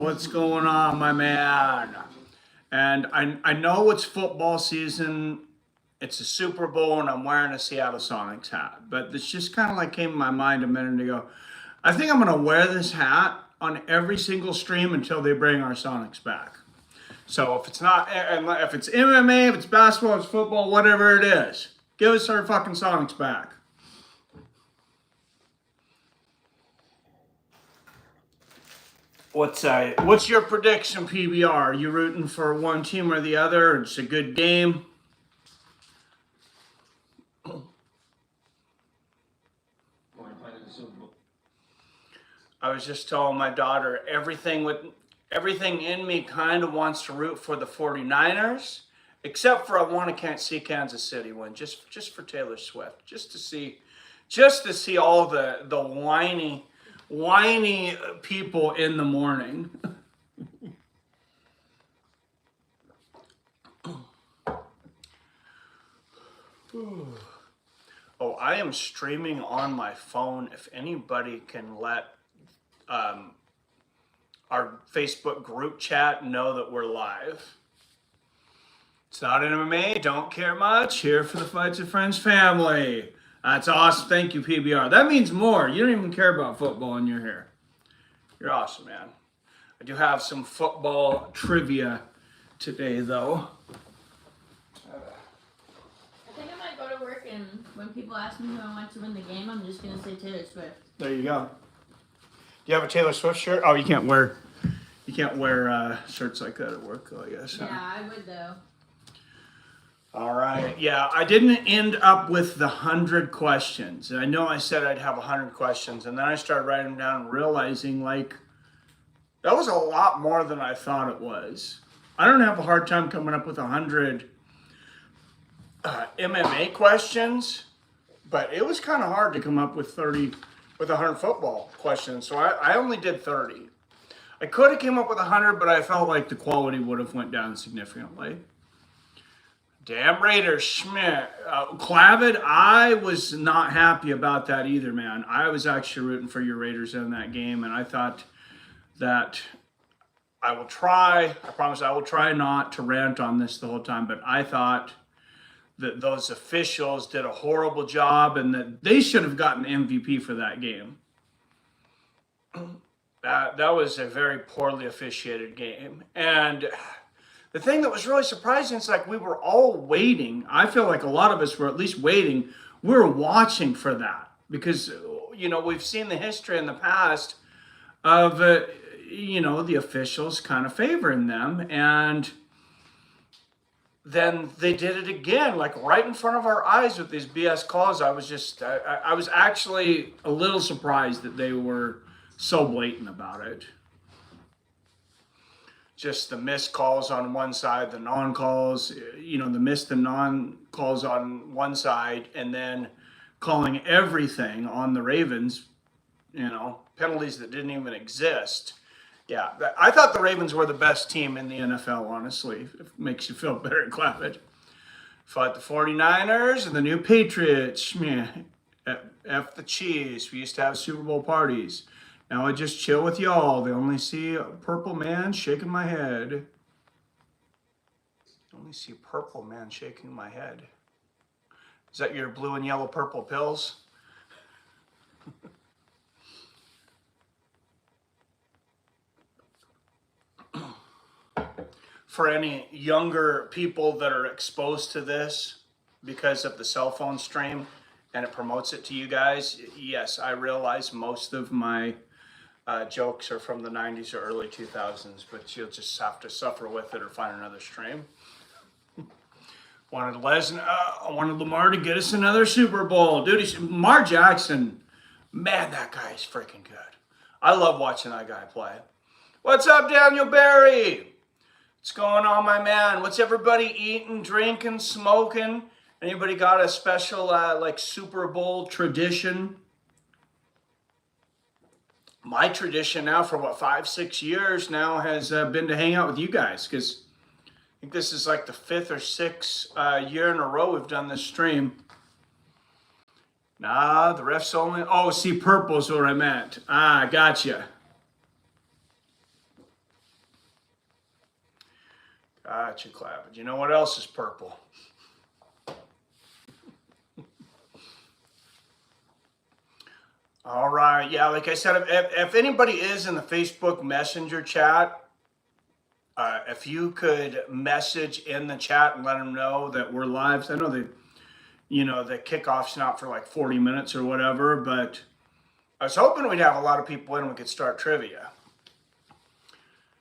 What's going on, my man? And I know it's football season. It's a Super Bowl, and I'm wearing a Seattle Sonics hat. But this just kind of like came to my mind a minute ago. I think I'm going to wear this hat on every single stream until they bring our Sonics back. So if it's not, if it's MMA, if it's basketball, if it's football, whatever it is, give us our fucking Sonics back. What's your prediction, PBR? Are you rooting for one team or the other? It's a good game. I was just telling my daughter everything in me kind of wants to root for the 49ers, except for I can't see Kansas City win, just for Taylor Swift, just to see all the whiny people in the morning. Oh, I am streaming on my phone. If anybody can let our Facebook group chat know that we're live. It's not an MMA, don't care much. Here for the Fights of Friends family. That's awesome. Thank you, PBR. That means more. You don't even care about football and you're here. You're awesome, man. I do have some football trivia today, though. I think I might go to work, and when people ask me who I want to win the game, I'm just going to say Taylor Swift. There you go. Do you have a Taylor Swift shirt? Oh, you can't wear shirts like that at work, though, I guess. Yeah, I would, though. All right. Yeah, I didn't end up with the 100 questions. I know I said I'd have 100 questions, and then I started writing them down and realizing, like, that was a lot more than I thought it was. I don't have a hard time coming up with 100 MMA questions, but it was kind of hard to come up with 100 football questions, so I only did 30. I could have came up with 100, but I felt like the quality would have went down significantly. Damn Raiders, Schmidt. Clavid, I was not happy about that either, man. I was actually rooting for your Raiders in that game, and I thought that I promise I will try not to rant on this the whole time, but I thought that those officials did a horrible job and that they should have gotten MVP for that game. That was a very poorly officiated game. And the thing that was really surprising is like we were all waiting. I feel like a lot of us were at least waiting. We were watching for that because, we've seen the history in the past of, the officials kind of favoring them. And then they did it again, like right in front of our eyes with these BS calls. I was actually a little surprised that they were so blatant about it. Just the missed calls on one side, the non-calls, the missed and non-calls on one side, and then calling everything on the Ravens, penalties that didn't even exist. Yeah, I thought the Ravens were the best team in the NFL, honestly. If it makes you feel better, Clappett. Fought the 49ers and the new Patriots. Man, F the cheese. We used to have Super Bowl parties. Now I just chill with y'all. They only see a purple man shaking my head. Only see purple man shaking my head. Is that your blue and yellow purple pills? For any younger people that are exposed to this because of the cell phone stream and it promotes it to you guys, yes, I realize most of my jokes are from the 90s or early 2000s, but you'll just have to suffer with it or find another stream. Wanted Lamar to get us another Super Bowl. Dude, Lamar Jackson, man, that guy is freaking good. I love watching that guy play. What's up, Daniel Barry? What's going on, my man? What's everybody eating, drinking, smoking? Anybody got a special Super Bowl tradition? My tradition now for 5-6 years now has been to hang out with you guys because I think this is like the 5th or 6th year in a row we've done this stream. Nah, the refs only. Oh, see, purple's what I meant. Ah, gotcha. Gotcha, Clappage. You know what else is purple? All right. Yeah, like I said, if anybody is in the Facebook Messenger chat, if you could message in the chat and let them know that we're live. I know that, the kickoff's not for like 40 minutes or whatever, but I was hoping we'd have a lot of people in and we could start trivia.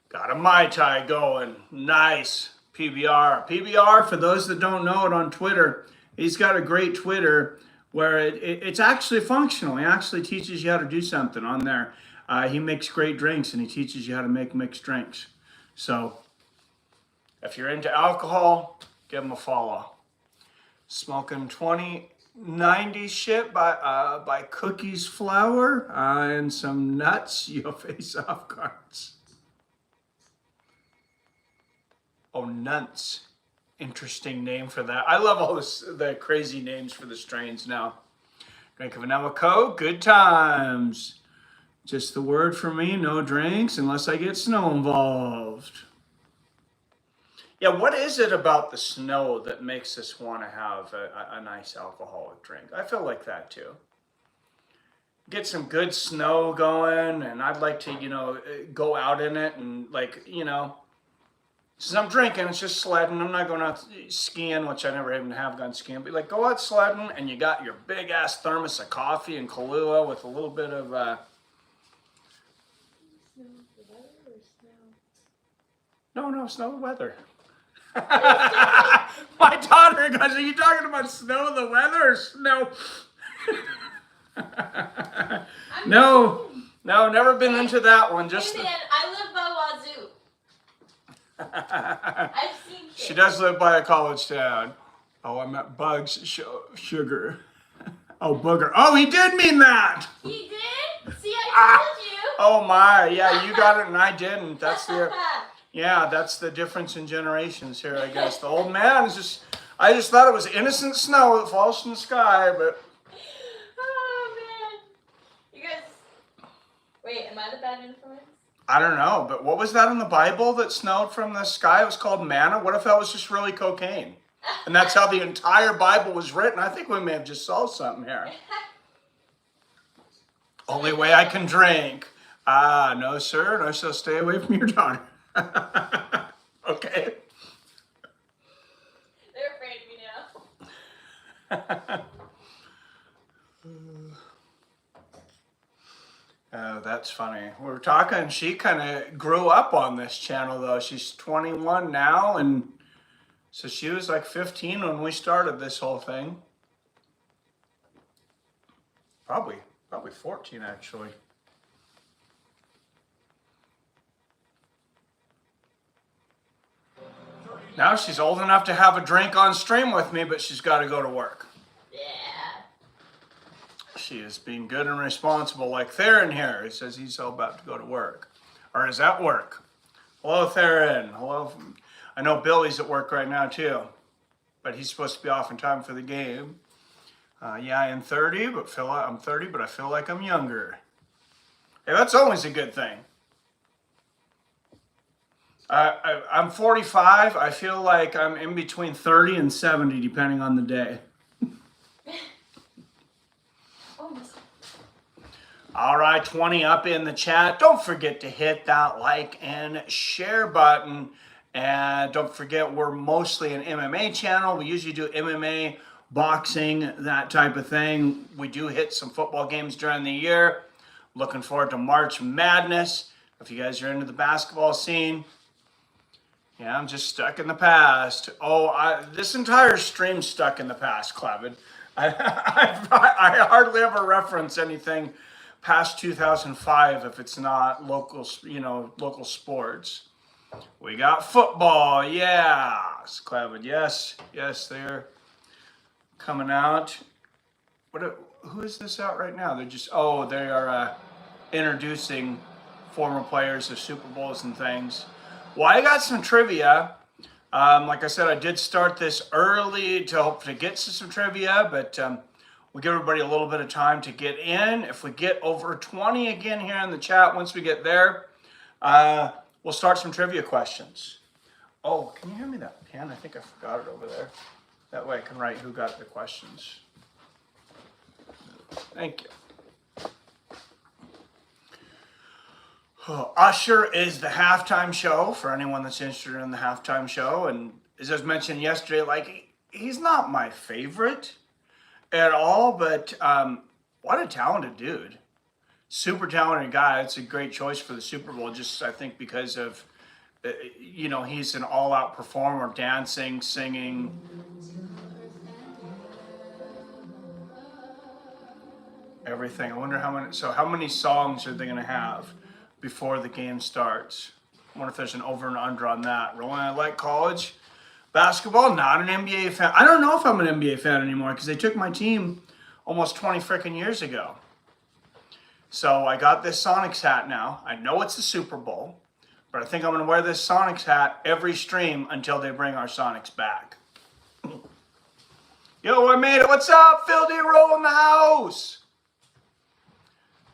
Got a Mai Tai going. Nice. PBR. PBR, for those that don't know it on Twitter, he's got a great Twitter where it's actually functional. He actually teaches you how to do something on there. He makes great drinks and he teaches you how to make mixed drinks. So if you're into alcohol, give him a follow. Smoking 2090 shit by Cookies Flour and some nuts. You'll face off cards. Oh, Nuts. Interesting name for that. I love all the crazy names for the strains now. Drink of vanilla Coke, good times. Just the word for me, no drinks unless I get snow involved. Yeah, what is it about the snow that makes us want to have a nice alcoholic drink? I feel like that too. Get some good snow going, and I'd like to, go out in it and since I'm drinking, it's just sledding. I'm not going out skiing, which I never even have gone skiing. But go out sledding, and you got your big ass thermos of coffee and Kahlua with a little bit of. No, snow the weather. My daughter goes, "Are you talking about snow the weather or snow?" No, never been into that one. Just. Hey man, I live by Wazoo. I've seen shit. She does live by a college town. Oh, I meant bugs, sugar. Oh, booger. Oh, he did mean that. He did? See, I told you. Oh my, yeah, you got it and I didn't. That's the difference in generations here, I guess. The old man is I just thought it was innocent snow that falls from the sky, but. Oh man. You guys, wait, am I the bad influence? I don't know, but what was that in the Bible that snowed from the sky? It was called manna. What if that was just really cocaine? And that's how the entire Bible was written. I think we may have just solved something here. Only way I can drink. No, sir. No, so stay away from your daughter. Okay. They're afraid of me now. Oh, that's funny. We were talking, she kind of grew up on this channel, though. She's 21 now, and so she was like 15 when we started this whole thing. Probably 14, actually. Now she's old enough to have a drink on stream with me, but she's got to go to work. She is being good and responsible, like Theron here. He says he's all about to go to work. Or is at work. Hello, Theron. Hello. I know Billy's at work right now, too. But he's supposed to be off in time for the game. Yeah, I'm 30, but I'm 30, but I feel like I'm younger. Hey, that's always a good thing. I'm 45. I feel like I'm in between 30 and 70, depending on the day. All right, 20 up in the chat. Don't forget to hit that like and share button. And don't forget, we're mostly an MMA channel. We usually do MMA, boxing, that type of thing. We do hit some football games during the year. Looking forward to March Madness. If you guys are into the basketball scene. Yeah, I'm just stuck in the past. Oh, this entire stream's stuck in the past, Clavin. I hardly ever reference anything past 2005 if it's not local sports. We got football, yeah. Clavin, yes, they're coming out. Who is this out right now? They are introducing former players of Super Bowls and things. Well, I got some trivia. Like I said, I did start this early to hope to get to some trivia, but we'll give everybody a little bit of time to get in. If we get over 20 again here in the chat, once we get there, we'll start some trivia questions. Oh, can you hand me that pen? I think I forgot it over there. That way I can write who got the questions. Thank you. Usher is the halftime show for anyone that's interested in the halftime show. And as I was mentioned yesterday, like, he's not my favorite at all, but what a talented dude. Super talented guy. It's a great choice for the Super Bowl, just I think because of, you know, he's an all-out performer, dancing, singing. Everything. I wonder how many songs are they going to have before the game starts? I wonder if there's an over and under on that. Rolling, I like college basketball, not an NBA fan. I don't know if I'm an NBA fan anymore because they took my team almost 20 freaking years ago. So I got this Sonics hat now. I know it's the Super Bowl, but I think I'm going to wear this Sonics hat every stream until they bring our Sonics back. Yo, I made it. What's up? Phil D. Roll in the house.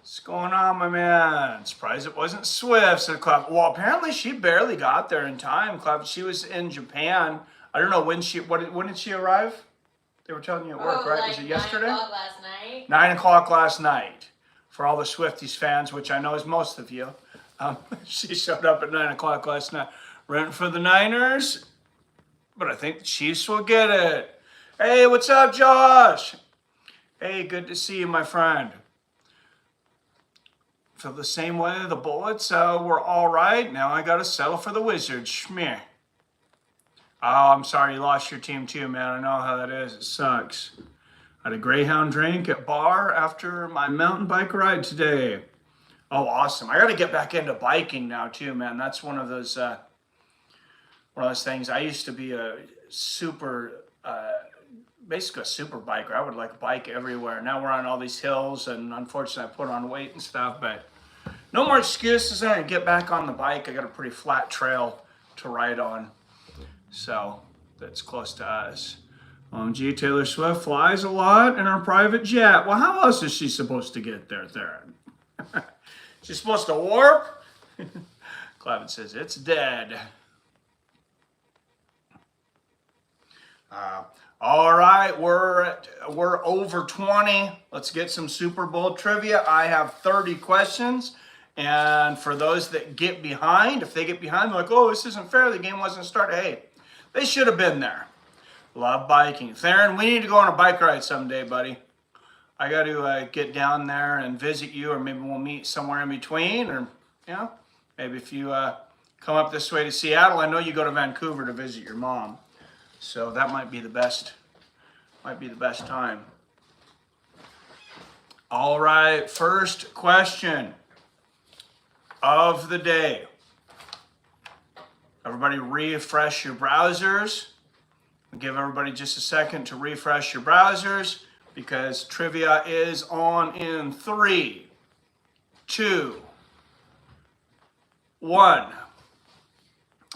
What's going on, my man? Surprised it wasn't Swift, said Clef. Well, apparently she barely got there in time, Clef. She was in Japan. I don't know when did she arrive? They were telling you at work, right? Was it yesterday? 9 o'clock last night. 9 o'clock last night. For all the Swifties fans, which I know is most of you. She showed up at 9 o'clock last night. Rooting for the Niners. But I think the Chiefs will get it. Hey, what's up, Josh? Hey, good to see you, my friend. Feel the same way. The Bullets were all right. Now I got to settle for the Wizards. Schmeh. Oh, I'm sorry you lost your team too, man. I know how that is. It sucks. I had a Greyhound drink at bar after my mountain bike ride today. Oh, awesome. I got to get back into biking now too, man. That's one of those things. I used to be a basically a super biker. I would like bike everywhere. Now we're on all these hills, and unfortunately I put on weight and stuff, but no more excuses. I get back on the bike. I got a pretty flat trail to ride on, so that's close to us. G. Taylor Swift flies a lot in her private jet. Well, how else is she supposed to get there, Theron? She's supposed to warp? Clavin says it's dead. All right, we're over 20. Let's get some Super Bowl trivia. I have 30 questions. And for those that get behind, if they get behind, they're like, oh, this isn't fair. The game wasn't started. Hey, they should have been there. Love biking. Theron, we need to go on a bike ride someday, buddy. I got to get down there and visit you, or maybe we'll meet somewhere in between, or, you know, maybe if you come up this way to Seattle. I know you go to Vancouver to visit your mom. So that might be the best time. All right, first question of the day. Everybody refresh your browsers. I'll give everybody just a second to refresh your browsers because trivia is on in 3, 2, 1.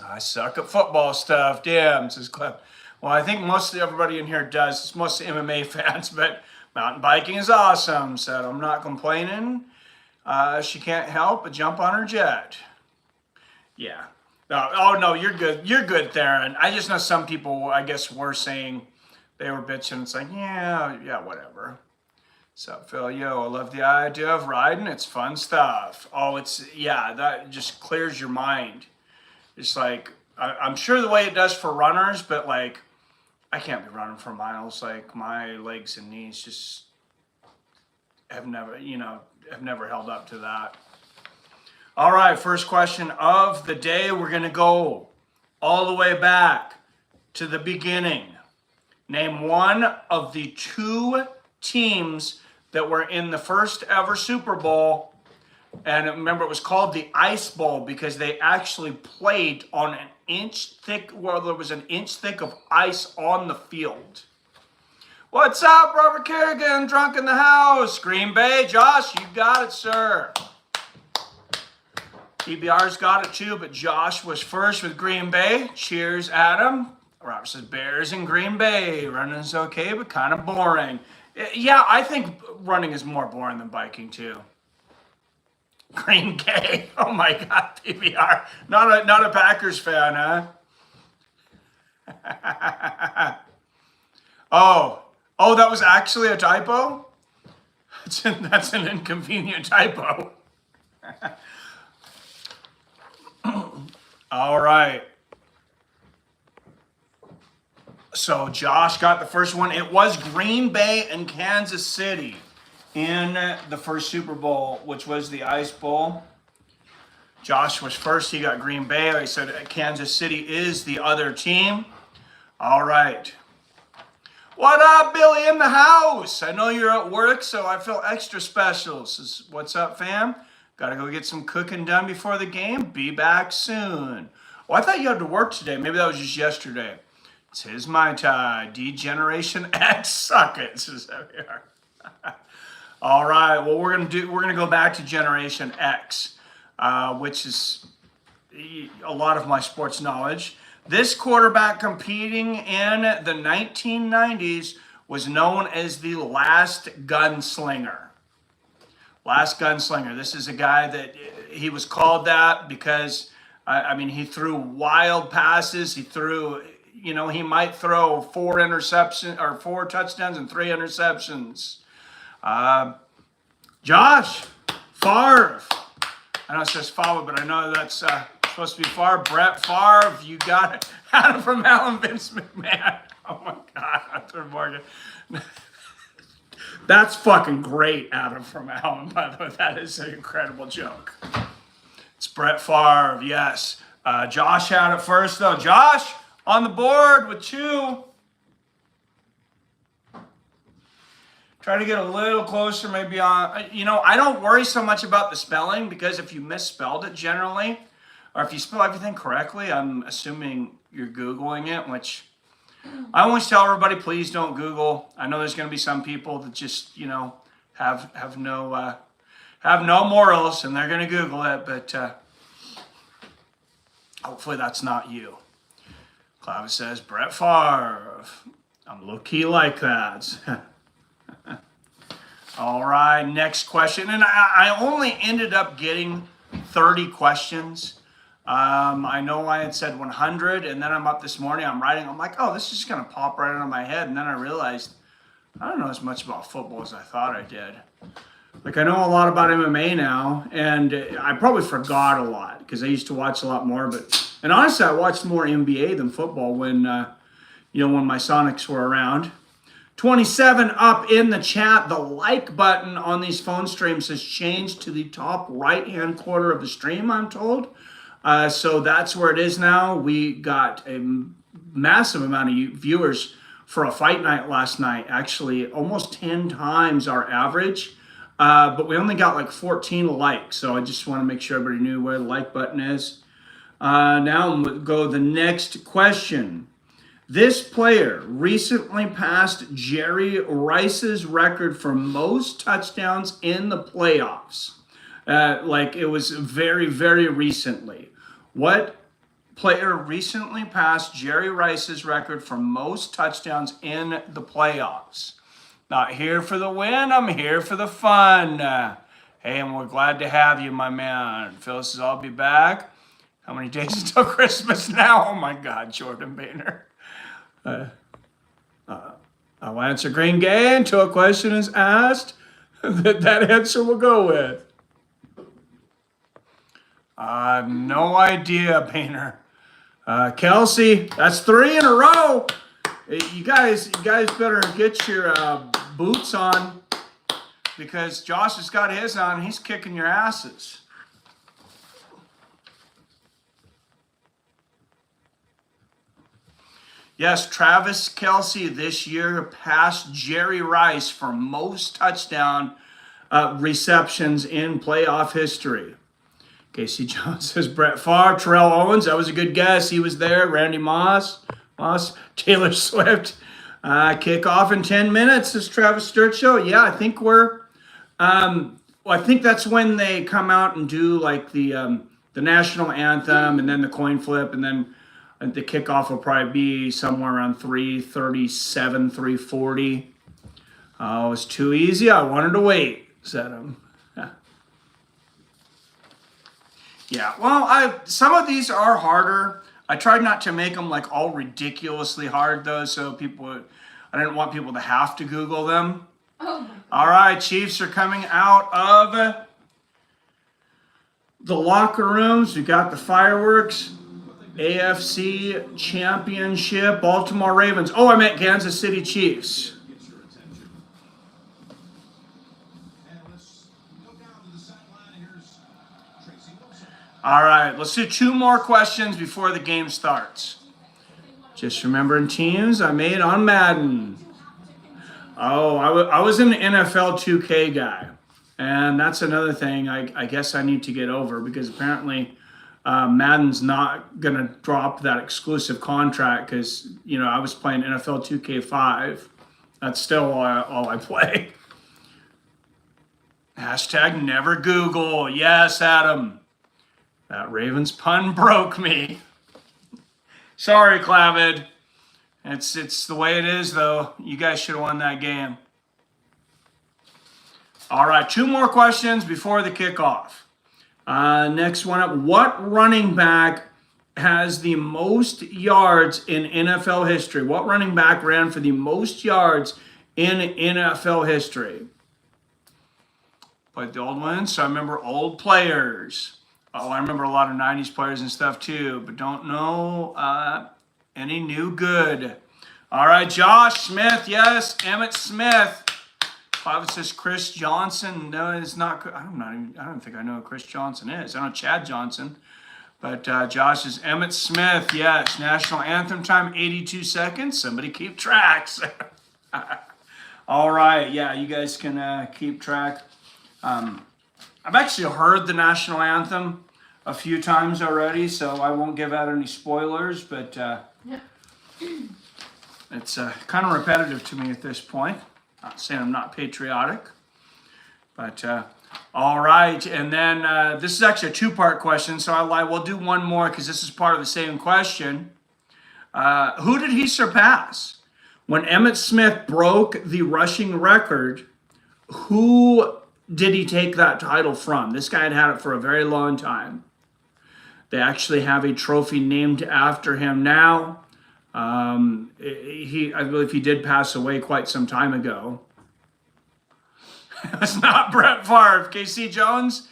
I suck at football stuff. Damn, says Clem. Well, I think mostly everybody in here does. It's mostly MMA fans, but mountain biking is awesome. Said, I'm not complaining. She can't help but jump on her jet. Yeah. No, oh, no, you're good. You're good, Theron. I just know some people, I guess, were saying they were bitching. It's like, yeah, whatever. So, Phil, yo, I love the idea of riding. It's fun stuff. Oh, that just clears your mind. It's like, I'm sure the way it does for runners, but like, I can't be running for miles. Like, my legs and knees just have never held up to that. All right, first question of the day. We're going to go all the way back to the beginning. Name one of the 2 teams that were in the first ever Super Bowl. And remember, it was called the Ice Bowl because they actually played on an inch thick, well, there was an inch thick of ice on the field. What's up, Robert Kerrigan? Drunk in the house. Green Bay. Josh, you got it, sir. DBR's got it too, but Josh was first with Green Bay. Cheers, Adam. Robert says Bears in Green Bay. Running's okay, but kind of boring. Yeah, I think running is more boring than biking too. Green Bay. Oh my God, DBR. Not a Packers fan, huh? Oh, that was actually a typo? That's an inconvenient typo. All right. So Josh got the first one. It was Green Bay and Kansas City in the first Super Bowl, which was the Ice Bowl. Josh was first. He got Green Bay. I said Kansas City is the other team. All right. What up, Billy in the house? I know you're at work, so I feel extra special. Says, what's up, fam? Got to go get some cooking done before the game. Be back soon. Oh, I thought you had to work today. Maybe that was just yesterday. It's his my tie. D-Generation X. Suck it. Says here. All right. Well, we're gonna go back to Generation X, which is a lot of my sports knowledge. This quarterback competing in the 1990s was known as the Last Gunslinger. Last Gunslinger. This is a guy that he was called that because, he threw wild passes. He threw, he might throw 4 touchdowns and 3 interceptions. Josh Favre. I know it says Favre, but I know that's supposed to be Favre. Brett Favre, you got it. Adam from Allen, Vince McMahon. Oh my God, Arthur Morgan. That's fucking great, Adam from Allen, by the way. That is an incredible joke. It's Brett Favre, yes. Josh had it first, though. Josh on the board with 2. Try to get a little closer, maybe on, I don't worry so much about the spelling because if you misspelled it generally, or if you spell everything correctly, I'm assuming you're Googling it, which I always tell everybody, please don't Google. I know there's going to be some people that just, have no morals and they're going to Google it, but hopefully that's not you. Clavis says, Brett Favre. I'm low-key like that. All right, next question. And I only ended up getting 30 questions. I know I had said 100, and then I'm up this morning, I'm writing, I'm like, oh, this is just going to pop right out of my head. And then I realized I don't know as much about football as I thought I did. Like, I know a lot about MMA now, and I probably forgot a lot because I used to watch a lot more. And honestly, I watched more NBA than football when my Sonics were around. 27 up in the chat. The like button on these phone streams has changed to the top right-hand corner of the stream, I'm told. So that's where it is now. We got a massive amount of viewers for a fight night last night. Actually, almost 10 times our average. But we only got like 14 likes. So I just want to make sure everybody knew where the like button is. Now we'll go to the next question. This player recently passed Jerry Rice's record for most touchdowns in the playoffs. It was very, very recently. What player recently passed Jerry Rice's record for most touchdowns in the playoffs? Not here for the win, I'm here for the fun. Hey, and we're glad to have you, my man. Phyllis says, I'll be back. How many days until Christmas now? Oh my God, Jordan Boehner. I'll answer Green Gay until a question is asked that answer will go with. No idea, Boehner. Kelsey, that's 3 in a row. You guys better get your boots on because Josh has got his on. He's kicking your asses. Yes, Travis Kelce this year passed Jerry Rice for most touchdown receptions in playoff history. Casey Jones says Brett Favre, Terrell Owens. That was a good guess. He was there. Randy Moss, Taylor Swift. Kickoff in 10 minutes. This Travis Sturt show. Yeah, I think we're. I think that's when they come out and do like the national anthem and then the coin flip and then. The kickoff will probably be somewhere around 3:37, 3:40. Oh, it was too easy. I wanted to wait, said him. Yeah, well, some of these are harder. I tried not to make them like all ridiculously hard though, so I didn't want people to have to Google them. Oh my God. All right, Chiefs are coming out of the locker rooms. We got the fireworks. AFC Championship, Baltimore Ravens. Oh, I meant Kansas City Chiefs. All right, let's do 2 more questions before the game starts. Just remembering teams I made on Madden. Oh, I was an NFL 2K guy. And that's another thing I guess I need to get over, because apparently Madden's not going to drop that exclusive contract because, I was playing NFL 2K5. That's still all I play. Hashtag never Google. Yes, Adam. That Ravens pun broke me. Sorry, Clavid. It's the way it is, though. You guys should have won that game. All right, 2 more questions before the kickoff. Next one up. What running back has the most yards in NFL history? What running back ran for the most yards in NFL history? Played the old ones, so I remember old players. Oh, I remember a lot of 90s players and stuff too, but don't know any new good. All right, Josh Smith. Yes, Emmitt Smith. Clavis says Chris Johnson. No, it's not. I don't think I know who Chris Johnson is. I know Chad Johnson. But Josh is Emmitt Smith. Yes, national anthem time, 82 seconds. Somebody keep tracks. All right. Yeah, you guys can keep track. I've actually heard the national anthem a few times already, so I won't give out any spoilers, but it's kind of repetitive to me at this point. Not saying I'm not patriotic, but all right. And then this is actually a 2-part question, so I lied. We'll do one more because this is part of the same question. Who did he surpass? When Emmitt Smith broke the rushing record, who did he take that title from? This guy had it for a very long time. They actually have a trophy named after him now. I believe he did pass away quite some time ago. It's not Brett Favre. KC Jones,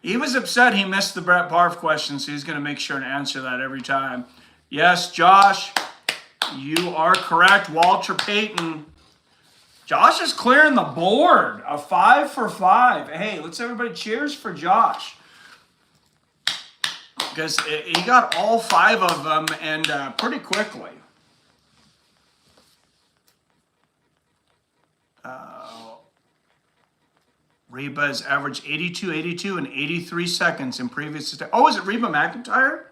he was upset he missed the Brett Favre question, so he's going to make sure to answer that every time. Yes, Josh, you are correct. Walter Payton. Josh is clearing the board. A 5 for 5. Hey, let's everybody cheers for Josh. Because he got all 5 of them and pretty quickly. Reba has averaged 82 and 83 seconds in previous. Oh, is it Reba McEntire?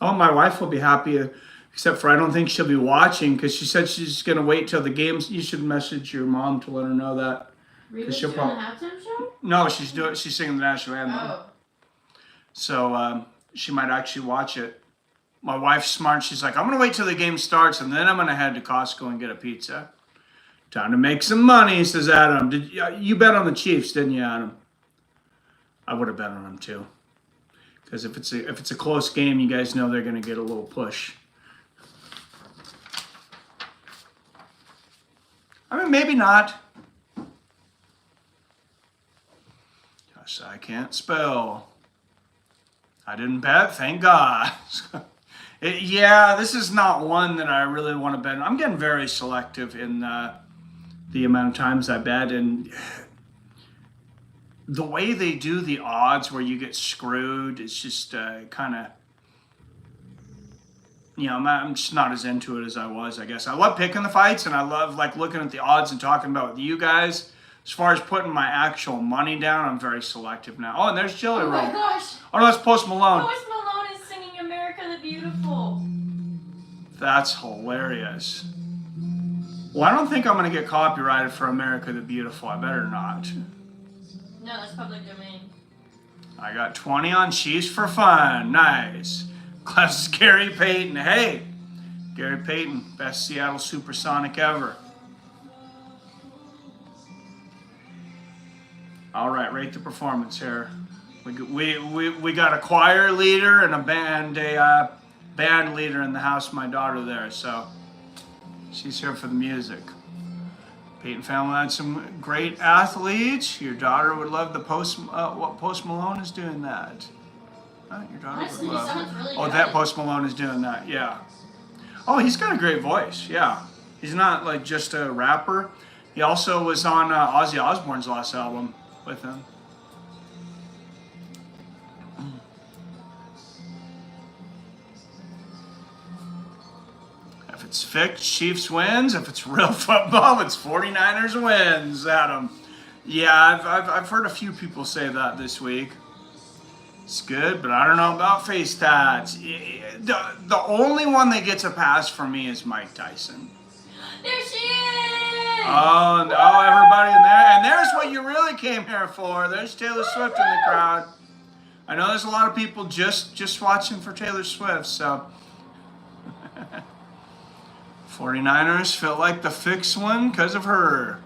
Oh, my wife will be happy. Except for I don't think she'll be watching because she said she's going to wait till the games. You should message your mom to let her know that. Reba's doing the halftime show? No, she's singing the national anthem. Oh. So she might actually watch it. My wife's smart. She's like, I'm going to wait till the game starts and then I'm going to head to Costco and get a pizza. Time to make some money, says Adam. You bet on the Chiefs, didn't you, Adam? I would have bet on them too. Because if it's a close game, you guys know they're going to get a little push. I mean, maybe not. Gosh, I can't spell. I didn't bet, thank God. Yeah, this is not one that I really want to bet. I'm getting very selective in the amount of times I bet, and the way they do the odds where you get screwed, it's just kind of, I'm just not as into it as I was, I guess. I love picking the fights, and I love looking at the odds and talking about with you guys. As far as putting my actual money down, I'm very selective now. Oh, and there's Jelly Roll. Oh my gosh. Oh, no, that's Post Malone. Post Malone is singing America the Beautiful. That's hilarious. Well, I don't think I'm going to get copyrighted for America the Beautiful. I better not. No, that's public domain. I got 20 on Chiefs for fun. Nice. Class is Gary Payton. Hey, Gary Payton, best Seattle Supersonic ever. All right, rate the performance here. We got a choir leader and a band leader in the house. My daughter there, so she's here for the music. Peyton family had some great athletes. Your daughter would love the what Post Malone is doing that. Your daughter Honestly, would love. sounds really Oh, good. that Post Malone is doing that. Yeah. Oh, he's got a great voice. Yeah, he's not like just a rapper. He also was on Ozzy Osbourne's last album with him. If it's fixed, Chiefs wins. If it's real football, it's 49ers wins, Adam. Yeah, I've heard a few people say that this week. It's good, but I don't know about face tats. The only one that gets a pass for me is Mike Tyson. There she is! Oh, everybody in there. And there's what you really came here for. There's Taylor Swift in the crowd. I know there's a lot of people just watching for Taylor Swift, so. 49ers felt like the fixed one because of her.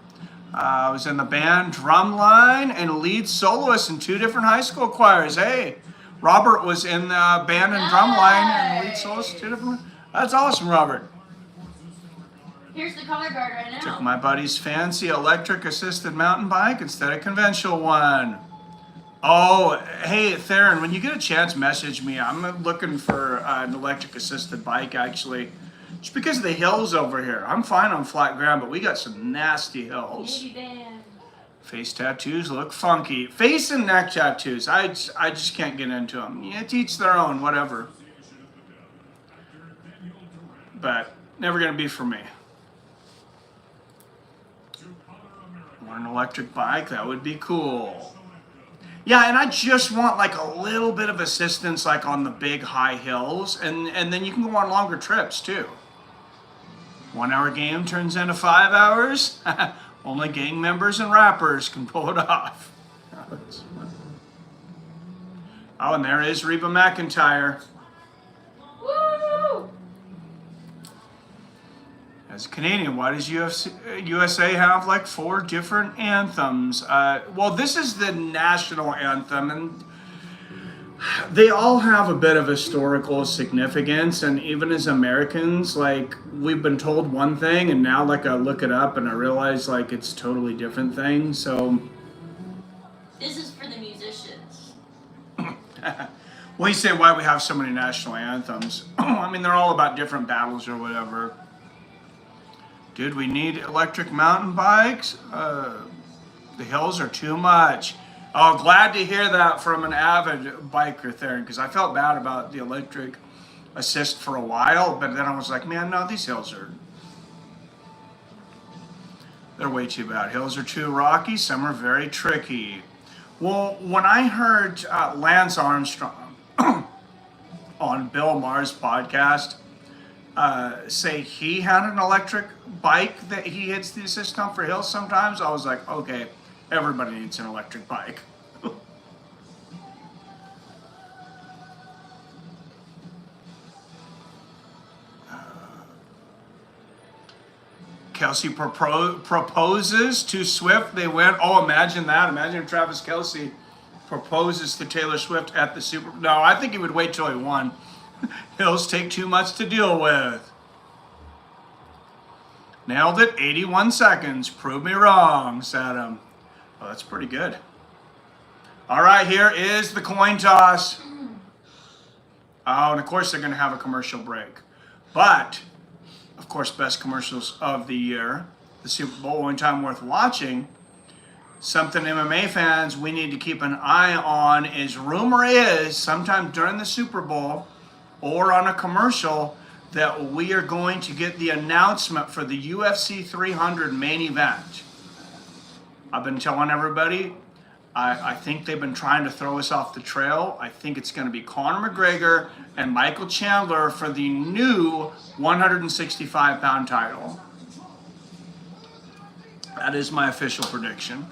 I was in the band drumline and lead soloist in 2 different high school choirs. Hey, Robert was in the band and drumline and lead soloist in 2 different. That's awesome, Robert. Here's the color guard right now. Took my buddy's fancy electric assisted mountain bike instead of conventional one. Oh, hey, Theron, when you get a chance, message me. I'm looking for an electric assisted bike, actually. Just because of the hills over here. I'm fine on flat ground, but we got some nasty hills. Face tattoos look funky. Face and neck tattoos, I just can't get into them. Yeah, to each their own, whatever. But never gonna be for me. Want an electric bike? That would be cool. Yeah, and I just want like a little bit of assistance like on the big high hills, and then you can go on longer trips too. 1 hour game turns into 5 hours. Only gang members and rappers can pull it off. Oh, and there is Reba McEntire. Woo! As a Canadian, why does USA have like 4 different anthems? Well, this is the national anthem, and they all have a bit of historical significance. And even as Americans, like we've been told one thing, and now like I look it up and I realize like it's a totally different thing. So this is for the musicians. Well, you say why we have so many national anthems. I mean, they're all about different battles or whatever. Dude, we need electric mountain bikes. The hills are too much. Oh, glad to hear that from an avid biker there, because I felt bad about the electric assist for a while, but then I was like, man, no, these hills they're way too bad. Hills are too rocky. Some are very tricky. Well, when I heard Lance Armstrong on Bill Maher's podcast say he had an electric bike that he hits the assist on for hills sometimes, I was like, okay, everybody needs an electric bike. Kelsey proposes to Swift. They went, oh, imagine that. Imagine if Travis Kelsey proposes to Taylor Swift at the Super Bowl. No, I think he would wait till he won. Hills take too much to deal with. Nailed it, 81 seconds. Prove me wrong, said him. Oh, that's pretty good. All right, here is the coin toss. Oh, and of course they're going to have a commercial break. But, of course, best commercials of the year. The Super Bowl, one time worth watching. Something MMA fans we need to keep an eye on is, rumor is, sometime during the Super Bowl or on a commercial, that we are going to get the announcement for the UFC 300 main event. I've been telling everybody, I think they've been trying to throw us off the trail. I think it's going to be Conor McGregor and Michael Chandler for the new 165-pound title. That is my official prediction.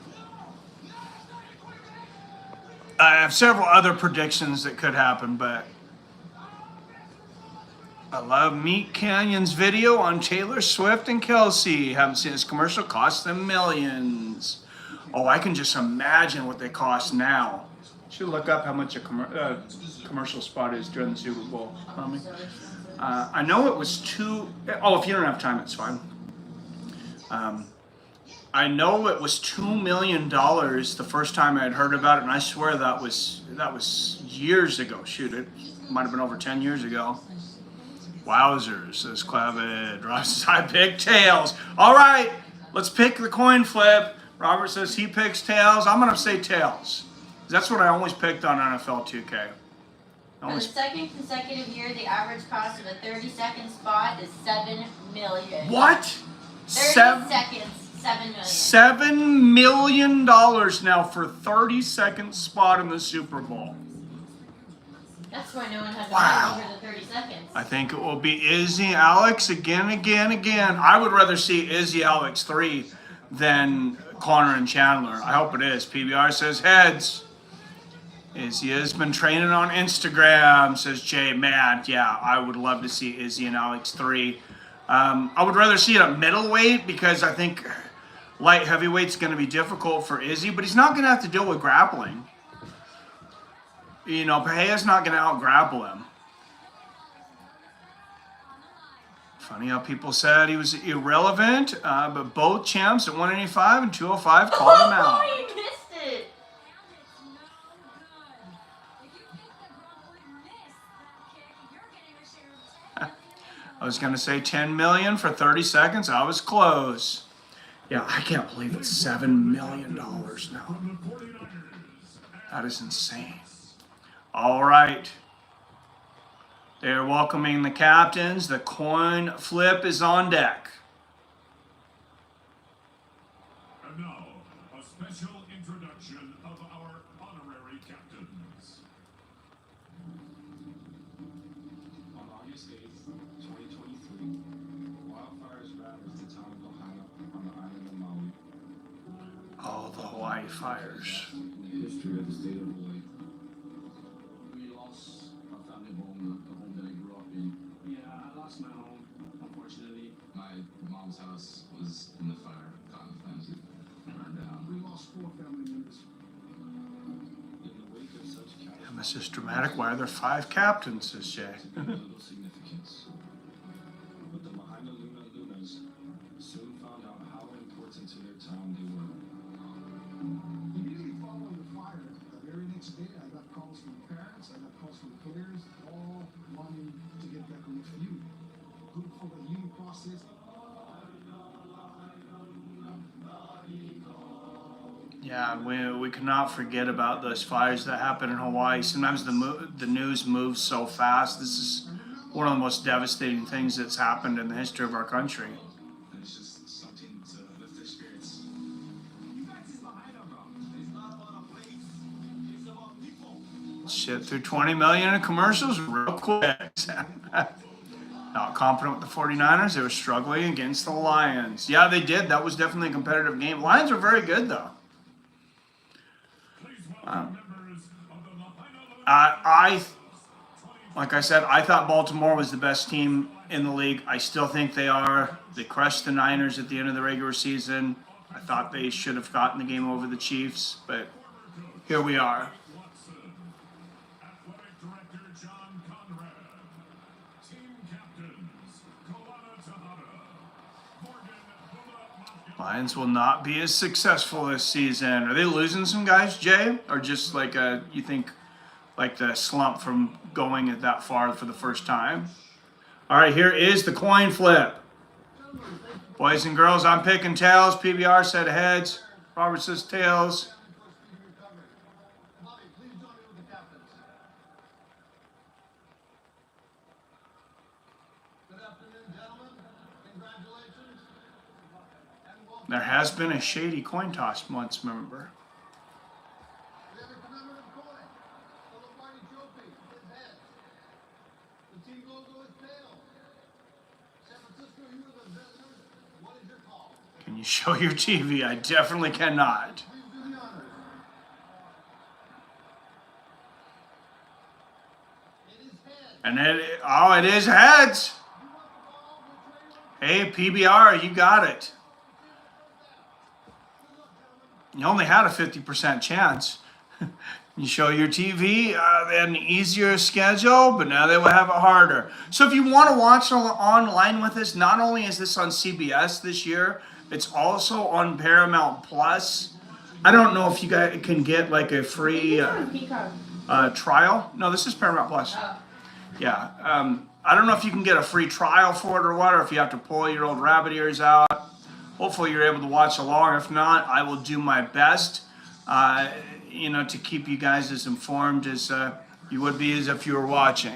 I have several other predictions that could happen, but I love Meat Canyon's video on Taylor Swift and Kelsey. Haven't seen this commercial. Cost them millions. Oh, I can just imagine what they cost now. Should look up how much a commercial spot is during the Super Bowl. So expensive. I know it was oh, if you don't have time, it's fine. I know it was $2 million the first time I had heard about it, and I swear that was years ago. Shoot, it might have been over 10 years ago. Wowzers, says Clavid. Rob says, I pick tails. All right, let's pick the coin flip. Robert says he picks tails. I'm going to say tails. That's what I always picked on NFL 2K. For the second consecutive year, the average cost of a 30-second spot is $7 million. What? 30 seconds, $7 $7 million. million now for 30-second spot in the Super Bowl. That's why no one has Wow. over the 30 seconds. I think it will be Izzy, Alex, again. I would rather see Izzy, Alex 3 than Connor and Chandler. I hope it is. PBR says heads. Izzy has been training on Instagram, says Jay. Man, yeah, I would love to see Izzy and Alex 3. I would rather see it at middleweight because I think light heavyweight's going to be difficult for Izzy, but he's not going to have to deal with grappling. You know, Pereira's not going to out-grapple him. Funny how people said he was irrelevant, but both champs at 185 and 205 called him out. Oh, you missed it. I was going to say 10 million for 30 seconds. I was close. Yeah, I can't believe it's $7 million now. That is insane. All right. They're welcoming the captains. The coin flip is on deck. And now, a special introduction of our honorary captains. On August 8th, 2023, wildfires ravaged the town of Lahaina on the island of Maui. Oh, the Hawaii fires. In the history of the state of Hawaii. We lost our family home, the home that I grew up in. Yeah, I lost my home, unfortunately. My mom's house was in the fire, caught in flames, it burned down. We lost 4 family members. In the wake of such And this is dramatic. Why are there 5 captains, says Jay? little significance. But the Lahaina Lunas soon found out how important to their town they were. Immediately following the fire, the very next day, I got calls from parents, I got calls from players, all wanting to get back with you. Good for the healing process. Yeah, we cannot forget about those fires that happen in Hawaii. Sometimes the news moves so fast. This is one of the most devastating things that's happened in the history of our country. And it's just something to lift their spirits. Shit through 20 million in commercials real quick. Not confident with the 49ers. They were struggling against the Lions. Yeah, they did. That was definitely a competitive game. Lions were very good, though. Like I said, I thought Baltimore was the best team in the league. I still think they are. They crushed the Niners at the end of the regular season. I thought they should have gotten the game over the Chiefs, but here we are. Athletic Director John Conrad. Team Captains Kalana Tahada. Morgan Bula. Lions will not be as successful this season. Are they losing some guys, Jay? Or just like you think like the slump from going that far for the first time? All right, here is the coin flip. Boys and girls, I'm picking tails. PBR said heads. Robert says tails. There has been a shady coin toss once, remember? Can you show your TV? I definitely cannot. And it is heads. Hey, PBR, you got it. You only had a 50% chance. You show your TV, they had an easier schedule, but now they will have it harder. So if you want to watch online with us, not only is this on CBS this year, it's also on Paramount Plus. I don't know if you guys can get like a free trial. No, this is Paramount Plus. Yeah. I don't know if you can get a free trial for it or what, or if you have to pull your old rabbit ears out. Hopefully you're able to watch along. If not, I will do my best. To keep you guys as informed as you would be as if you were watching.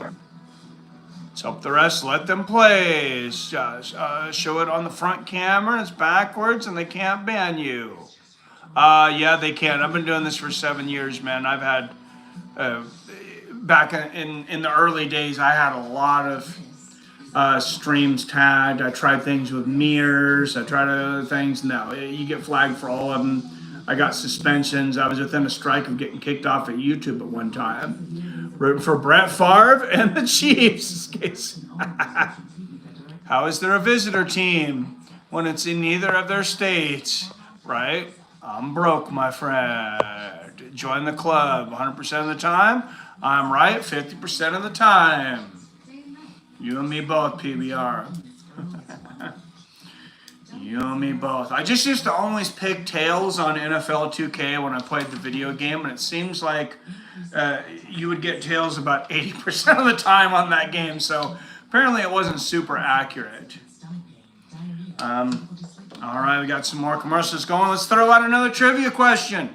Let's hope the rest let them play. Show it on the front camera. It's backwards and they can't ban you. Yeah, they can. I've been doing this for 7 years, man. I've had, back in the early days, I had a lot of streams tagged. I tried things with mirrors. I tried other things. No, you get flagged for all of them. I got suspensions. I was within a strike of getting kicked off of YouTube at one time. Rooting for Brett Favre and the Chiefs. How is there a visitor team when it's in neither of their states? Right? I'm broke, my friend. Join the club 100% of the time. I'm right 50% of the time. You and me both, PBR. You and me both. I just used to always pick tails on NFL 2K when I played the video game, and it seems like you would get tails about 80% of the time on that game, so apparently it wasn't super accurate. All right, we got some more commercials going. Let's throw out another trivia question.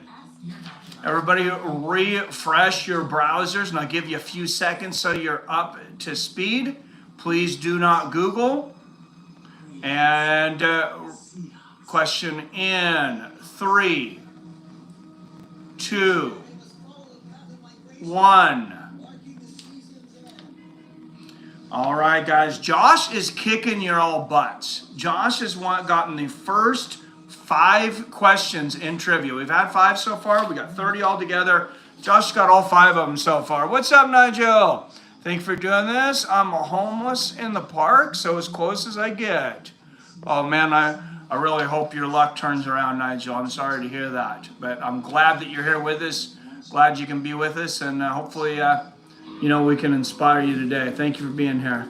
Everybody refresh your browsers, and I'll give you a few seconds so you're up to speed. Please do not Google. And question in 3, 2, 1. All right, guys. Josh is kicking your all butts. Josh has gotten the first 5 questions in trivia. We've had 5 so far. We got 30 altogether. Josh got all 5 of them so far. What's up, Nigel? Thank you for doing this. I'm homeless in the park, so as close as I get. Oh, man, I really hope your luck turns around, Nigel. I'm sorry to hear that. But I'm glad that you're here with us. Glad you can be with us. And hopefully, we can inspire you today. Thank you for being here.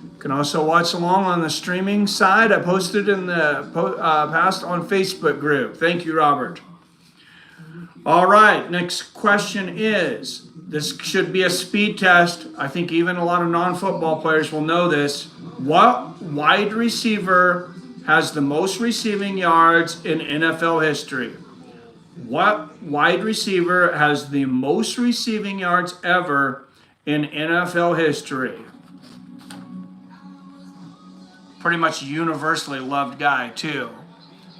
You can also watch along on the streaming side. I posted in the past on Facebook group. Thank you, Robert. All right, next question is, this should be a speed test. I think even a lot of non-football players will know this. What wide receiver has the most receiving yards in NFL history? What wide receiver has the most receiving yards ever in NFL history? Pretty much universally loved guy, too.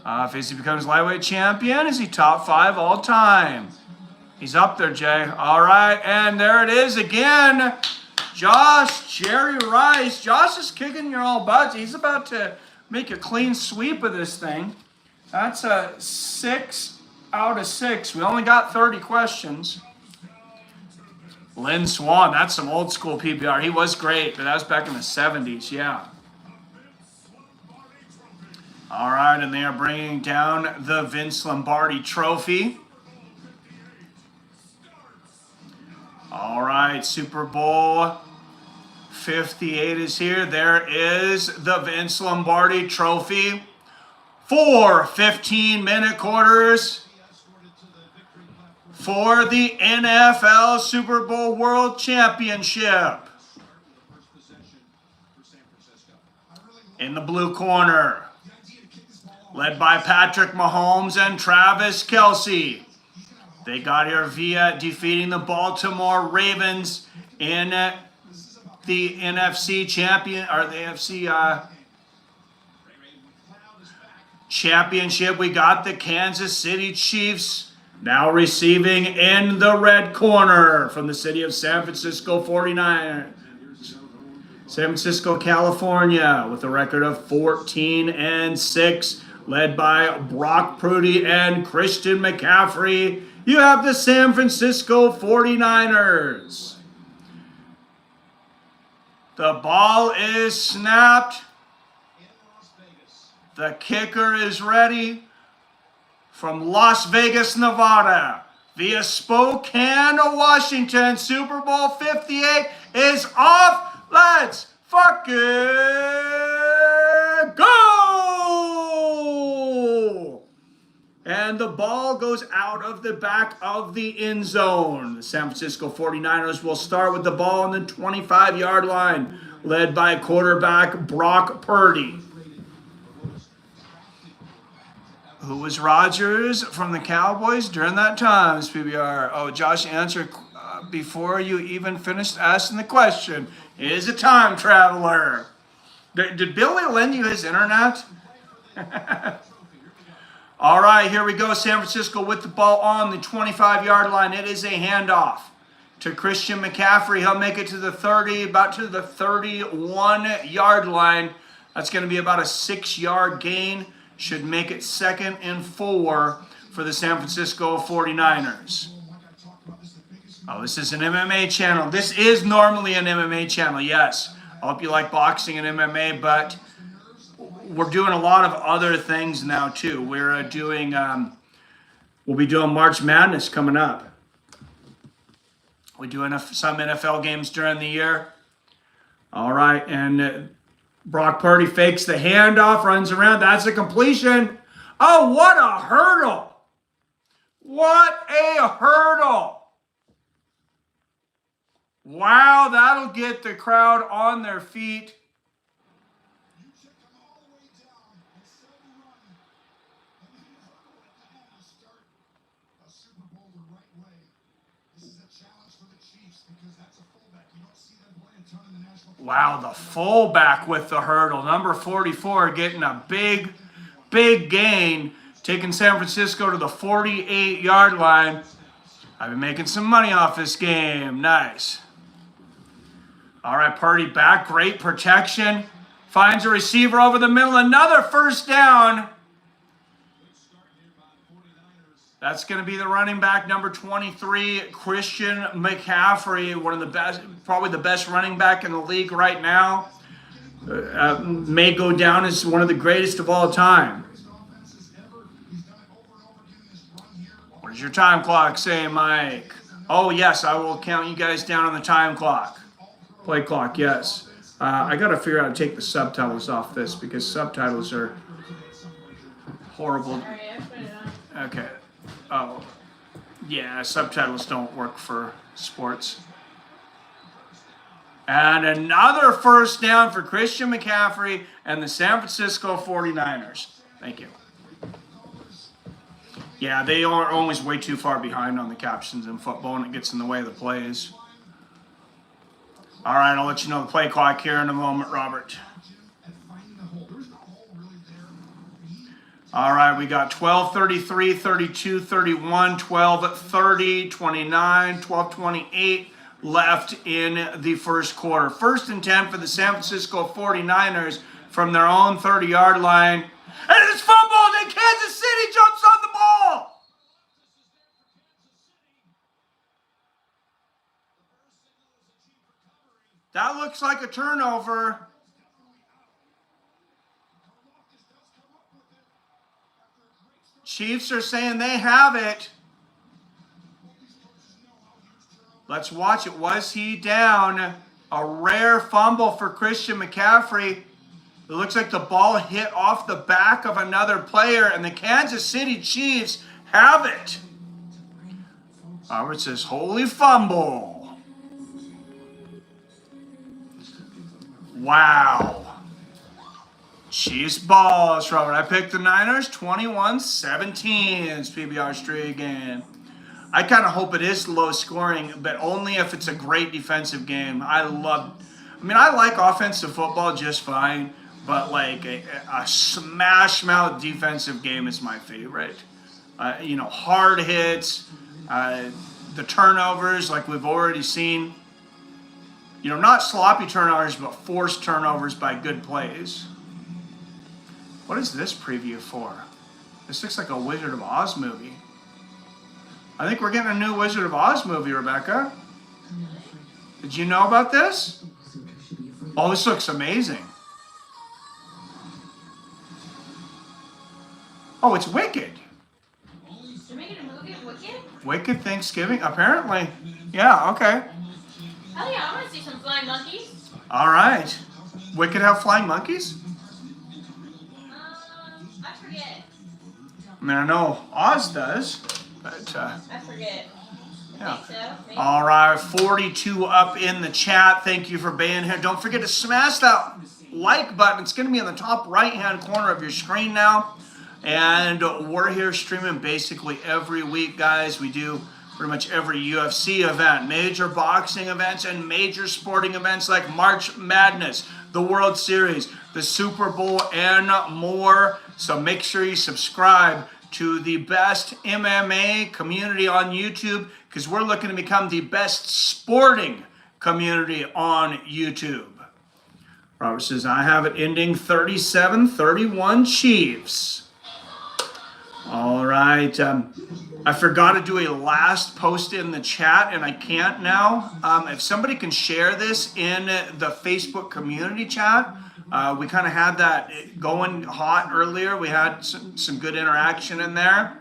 If he becomes lightweight champion, is he top 5 all time? He's up there, Jay. All right, and there it is again. Jerry Rice. Josh is kicking your all butts. He's about to make a clean sweep of this thing. That's a 6 out of 6. We only got 30 questions. Lynn Swan, that's some old school PBR. He was great, but that was back in the 70s, yeah. All right, and they are bringing down the Vince Lombardi Trophy. All right, Super Bowl 58 is here. There is the Vince Lombardi Trophy. 4 15-minute quarters for the NFL Super Bowl World Championship. In the blue corner, led by Patrick Mahomes and Travis Kelce. They got here via defeating the Baltimore Ravens in the NFC champion, or the AFC championship. We got the Kansas City Chiefs now receiving in the red corner from the city of San Francisco 49ers. San Francisco, California, with a record of 14-6, led by Brock Purdy and Christian McCaffrey. You have the San Francisco 49ers. The ball is snapped. The kicker is ready from Las Vegas, Nevada. via Spokane, Washington. Super Bowl 58 is off. Let's fucking go! And the ball goes out of the back of the end zone. The San Francisco 49ers will start with the ball on the 25-yard line, led by quarterback Brock Purdy. Who was Rodgers from the Cowboys during that time, PBR? Oh, Josh answered before you even finished asking the question. He is a time traveler. Did Billy lend you his internet? All right, here we go. San Francisco with the ball on the 25-yard line. It is a handoff to Christian McCaffrey. He'll make it to the 30, about to the 31-yard line. That's going to be about a 6-yard gain. Should make it 2nd and 4 for the San Francisco 49ers. Oh, this is an MMA channel. This is normally an MMA channel, yes. I hope you like boxing and MMA, but we're doing a lot of other things now, too. We're doing, we'll be doing March Madness coming up. We're doing some NFL games during the year. All right, and Brock Purdy fakes the handoff, runs around. That's a completion. Oh, what a hurdle. What a hurdle. Wow, that'll get the crowd on their feet. You took him all the way down and set the run. And then hurdle at the end to start a Super Bowl the right way. This is a challenge for the Chiefs because that's a fullback. You don't see them play a ton in the National Football Wow, the fullback with the hurdle. Number 44 getting a big gain, taking San Francisco to the 48-yard line. I've been making some money off this game. Nice. All right, Purdy back. Great protection. Finds a receiver over the middle. Another first down. That's going to be the running back, number 23, Christian McCaffrey, one of the best, probably the best running back in the league right now. May go down as one of the greatest of all time. What does your time clock say, Mike? Oh, yes, I will count you guys down on the time clock. Play clock, yes. I got to figure out how to take the subtitles off this because subtitles are horrible. Okay. Oh, yeah, subtitles don't work for sports. And another first down for Christian McCaffrey and the San Francisco 49ers. Thank you. Yeah, they are always way too far behind on the captions in football, and it gets in the way of the plays. All right, I'll let you know the play clock here in a moment, Robert. All right, we got 12, 33, 32, 31, 12, 30, 29, 12, 28 left in the first quarter. 1st and 10 for the San Francisco 49ers from their own 30-yard line. And it's fumbled, and Kansas City jumps on the ball. That looks like a turnover. Chiefs are saying they have it. Let's watch it. Was he down? A rare fumble for Christian McCaffrey. It looks like the ball hit off the back of another player, and the Kansas City Chiefs have it. Robert says, holy fumble. Wow. Chiefs balls, Robert. I picked the Niners 21-17. It's PBR straight game. I kind of hope it is low scoring, but only if it's a great defensive game. I like offensive football just fine, but like a smash mouth defensive game is my favorite. Hard hits, the turnovers like we've already seen. Not sloppy turnovers, but forced turnovers by good plays. What is this preview for? This looks like a Wizard of Oz movie. I think we're getting a new Wizard of Oz movie, Rebecca. Did you know about this? Oh, this looks amazing. Oh, it's Wicked. They're making a movie of Wicked? Wicked Thanksgiving, apparently. Yeah, okay. Oh yeah, I want to see some flying monkeys. All right. Wicked have flying monkeys? I forget. I mean, I know Oz does, but I forget. yeah. I think so. Maybe. All right, 42 up in the chat. Thank you for being here. Don't forget to smash that like button. It's going to be in the top right-hand corner of your screen now. And we're here streaming basically every week, guys. We do pretty much every UFC event, major boxing events, and major sporting events like March Madness, the World Series, the Super Bowl, and more. So make sure you subscribe to the best MMA community on YouTube, because we're looking to become the best sporting community on YouTube. Robert says, I have it ending 37-31 Chiefs. All right. I forgot to do a last post in the chat, and I can't now. If somebody can share this in the Facebook community chat, we kind of had that going hot earlier. We had some good interaction in there.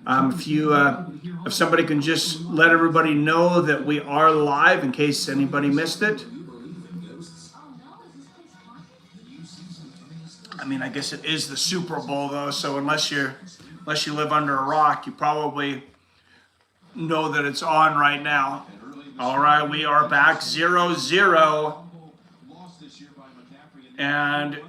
If somebody can just let everybody know that we are live in case anybody missed it. I mean, I guess it is the Super Bowl though, so unless you live under a rock, you probably know that it's on right now. All right, we are back 0-0. And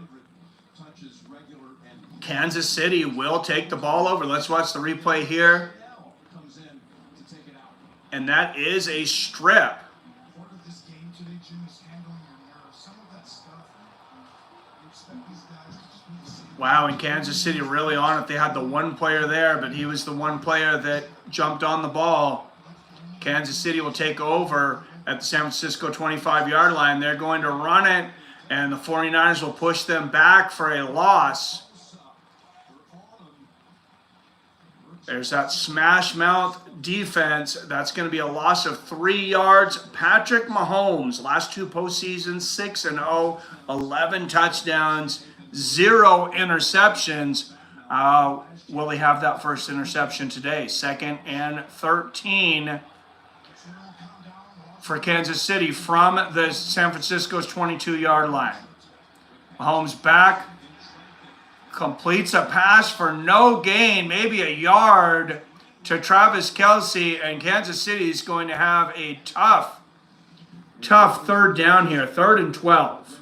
Kansas City will take the ball over. Let's watch the replay here. And that is a strip. Wow, and Kansas City really on it. They had the one player there, but he was the one player that jumped on the ball. Kansas City will take over at the San Francisco 25-yard line. They're going to run it, and the 49ers will push them back for a loss. There's that smash mouth defense. That's going to be a loss of 3 yards. Patrick Mahomes, last two postseasons, 6-0, 11 touchdowns, 0 interceptions. Will he have that first interception today? 2nd and 13 for Kansas City from the San Francisco's 22-yard line. Mahomes back. Completes a pass for no gain, maybe a yard, to Travis Kelce, and Kansas City is going to have a tough third down here, 3rd and 12.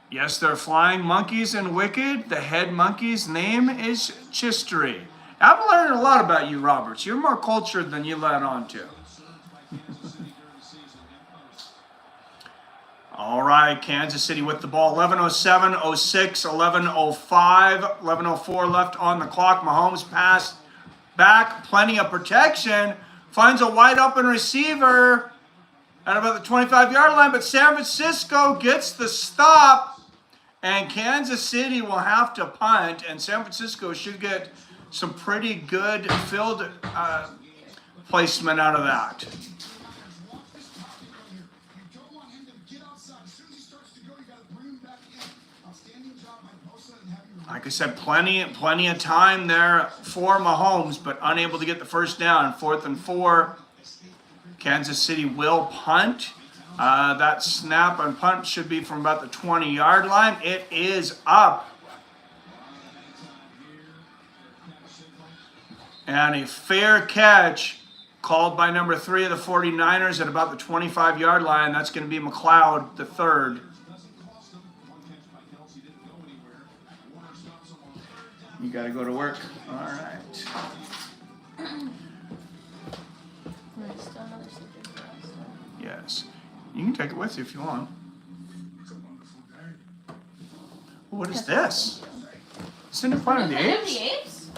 Yes, they're flying monkeys and wicked. The head monkey's name is Chistery. I've learned a lot about you, Roberts. You're more cultured than you let on to. All right, Kansas City with the ball. 11:07, 06, 11:05, 11:04 left on the clock. Mahomes passed back, plenty of protection. Finds a wide open receiver at about the 25-yard line, but San Francisco gets the stop, and Kansas City will have to punt, and San Francisco should get some pretty good field placement out of that. Like I said, plenty of time there for Mahomes, but unable to get the first down. 4th and 4. Kansas City will punt. That snap and punt should be from about the 20-yard line. It is up. And a fair catch called by number 3 of the 49ers at about the 25-yard line. That's going to be McLeod, the third. You got to go to work. All right. Yes. You can take it with you if you want. What is this? It's a new Planet of the Apes?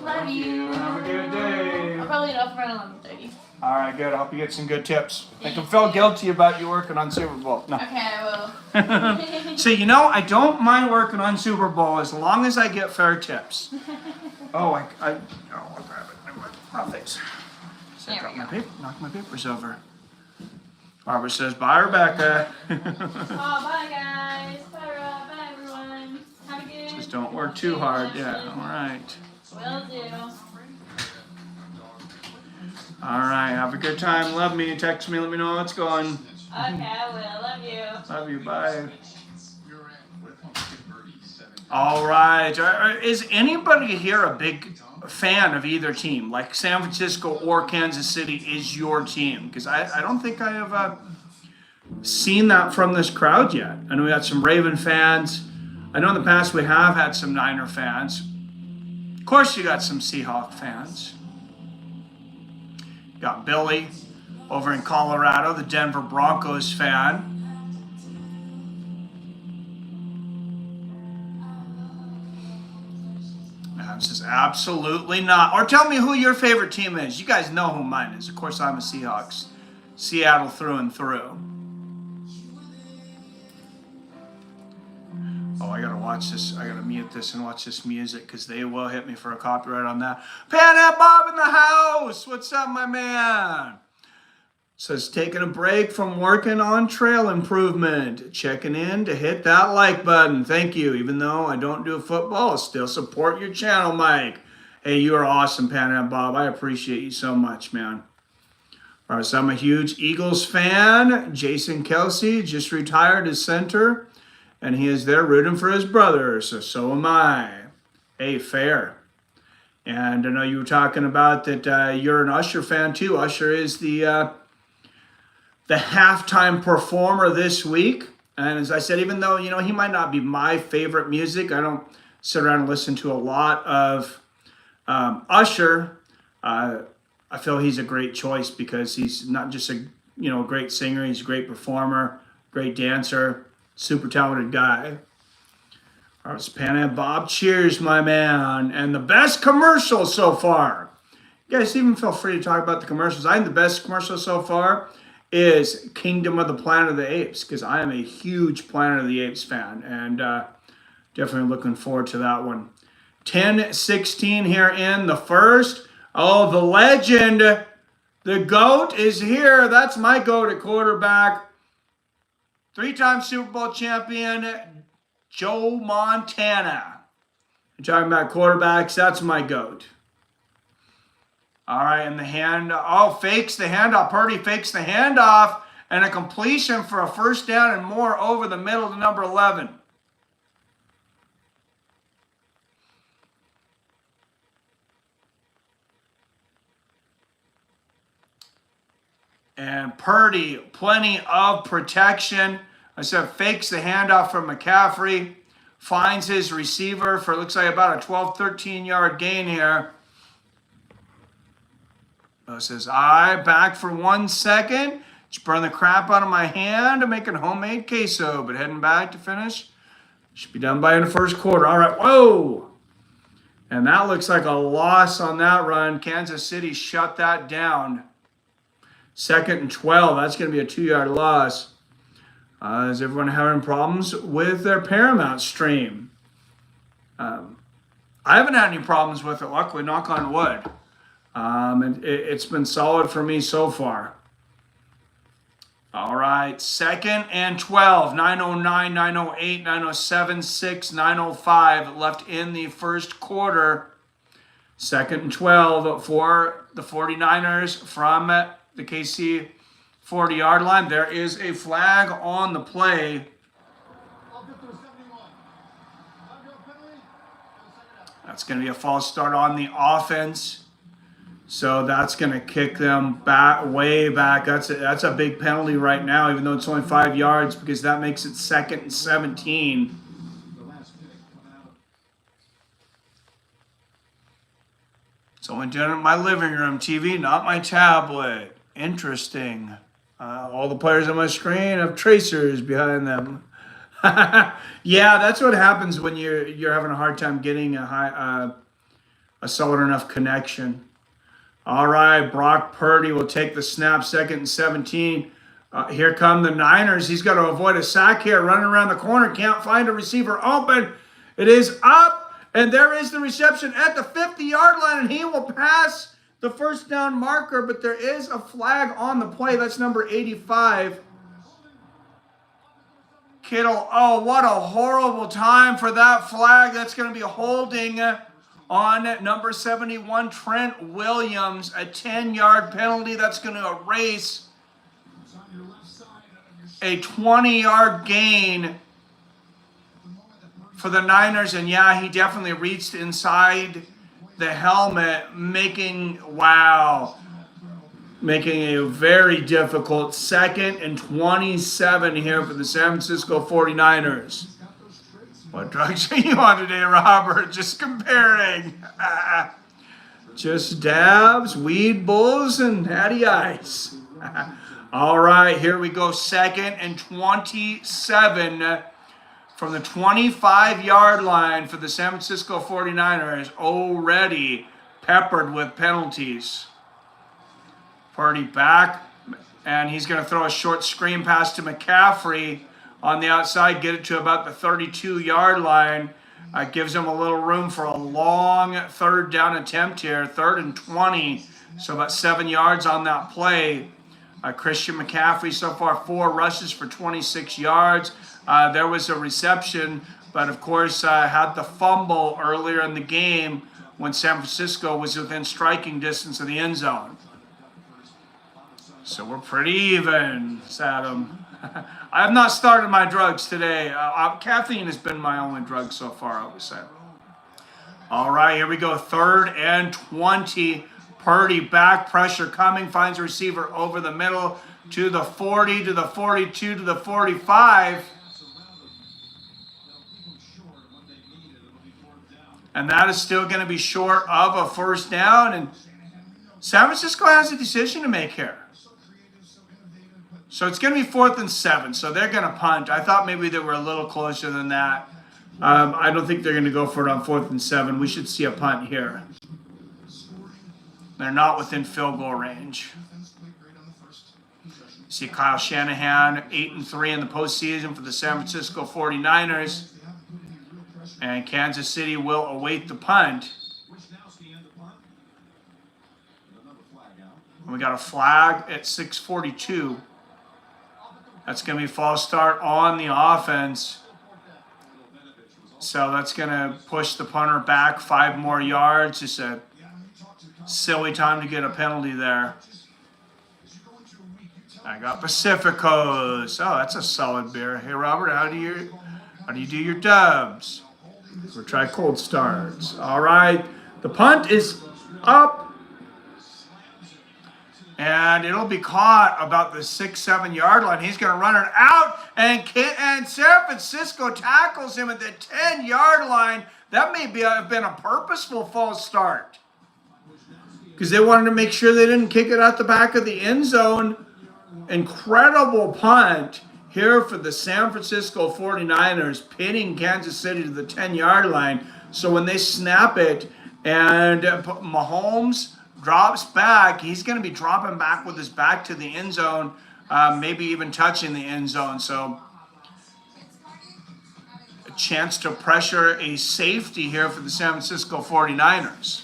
Love you. Have a good day. I'll probably get off around 11:30. All right, good. I hope you get some good tips. Make them feel guilty about you working on Super Bowl. No. Okay, I will. So, I don't mind working on Super Bowl as long as I get fair tips. Oh, I'll grab it. Never mind. Oh, thanks. Knock my papers over. Barbara says, bye, Rebecca. Oh, bye, guys. Bye, Rob. Bye, everyone. Have a good Just don't work too hard. Yeah, all right. Will do. All right, have a good time. Love me. Text me, let me know how it's going. Okay, I will. Love you. Love you, bye. All right. Is anybody here a big fan of either team? Like San Francisco or Kansas City is your team? Because I don't think I have seen that from this crowd yet. I know we got some Raven fans. I know in the past we have had some Niner fans. Of course you got some Seahawk fans. You got Billy over in Colorado, the Denver Broncos fan. This is absolutely not. Or tell me who your favorite team is. You guys know who mine is. Of course, I'm a Seahawks. Seattle through and through. Oh, I gotta watch this. I gotta mute this and watch this music because they will hit me for a copyright on that. Panhead Bob in the house. What's up, my man? Says taking a break from working on trail improvement. Checking in to hit that like button. Thank you. Even though I don't do football, I'll still support your channel, Mike. Hey, you are awesome, Panhead Bob. I appreciate you so much, man. All right, so I'm a huge Eagles fan. Jason Kelsey just retired as center, and he is there rooting for his brother. So am I. Hey, fair. And I know you were talking about that you're an Usher fan too. Usher is the halftime performer this week. And as I said, even though, you know, he might not be my favorite music, I don't sit around and listen to a lot of Usher. I feel he's a great choice because he's not just a, you know, great singer, he's a great performer, great dancer, super talented guy. All right, Panhead Bob, cheers, my man. And the best commercial so far. You guys even feel free to talk about the commercials. I think the best commercial so far is Kingdom of the Planet of the Apes, because I am a huge Planet of the Apes fan, and definitely looking forward to that one. 10-16 here in the first. Oh, the legend, the GOAT is here. That's my GOAT at quarterback. 3-time Super Bowl champion, Joe Montana. You're talking about quarterbacks, that's my GOAT. All right, and the hand, fakes the handoff. Purdy fakes the handoff, and a completion for a first down and more over the middle to number 11. And Purdy, plenty of protection. I said fakes the handoff from McCaffrey, finds his receiver for, it looks like about a 12, 13-yard gain here. Says, back for 1 second. Just burn the crap out of my hand. Making homemade queso, but heading back to finish. Should be done by in the first quarter. All right, whoa. And that looks like a loss on that run. Kansas City shut that down. 2nd and 12. That's going to be a 2-yard loss. Is everyone having problems with their Paramount stream? I haven't had any problems with it, luckily, knock on wood. And it's been solid for me so far. All right, 2nd and 12, 9:09, 9:08, 9:07, 6, 9:05 left in the first quarter. 2nd and 12 for the 49ers from the KC 40-yard line. There is a flag on the play. That's going to be a false start on the offense. So that's going to kick them back, way back. That's a big penalty right now, even though it's only 5 yards, because that makes it 2nd and 17. So I'm doing it in my living room TV, not my tablet. Interesting. All the players on my screen have tracers behind them. Yeah, that's what happens when you're having a hard time getting a solid enough connection. All right, Brock Purdy will take the snap, 2nd and 17. Here come the Niners. He's got to avoid a sack here, running around the corner. Can't find a receiver open. It is up, and there is the reception at the 50-yard line, and he will pass the first down marker, but there is a flag on the play. That's number 85. Kittle, oh, what a horrible time for that flag. That's going to be holding on number 71, Trent Williams, a 10-yard penalty. That's going to erase a 20-yard gain for the Niners. And yeah, he definitely reached inside the helmet, making a very difficult 2nd and 27 here for the San Francisco 49ers. What drugs are you on today, Robert? Just comparing. Just dabs, weed bulls, and natty ice. All right, here we go. 2nd and 27 from the 25-yard line for the San Francisco 49ers, already peppered with penalties. Purdy back, and he's going to throw a short screen pass to McCaffrey on the outside, get it to about the 32-yard line. Gives him a little room for a long 3rd down attempt here, 3rd and 20, so about 7 yards on that play. Christian McCaffrey so far 4 rushes for 26 yards. There was a reception, but of course had the fumble earlier in the game when San Francisco was within striking distance of the end zone. So we're pretty even, Adam. I have not started my drugs today. Caffeine has been my only drug so far, I would say. All right, here we go. 3rd and 20. Purdy back, pressure coming, finds a receiver over the middle to the 40, to the 42, to the 45. And that is still going to be short of a 1st down. And San Francisco has a decision to make here. So it's going to be 4th and 7. So they're going to punt. I thought maybe they were a little closer than that. I don't think they're going to go for it on 4th and 7. We should see a punt here. They're not within field goal range. See Kyle Shanahan, 8-3 in the postseason for the San Francisco 49ers. And Kansas City will await the punt. And we got a flag at 6:42. That's going to be false start on the offense. So that's going to push the punter back 5 more yards. Just a silly time to get a penalty there. I got Pacificos. Oh, that's a solid beer. Hey, Robert, how do you do your dubs? We'll try cold starts. All right. The punt is up. And it'll be caught about the 6-7 yard line. He's going to run it out, and San Francisco tackles him at the 10-yard line. That may have been a purposeful false start because they wanted to make sure they didn't kick it out the back of the end zone. Incredible punt here for the San Francisco 49ers, pinning Kansas City to the 10-yard line. So when they snap it and Mahomes drops back, he's going to be dropping back with his back to the end zone, maybe even touching the end zone. So a chance to pressure a safety here for the San Francisco 49ers.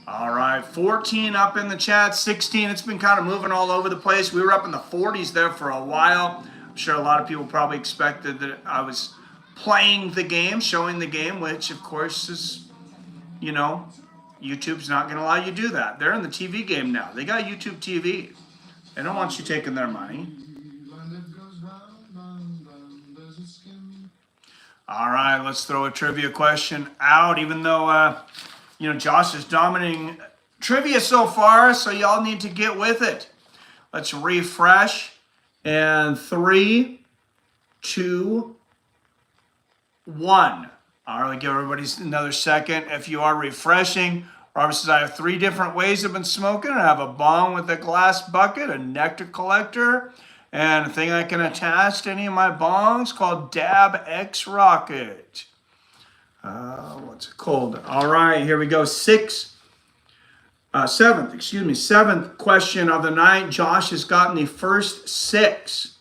All right, 14 up in the chat, 16. It's been kind of moving all over the place. We were up in the 40s there for a while. I'm sure a lot of people probably expected that I was playing the game, showing the game, which of course is, you know, YouTube's not going to allow you to do that. They're in the TV game now. They got YouTube TV. They don't want you taking their money. All right, let's throw a trivia question out, even though, you know, Josh is dominating trivia so far, so y'all need to get with it. Let's refresh. And 3, 2, 1. All right, give everybody another second. If you are refreshing, Robert says, I have 3 different ways I've been smoking. I have a bong with a glass bucket, a nectar collector, and a thing I can attach to any of my bongs called Dab X Rocket. What's it called? All right, here we go. Seventh question of the night. Josh has gotten the first 6.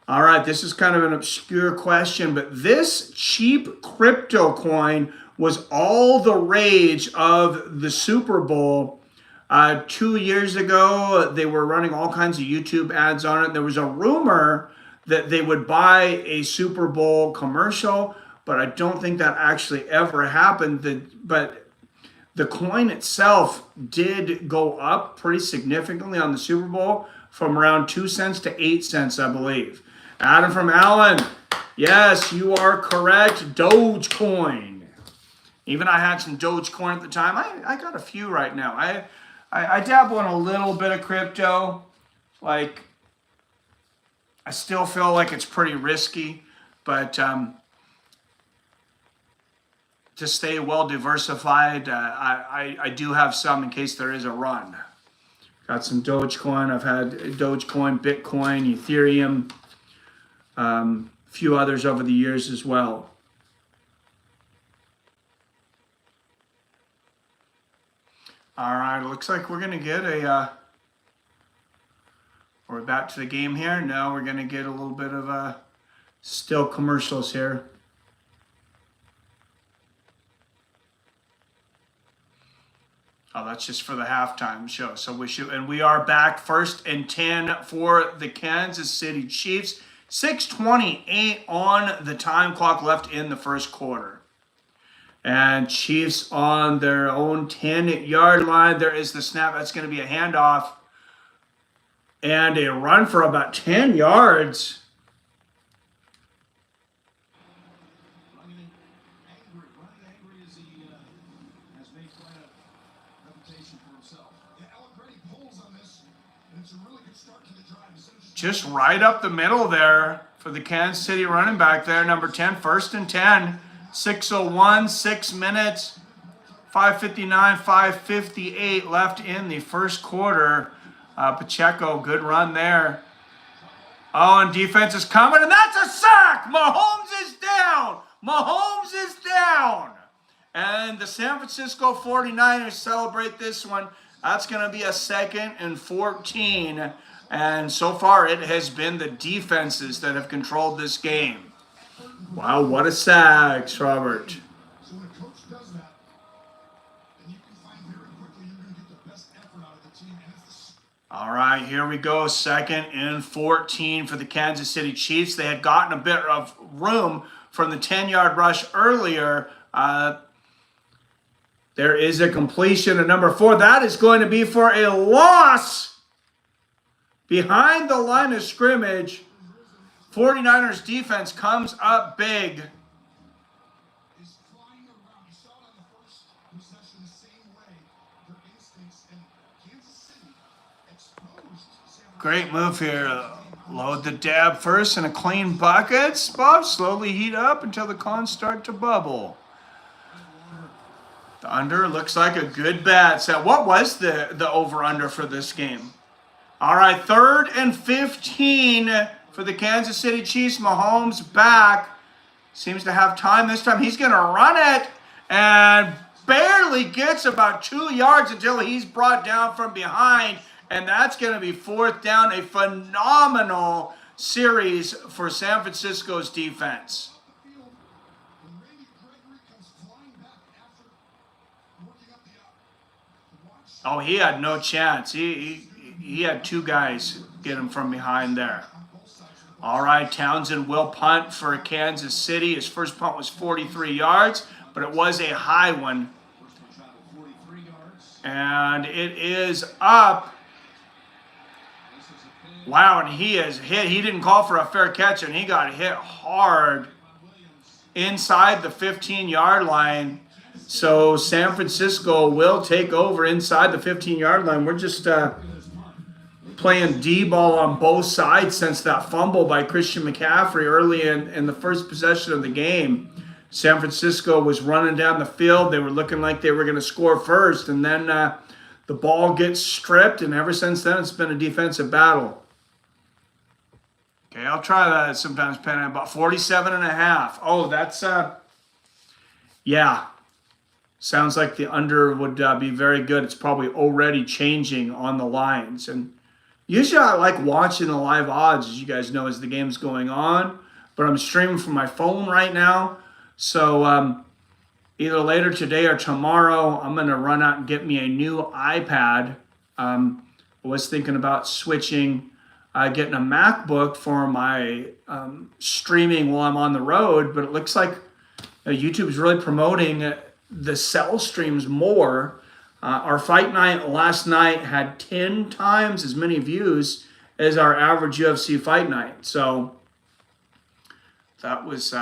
All right, this is kind of an obscure question, but this cheap crypto coin was all the rage of the Super Bowl. 2 years ago, they were running all kinds of YouTube ads on it. There was a rumor that they would buy a Super Bowl commercial, but I don't think that actually ever happened. But the coin itself did go up pretty significantly on the Super Bowl from around 2 cents to 8 cents, I believe. Adam from Allen, yes, you are correct. Dogecoin. Even I had some Dogecoin at the time. I got a few right now. I dabble in a little bit of crypto. Like, I still feel like it's pretty risky, but to stay well diversified, I do have some in case there is a run. Got some Dogecoin. I've had Dogecoin, Bitcoin, Ethereum, a few others over the years as well. All right, looks like we're going to get a... We're back to the game here. Now we're going to get a little bit of still commercials here. Oh, that's just for the halftime show. So we are back 1st and 10 for the Kansas City Chiefs. 6:28 on the time clock left in the first quarter. And Chiefs on their own 10-yard line. There is the snap. That's going to be a handoff. And a run for about 10 yards. Running angry as he has made quite a reputation for himself. Yeah, Alec Brady pulls on this, and it's a really good start to the drive. Just right up the middle there for the Kansas City running back there, number 10, 1st and 10. 6:01, 6 minutes, 5:59, 5:58 left in the first quarter. Pacheco, good run there. Oh, and defense is coming, and that's a sack! Mahomes is down! Mahomes is down! And the San Francisco 49ers celebrate this one. That's going to be a 2nd and 14. And so far, it has been the defenses that have controlled this game. Wow, what a sack, Robert. So when a coach does that, and you can find very quickly you're going to get the best effort out of the team. And it's All right, here we go. 2nd and 14 for the Kansas City Chiefs. They had gotten a bit of room from the 10-yard rush earlier. There is a completion at number 4. That is going to be for a loss behind the line of scrimmage. 49ers defense comes up big. is flying around. You saw it on the first possession the same way. Their instincts, and Kansas City exposed San Francisco. Great move here. Load the dab first in a clean bucket. Bob, slowly heat up until the cons start to bubble. The under looks like a good bet. So what was the over-under for this game? All right, 3rd and 15 for the Kansas City Chiefs. Mahomes back. Seems to have time this time. He's going to run it and barely gets about 2 yards until he's brought down from behind. And that's going to be 4th down. A phenomenal series for San Francisco's defense. Field, when Randy Gregory comes flying back after working up the watch. Oh, he had no chance. He had 2 guys get him from behind there. All right, Townsend will punt for Kansas City. His first punt was 43 yards, but it was a high one. And it is up. Wow, and he is hit. He didn't call for a fair catch, and he got hit hard inside the 15-yard line. So San Francisco will take over inside the 15-yard line. We're just playing D-ball on both sides since that fumble by Christian McCaffrey early in the first possession of the game. San Francisco was running down the field. They were looking like they were going to score first, and then the ball gets stripped, and ever since then it's been a defensive battle. Okay, I'll try that sometimes, Penn. About 47.5. Oh, that's, yeah. Sounds like the under would be very good. It's probably already changing on the lines. And usually I like watching the live odds, as you guys know, as the game's going on. But I'm streaming from my phone right now. So either later today or tomorrow, I'm going to run out and get me a new iPad. I was thinking about switching getting a MacBook for my streaming while I'm on the road, but it looks like YouTube is really promoting the cell streams more. Our fight night last night had 10 times as many views as our average UFC fight night. So that was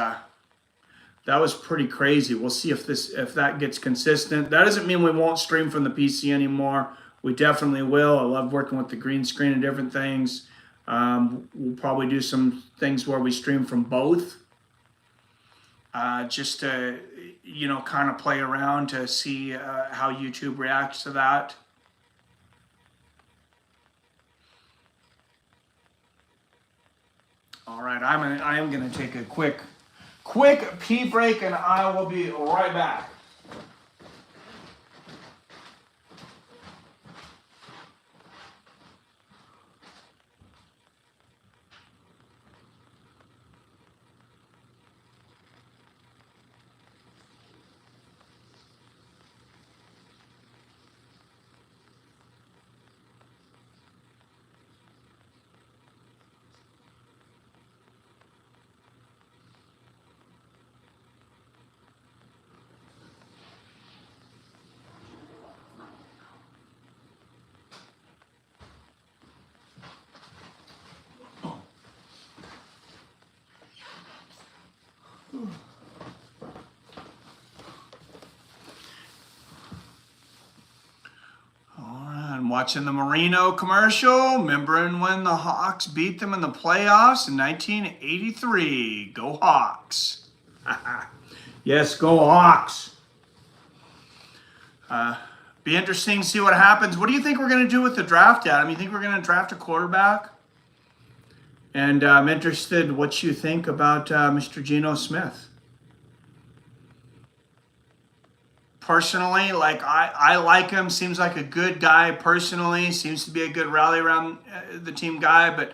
pretty crazy. We'll see if that gets consistent. That doesn't mean we won't stream from the PC anymore. We definitely will. I love working with the green screen and different things. We'll probably do some things where we stream from both, just to, kind of play around to see how YouTube reacts to that. All right, I am gonna take a quick pee break, and I will be right back. Watching the Marino commercial, remembering when the Hawks beat them in the playoffs in 1983. Go Hawks. Yes, go Hawks. Be interesting to see what happens. What do you think we're going to do with the draft, Adam? You think we're going to draft a quarterback? And I'm interested what you think about Mr. Geno Smith. Personally, I like him. Seems like a good guy personally. Seems to be a good rally around the team guy, but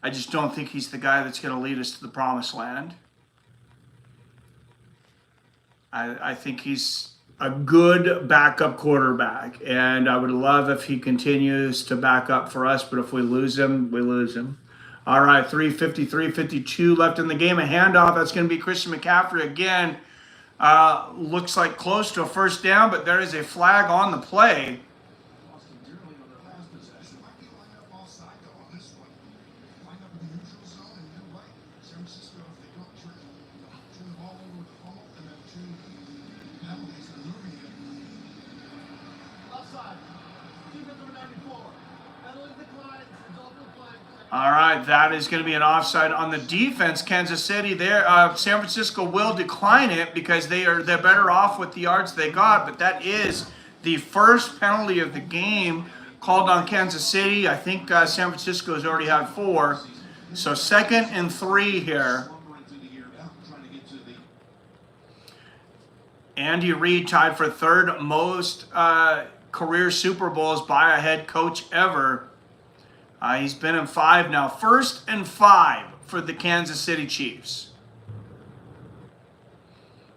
I just don't think he's the guy that's going to lead us to the promised land. I think he's a good backup quarterback, and I would love if he continues to back up for us, but if we lose him, we lose him. All right, 3:52 left in the game. A handoff. That's going to be Christian McCaffrey again. Looks like close to a first down, but there is a flag on the play. Lost it dearly on their last possession. Might be lined up offside though on this one. Lined up in the neutral zone, and you're right. San Francisco, if they don't turn the ball over with the fumble and then two penalties, they're moving it. Left side. Defense number 94. Penalty declines. Resulting flag. All right, that is going to be an offside on the defense. Kansas City there. San Francisco will decline it because they're better off with the yards they got, but that is the first penalty of the game called on Kansas City. I think San Francisco has already had 4. So 2nd and 3 here. Andy Reid tied for 3rd most career Super Bowls by a head coach ever. He's been in 5 now. 1st and 5 for the Kansas City Chiefs.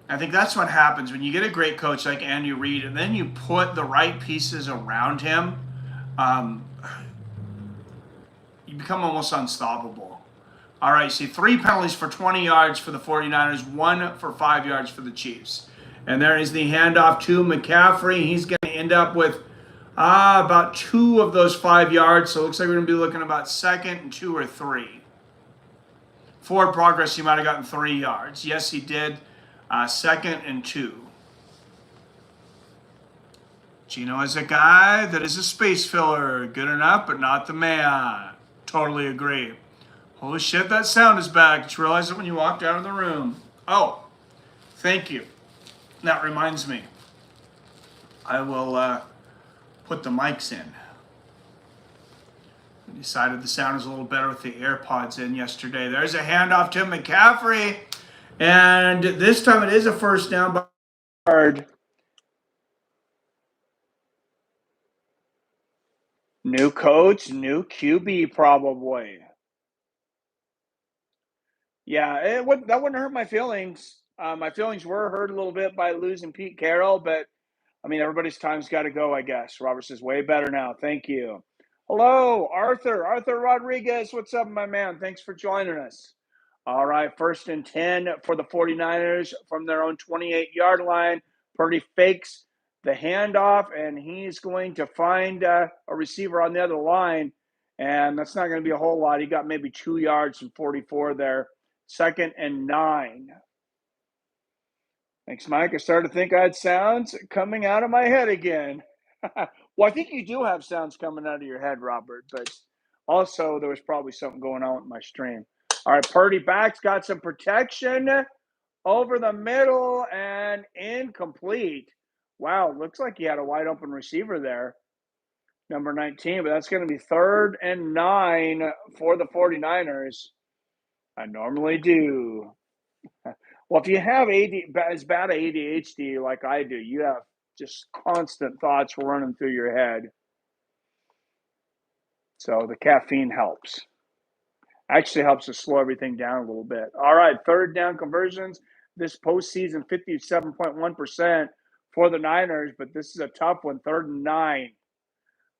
I think that's what happens when you get a great coach like Andy Reid and then you put the right pieces around him. You become almost unstoppable. All right, see 3 penalties for 20 yards for the 49ers, 1 for 5 yards for the Chiefs. And there is the handoff to McCaffrey. He's going to end up with about 2 of those 5 yards. So it looks like we're going to be looking about 2nd and 2 or 3. Forward progress, he might have gotten 3 yards. Yes, he did. 2nd and 2. Geno is a guy that is a space filler. Good enough, but not the man. Totally agree. Holy shit, that sound is back. Just realized it when you walked out of the room. Oh, thank you. That reminds me. I will put the mics in. I decided the sound was a little better with the AirPods in yesterday. There's a handoff to McCaffrey. And this time it is a first down by yard. New coach, new QB probably. Yeah, that wouldn't hurt my feelings. My feelings were hurt a little bit by losing Pete Carroll, but I mean, everybody's time's got to go, I guess. Robert says, way better now. Thank you. Hello, Arthur. Arthur Rodriguez. What's up, my man? Thanks for joining us. All right, 1st and 10 for the 49ers from their own 28-yard line. Purdy fakes the handoff, and he's going to find a receiver on the other line, and that's not going to be a whole lot. He got maybe 2 yards from 44 there. 2nd and 9. Thanks, Mike. I started to think I had sounds coming out of my head again. Well, I think you do have sounds coming out of your head, Robert, but also there was probably something going on with my stream. All right, Purdy back's got some protection over the middle and incomplete. Wow, looks like he had a wide open receiver there, number 19, but that's going to be 3rd and 9 for the 49ers. I normally do. Well, if you have as bad ADHD like I do, you have just constant thoughts running through your head. So the caffeine helps. Actually helps to slow everything down a little bit. All right, 3rd down conversions. This postseason, 57.1% for the Niners, but this is a tough one. 3rd and 9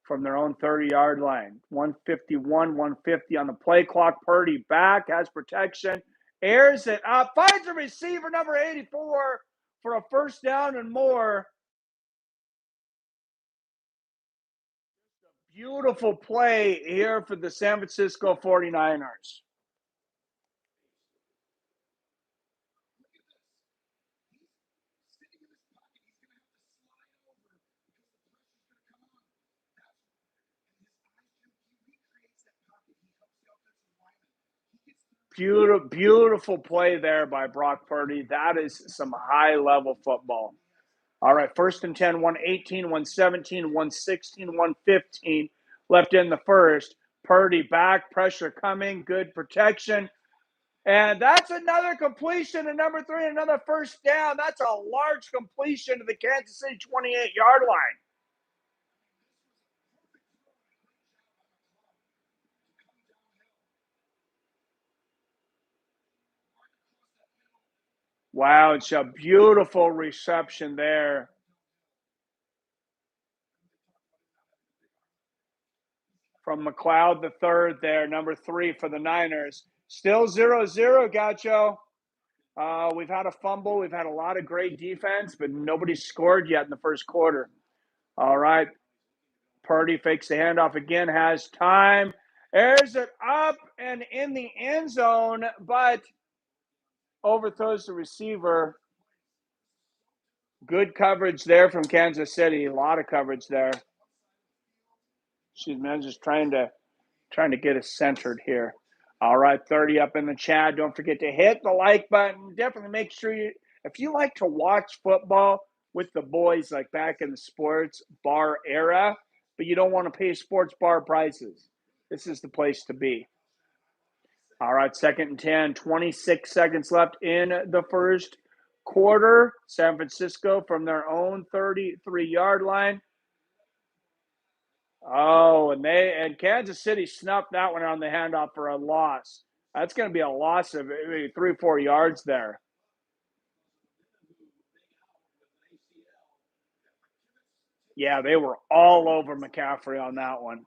from their own 30-yard line. 151, 150 on the play clock. Purdy back, has protection. Airs it up, finds a receiver, number 84, for a 1st down and more. Beautiful play here for the San Francisco 49ers. Beautiful play there by Brock Purdy. That is some high-level football. All right, 1st and 10, 118, 117, 116, 115 left in the 1st. Purdy back, pressure coming, good protection. And that's another completion to number 3, another 1st down. That's a large completion to the Kansas City 28-yard line. Wow, it's a beautiful reception there. From McLeod the third there, number 3 for the Niners. Still 0-0, Gaucho. We've had a fumble. We've had a lot of great defense, but nobody's scored yet in the 1st quarter. All right. Purdy fakes the handoff again, has time. Airs it up and in the end zone, but overthrows the receiver. Good coverage there from Kansas City. A lot of coverage there. Excuse me, I'm just trying to get us centered here. All right, 30 up in the chat. Don't forget to hit the like button. Definitely make sure if you like to watch football with the boys like back in the sports bar era, but you don't want to pay sports bar prices, this is the place to be. All right, 2nd and 10, 26 seconds left in the 1st quarter. San Francisco from their own 33-yard line. Oh, and Kansas City snuffed that one on the handoff for a loss. That's going to be a loss of maybe 3 or 4 yards there. Yeah, they were all over McCaffrey on that one.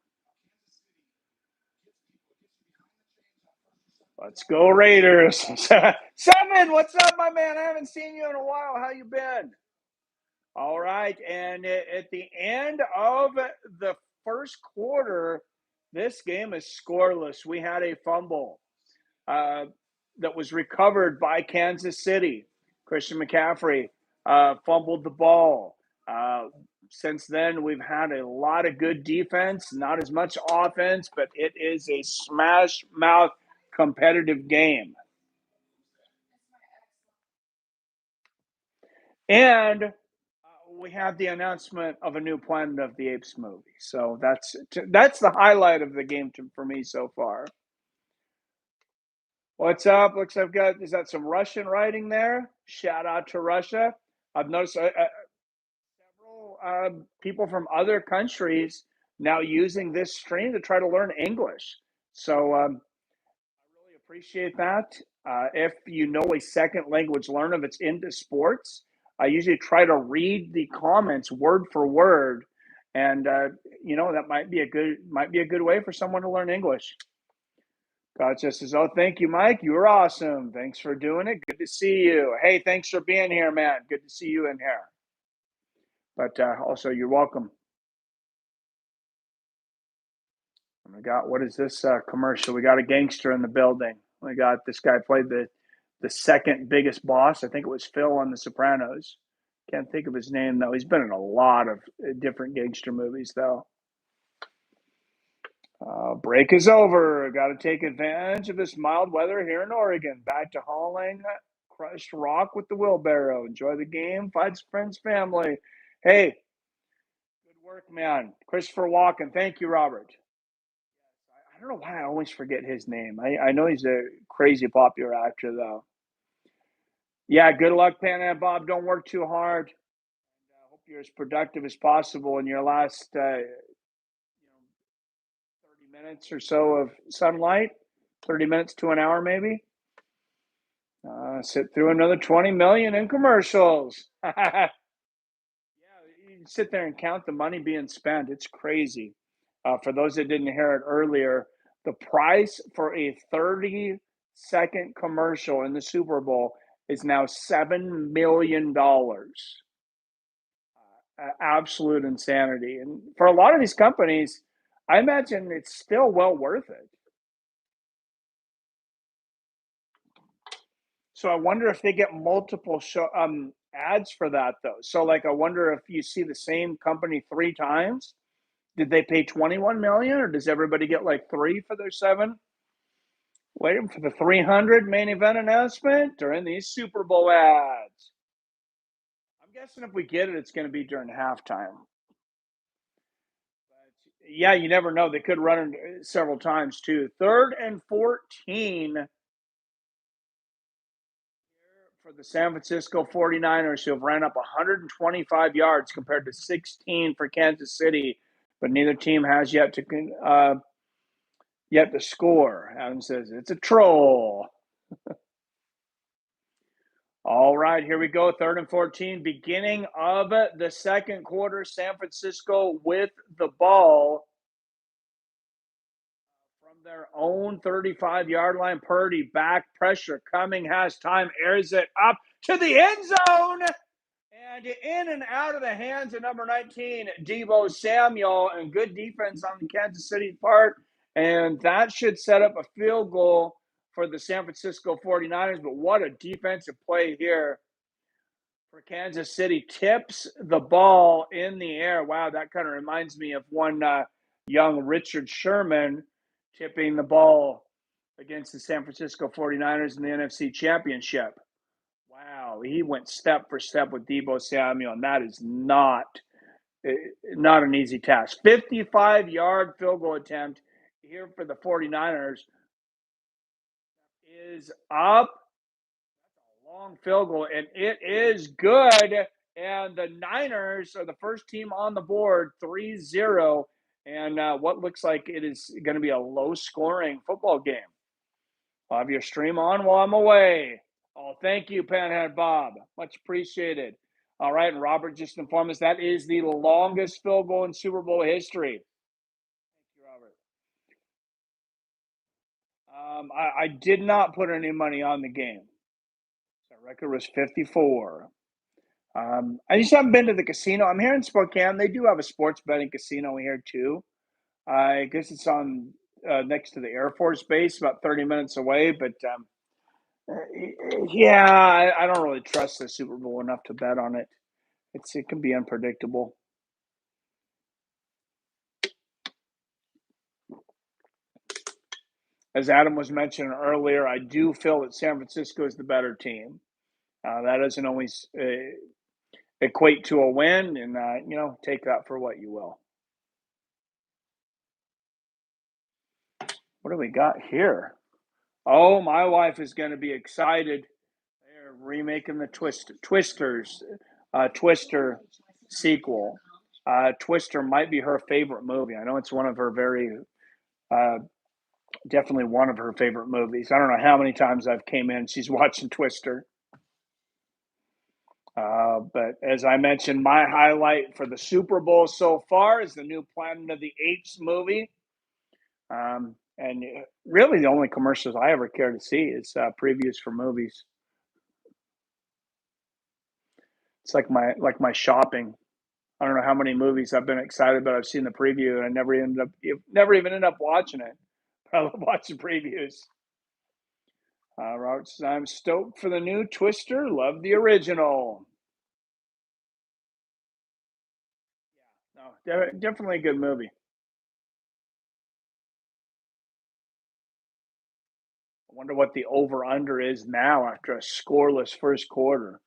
Let's go Raiders. 7, what's up, my man? I haven't seen you in a while. How you been? All right, and at the end of the 1st quarter, this game is scoreless. We had a fumble that was recovered by Kansas City. Christian McCaffrey fumbled the ball. Since then, we've had a lot of good defense, not as much offense, but it is a smash-mouth competitive game. And we have the announcement of a new Planet of the Apes movie. So that's the highlight of the game for me so far. What's up? Looks like is that some Russian writing there? Shout out to Russia. I've noticed several people from other countries now using this stream to try to learn English. So I really appreciate that. If you know a second language learner, if it's into sports, I usually try to read the comments word for word and that might be a good way for someone to learn English. Gotcha says, "Oh, thank you, Mike. You were awesome. Thanks for doing it. Good to see you. Hey, thanks for being here, man. Good to see you in here. But also, you're welcome." And we got, what is this commercial? We got a gangster in the building. We got this guy played the second biggest boss. I think it was Phil on The Sopranos. Can't think of his name though. He's been in a lot of different gangster movies though. Break is over. Got to take advantage of this mild weather here in Oregon. Back to hauling crushed rock with the wheelbarrow. Enjoy the game. Find friends, family. Hey, good work, man. Christopher Walken. Thank you, Robert. I don't know why I always forget his name. I know he's a crazy popular actor, though. Yeah, good luck, Panhead Bob. Don't work too hard. I hope you're as productive as possible in your last 30 minutes or so of sunlight. 30 minutes to an hour, maybe. Sit through another 20 million in commercials. Yeah, you sit there and count the money being spent. It's crazy. For those that didn't hear it earlier, the price for a 30-second commercial in the Super Bowl is now $7 million. Absolute insanity. And for a lot of these companies, I imagine it's still well worth it. So I wonder if they get multiple ads for that, though. So, like, I wonder if you see the same company 3 times. Did they pay 21 million, or does everybody get like 3 for their 7? Waiting for the 300 main event announcement during these Super Bowl ads. I'm guessing if we get it, it's going to be during halftime. But yeah, you never know. They could run it several times too. 3rd and 14 for the San Francisco 49ers, who have ran up 125 yards compared to 16 for Kansas City, but neither team has yet to score. Adam says it's a troll. All right, here we go. 3rd and 14, beginning of the second quarter. San Francisco with the ball from their own 35-yard line. Purdy back, pressure coming, has time, airs it up to the end zone. And in and out of the hands of number 19, Deebo Samuel, and good defense on the Kansas City part. And that should set up a field goal for the San Francisco 49ers. But what a defensive play here for Kansas City. Tips the ball in the air. Wow, that kind of reminds me of one young Richard Sherman tipping the ball against the San Francisco 49ers in the NFC Championship. Wow, he went step for step with Deebo Samuel, and that is not an easy task. 55-yard field goal attempt here for the 49ers is up. That's a long field goal, and it is good. And the Niners are the first team on the board, 3-0, and what looks like it is going to be a low-scoring football game. I'll have your stream on while I'm away. Oh, thank you, Panhead Bob. Much appreciated. All right, and Robert just informed us that is the longest field goal in Super Bowl history. Thank you, Robert. I did not put any money on the game. The record was 54. I just haven't been to the casino. I'm here in Spokane. They do have a sports betting casino here, too. I guess it's on next to the Air Force Base, about 30 minutes away, but yeah, I don't really trust the Super Bowl enough to bet on it. It can be unpredictable. As Adam was mentioning earlier, I do feel that San Francisco is the better team. That doesn't always equate to a win, and take that for what you will. What do we got here? Oh, my wife is going to be excited. They're remaking the Twister sequel. Twister might be her favorite movie. I know it's one of her definitely one of her favorite movies. I don't know how many times I've came in. She's watching Twister. But as I mentioned, my highlight for the Super Bowl so far is the new Planet of the Apes movie. And really, the only commercials I ever care to see is previews for movies. It's like my shopping. I don't know how many movies I've been excited about. I've seen the preview and I never even end up watching it. I love watching previews. Robert says, I'm stoked for the new Twister. Love the original. No, definitely a good movie. I wonder what the over-under is now after a scoreless first quarter.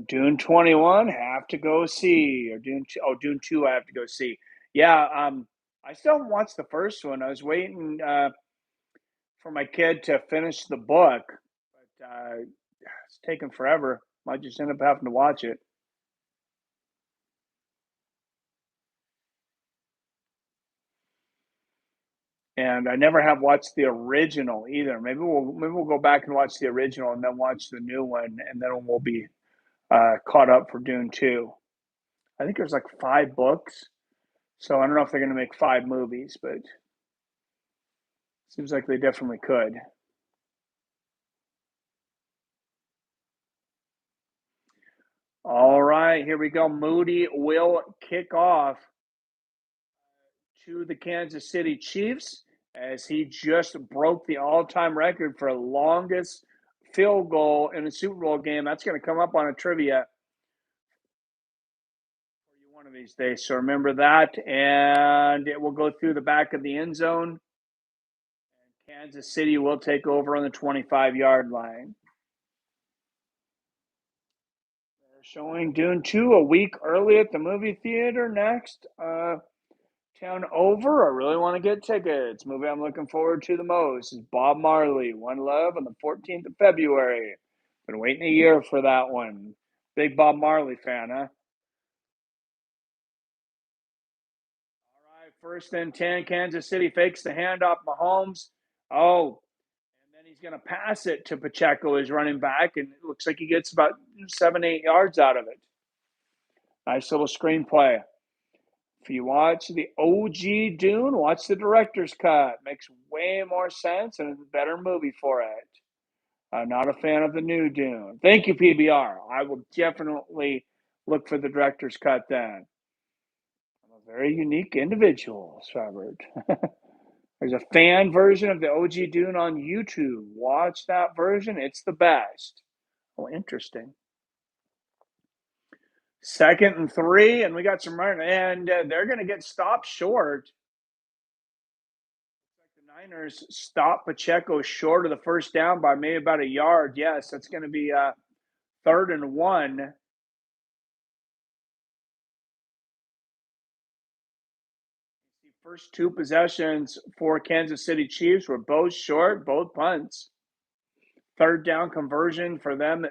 Dune 21, have to go see. Or Dune 2, Dune 2, I have to go see. Yeah, I still haven't watched the first one. I was waiting for my kid to finish the book, but it's taken forever. Might just end up having to watch it. And I never have watched the original either. Maybe we'll go back and watch the original and then watch the new one, and then we'll be caught up for Dune 2. I think there's like 5 books, so I don't know if they're going to make 5 movies, but it seems like they definitely could. All right, here we go. Moody will kick off to the Kansas City Chiefs as he just broke the all-time record for longest field goal in a Super Bowl game. That's going to come up on a trivia for you one of these days. So remember that, and it will go through the back of the end zone. Kansas City will take over on the 25-yard line. They're showing Dune 2 a week early at the movie theater next. Town over. I really want to get tickets. Movie I'm looking forward to the most is Bob Marley, One Love, on the 14th of February. Been waiting a year for that one. Big Bob Marley fan, huh? All right, 1st and 10. Kansas City fakes the handoff. Mahomes. Oh, and then he's going to pass it to Pacheco, his running back, and it looks like he gets about 7-8 yards out of it. Nice little screenplay. If you watch the OG Dune, watch the director's cut. Makes way more sense and it's a better movie for it. I'm not a fan of the new Dune. Thank you, PBR. I will definitely look for the director's cut then. I'm a very unique individual, Robert. There's a fan version of the OG Dune on YouTube. Watch that version. It's the best. Oh, interesting. 2nd and 3, and we got some running, and they're going to get stopped short. The Niners stop Pacheco short of the first down by maybe about a yard. Yes, that's going to be 3rd and 1. The first 2 possessions for Kansas City Chiefs were both short, both punts. 3rd down conversion for them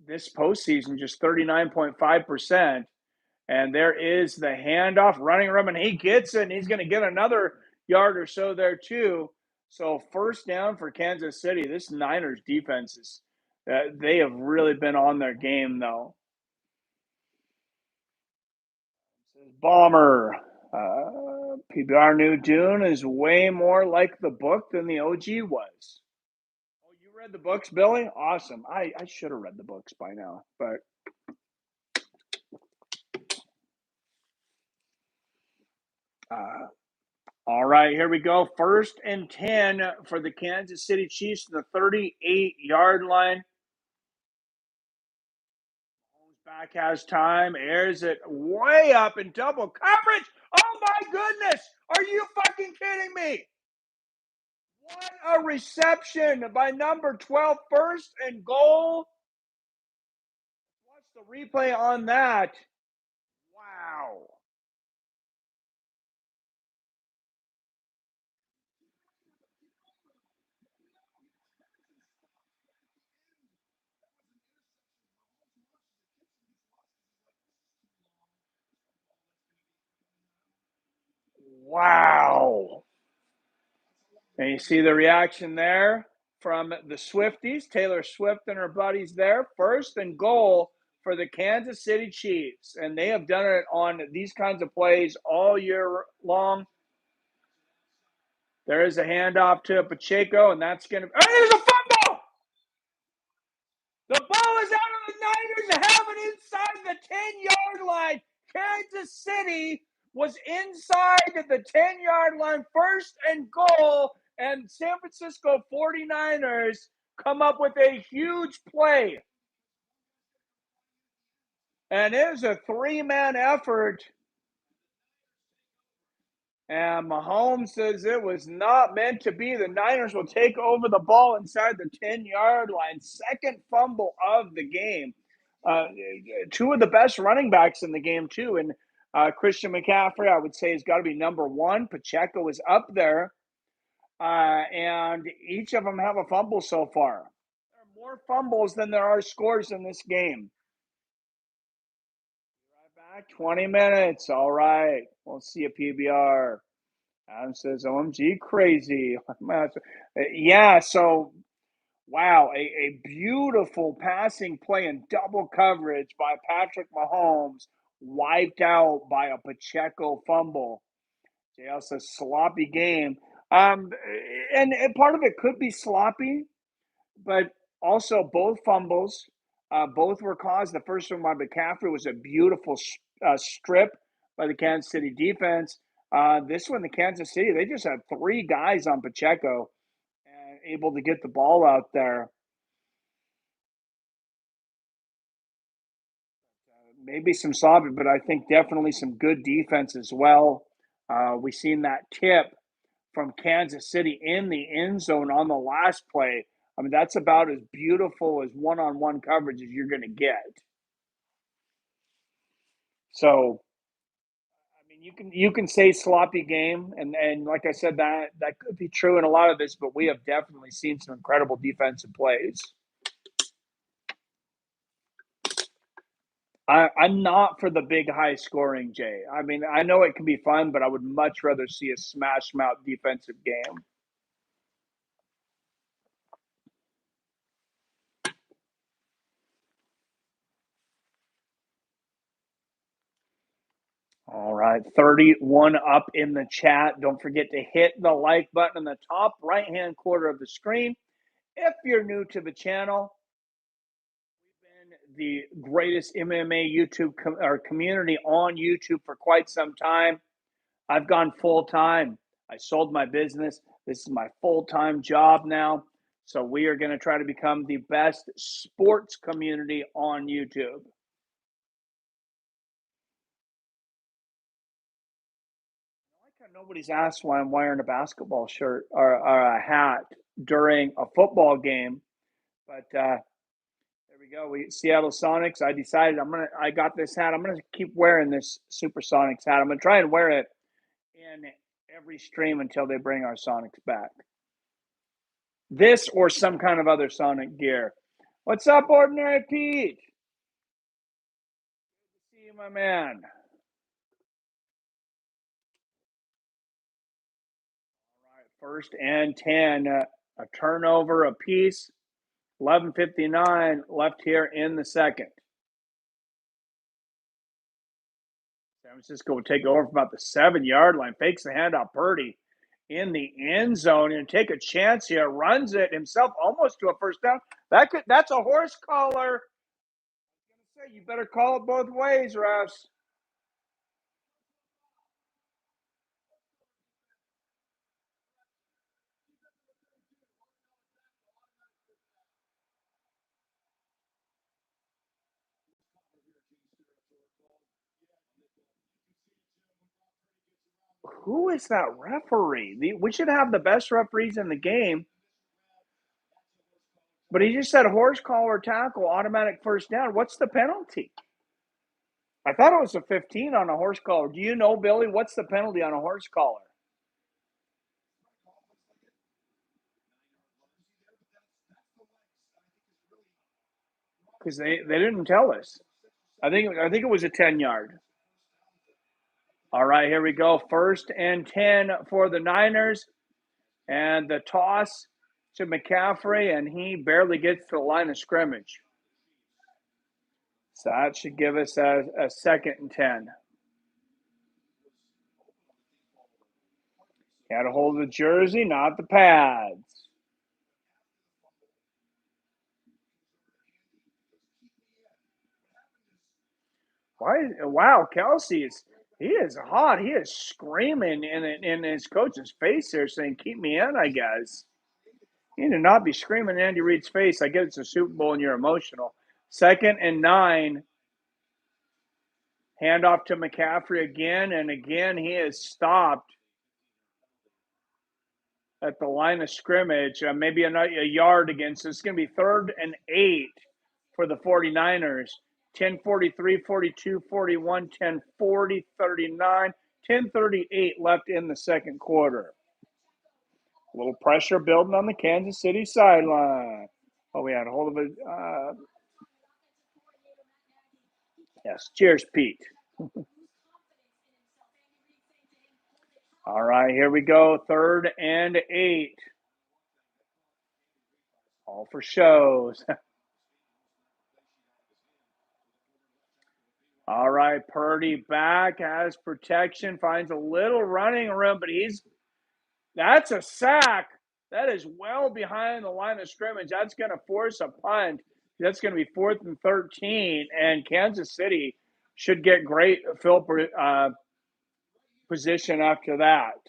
this postseason, just 39.5%. And there is the handoff, running room, and he gets it, and he's going to get another yard or so there too. So 1st down for Kansas City. This Niners defense is, they have really been on their game though. Bomber. PBR New Dune is way more like the book than the OG was. Oh, you read the books, Billy? Awesome. I should have read the books by now, but all right, here we go. 1st and 10 for the Kansas City Chiefs in the 38-yard line. Back has time, airs it way up in double coverage. Oh my goodness! Are you fucking kidding me? What a reception by number 12, 1st and goal. Watch the replay on that. Wow. Wow. And you see the reaction there? from the Swifties. Taylor Swift and her buddies there. 1st and goal for the Kansas City Chiefs. And they have done it on these kinds of plays all year long. There is a handoff to Pacheco, and that's going to – oh, there's a fumble! The ball is out of the Niners and have it inside the 10-yard line. Kansas City was inside the 10-yard line, 1st and goal, and San Francisco 49ers come up with a huge play. And it was a 3-man effort. And Mahomes says it was not meant to be. The Niners will take over the ball inside the 10-yard line. 2nd fumble of the game. 2 of the best running backs in the game, too. And Christian McCaffrey, I would say, has got to be number 1. Pacheco is up there. And each of them have a fumble so far. There are more fumbles than there are scores in this game. Right back, 20 minutes. All right. We'll see a PBR. Adam says, OMG, crazy. Yeah, so, wow, a beautiful passing play in double coverage by Patrick Mahomes, wiped out by a Pacheco fumble. JL says, sloppy game. And part of it could be sloppy, but also both fumbles, both were caused. The first one by McCaffrey was a beautiful strip by the Kansas City defense. This one, the Kansas City, they just had 3 guys on Pacheco and able to get the ball out there. Maybe some sloppy, but I think definitely some good defense as well. We seen that tip from Kansas City in the end zone on the last play. I mean, that's about as beautiful as one-on-one coverage as you're going to get. So, I mean, you can say sloppy game, and like I said, that could be true in a lot of this, but we have definitely seen some incredible defensive plays. I'm not for the big high scoring, Jay. I mean, I know it can be fun, but I would much rather see a smash mouth defensive game. All right, 31 up in the chat. Don't forget to hit the like button in the top right-hand corner of the screen. If you're new to the channel, we've been the greatest MMA YouTube community on YouTube for quite some time. I've gone full-time. I sold my business. This is my full-time job now. So we are going to try to become the best sports community on YouTube. Nobody's asked why I'm wearing a basketball shirt or a hat during a football game, but there we go. Seattle Sonics. I decided I got this hat. I'm gonna keep wearing this Supersonics hat. I'm gonna try and wear it in every stream until they bring our Sonics back. This or some kind of other Sonic gear. What's up, Ordinary Pete? Good to see you, my man. 1st and 10, a turnover apiece. 11:59 left here in the second. San Francisco will take over from about the 7-yard line. Fakes the handoff. Purdy in the end zone and take a chance here. Runs it himself almost to a 1st down. That's a horse collar. I was gonna say, you better call it both ways, refs. Who is that referee? We should have the best referees in the game. But he just said horse collar tackle, automatic 1st down. What's the penalty? I thought it was a 15 on a horse collar. Do you know, Billy, what's the penalty on a horse collar? Because they didn't tell us. I think it was a 10-yard. All right, here we go. 1st and 10 for the Niners. And the toss to McCaffrey, and he barely gets to the line of scrimmage. So that should give us a 2nd and 10. Got a hold of the jersey, not the pads. Wow, Kelsey he is hot. He is screaming in his coach's face there saying, keep me in, I guess. You need to not be screaming in Andy Reid's face. I get it's a Super Bowl and you're emotional. 2nd and 9. Handoff to McCaffrey again, and again he is stopped at the line of scrimmage, maybe a yard again. So it's going to be 3rd and 8 for the 49ers. 10:43, 42, 41, 10:40, 39, 10:38 left in the 2nd quarter. A little pressure building on the Kansas City sideline. Oh, we had a hold of it. Yes, cheers, Pete. All right, here we go. 3rd and 8. All for shows. All right, Purdy back, has protection, finds a little running room, but that's a sack. That is well behind the line of scrimmage. That's going to force a punt. That's going to be 4th and 13, and Kansas City should get great field position after that.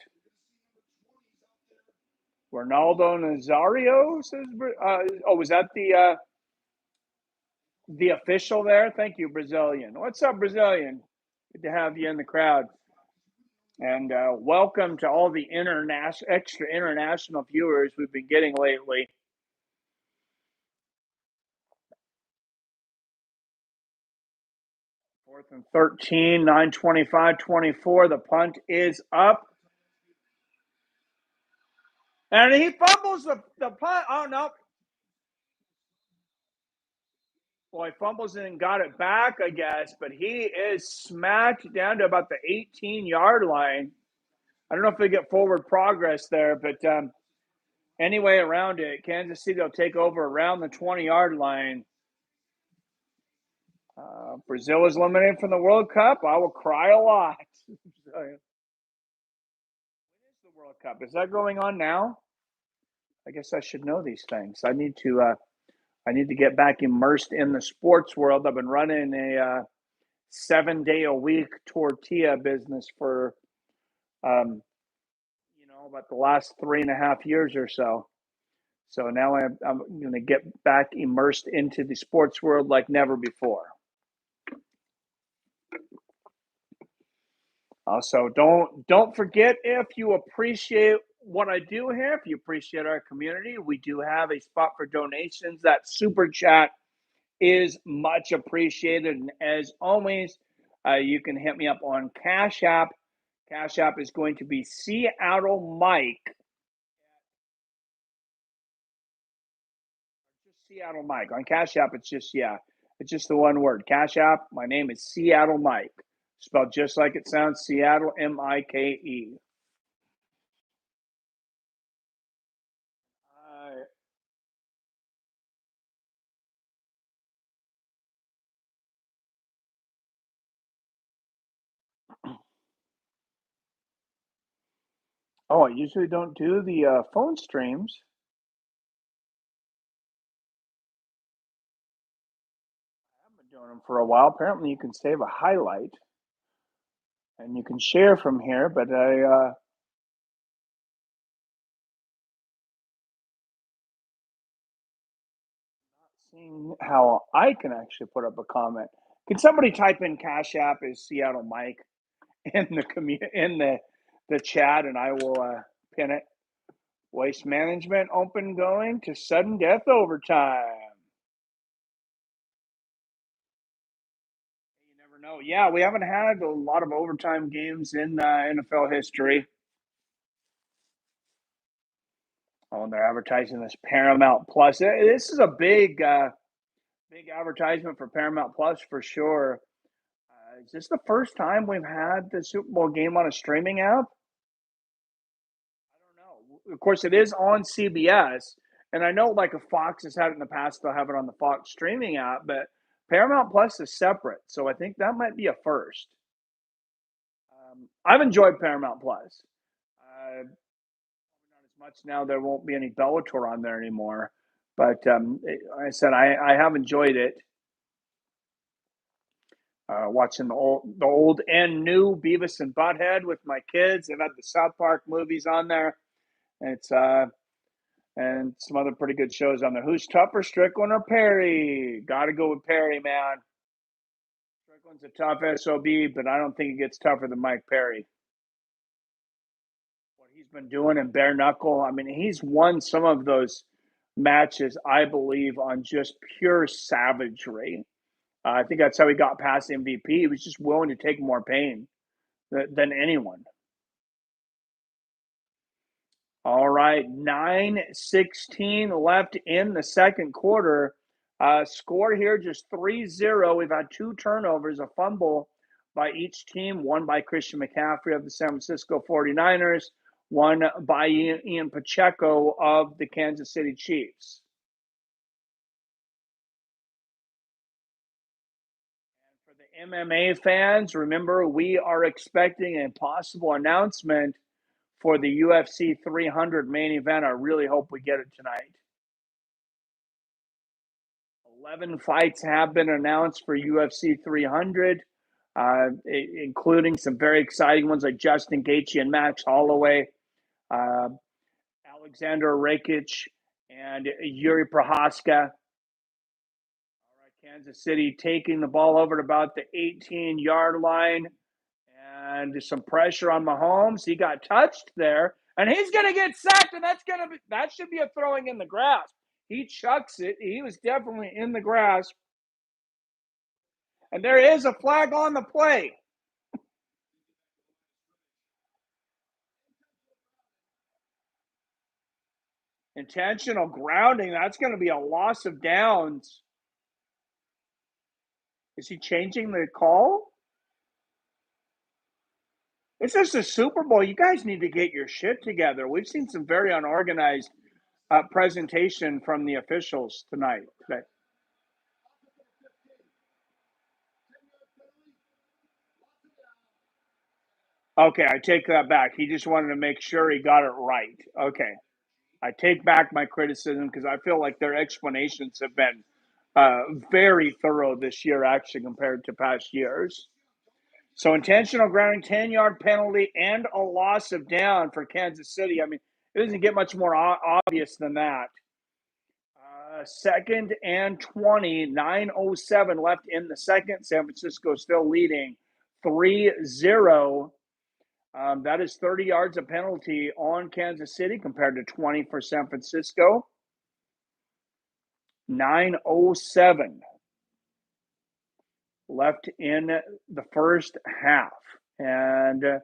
Ronaldo Nazario says, was that the official there? Thank you, Brazilian. What's up, Brazilian? Good to have you in the crowd. And welcome to all the extra international viewers we've been getting lately. Fourth and 13, 9:25, 24. The punt is up. And he fumbles the punt. Oh, no. Well, he fumbles and got it back, I guess, but he is smacked down to about the 18-yard line. I don't know if they get forward progress there, but anyway, around it, Kansas City will take over around the 20-yard line. Brazil is eliminated from the World Cup. I will cry a lot. When is the World Cup? Is that going on now? I guess I should know these things. I need to get back immersed in the sports world. I've been running a 7-day-a-week tortilla business for, about the last 3.5 years or so. So now I'm going to get back immersed into the sports world like never before. Also, don't forget, if you appreciate what I do here, if you appreciate our community, we do have a spot for donations. That super chat is much appreciated. And as always, you can hit me up on Cash App. Cash App is going to be Seattle Mike. Just Seattle Mike. On Cash App, it's just the one word. Cash App, my name is Seattle Mike. Spelled just like it sounds, Seattle, M-I-K-E. I usually don't do the phone streams. I haven't been doing them for a while. Apparently, you can save a highlight, and you can share from here, but not seeing how I can actually put up a comment. Can somebody type in Cash App is Seattle Mike in the chat, and I will pin it. Waste Management open going to sudden death overtime. You never know. Yeah, we haven't had a lot of overtime games in NFL history. Oh, and they're advertising this Paramount Plus. This is a big advertisement for Paramount Plus for sure. Is this the first time we've had the Super Bowl game on a streaming app? I don't know. Of course, it is on CBS, And I know like if Fox has had it in the past, they'll have it on the Fox streaming app, but Paramount Plus is separate. So I think that might be a first. I've enjoyed Paramount Plus. Not as much now. There won't be any Bellator on there anymore. But I said I have enjoyed it. Watching the old and new Beavis and Butthead with my kids. They've had the South Park movies on there. It's and some other pretty good shows on there. Who's tougher, Strickland or Perry? Got to go with Perry, man. Strickland's a tough SOB, but I don't think it gets tougher than Mike Perry. What he's been doing in bare knuckle, I mean, he's won some of those matches, I believe, on just pure savagery. I think that's how he got past MVP. He was just willing to take more pain than anyone. All right, 9:16 left in the second quarter. Score here just 3-0. We've had 2 turnovers, a fumble by each team, one by Christian McCaffrey of the San Francisco 49ers, one by Ian Pacheco of the Kansas City Chiefs. And for the MMA fans, remember we are expecting a possible announcement for the UFC 300 main event. I really hope we get it tonight. 11 fights have been announced for UFC 300, including some very exciting ones like Justin Gaethje and Max Holloway, Alexander Rakic, and Yuri Prohaska. All right, Kansas City taking the ball over to about the 18-yard line. And some pressure on Mahomes. He got touched there, and he's going to get sacked, and that should be a throwing in the grass. He chucks it. He was definitely in the grass. And there is a flag on the play. Intentional grounding. That's going to be a loss of downs. Is he changing the call? It's just a Super Bowl. You guys need to get your shit together. We've seen some very unorganized presentation from the officials tonight. Okay, I take that back. He just wanted to make sure he got it right. Okay. I take back my criticism because I feel like their explanations have been very thorough this year, actually, compared to past years. So intentional grounding, 10-yard penalty, and a loss of down for Kansas City. I mean, it doesn't get much more obvious than that. 2nd and 20, 9:07 left in the second. San Francisco still leading 3-0. That is 30 yards of penalty on Kansas City compared to 20 for San Francisco. 9:07 left in the first half. And Kansas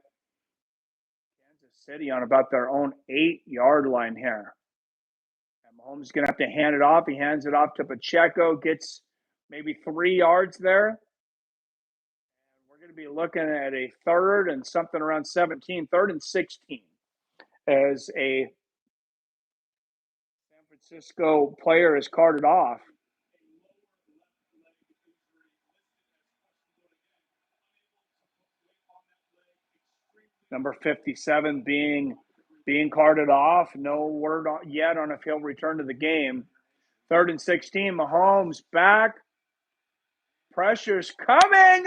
City on about their own 8-yard line here. And Mahomes is going to have to hand it off. He hands it off to Pacheco, gets maybe 3 yards there. We're going to be looking at a 3rd and something around 17, 3rd and 16 as a San Francisco player is carted off. Number 57 being carted off. No word yet on if he'll return to the game. 3rd and 16, Mahomes back. Pressure's coming.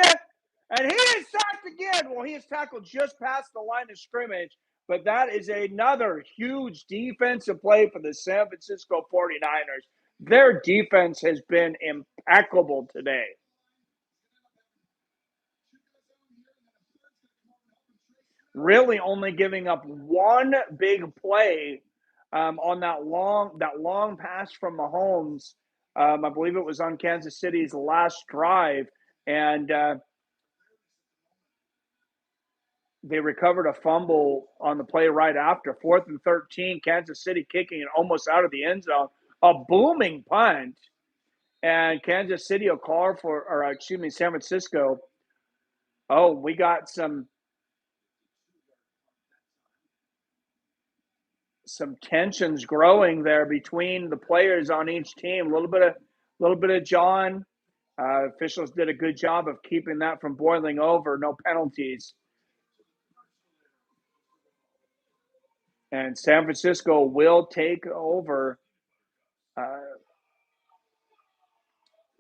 And he is sacked again. Well, he is tackled just past the line of scrimmage. But that is another huge defensive play for the San Francisco 49ers. Their defense has been impeccable today. Really only giving up one big play on that long pass from Mahomes. I believe it was on Kansas City's last drive. And they recovered a fumble on the play right after. 4th and 13, Kansas City kicking it almost out of the end zone. A booming punt. And Kansas City will call San Francisco. Oh, we got some some tensions growing there between the players on each team. A little bit of John. Officials did a good job of keeping that from boiling over. No penalties. And San Francisco will take over.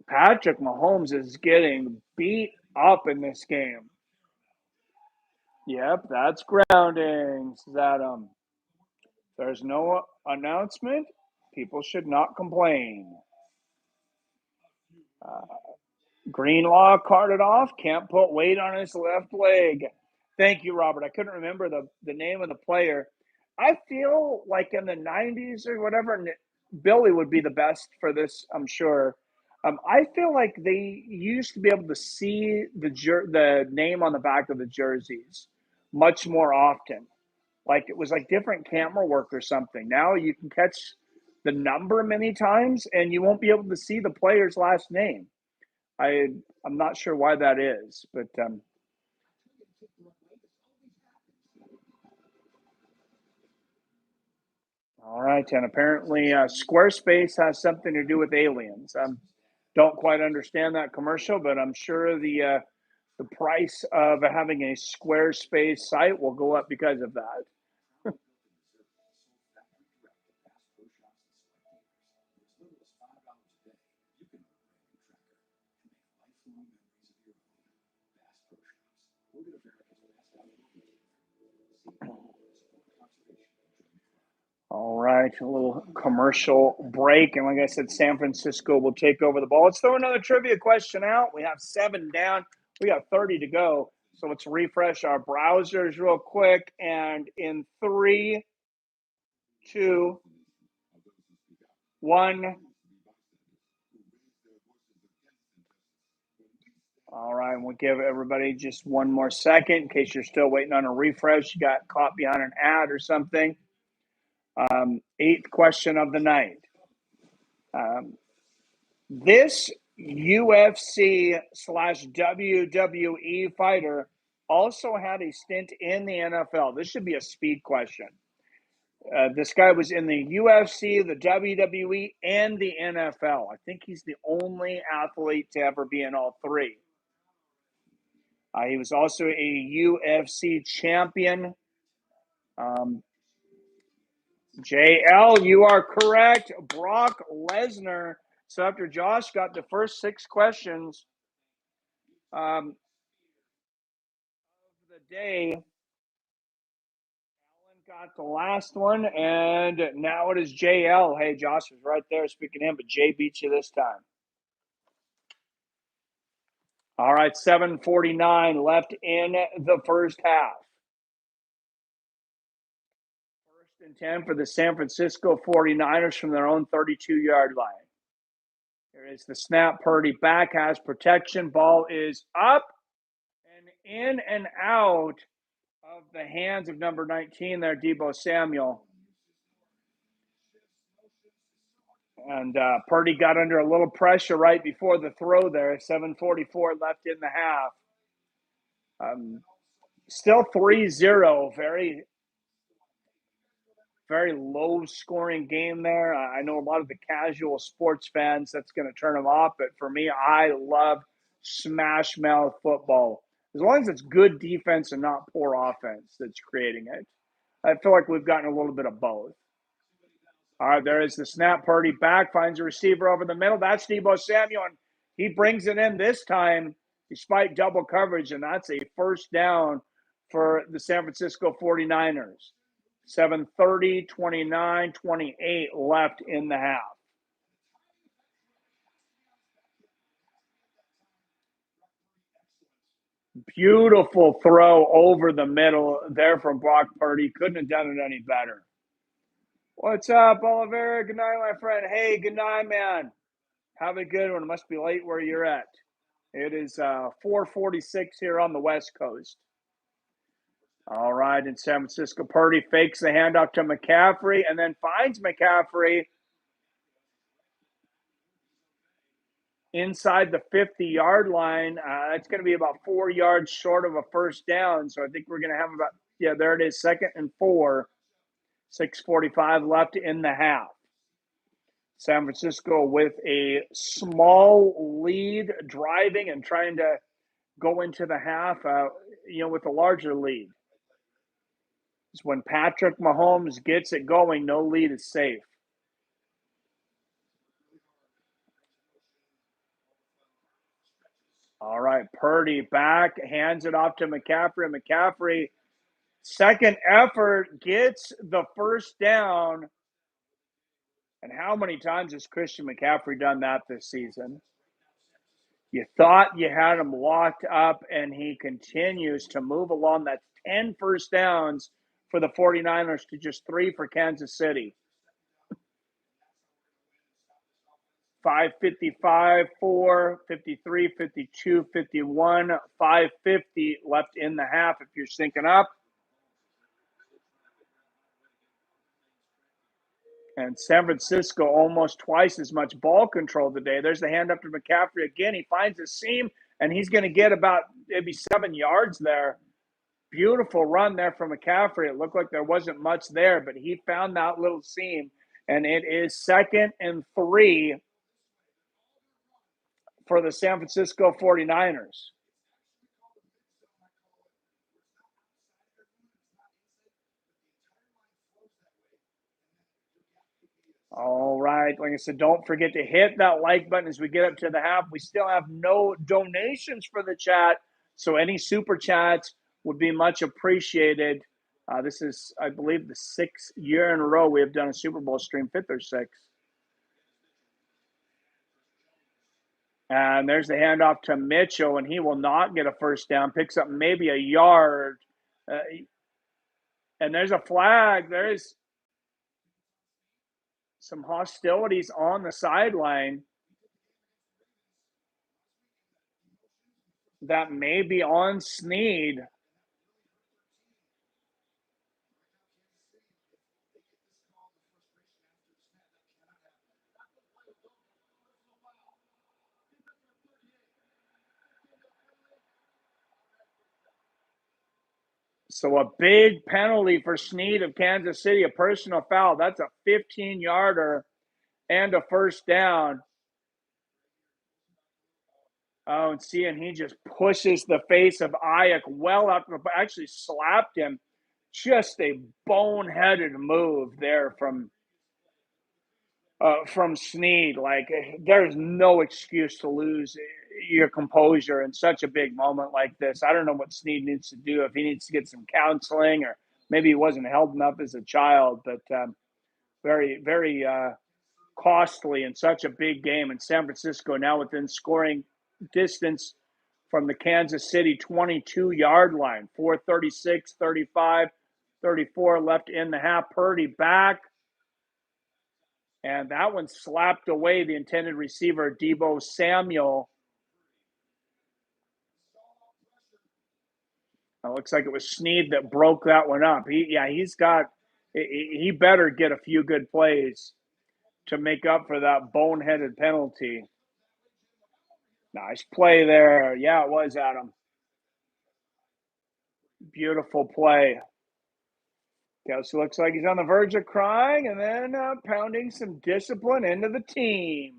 Patrick Mahomes is getting beat up in this game. Yep, that's grounding, Adam. There's no announcement. People should not complain. Greenlaw carted off. Can't put weight on his left leg. Thank you, Robert. I couldn't remember the name of the player. I feel like in the 90s or whatever, Billy would be the best for this, I'm sure. I feel like they used to be able to see the name on the back of the jerseys much more often. Like it was like different camera work or something. Now you can catch the number many times and you won't be able to see the player's last name. I'm not sure why that is, but all right. And apparently Squarespace has something to do with aliens. Don't quite understand that commercial, but I'm sure the price of having a Squarespace site will go up because of that. All right, a little commercial break. And like I said, San Francisco will take over the ball. Let's throw another trivia question out. We have 7 down. We got 30 to go. So let's refresh our browsers real quick. And in 3, 2, 1. All right, we'll give everybody just one more second in case you're still waiting on a refresh. You got caught behind an ad or something. 8th question of the night. This UFC/WWE fighter also had a stint in the NFL. This should be a speed question. This guy was in the UFC, the WWE, and the NFL. I think he's the only athlete to ever be in all 3. He was also a UFC champion. JL, you are correct. Brock Lesnar. So after Josh got the first 6 questions of the day, Alan got the last one, and now it is JL. Hey, Josh was right there speaking in, but Jay beat you this time. All right, 7:49 left in the first half. 1st and 10 for the San Francisco 49ers from their own 32-yard line. There is the snap. Purdy back, has protection. Ball is up and in and out of the hands of number 19 there, Deebo Samuel. And Purdy got under a little pressure right before the throw there. 7:44 left in the half. Still 3-0. Very, very low-scoring game there. I know a lot of the casual sports fans, that's going to turn them off. But for me, I love smash-mouth football. As long as it's good defense and not poor offense that's creating it. I feel like we've gotten a little bit of both. All right, there is the snap. Purdy back, finds a receiver over the middle. That's Deebo Samuel, and he brings it in this time despite double coverage, and that's a first down for the San Francisco 49ers. 7:30, 29, 28 left in the half. Beautiful throw over the middle there from Brock Purdy. Couldn't have done it any better. What's up, Oliver? Good night, my friend. Hey, good night, man. Have a good one. It must be late where you're at. It is 4:46 here on the West Coast. All right, in San Francisco, Purdy fakes the handoff to McCaffrey and then finds McCaffrey inside the 50-yard line. It's going to be about 4 yards short of a first down. So I think we're going to have there it is, 2nd and 4. 6:45 left in the half. San Francisco with a small lead, driving and trying to go into the half, with a larger lead. It's when Patrick Mahomes gets it going, no lead is safe. All right, Purdy back, hands it off to McCaffrey. McCaffrey, second effort, gets the first down. And how many times has Christian McCaffrey done that this season? You thought you had him locked up, and he continues to move along. That's 10 first downs for the 49ers to just 3 for Kansas City. 5:55, 4, 53, 52, 51, 5:50 left in the half if you're syncing up. And San Francisco almost twice as much ball control today. There's the hand up to McCaffrey again. He finds a seam, and he's going to get about maybe 7 yards there. Beautiful run there from McCaffrey. It looked like there wasn't much there, but he found that little seam, and it is 2nd and 3 for the San Francisco 49ers. All right. Like I said, don't forget to hit that like button as we get up to the half. We still have no donations for the chat, so any super chats would be much appreciated. This is, I believe, the 6th year in a row we have done a Super Bowl stream, 5th or 6th. And there's the handoff to Mitchell, and he will not get a first down. Picks up maybe a yard. And there's a flag. There's some hostilities on the sideline that may be on Snead. So a big penalty for Snead of Kansas City, a personal foul. That's a 15-yarder and a first down. Oh, and he just pushes the face of Aiyuk well up, actually slapped him. Just a boneheaded move there from Snead. Like, there's no excuse to lose your composure in such a big moment like this. I don't know what Snead needs to do, if he needs to get some counseling, or maybe he wasn't held enough as a child, but very, very costly in such a big game. And San Francisco now within scoring distance from the Kansas City 22-yard line. 4:36, 35, 34 left in the half. Purdy back. And that one slapped away the intended receiver, Deebo Samuel. It looks like it was Snead that broke that one up. He better get a few good plays to make up for that boneheaded penalty. Nice play there. Yeah, it was, Adam. Beautiful play. Kelsey looks like he's on the verge of crying, and then pounding some discipline into the team.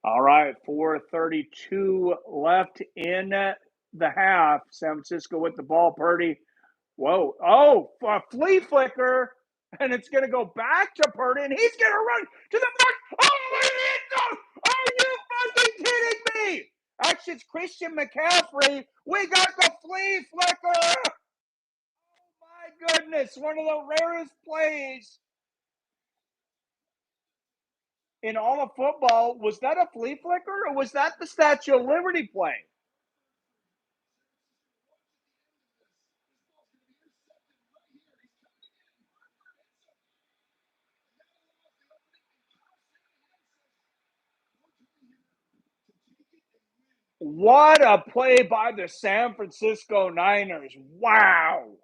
All right, 4:32 left in the half. San Francisco with the ball. Purdy. Whoa. Oh, a flea flicker. And it's going to go back to Purdy, and he's going to run to the mark. Oh, are you fucking kidding me? Actually, it's Christian McCaffrey. We got the flea flicker. Oh, my goodness. One of the rarest plays in all of football. Was that a flea flicker, or was that the Statue of Liberty play? What a play by the San Francisco Niners. Wow.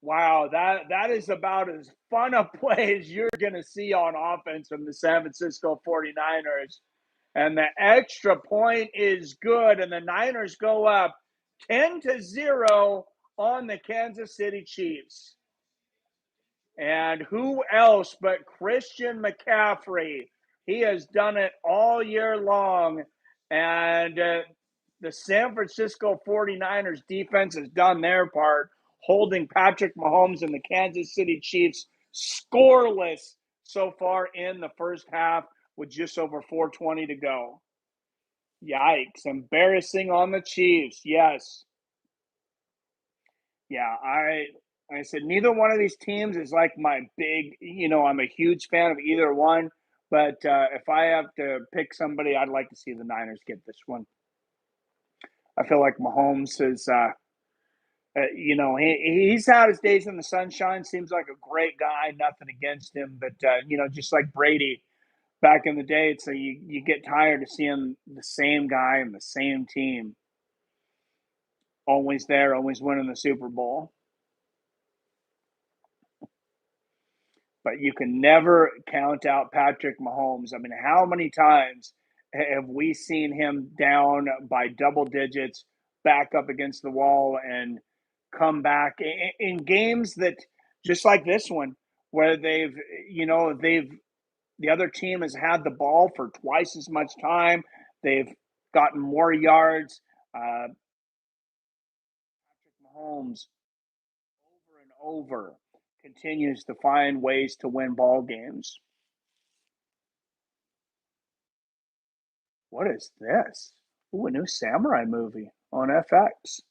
Wow, that is about as fun a play as you're going to see on offense from the San Francisco 49ers. And the extra point is good, and the Niners go up 10-0 on the Kansas City Chiefs. And who else but Christian McCaffrey? He has done it all year long. And the San Francisco 49ers defense has done their part, holding Patrick Mahomes and the Kansas City Chiefs scoreless so far in the first half with just over 4:20 to go. Yikes. Embarrassing on the Chiefs. Yes. Yeah, I said neither one of these teams is like my big, I'm a huge fan of either one. But if I have to pick somebody, I'd like to see the Niners get this one. I feel like Mahomes is, he's had his days in the sunshine. Seems like a great guy. Nothing against him, but just like Brady back in the day, it's you get tired of seeing the same guy and the same team, always there, always winning the Super Bowl. But you can never count out Patrick Mahomes. I mean, how many times have we seen him down by double digits, back up against the wall, and come back in games that, just like this one, where the other team has had the ball for twice as much time. They've gotten more yards. Patrick Mahomes, over and over, continues to find ways to win ball games. What is this? Ooh, a new samurai movie on FX.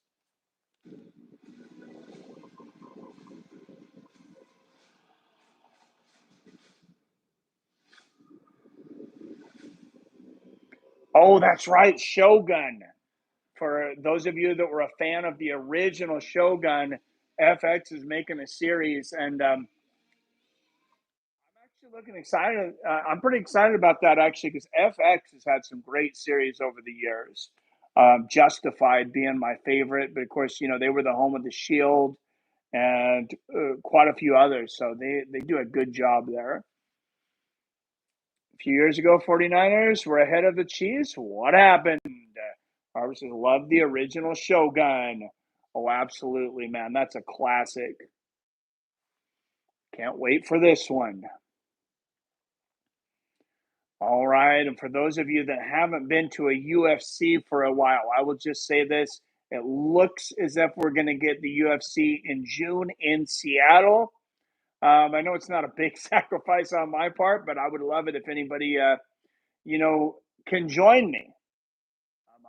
Oh, that's right, Shogun. For those of you that were a fan of the original Shogun, FX is making a series, and I'm actually looking excited. I'm pretty excited about that, actually, because FX has had some great series over the years. Justified being my favorite, but of course, they were the home of the Shield and quite a few others, so they do a good job there. A few years ago, 49ers were ahead of the Chiefs. What happened? Harvesters love the original Shogun. Oh, absolutely, man. That's a classic. Can't wait for this one. All right. And for those of you that haven't been to a UFC for a while, I will just say this. It looks as if we're going to get the UFC in June in Seattle. I know it's not a big sacrifice on my part, but I would love it if anybody, can join me.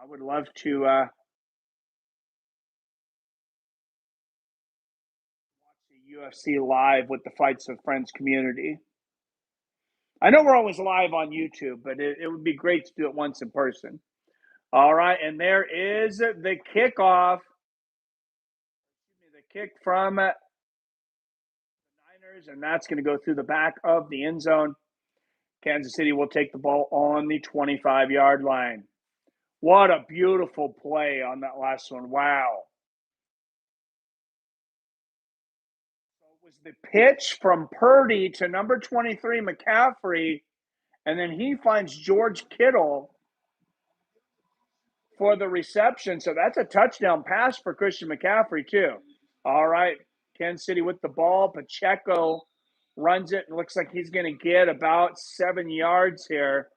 I would love to watch the UFC live with the Fights with Friends community. I know we're always live on YouTube, but it would be great to do it once in person. All right, and there is the kickoff. The kick from the Niners, and that's going to go through the back of the end zone. Kansas City will take the ball on the 25-yard line. What a beautiful play on that last one. Wow. So it was the pitch from Purdy to number 23, McCaffrey, and then he finds George Kittle for the reception. So that's a touchdown pass for Christian McCaffrey, too. All right, Kansas City with the ball. Pacheco runs it and looks like he's going to get about 7 yards here.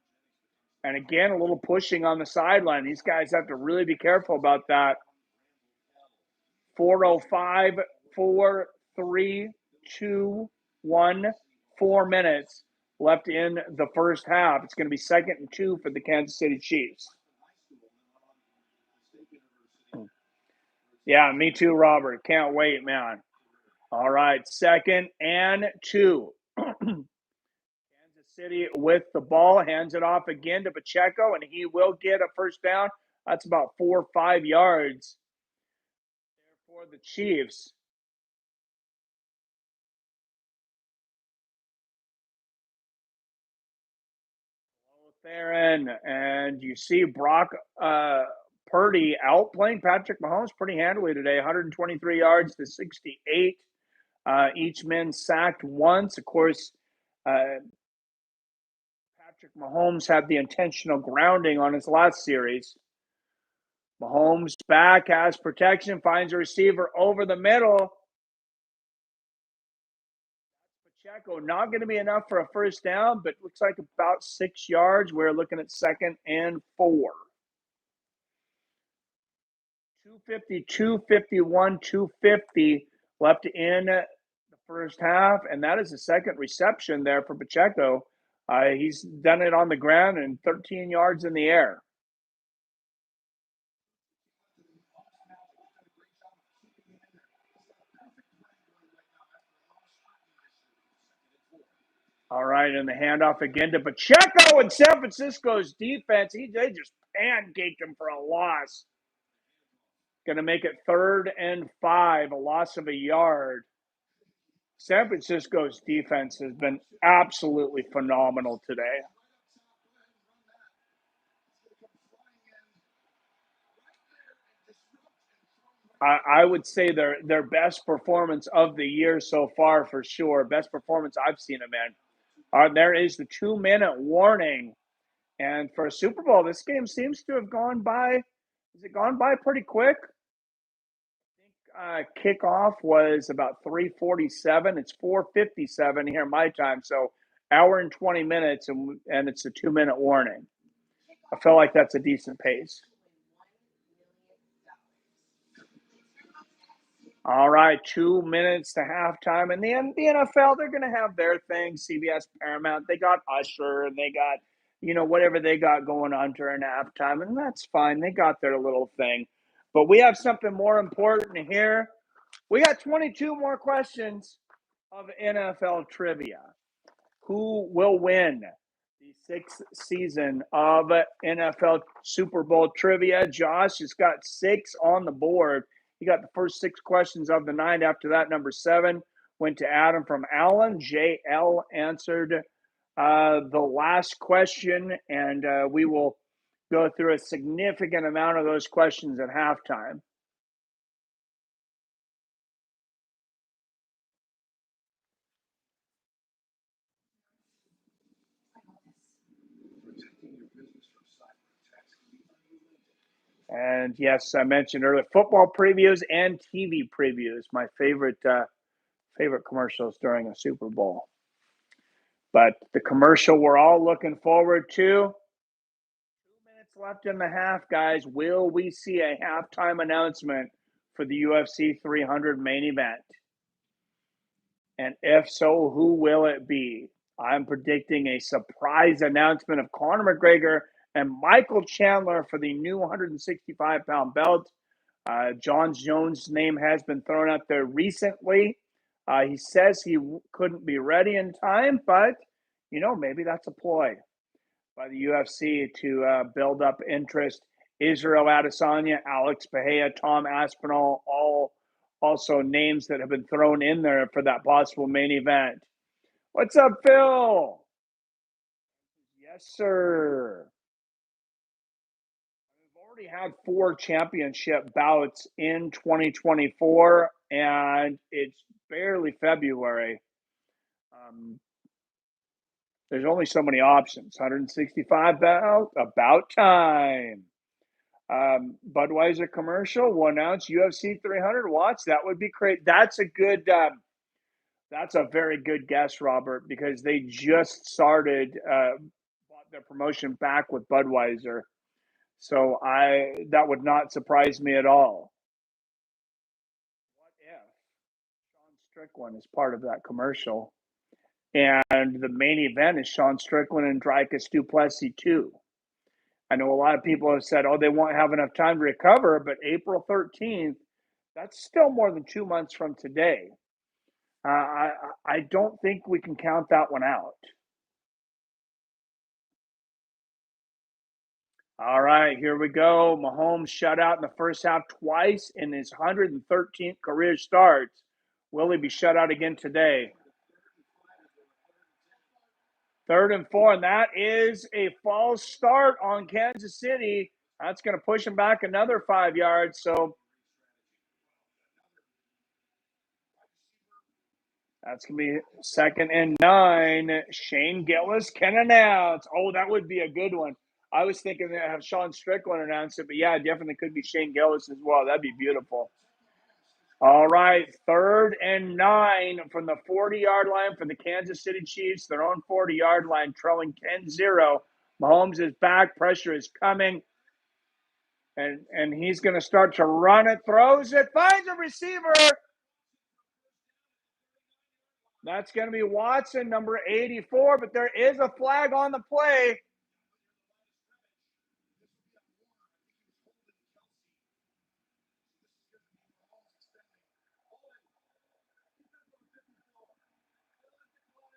And again, a little pushing on the sideline. These guys have to really be careful about that. 4:05, 4, 3, 2, 1, 4 minutes left in the first half. It's going to be 2nd and 2 for the Kansas City Chiefs. Yeah, me too, Robert. Can't wait, man. All right, 2nd and 2. City with the ball, hands it off again to Pacheco, and he will get a first down. That's about 4 or 5 yards there for the Chiefs. Theron, and you see Brock Purdy outplaying Patrick Mahomes pretty handily today, 123 yards to 68. Each man sacked once. Of course, Patrick Mahomes had the intentional grounding on his last series. Mahomes back, has protection, finds a receiver over the middle. Pacheco, not going to be enough for a first down, but looks like about 6 yards. We're looking at 2nd and 4. 250, 251, 250 left in the first half, and that is the second reception there for Pacheco. He's done it on the ground and 13 yards in the air. All right, and the handoff again to Pacheco, and San Francisco's defense, they just pancaked him for a loss. Going to make it 3rd and 5, a loss of a yard. San Francisco's defense has been absolutely phenomenal today. I would say their best performance of the year so far, for sure. Best performance I've seen them in. There is the 2-minute warning. And for a Super Bowl, this game seems to have gone by. Has it gone by pretty quick? I think kickoff was about 3:47. It's 4:57 here my time. So hour and 20 minutes, and it's a 2-minute warning. I feel like that's a decent pace. All right, 2 minutes to halftime. And the NFL, they're going to have their thing, CBS, Paramount. They got Usher, and they got, whatever they got going on during halftime. And that's fine. They got their little thing. But we have something more important here. We got 22 more questions of NFL trivia. Who will win the 6th season of NFL Super Bowl trivia? Josh has got 6 on the board. He got the first 6 questions of the night. After that, number 7 went to Adam from Allen. JL answered the last question, and we will go through a significant amount of those questions at halftime. And yes, I mentioned earlier, football previews and TV previews, my favorite commercials during a Super Bowl. But the commercial we're all looking forward to. 2 minutes left in the half, guys. Will we see a halftime announcement for the UFC 300 main event? And if so, who will it be? I'm predicting a surprise announcement of Conor McGregor and Michael Chandler for the new 165-pound belt. Jon Jones' name has been thrown out there recently. He says he couldn't be ready in time, but, maybe that's a ploy by the UFC to build up interest. Israel Adesanya, Alex Pereira, Tom Aspinall, all also names that have been thrown in there for that possible main event. What's up, Phil? Yes, sir. We've already had 4 championship bouts in 2024, and it's barely February. There's only so many options. 165 bout, about time. Budweiser commercial will announce UFC 300 watch. That would be great. That's a good. That's a very good guess, Robert, because they just started bought their promotion back with Budweiser. So that would not surprise me at all. What if Sean Strickland is part of that commercial, and the main event is Sean Strickland and Dricus du Plessis too? I know a lot of people have said, they won't have enough time to recover, but April 13th, that's still more than 2 months from today. I don't think we can count that one out. All right, here we go. Mahomes shut out in the first half twice in his 113th career starts. Will he be shut out again today? 3rd and 4, and that is a false start on Kansas City. That's going to push him back another 5 yards. So that's going to be 2nd and 9. Shane Gillis can announce. That would be a good one. I was thinking that have Sean Strickland announce it, but yeah, definitely could be Shane Gillis as well. That'd be beautiful. All right, 3rd and 9 from the 40-yard line for the Kansas City Chiefs, their own 40-yard line, trailing 10-0. Mahomes is back, pressure is coming, and he's going to start to run it, throws it, finds a receiver. That's going to be Watson, number 84, but there is a flag on the play.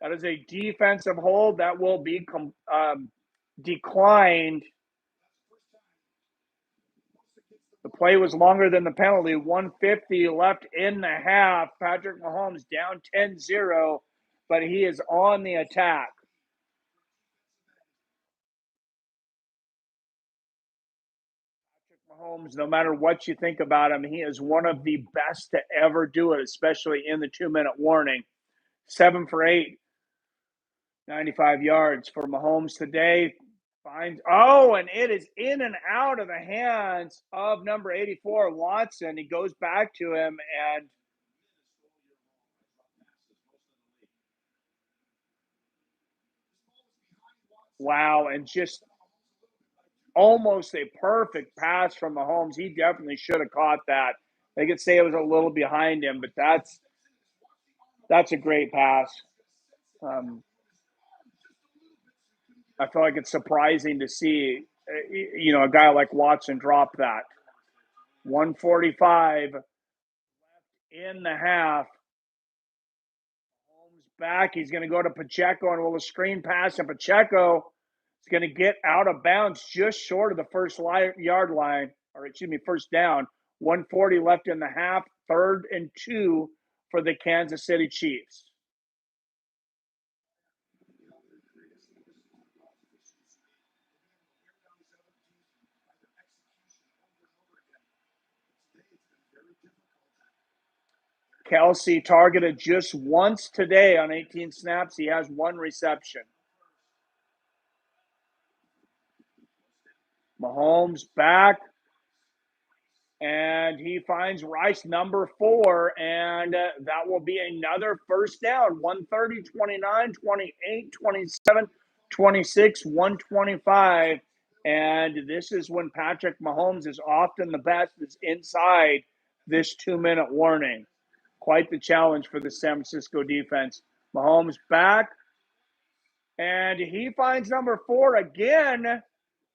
That is a defensive hold that will be declined. The play was longer than the penalty. 150 left in the half. Patrick Mahomes down 10-0, but he is on the attack. Patrick Mahomes, no matter what you think about him, he is one of the best to ever do it, especially in the 2-minute warning. 7 for 8, 95 yards for Mahomes today. Finds, and it is in and out of the hands of number 84, Watson. He goes back to him, and wow, and just almost a perfect pass from Mahomes. He definitely should have caught that. They could say it was a little behind him, but that's a great pass. I feel like it's surprising to see, a guy like Watson drop that. 145 left in the half. Holmes back. He's going to go to Pacheco, and will a screen pass, and Pacheco is going to get out of bounds just short of the first first down. 140 left in the half. 3rd and 2 for the Kansas City Chiefs. Kelsey targeted just once today on 18 snaps. He has 1 reception. Mahomes back, and he finds Rice, number 4, and that will be another first down. 130, 29, 28, 27, 26, 125. And this is when Patrick Mahomes is often the best, is inside this 2-minute warning. Quite the challenge for the San Francisco defense. Mahomes back, and he finds number 4 again.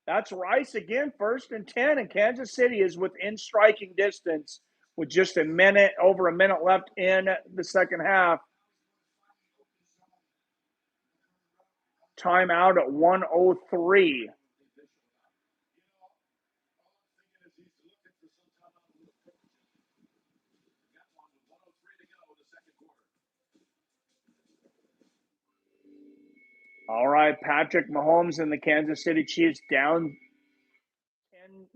That's Rice again, 1st and 10, and Kansas City is within striking distance with just over a minute left in the second half. Timeout at 1:03. All right, Patrick Mahomes and the Kansas City Chiefs down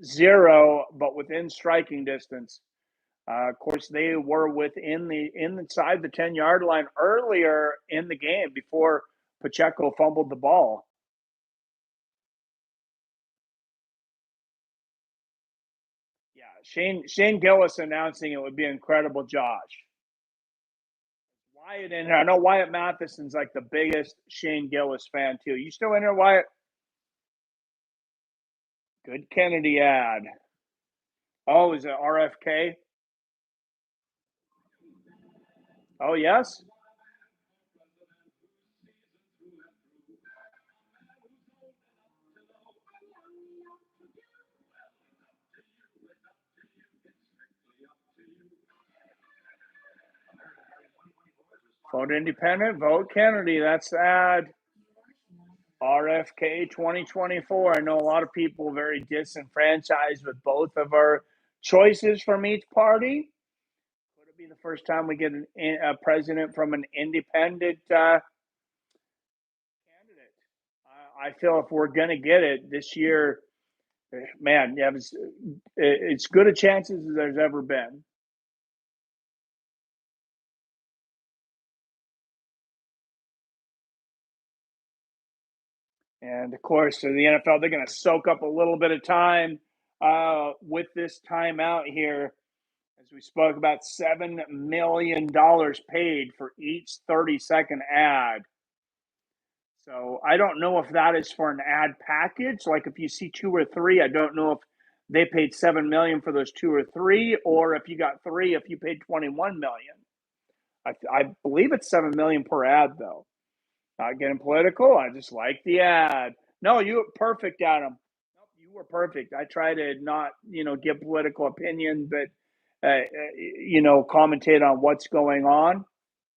10-0, but within striking distance. Of course, they were inside the 10-yard line earlier in the game before Pacheco fumbled the ball. Yeah, Shane Gillis announcing it would be incredible, Josh. Wyatt in here. I know Wyatt Matheson's like the biggest Shane Gillis fan too. You still in here, Wyatt? Good Kennedy ad. Oh, is it RFK? Oh, yes? Vote independent, vote Kennedy. That's the ad. RFK 2024. I know a lot of people very disenfranchised with both of our choices from each party. Could it be the first time we get a president from an independent candidate? I feel if we're going to get it this year, man, yeah, it's good a chances as there's ever been. And of course, in the NFL, they're going to soak up a little bit of time with this timeout here. As we spoke about, $7 million paid for each 30-second ad. So I don't know if that is for an ad package. Like if you see 2 or 3, I don't know if they paid $7 million for those 2 or 3, or if you got 3, if you paid $21 million. I believe it's $7 million per ad, though. Not getting political. I just like the ad. No, you were perfect, Adam. Nope, you were perfect. I try to not, give political opinion, but commentate on what's going on.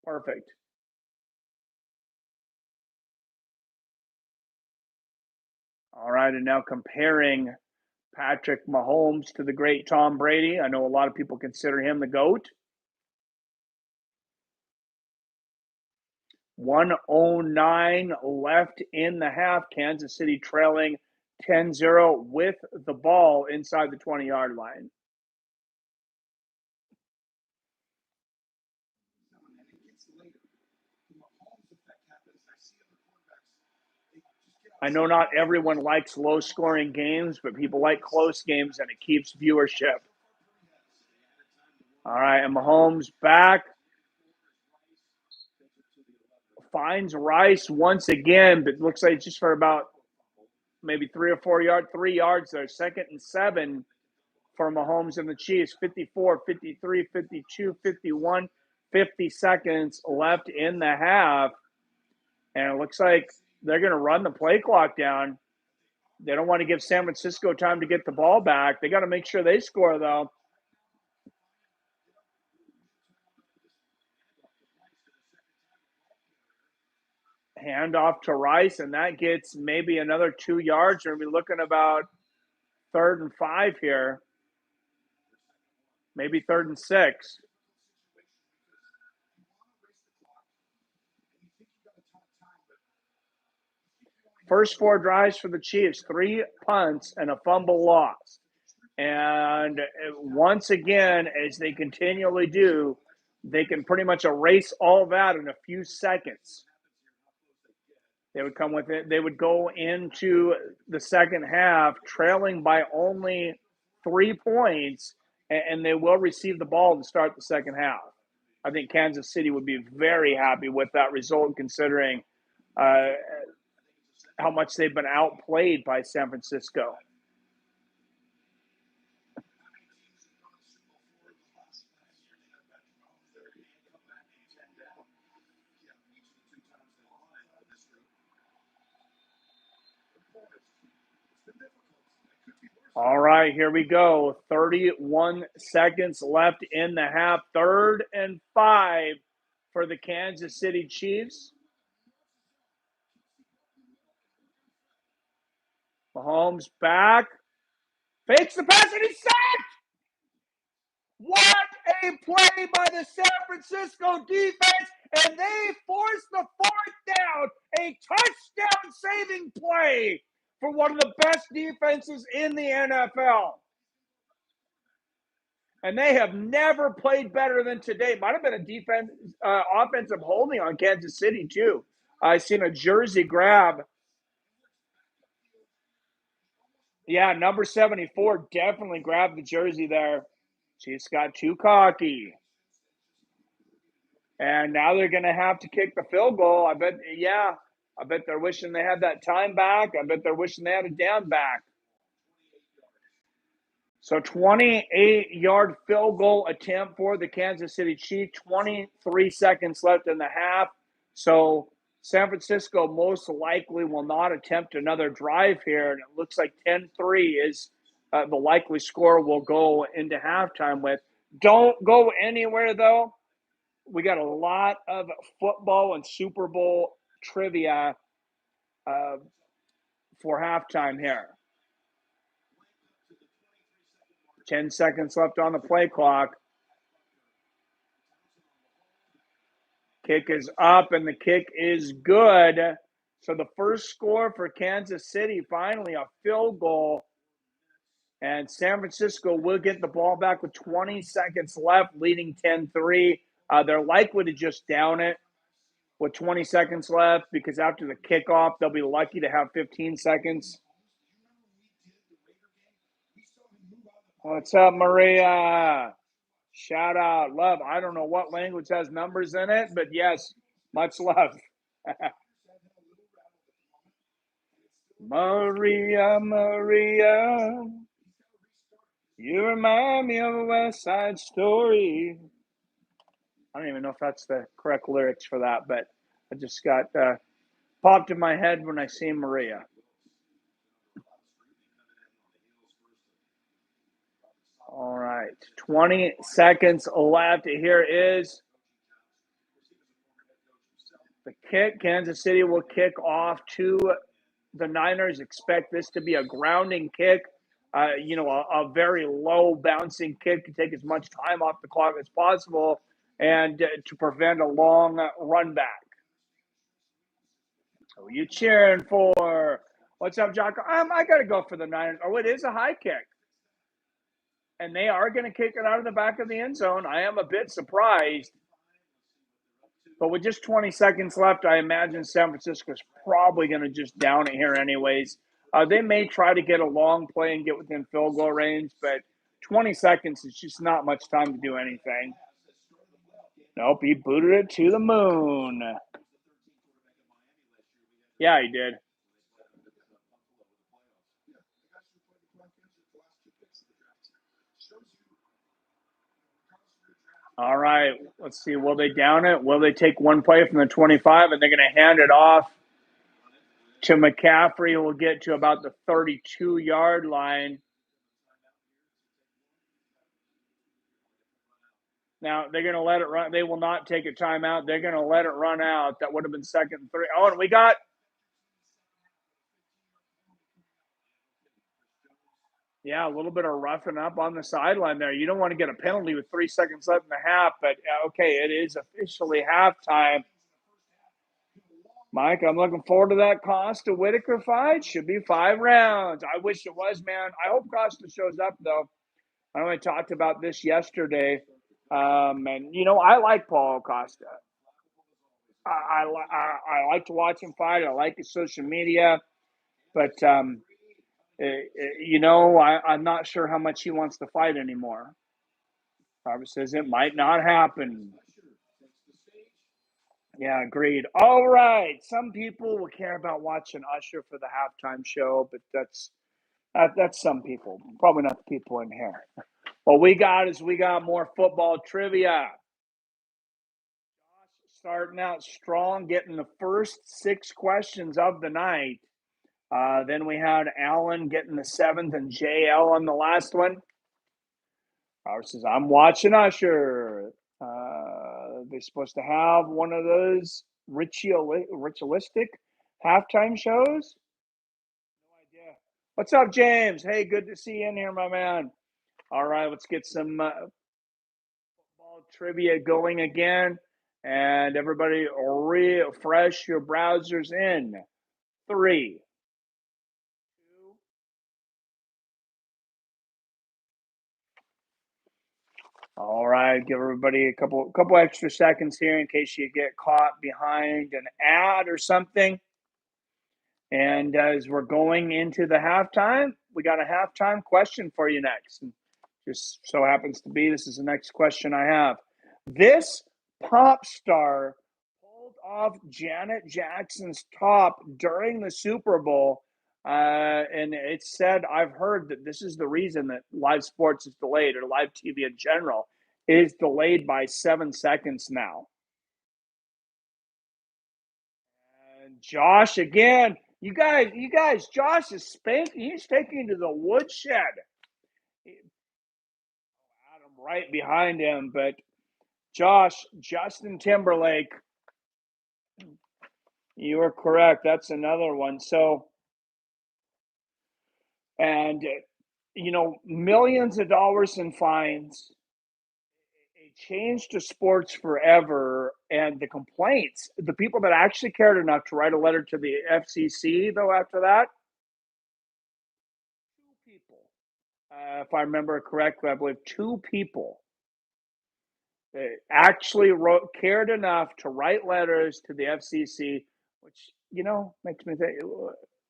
Perfect. All right, and now comparing Patrick Mahomes to the great Tom Brady. I know a lot of people consider him the GOAT. 1:09 left in the half. Kansas City trailing 10-0 with the ball inside the 20-yard line. I know not everyone likes low-scoring games, but people like close games, and it keeps viewership. All right, and Mahomes back. Finds Rice once again, but looks like just for about maybe 3 or 4 yards, 3 yards there. 2nd and 7 for Mahomes and the Chiefs. 54, 53, 52, 51, 50 seconds left in the half. And it looks like they're going to run the play clock down. They don't want to give San Francisco time to get the ball back. They got to make sure they score, though. Handoff to Rice, and that gets maybe another 2 yards. We're going to be looking about 3rd and 5 here. Maybe 3rd and 6. First 4 drives for the Chiefs, 3 punts and a fumble loss. And once again, as they continually do, they can pretty much erase all that in a few seconds. They would come with it. They would go into the second half trailing by only 3 points, and they will receive the ball to start the second half. I think Kansas City would be very happy with that result, considering how much they've been outplayed by San Francisco. All right, here we go. 31 seconds left in the half. 3rd and 5 for the Kansas City Chiefs. Mahomes back. Fakes the pass, and he's sacked! What a play by the San Francisco defense, and they force the 4th down. A touchdown-saving play for one of the best defenses in the NFL. And they have never played better than today. Might have been a offensive holding on Kansas City, too. I seen a jersey grab. Yeah, number 74 definitely grabbed the jersey there. Chiefs got too cocky. And now they're going to have to kick the field goal. I bet they're wishing they had that time back. I bet they're wishing they had a down back. So 28-yard field goal attempt for the Kansas City Chiefs. 23 seconds left in the half. So San Francisco most likely will not attempt another drive here. And it looks like 10-3 is the likely score we'll go into halftime with. Don't go anywhere, though. We got a lot of football and Super Bowl trivia for halftime here. 10 seconds left on the play clock. Kick is up, and the kick is good. So the first score for Kansas City, finally a field goal. And San Francisco will get the ball back with 20 seconds left, leading 10-3. They're likely to just down it. with 20 seconds left because after the kickoff, they'll be lucky to have 15 seconds. What's up, Maria? Shout out. Love. I don't know what language has numbers in it, but yes, much love. Maria, Maria, you remind me of a West Side Story. I don't even know if that's the correct lyrics for that, but I just got popped in my head when I see Maria. All right, 20 seconds left. Here is the kick. Kansas City will kick off to the Niners. Expect this to be a grounding kick. A very low bouncing kick to take as much time off the clock as possible and to prevent a long run back. Who you cheering for? What's up, Jocko? I got to go for the Niners. Oh, it is a high kick. And they are going to kick it out of the back of the end zone. I am a bit surprised. But with just 20 seconds left, I imagine San Francisco's probably going to just down it here anyways. They may try to get a long play and get within field goal range, but 20 seconds is just not much time to do anything. Nope, he booted it to the moon. Yeah, he did. All right, let's see. Will they down it? Will they take one play from the 25 and they're going to hand it off to McCaffrey, who will get to about the 32-yard line. Now, they're going to let it run. They will not take a timeout. They're going to let it run out. That would have been 2nd and 3. Oh, and we got a little bit of roughing up on the sideline there. You don't want to get a penalty with 3 seconds left in the half, but okay, it is officially halftime. Mike, I'm looking forward to that Costa Whitaker fight. Should be 5 rounds. I wish it was, man. I hope Costa shows up, though. I know I talked about this yesterday. And, I like Paulo Costa. I like to watch him fight. I like his social media. But, I'm not sure how much he wants to fight anymore. Robert says it might not happen. Yeah, agreed. All right. Some people will care about watching Usher for the halftime show, but that's some people. Probably not the people in here. What we got more football trivia. Starting out strong, getting the first 6 questions of the night. Then we had Alan getting the 7th and JL on the last one. Robert says, I'm watching Usher. They're supposed to have one of those ritualistic halftime shows. No idea. What's up, James? Hey, good to see you in here, my man. All right, let's get some football trivia going again. And everybody refresh your browsers in 3, 2. All right, give everybody a couple extra seconds here in case you get caught behind an ad or something. And as we're going into the halftime, we got a halftime question for you next. And just so happens to be, this is the next question I have. This pop star pulled off Janet Jackson's top during the Super Bowl. And it said, I've heard that this is the reason that live sports is delayed, or live TV in general is delayed by 7 seconds now. And Josh again. You guys, Josh is spanking. He's taking to the woodshed. Adam right behind him, but Justin Timberlake, you are correct. That's another one. So, and millions of dollars in fines, a change to sports forever, and the complaints, the people that actually cared enough to write a letter to the FCC, though, after that, 2 people, if I remember correctly, I believe 2 people actually cared enough to write letters to the FCC, which, makes me think,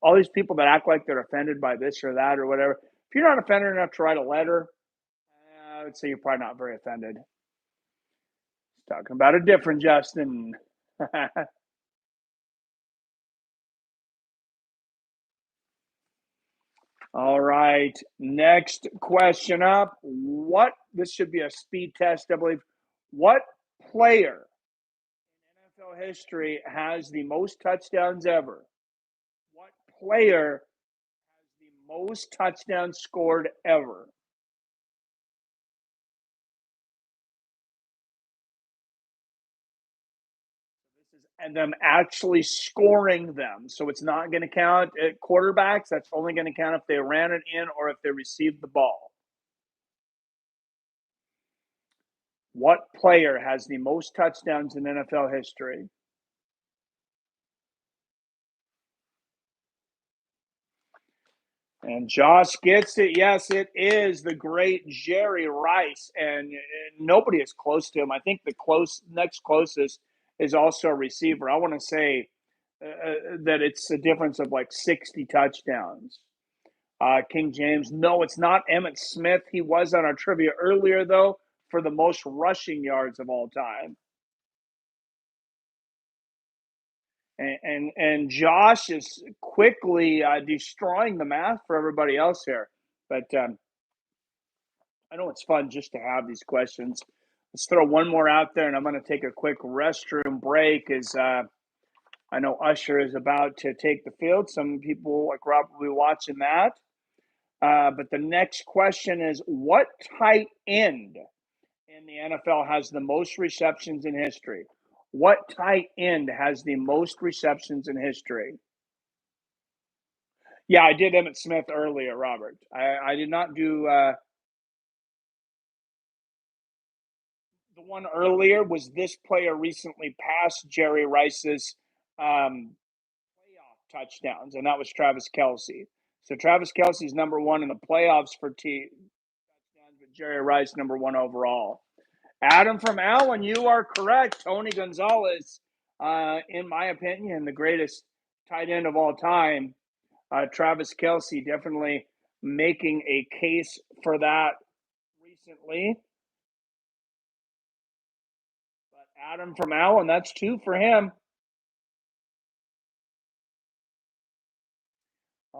all these people that act like they're offended by this or that or whatever, if you're not offended enough to write a letter, I would say you're probably not very offended. Talking about a different Justin. All right, next question up. This should be a speed test, I believe. What player in NFL history has the most touchdowns ever? What player has the most touchdowns scored ever? And them actually scoring them. So it's not going to count at quarterbacks. That's only going to count if they ran it in or if they received the ball. What player has the most touchdowns in NFL history? And Josh gets it. Yes, it is the great Jerry Rice. And nobody is close to him. I think the next closest is also a receiver. I want to say that it's a difference of like 60 touchdowns. King James. No, it's not Emmitt Smith. He was on our trivia earlier, though, for the most rushing yards of all time. And Josh is quickly destroying the math for everybody else here. But I know it's fun just to have these questions. Let's throw one more out there, and I'm going to take a quick restroom break as I know Usher is about to take the field. Some people like Rob will be watching that. But the next question is, what tight end in the NFL has the most receptions in history? What tight end has the most receptions in history? Yeah, I did Emmitt Smith earlier, Robert. I did not do the one earlier. Was this player recently passed Jerry Rice's playoff touchdowns, and that was Travis Kelce. So Travis Kelce's number one in the playoffs for touchdowns, but Jerry Rice number one overall. Adam from Allen, you are correct. Tony Gonzalez, in my opinion, the greatest tight end of all time. Travis Kelce definitely making a case for that recently. But Adam from Allen, that's two for him.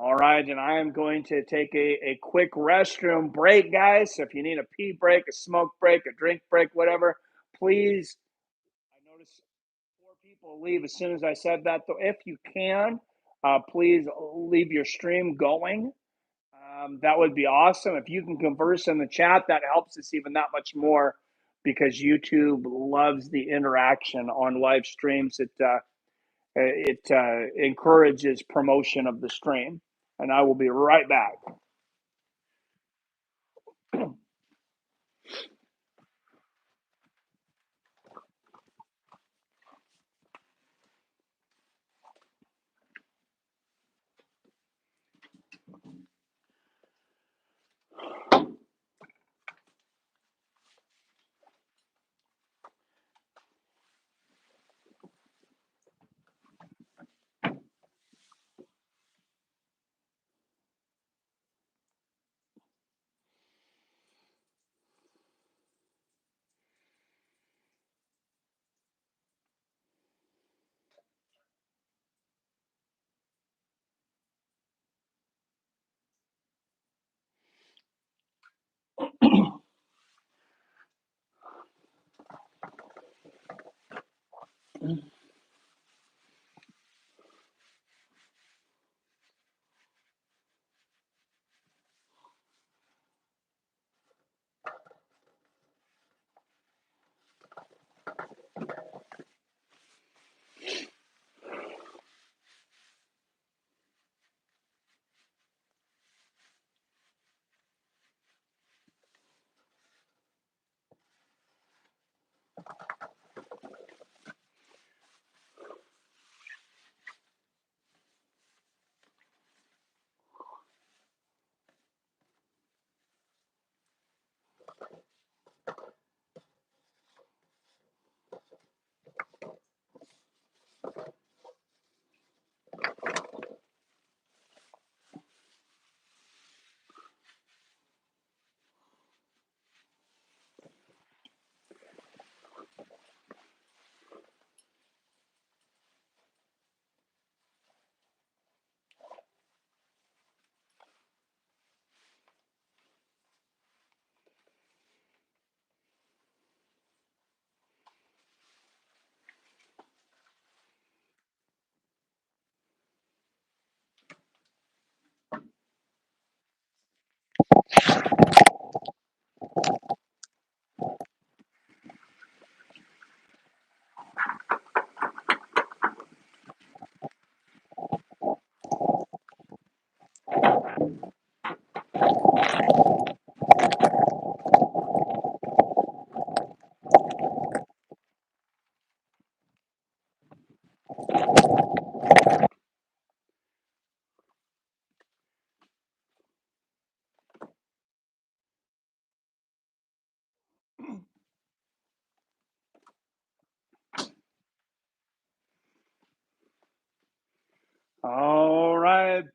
All right, and I am going to take a quick restroom break, guys. So if you need a pee break, a smoke break, a drink break, whatever, please. I noticed 4 people leave as soon as I said that. Though, if you can, please leave your stream going. That would be awesome. If you can converse in the chat, that helps us even that much more because YouTube loves the interaction on live streams. It encourages promotion of the stream. And I will be right back.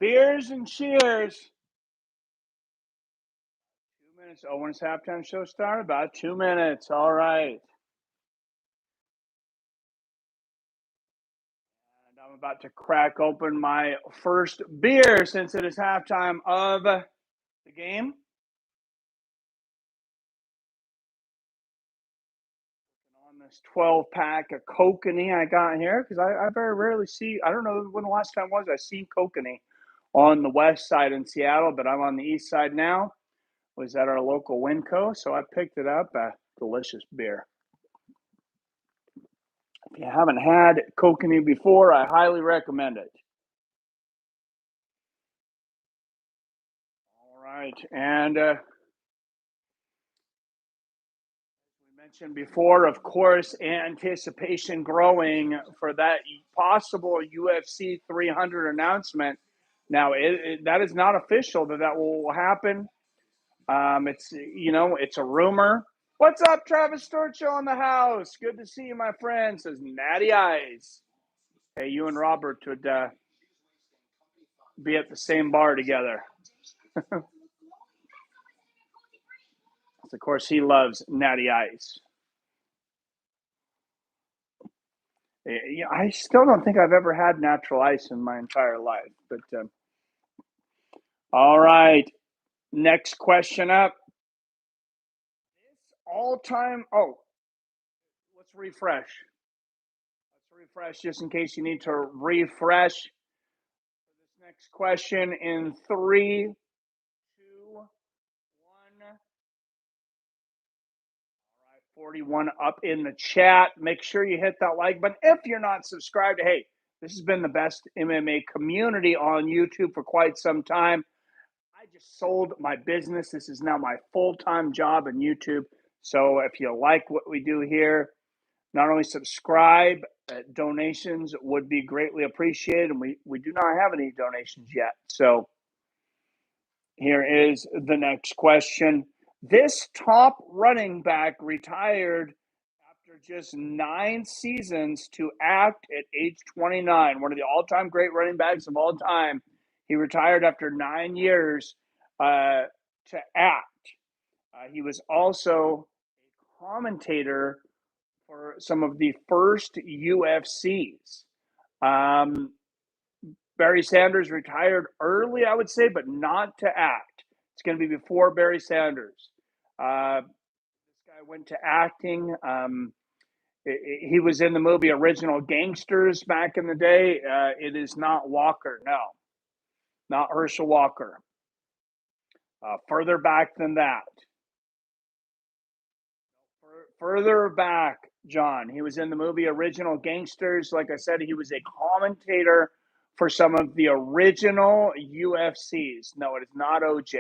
Beers and cheers. 2 minutes. Oh, when's halftime show start? About 2 minutes. All right. And I'm about to crack open my first beer since it is halftime of the game. On this 12-pack of kokanee I got here, because I very rarely see, I don't know when the last time was I seen kokanee on the west side in Seattle, but I'm on the east side now. Was at our local Winco, so I picked it up. A delicious beer. If you haven't had kokanee before, I highly recommend it. All right, and mentioned before, of course, anticipation growing for that possible UFC 300 announcement. Now, that is not official that will happen. It's a rumor. What's up, Travis Storcho in the house? Good to see you, my friend, says Natty Eyes. Hey, you and Robert would be at the same bar together. Of course, he loves Natty Ice. I still don't think I've ever had natural ice in my entire life. But all right, next question up. This all-time. Oh, let's refresh. Let's refresh just in case you need to refresh. This next question in 3, 2, 1. 41 up in the chat. Make sure you hit that like button. If you're not subscribed, hey, this has been the best MMA community on YouTube for quite some time. I just sold my business. This is now my full-time job in YouTube. So if you like what we do here, not only subscribe, donations would be greatly appreciated. And we do not have any donations yet. So here is the next question. This top running back retired after just 9 seasons to act at age 29. One of the all-time great running backs of all time. He retired after 9 years to act. He was also a commentator for some of the first UFCs. Barry Sanders retired early, I would say, but not to act. It's going to be before Barry Sanders. This guy went to acting. He was in the movie Original Gangsters back in the day. It is not Walker, no. Not Herschel Walker. Further back than that. Further back, John. He was in the movie Original Gangsters. Like I said, he was a commentator for some of the original UFCs. No, it is not OJ.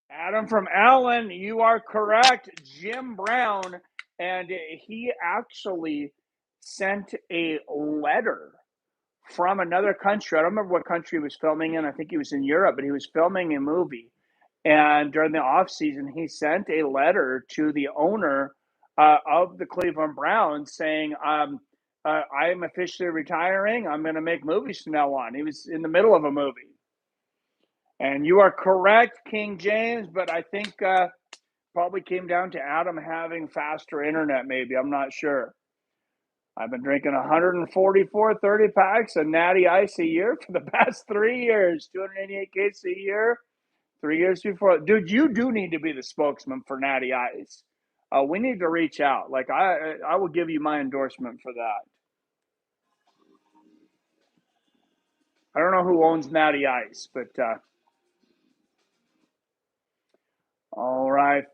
Adam from Allen, you are correct. Jim Brown. And he actually sent a letter from another country. I don't remember what country he was filming in. I think he was in Europe, but he was filming a movie. And during the off season, he sent a letter to the owner of the Cleveland Browns saying, I'm officially retiring. I'm going to make movies from now on. He was in the middle of a movie. And you are correct, King James, but I think probably came down to Adam having faster internet, maybe. I'm not sure. I've been drinking 144 30 packs of Natty Ice a year for the past 3 years, 288 cases a year. 3 years before. Dude, you do need to be the spokesman for Natty Ice. We need to reach out. Like, I will give you my endorsement for that. I don't know who owns Natty Ice, but all right.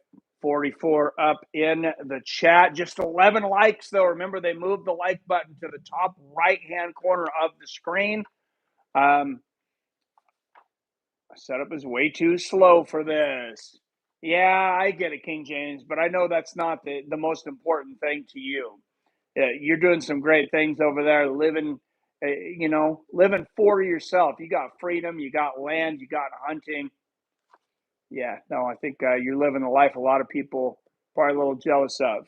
44 up in the chat. Just 11 likes, though. Remember, they moved the like button to the top right-hand corner of the screen. Setup is way too slow for this. Yeah, I get it, King James, but I know that's not the most important thing to you. You're doing some great things over there, living for yourself. You got freedom, you got land, you got hunting. Yeah, no, I think you're living a life a lot of people probably a little jealous of.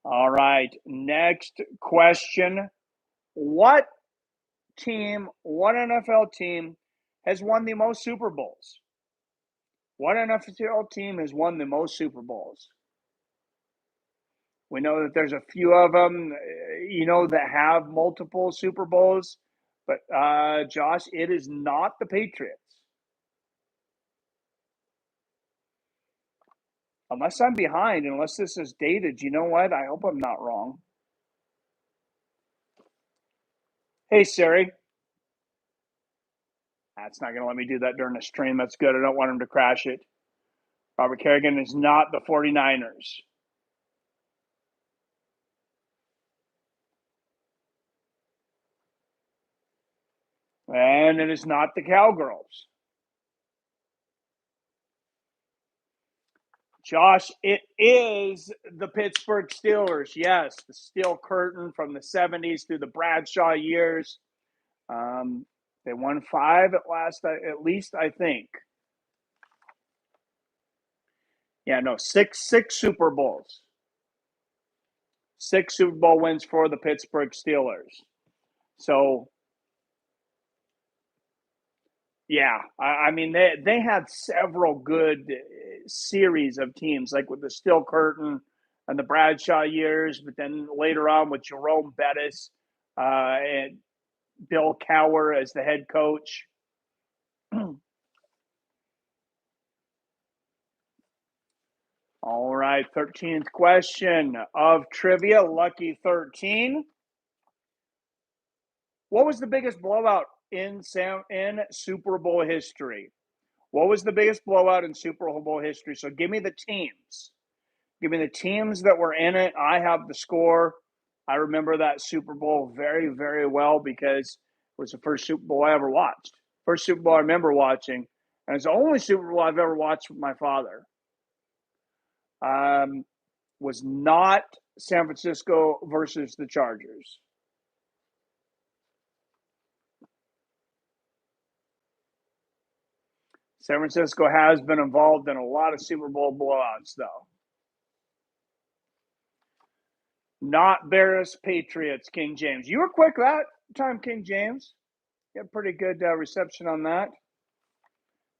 All right, next question. What team, one NFL team, has won the most Super Bowls? What NFL team has won the most Super Bowls? We know that there's a few of them, that have multiple Super Bowls. But, Josh, it is not the Patriots. Unless I'm behind, unless this is dated, you know what? I hope I'm not wrong. Hey, Siri. That's not going to let me do that during the stream. That's good. I don't want him to crash it. Robert Kerrigan is not the 49ers. And it is not the Cowgirls. Josh, it is the Pittsburgh Steelers. Yes, the steel curtain from the 70s through the Bradshaw years. They won 5 at least, I think. Yeah, no, six Super Bowls. 6 Super Bowl wins for the Pittsburgh Steelers. So, yeah, I mean, they had several good series of teams, like with the Steel Curtain and the Bradshaw years, but then later on with Jerome Bettis and Bill Cowher as the head coach. All right, 13th question of trivia, Lucky 13. What was the biggest blowout in Super Bowl history? What was the biggest blowout in Super Bowl history? So give me the teams. Give me the teams that were in it. I have the score. I remember that Super Bowl very, very well because it was the first Super Bowl I ever watched. First Super Bowl I remember watching. And it's the only Super Bowl I've ever watched with my father. Was not San Francisco versus the Chargers. San Francisco has been involved in a lot of Super Bowl blowouts, though. Not Bears, Patriots, King James. You were quick that time, King James. You had pretty good reception on that.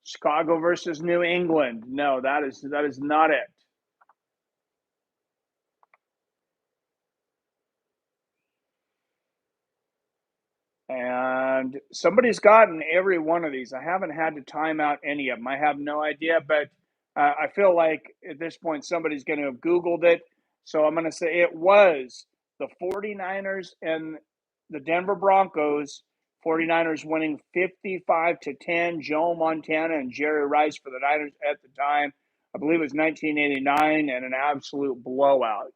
Chicago versus New England. No, that is not it. And somebody's gotten every one of these. I haven't had to time out any of them. I have no idea, but I feel like at this point somebody's going to have Googled it. So I'm going to say it was the 49ers and the Denver Broncos. 49ers winning 55-10. Joe Montana and Jerry Rice for the Niners at the time. I believe it was 1989 and an absolute blowout.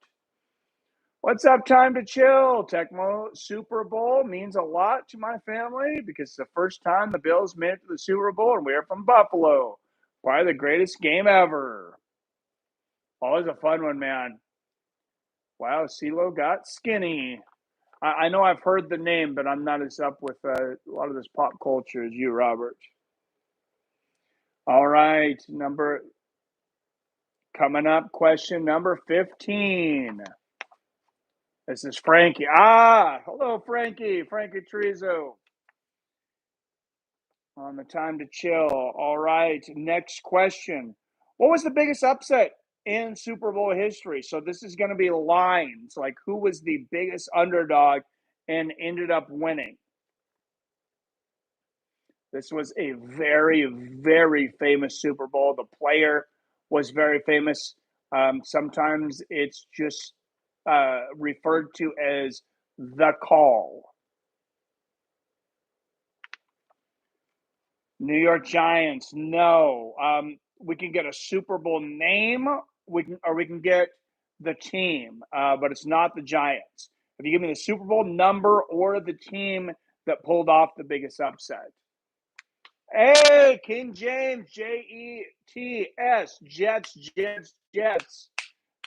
What's up, Time to Chill? Tecmo Super Bowl means a lot to my family because it's the first time the Bills made it to the Super Bowl, and we're from Buffalo. Probably the greatest game ever. Always a fun one, man. Wow, CeeLo got skinny. I know I've heard the name, but I'm not as up with a lot of this pop culture as you, Robert. All right, coming up, question number 15. This is Frankie. Hello, Frankie. Frankie Trezo. On the Time to Chill. All right, next question. What was the biggest upset in Super Bowl history? So this is going to be lines, like who was the biggest underdog and ended up winning? This was a very, very famous Super Bowl. The player was very famous. Sometimes it's just referred to as the call. New York Giants, no. We can get a Super Bowl name, we can get the team, but it's not the Giants. If you give me the Super Bowl number or the team that pulled off the biggest upset. Hey, King James, Jets, Jets.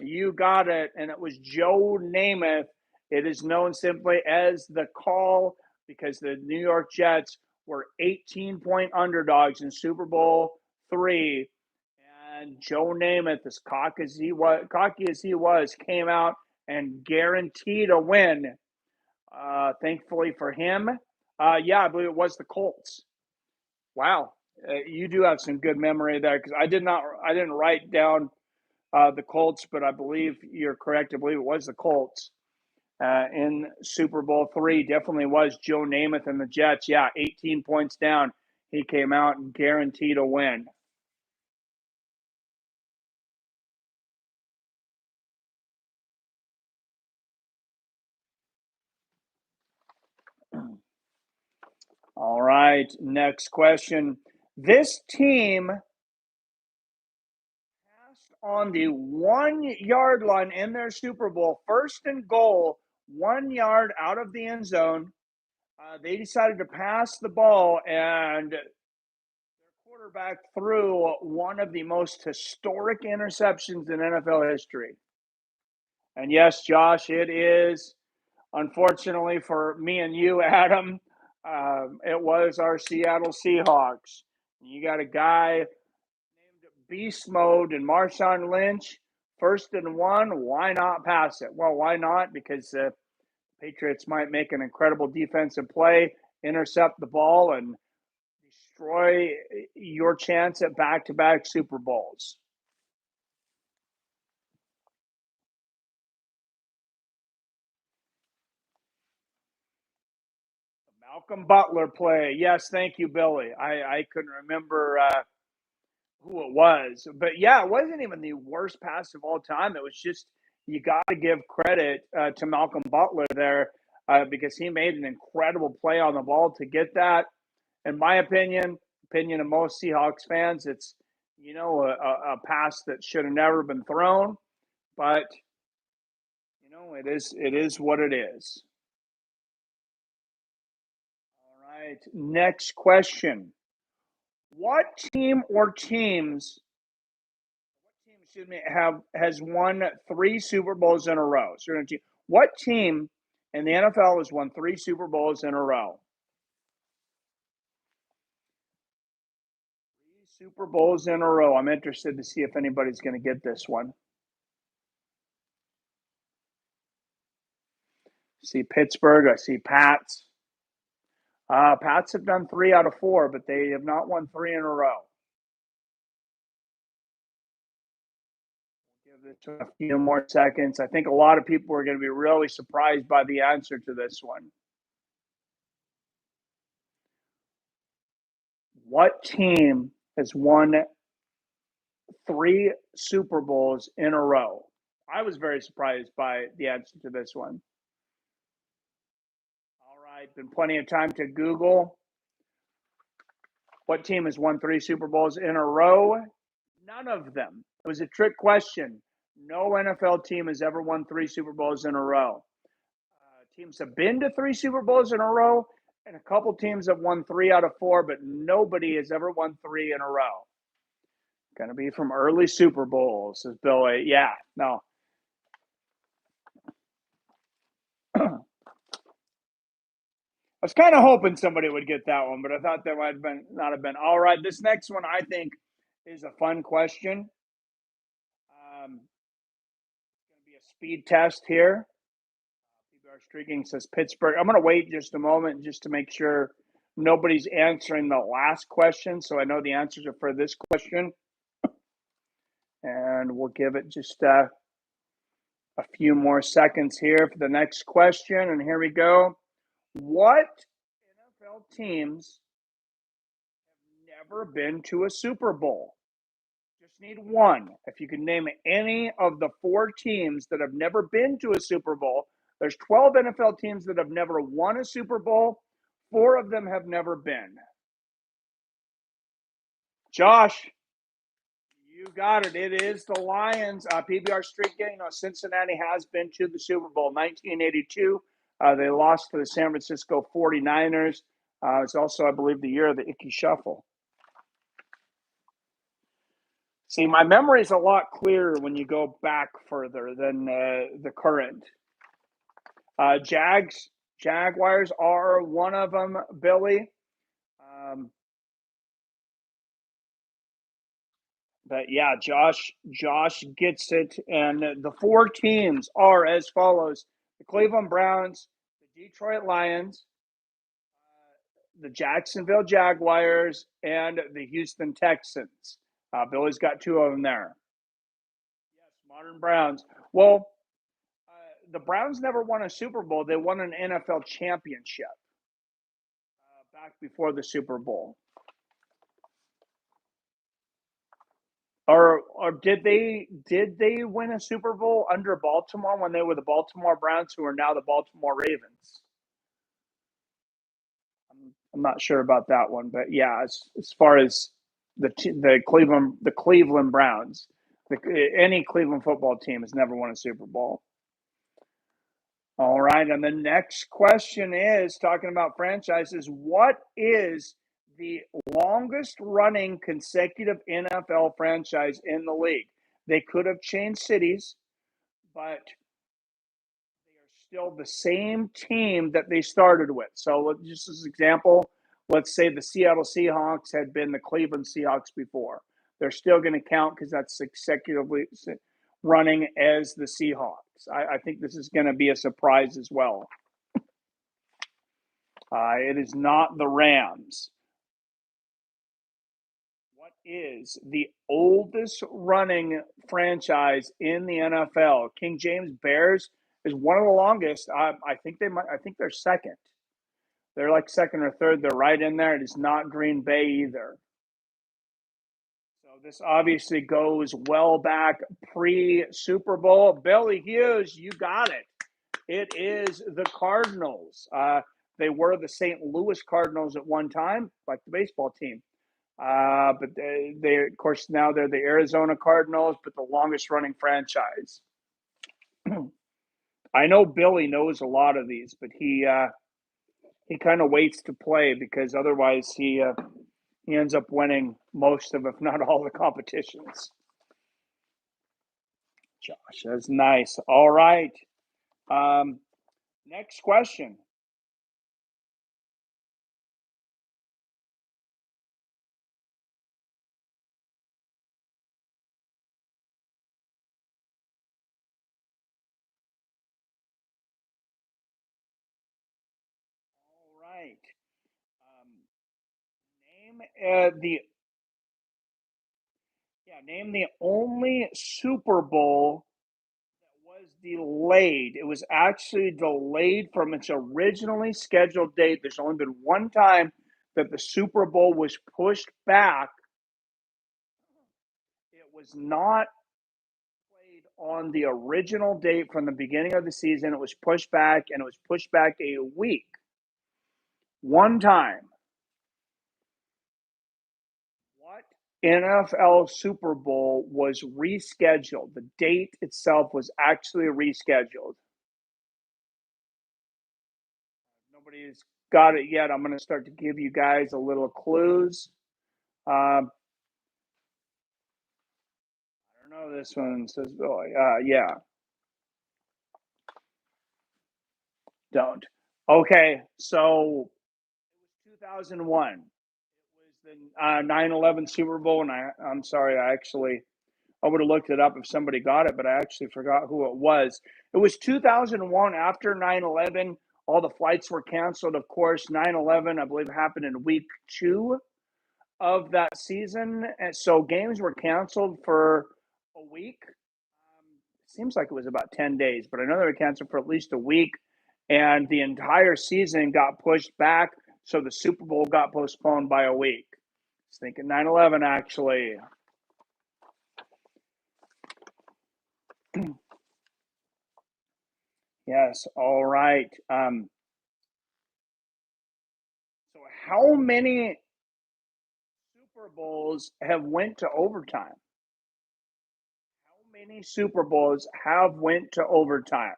You got it, and it was Joe Namath. It is known simply as the call because the New York Jets were 18-point underdogs in Super Bowl III, and Joe Namath, as cocky as he was, came out and guaranteed a win. Thankfully for him, Yeah, I believe it was the Colts. Wow, you do have some good memory there because I didn't write down the Colts, but I believe you're correct. I believe it was the Colts in Super Bowl III. Definitely was Joe Namath and the Jets. Yeah, 18 points down. He came out and guaranteed a win. All right, next question. This team passed on the 1 yard line in their Super Bowl, first and goal, 1 yard out of the end zone. They decided to pass the ball, and their quarterback threw one of the most historic interceptions in NFL history. And yes, Josh, it is, unfortunately for me and you, Adam, it was our Seattle Seahawks. You got a guy named Beast Mode and Marshawn Lynch, 1st and 1. Why not pass it? Well, why not? Because the Patriots might make an incredible defensive play, intercept the ball, and destroy your chance at back-to-back Super Bowls. Malcolm Butler play. Yes, thank you, Billy. I couldn't remember who it was. But yeah, it wasn't even the worst pass of all time. It was just, you got to give credit to Malcolm Butler there because he made an incredible play on the ball to get that. In my opinion of most Seahawks fans, it's, a pass that should have never been thrown. But, it is what it is. All right, next question. What team or teams has won 3 Super Bowls in a row? What team in the NFL has won 3 Super Bowls in a row? 3 Super Bowls in a row. I'm interested to see if anybody's going to get this one. I see Pittsburgh. I see Pats. Pats have done 3 out of 4, but they have not won 3 in a row. Give this a few more seconds. I think a lot of people are going to be really surprised by the answer to this one. What team has won 3 Super Bowls in a row? I was very surprised by the answer to this one. All right, been plenty of time to Google. What team has won 3 Super Bowls in a row? None of them. It was a trick question. No NFL team has ever won 3 Super Bowls in a row. Teams have been to 3 Super Bowls in a row, and a couple teams have won 3 out of 4, but nobody has ever won 3 in a row. Going to be from early Super Bowls, says Billy. Yeah, no. I was kind of hoping somebody would get that one, but I thought that might not have been. All right, this next one I think is a fun question. It's going to be a speed test here. PBR Streaking says Pittsburgh. I'm going to wait just a moment just to make sure nobody's answering the last question, so I know the answers are for this question. And we'll give it just a few more seconds here for the next question. And here we go. What NFL teams have never been to a Super Bowl? Just need one. If you can name any of the 4 teams that have never been to a Super Bowl, there's 12 NFL teams that have never won a Super Bowl. 4 of them have never been. Josh, you got it. It is the Lions. PBR Street Gang. Cincinnati has been to the Super Bowl. 1982. They lost to the San Francisco 49ers. It's also, I believe, the year of the Icky Shuffle. See, my memory is a lot clearer when you go back further than the current. Jaguars are one of them, Billy. But yeah, Josh gets it. And the 4 teams are as follows: the Cleveland Browns, the Detroit Lions, the Jacksonville Jaguars and the Houston Texans. Billy's got two of them there. Yes, modern Browns. Well, the Browns never won a Super Bowl. They won an NFL championship back before the Super Bowl. Or did they win a Super Bowl under Baltimore when they were the Baltimore Browns, who are now the Baltimore Ravens? I'm not sure about that one, but yeah, as far as the Cleveland Browns, any Cleveland football team has never won a Super Bowl. All right, and the next question is talking about franchises. What is the longest running consecutive NFL franchise in the league? They could have changed cities, but they are still the same team that they started with. So just as an example, let's say the Seattle Seahawks had been the Cleveland Seahawks before. They're still going to count because that's consecutively running as the Seahawks. I think this is going to be a surprise as well. It is not the Rams. What is the oldest running franchise in the NFL? King James Bears is one of the longest. I think they're second. They're like second or third. They're right in there. It is not Green Bay either. So this obviously goes well back pre-Super Bowl. Billy Hughes, you got it. It is the Cardinals. They were the St. Louis Cardinals at one time, like the baseball team. But they, of course, now they're the Arizona Cardinals, but the longest running franchise. I know Billy knows a lot of these, but he kind of waits to play because otherwise he ends up winning most of, if not all, the competitions. Josh, that's nice. All right. Next question. All right. Name the only Super Bowl that was delayed. It was actually delayed from its originally scheduled date. There's only been one time that the Super Bowl was pushed back. It was not played on the original date from the beginning of the season. It was pushed back, and it was pushed back a week. One time. What NFL Super Bowl was rescheduled? The date itself was actually rescheduled. Nobody's got it yet. I'm going to start to give you guys a little clues. I don't know. This one says Billy. Yeah. Don't. Okay, so it was 2001. It was the 9/11 Super Bowl, and I'm sorry, I would have looked it up if somebody got it, but I actually forgot who it was. It was 2001 after 9/11. All the flights were canceled. Of course, 9/11, I believe, happened in week 2 of that season. And so games were canceled for a week. Seems like it was about 10 days, but I know they were canceled for at least a week. And the entire season got pushed back. So the Super Bowl got postponed by a week. I was thinking 9/11, actually. Yes, all right. So how many Super Bowls have went to overtime? How many Super Bowls have went to overtime?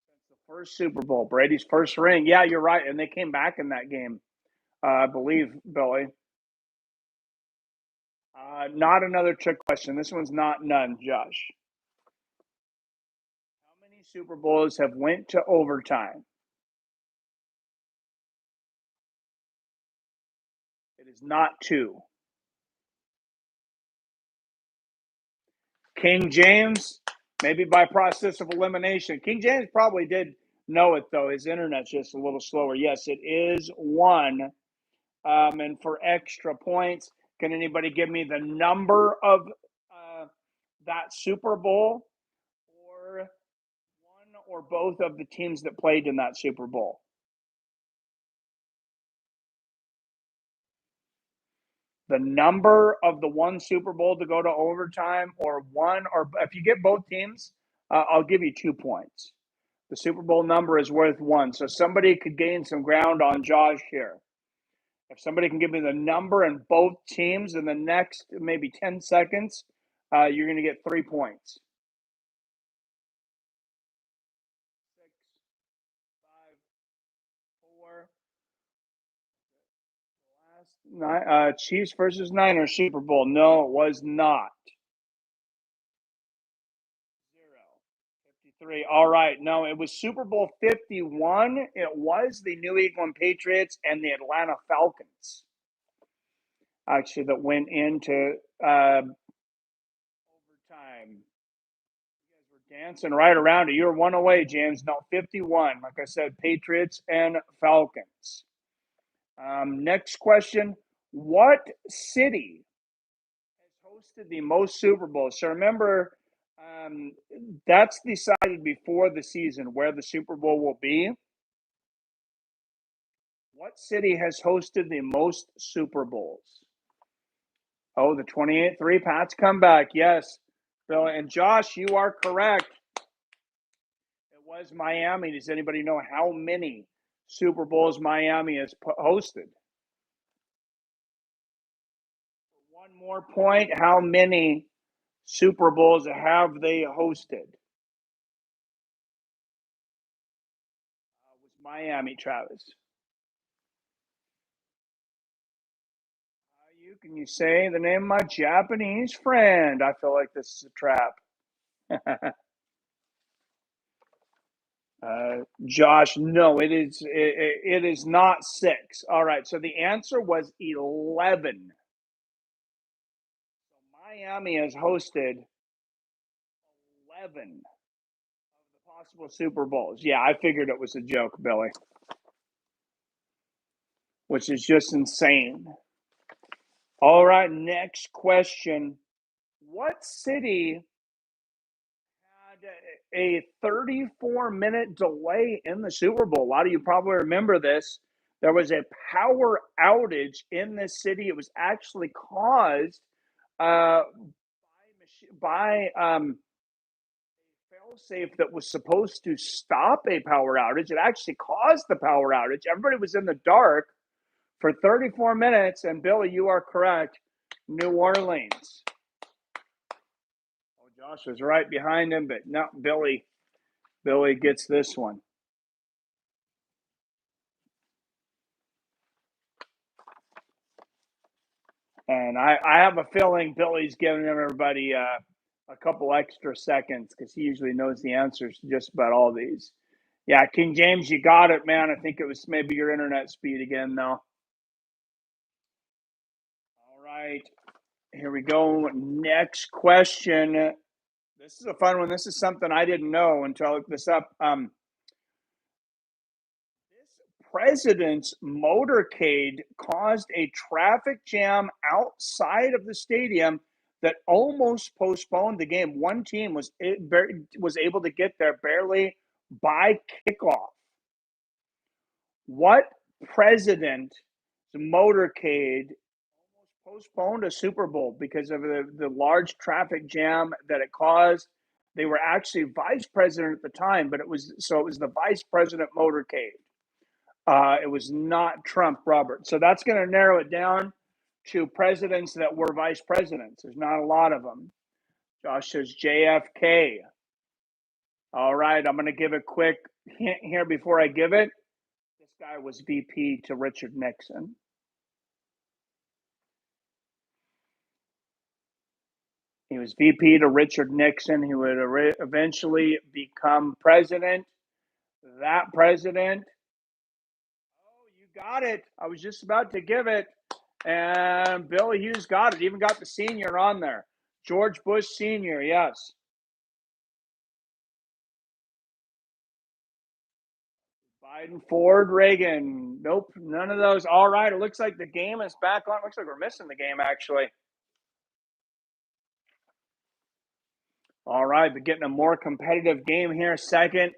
That's the first Super Bowl, Brady's first ring. Yeah, you're right, and they came back in that game, I believe, Billy. Not another trick question. This one's not none, Josh. How many Super Bowls have went to overtime? It is not 2. King James, maybe by process of elimination. King James probably did know it, though. His internet's just a little slower. Yes, it is one. And for extra points, can anybody give me the number of that Super Bowl, or one or both of the teams that played in that Super Bowl? The number of the one Super Bowl to go to overtime, or one, or if you get both teams, I'll give you 2 points. The Super Bowl number is worth one. So somebody could gain some ground on Josh here. If somebody can give me the number and both teams in the next maybe 10 seconds, you're going to get 3 points. 6, 5, 4. Last Chiefs versus Niners Super Bowl. No, it was not. 53. All right. No, it was Super Bowl 51. It was the New England Patriots and the Atlanta Falcons, actually, that went into overtime. You guys were dancing right around it. You were one away, James. No, 51. Like I said, Patriots and Falcons. Next question. What city has hosted the most Super Bowls? So remember, that's decided before the season where the Super Bowl will be. What city has hosted the most Super Bowls? Oh, the 28-3 Pats comeback. Yes, Bill and Josh, you are correct. It was Miami. Does anybody know how many Super Bowls Miami has hosted? One more point. How many Super Bowls have they hosted? It was Miami, Travis. Can you say the name of my Japanese friend? I feel like this is a trap. Josh, no, it is not 6. All right, so the answer was 11. So Miami has hosted 11 of the possible Super Bowls. Yeah, I figured it was a joke, Billy, which is just insane. All right, next question. What city had a 34-minute delay in the Super Bowl? A lot of you probably remember this. There was a power outage in this city. It was actually caused by a failsafe that was supposed to stop a power outage. It actually caused the power outage. Everybody was in the dark for 34 minutes, and Billy, you are correct. New Orleans. Oh, Josh was right behind him, but no, Billy gets this one. And I have a feeling Billy's giving everybody a couple extra seconds because he usually knows the answers to just about all these. Yeah, King James, you got it, man. I think it was maybe your internet speed again, though. All right, here we go. Next question. This is a fun one. This is something I didn't know until I looked this up. This president's motorcade caused a traffic jam outside of the stadium that almost postponed the game. One team was able to get there barely by kickoff. What president's motorcade almost postponed a Super Bowl because of the large traffic jam that it caused? They were actually vice president at the time, but it was the vice president motorcade. It was not Trump, Robert. So that's going to narrow it down to presidents that were vice presidents. There's not a lot of them. Josh says JFK. All right, I'm going to give a quick hint here before I give it. This guy was VP to Richard Nixon. He was VP to Richard Nixon. He would eventually become president. That president. Oh, you got it. I was just about to give it. And Billy Hughes got it. Even got the senior on there. George Bush Sr., yes. Biden, Ford, Reagan. Nope, none of those. All right, it looks like the game is back on. It looks like we're missing the game, actually. All right, but getting a more competitive game here. Second,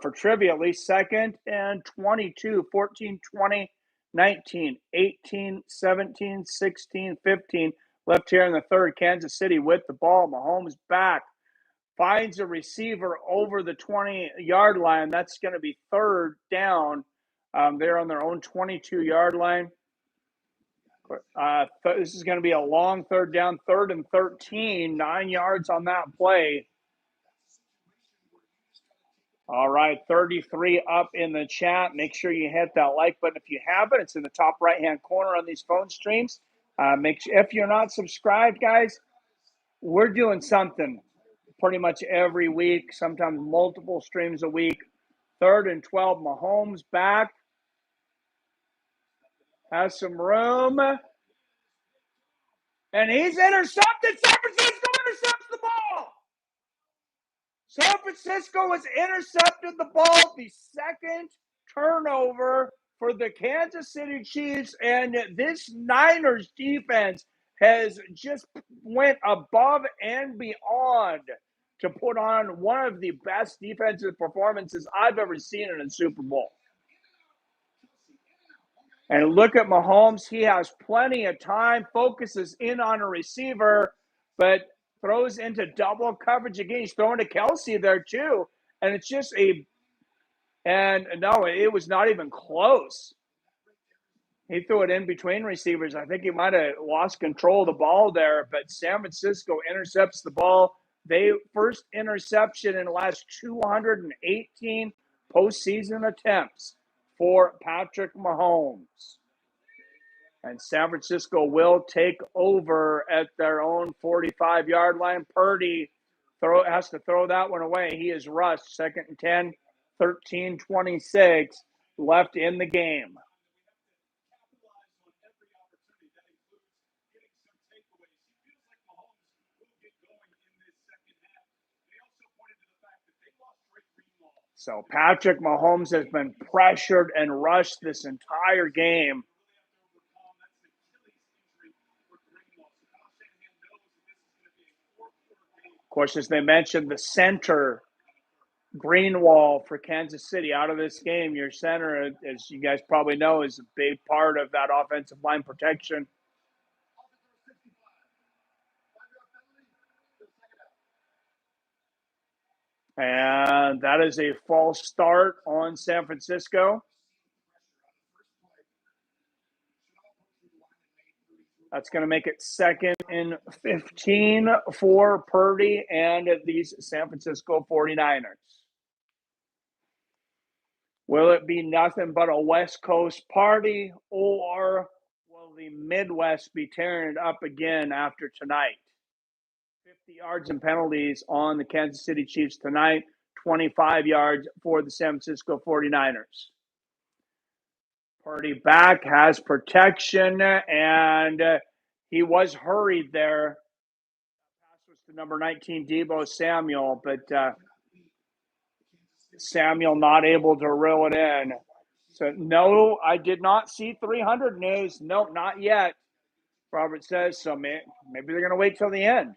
for trivia, at least second and 22, 14, 20, 19, 18, 17, 16, 15. Left here in the third. Kansas City with the ball. Mahomes back. Finds a receiver over the 20-yard line. That's going to be third down. They're on their own 22-yard line. This is going to be a long third down, 3rd and 13, 9 yards on that play. All right, 33 up in the chat. Make sure you hit that like button if you haven't. It's in the top right-hand corner on these phone streams. If you're not subscribed, guys, we're doing something pretty much every week, sometimes multiple streams a week. 3rd and 12, Mahomes back. Has some room. And he's intercepted. San Francisco intercepts the ball. San Francisco has intercepted the ball. The second turnover for the Kansas City Chiefs. And this Niners defense has just went above and beyond to put on one of the best defensive performances I've ever seen in a Super Bowl. And look at Mahomes. He has plenty of time, focuses in on a receiver, but throws into double coverage again. He's throwing to Kelsey there too. And it's just it was not even close. He threw it in between receivers. I think he might have lost control of the ball there, but San Francisco intercepts the ball. First interception in the last 218 postseason attempts for Patrick Mahomes. And San Francisco will take over at their own 45-yard line. Purdy has to throw that one away. He is rushed. 2nd and 10, 13-26 left in the game. So Patrick Mahomes has been pressured and rushed this entire game. Of course, as they mentioned, the center, Greenwall for Kansas City, out of this game. Your center, as you guys probably know, is a big part of that offensive line protection. And that is a false start on San Francisco. That's going to make it 2nd and 15 for Purdy and these San Francisco 49ers. Will it be nothing but a West Coast party, or will the Midwest be tearing it up again after tonight? 50 yards and penalties on the Kansas City Chiefs tonight, 25 yards for the San Francisco 49ers. Purdy back, has protection, and he was hurried there. Pass was to number 19, Deebo Samuel, but Samuel not able to reel it in. So, no, I did not see 300 news. Nope, not yet, Robert says. So maybe they're going to wait till the end.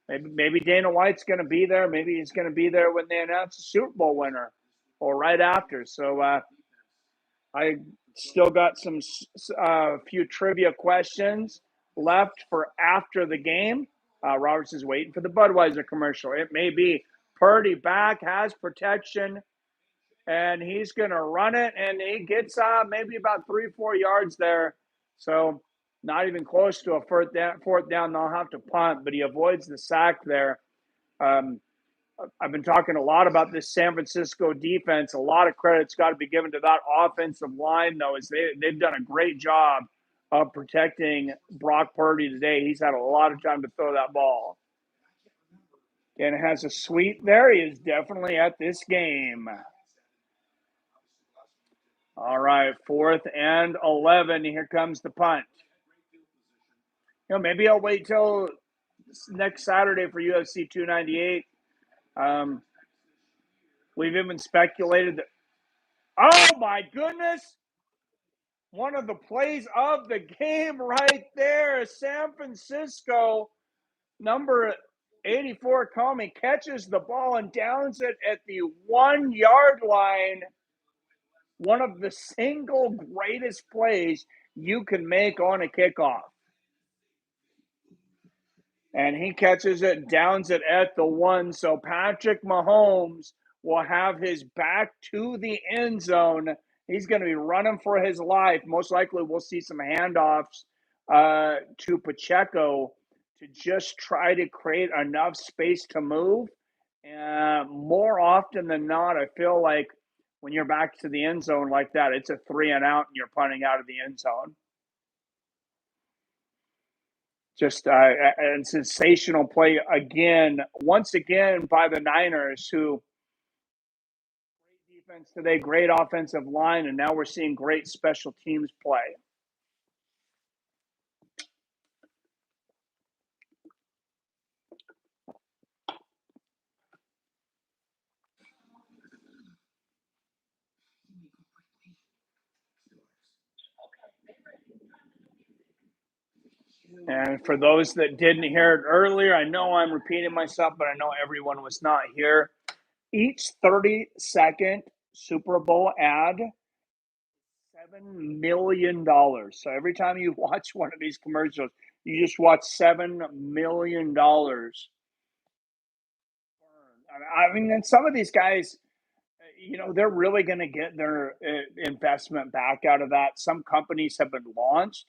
Maybe Dana White's going to be there. Maybe he's going to be there when they announce the Super Bowl winner or right after. So I still got some few trivia questions left for after the game. Roberts is waiting for the Budweiser commercial. It may be. Purdy back, has protection, and he's going to run it, and he gets maybe about 3-4 yards there. So not even close to a fourth down. They'll have to punt, but he avoids the sack there. I've been talking a lot about this San Francisco defense. A lot of credit's got to be given to that offensive line, though, as they've done a great job of protecting Brock Purdy today. He's had a lot of time to throw that ball. And has a suite there. He is definitely at this game. All right, 4th and 11. Here comes the punt. Maybe I'll wait till next Saturday for UFC 298. We've even speculated that Oh my goodness. One of the plays of the game right there. San Francisco, number 84 Comey catches the ball and downs it at the 1 yard line. One of the single greatest plays you can make on a kickoff. And he catches it, downs it at the 1. So Patrick Mahomes will have his back to the end zone. He's going to be running for his life. Most likely we'll see some handoffs to Pacheco to just try to create enough space to move. More often than not, I feel like when you're back to the end zone like that, it's a 3 and out and you're punting out of the end zone. Just a sensational play once again by the Niners, who great defense today, great offensive line, and now we're seeing great special teams play. And for those that didn't hear it earlier, I know I'm repeating myself, but I know everyone was not here. Each 30-second Super Bowl ad, $7 million. So every time you watch one of these commercials, you just watch $7 million. I mean, and some of these guys, they're really going to get their investment back out of that. Some companies have been launched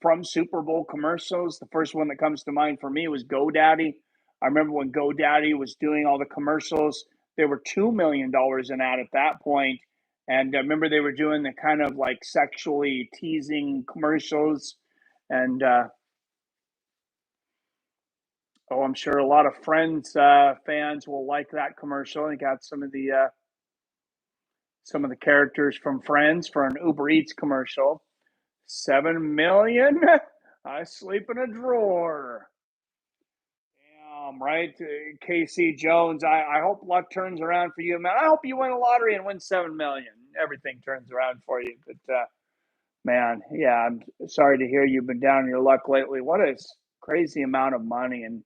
from Super Bowl commercials. The first one that comes to mind for me was GoDaddy. I remember when GoDaddy was doing all the commercials, they were $2 million an ad at that point. And I remember they were doing the kind of like sexually teasing commercials. And I'm sure a lot of Friends fans will like that commercial. They got some of the characters from Friends for an Uber Eats commercial. 7 million. I sleep in a drawer. Damn, right? KC Jones. I hope luck turns around for you, man. I hope you win a lottery and win 7 million. Everything turns around for you. But man, yeah, I'm sorry to hear you've been down in your luck lately. What a crazy amount of money. And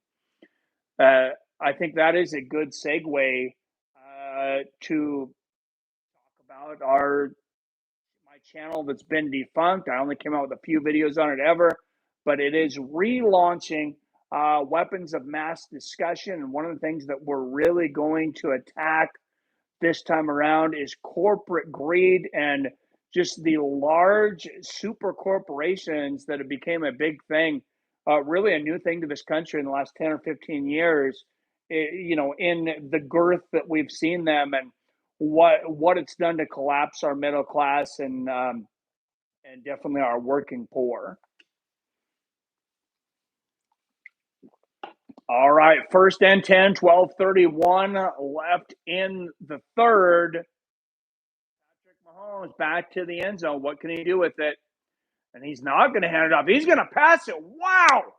I think that is a good segue to talk about my channel that's been defunct. I only came out with a few videos on it ever, but it is relaunching Weapons of Mass Discussion. And one of the things that we're really going to attack this time around is corporate greed and just the large super corporations that have become a big thing, really a new thing to this country in the last 10 or 15 years, in the girth that we've seen them and what it's done to collapse our middle class and definitely our working poor. All right, 1st and 10, 12:31 left in the third. Patrick Mahomes back to the end zone. What can he do with it? And he's not going to hand it off. He's going to pass it. Wow!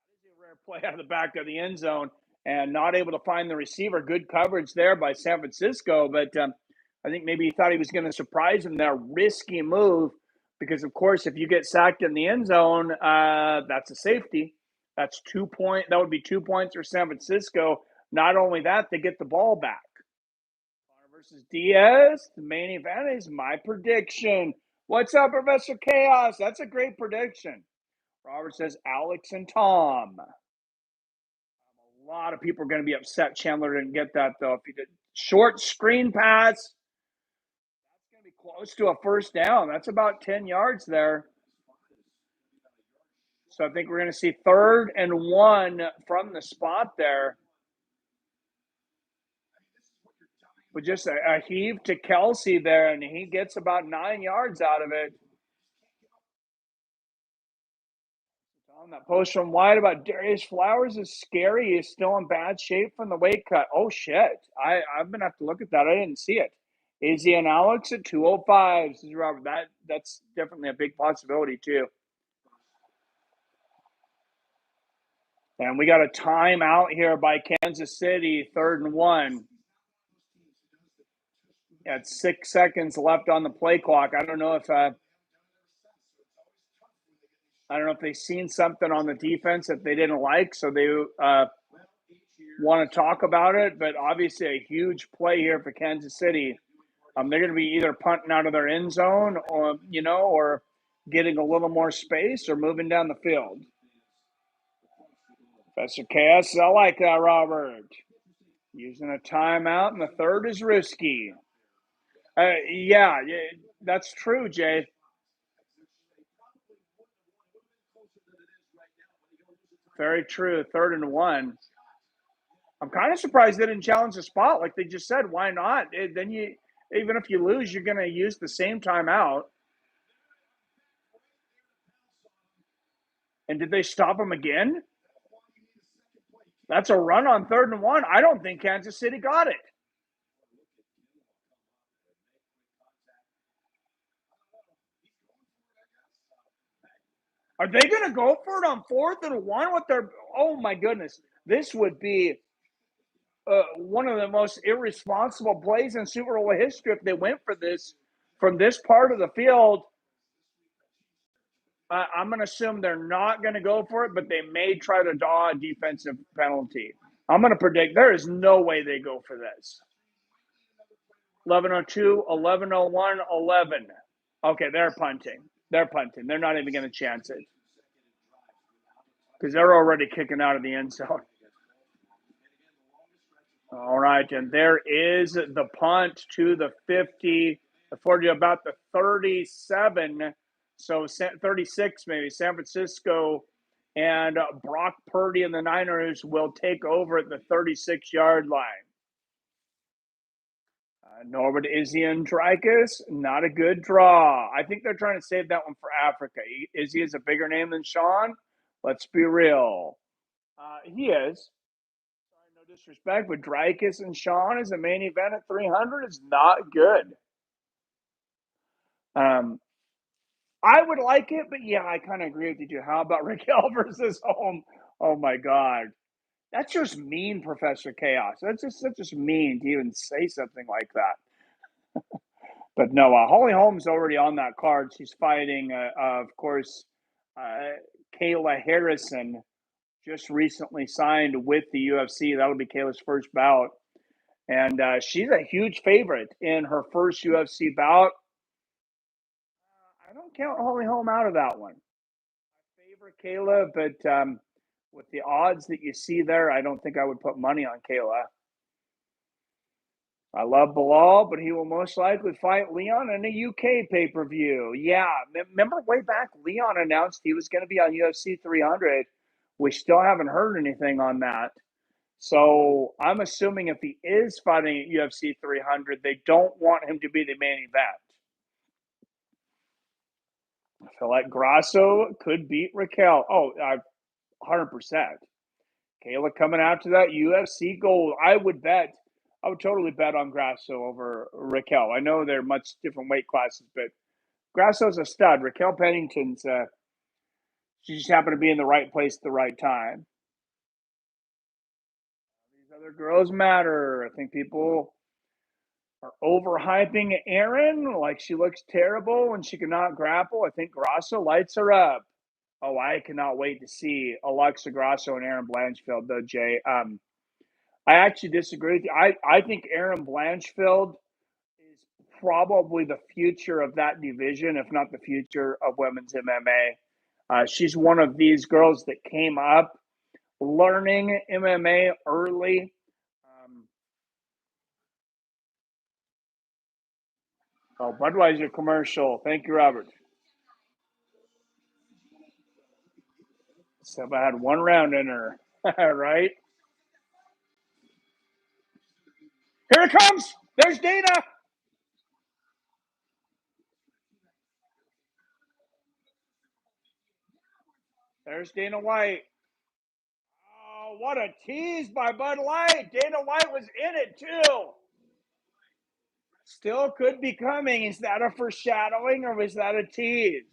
That is a rare play out of the back of the end zone and not able to find the receiver. Good coverage there by San Francisco, but I think maybe he thought he was going to surprise him there. Risky move because, of course, if you get sacked in the end zone, that's a safety. That's 2 points. That would be 2 points for San Francisco. Not only that, they get the ball back. Connor versus Diaz. The main event is my prediction. What's up, Professor Chaos? That's a great prediction. Robert says Alex and Tom. A lot of people are going to be upset Chandler didn't get that, though. If he did short screen pass, that's going to be close to a first down. That's about 10 yards there. So I think we're going to see 3rd and 1 from the spot there. With just a heave to Kelsey there, and he gets about 9 yards out of it. On that post from White about Darius Flowers is scary. He's still in bad shape from the weight cut. Oh, shit. I'm going to have to look at that. I didn't see it. Izzy and Alex at 205. This is Robert. That's definitely a big possibility, too. And we got a timeout here by Kansas City, 3rd and 1. At 6 seconds left on the play clock. I don't know if they've seen something on the defense that they didn't like, so they want to talk about it. But obviously, a huge play here for Kansas City. They're going to be either punting out of their end zone, or getting a little more space, or moving down the field. Professor KS, I like that, Robert. Using a timeout in the third is risky. Yeah, that's true, Jay. Very true. 3rd and 1. I'm kind of surprised they didn't challenge the spot. Like they just said, why not? Then even if you lose, you're going to use the same timeout. And did they stop him again? That's a run on 3rd and 1. I don't think Kansas City got it. Are they going to go for it on 4th and 1 with their? Oh my goodness, this would be one of the most irresponsible plays in Super Bowl history if they went for this from this part of the field. I'm going to assume they're not going to go for it, but they may try to draw a defensive penalty. I'm going to predict there is no way they go for this. 11:02, 11:01, 11. Okay, they're punting. They're punting. They're not even going to chance it because they're already kicking out of the end zone. All right, and there is the punt to the 50, the 40, about the 37, so 36 maybe, San Francisco, and Brock Purdy and the Niners will take over at the 36-yard line. Norbert Izzy and Dreykus, not a good draw. I think they're trying to save that one for Africa. Izzy is a bigger name than Sean. Let's be real. He is. No disrespect, but Dreykus and Sean as a main event at 300 is not good. I would like it, but yeah, I kind of agree with you too. How about Raquel versus Home? Oh my God. That's just mean, Professor Chaos. That's just mean to even say something like that. But no, Holly Holm's already on that card. She's fighting, of course, Kayla Harrison, just recently signed with the UFC. That'll be Kayla's first bout. And she's a huge favorite in her first UFC bout. I don't count Holly Holm out of that one. I favor Kayla, but with the odds that you see there, I don't think I would put money on Kayla. I love Bilal, but he will most likely fight Leon in a UK pay-per-view. Yeah, remember way back, Leon announced he was going to be on UFC 300. We still haven't heard anything on that. So I'm assuming if he is fighting at UFC 300, they don't want him to be the main event. I feel like Grasso could beat Raquel. Oh, 100%. Kayla coming after that UFC gold. I would totally bet on Grasso over Raquel. I know they're much different weight classes, but Grasso's a stud. Raquel Pennington's, she just happened to be in the right place at the right time. These other girls matter. I think people are overhyping Erin, like she looks terrible and she cannot grapple. I think Grasso lights her up. Oh, I cannot wait to see Alexa Grasso and Erin Blanchfield, though, Jay. I actually disagree with you. I think Erin Blanchfield is probably the future of that division, if not the future of women's MMA. She's one of these girls that came up learning MMA early. Budweiser commercial. Thank you, Robert. So I had one round in her, right? Here it comes. There's Dana. There's Dana White. Oh, what a tease by Bud Light. Dana White was in it, too. Still could be coming. Is that a foreshadowing or was that a tease?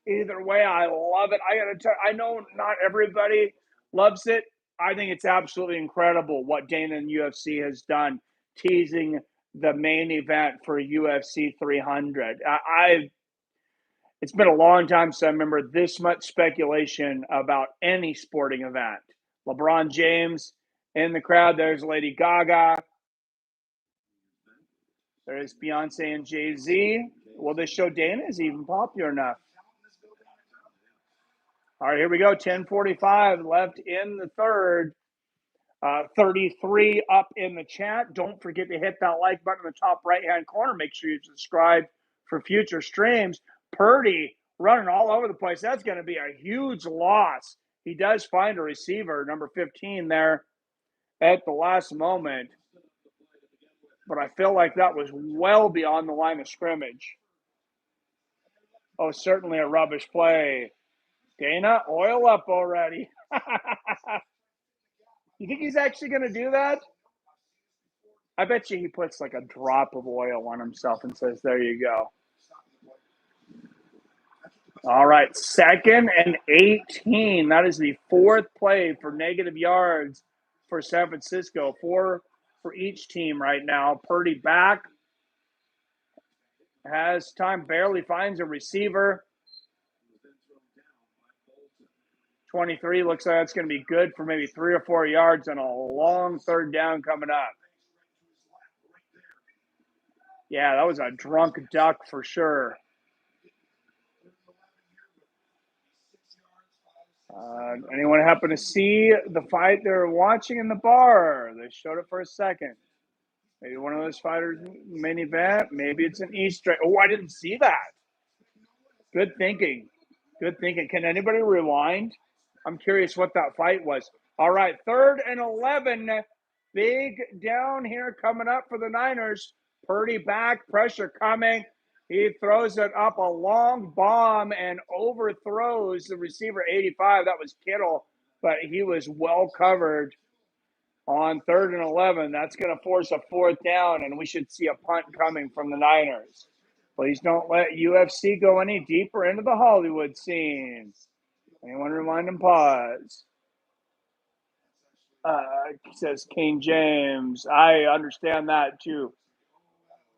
Either way, I love it. I gotta tell I know not everybody loves it. I think it's absolutely incredible what Dana and UFC has done, teasing the main event for UFC 300. It's been a long time since I remember this much speculation about any sporting event. LeBron James in the crowd. There's Lady Gaga. There's Beyonce and Jay-Z. Will this show Dana is even popular enough? All right, here we go. 10:45 left in the third. 33 up in the chat. Don't forget to hit that like button in the top right-hand corner. Make sure you subscribe for future streams. Purdy running all over the place. That's going to be a huge loss. He does find a receiver, number 15 there at the last moment. But I feel like that was well beyond the line of scrimmage. Oh, certainly a rubbish play. Dana, oil up already. You think he's actually going to do that? I bet you he puts like a drop of oil on himself and says, there you go. All right, 2nd and 18. That is the 4th play for negative yards for San Francisco. 4 for each team right now. Purdy back. Has time, barely finds a receiver. 23 looks like that's going to be good for maybe 3 or 4 yards and a long 3rd down coming up. Yeah, that was a drunk duck for sure. Anyone happen to see the fight they're watching in the bar? They showed it for a second. Maybe one of those fighters main event. Maybe it's an Easter egg. Oh, I didn't see that. Good thinking. Good thinking. Can anybody rewind? I'm curious what that fight was. All right, 3rd and 11. Big down here coming up for the Niners. Purdy back, pressure coming. He throws it up a long bomb and overthrows the receiver 85. That was Kittle, but he was well covered on 3rd and 11. That's going to force a 4th down, and we should see a punt coming from the Niners. Please don't let UFC go any deeper into the Hollywood scene. Anyone rewind and pause? Says King James. I understand that too.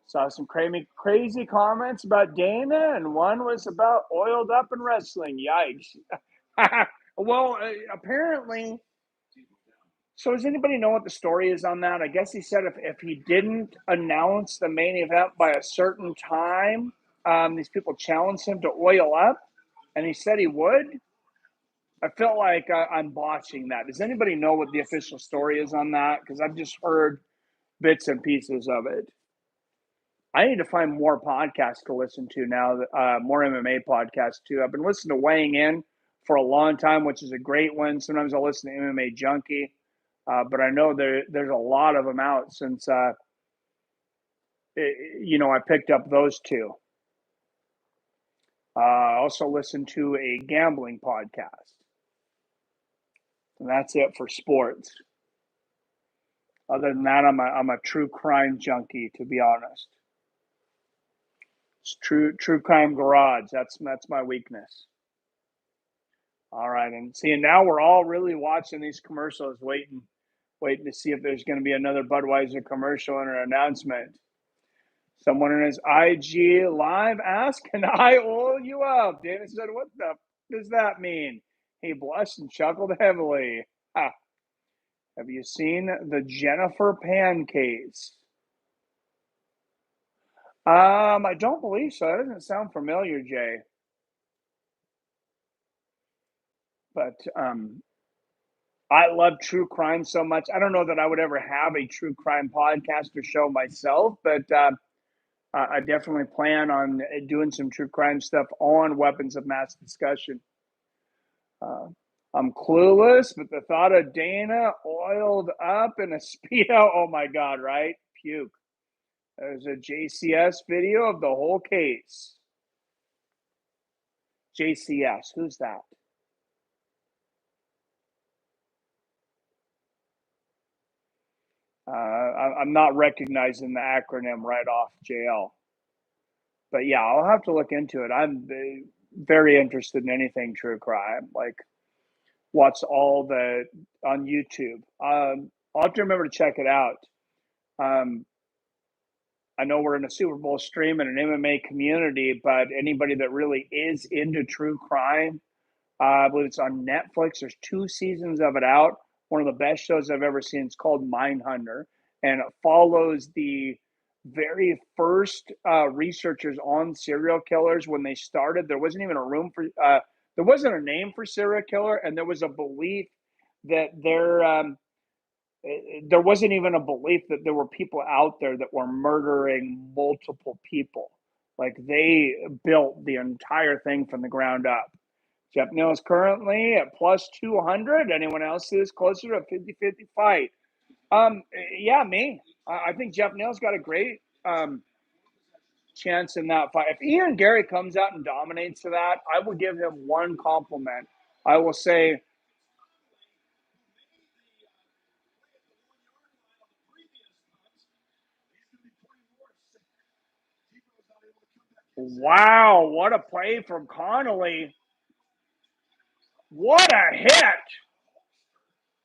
Saw some crazy comments about Dana, and one was about oiled up and wrestling. Yikes. Well, apparently. So does anybody know what the story is on that? I guess he said if he didn't announce the main event by a certain time, these people challenged him to oil up, and he said he would. I feel like I'm botching that. Does anybody know what the official story is on that? Because I've just heard bits and pieces of it. I need to find more podcasts to listen to now, more MMA podcasts too. I've been listening to Weighing In for a long time, which is a great one. Sometimes I'll listen to MMA Junkie, but I know there's a lot of them out since, I picked up those two. I also listen to a gambling podcast. And that's it for sports. Other than that, I'm a true crime junkie, to be honest. It's true crime garage. That's my weakness. All right, and now we're all really watching these commercials, waiting to see if there's going to be another Budweiser commercial and an announcement. Someone in his IG live asked, "Can I oil you up?" Dana said, "What the does that mean?" He blushed and chuckled heavily. Ha. Have you seen the Jennifer Pan case? I don't believe so. That doesn't sound familiar, Jay. But I love true crime so much. I don't know that I would ever have a true crime podcast or show myself, but I definitely plan on doing some true crime stuff on Weapons of Mass Discussion. I'm clueless, but the thought of Dana oiled up in a Speedo, oh my God, right? Puke. There's a JCS video of the whole case. JCS, who's that? I'm not recognizing the acronym right off, JL. But yeah, I'll have to look into it. I'm very interested in anything true crime. Like, watch all the on YouTube. I'll have to remember to check it out. I know we're in a Super Bowl stream and an MMA community, but anybody that really is into true crime, I believe it's on Netflix. There's 2 seasons of it out. One of the best shows I've ever seen. It's called Mindhunter, and it follows the very first researchers on serial killers. When they started, there wasn't even a room for, there wasn't a name for serial killer, and there was a belief that there wasn't even a belief that there were people out there that were murdering multiple people. Like, they built the entire thing from the ground up. Jeff Neal is currently at plus 200. Anyone else is closer to a 50-50 fight? Yeah, me. I think Jeff Neal's got a great chance in that fight. If Ian Gary comes out and dominates that, I will give him one compliment. I will say, wow, what a play from Connolly. What a hit.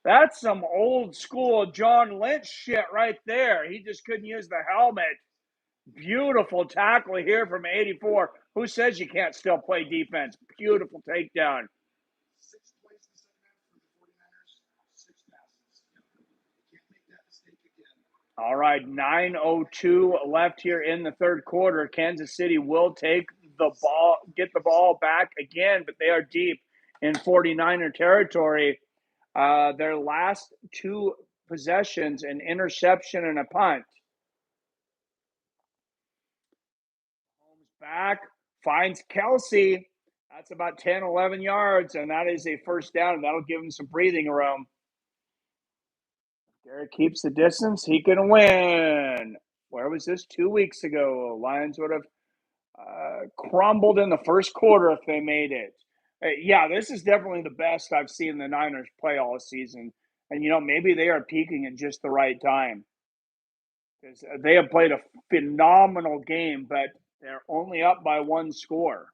That's some old school John Lynch shit right there. He just couldn't use the helmet. Beautiful tackle here from 84. Who says you can't still play defense? Beautiful takedown. 6 plays in the second half for the 49ers, 6 passes. Can't make that mistake again. All right, 9:02 left here in the third quarter. Kansas City will take the ball, get the ball back again, but they are deep in 49er territory. Their last 2 possessions, an interception and a punt. Back, finds Kelsey. That's about 10, 11 yards, and that is a first down, and that'll give him some breathing room. Garrett keeps the distance. He can win. Where was this 2 weeks ago? Lions would have crumbled in the first quarter if they made it. Yeah, this is definitely the best I've seen the Niners play all season. And, maybe they are peaking at just the right time. Because they have played a phenomenal game, but they're only up by 1 score.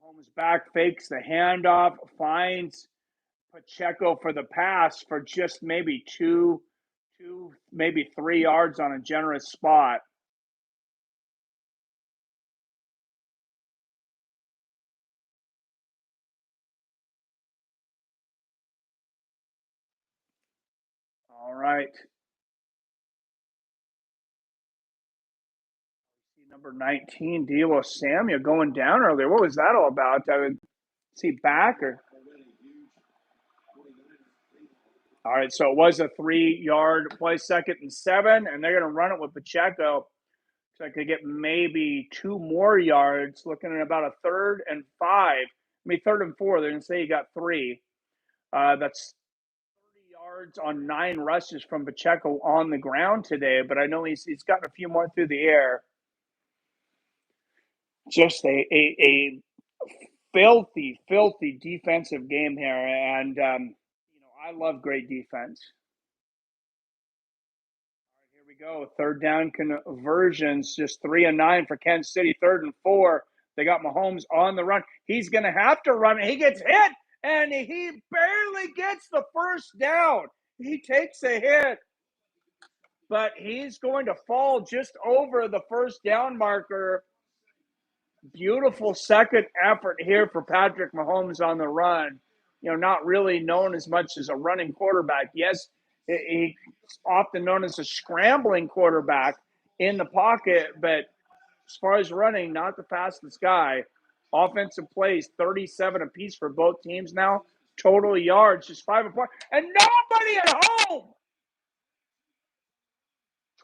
Mahomes back, fakes the handoff, finds Pacheco for the pass for just maybe two, maybe 3 yards on a generous spot. All right. Number 19, Deebo Samuel going down earlier. What was that all about? I would see back or. All right, so it was a 3-yard play, 2nd and 7, and they're going to run it with Pacheco. So I could get maybe 2 more yards, looking at about a 3rd and 5. I mean, 3rd and 4. They're going to say you got 3. That's 30 yards on 9 rushes from Pacheco on the ground today, but I know he's gotten a few more through the air. Just a filthy defensive game here, and I love great defense. All right, here we go. 3rd down conversions, just 3 and 9 for Kansas City. 3rd and 4. They got Mahomes on the run. He's going to have to run. He gets hit, and he barely gets the first down. He takes a hit, but he's going to fall just over the first down marker. Beautiful second effort here for Patrick Mahomes on the run. Not really known as much as a running quarterback. Yes, he's often known as a scrambling quarterback in the pocket, but as far as running, not the fastest guy. Offensive plays, 37 apiece for both teams now. Total yards, just 5 apart. And nobody at home!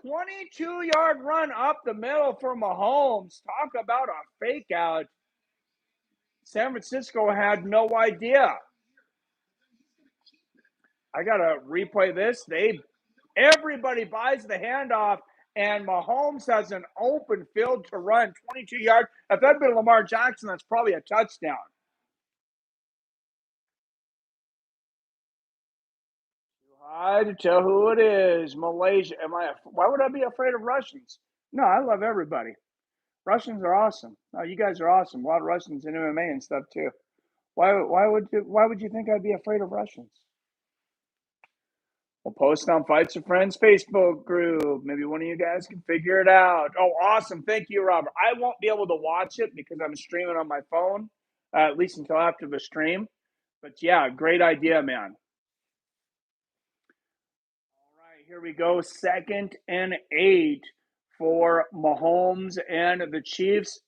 22-yard run up the middle for Mahomes. Talk about a fake out. San Francisco had no idea. I got to replay this. Everybody buys the handoff, and Mahomes has an open field to run, 22 yards. If that had been Lamar Jackson, that's probably a touchdown. Too high to tell who it is. Malaysia. Why would I be afraid of Russians? No, I love everybody. Russians are awesome. Oh, you guys are awesome. A lot of Russians in MMA and stuff too. Why would you think I'd be afraid of Russians? We'll post on Fights with Friends Facebook group. Maybe one of you guys can figure it out. Oh, awesome. Thank you, Robert. I won't be able to watch it because I'm streaming on my phone, at least until after the stream. But yeah, great idea, man. All right, here we go. 2nd and 8 for Mahomes and the Chiefs.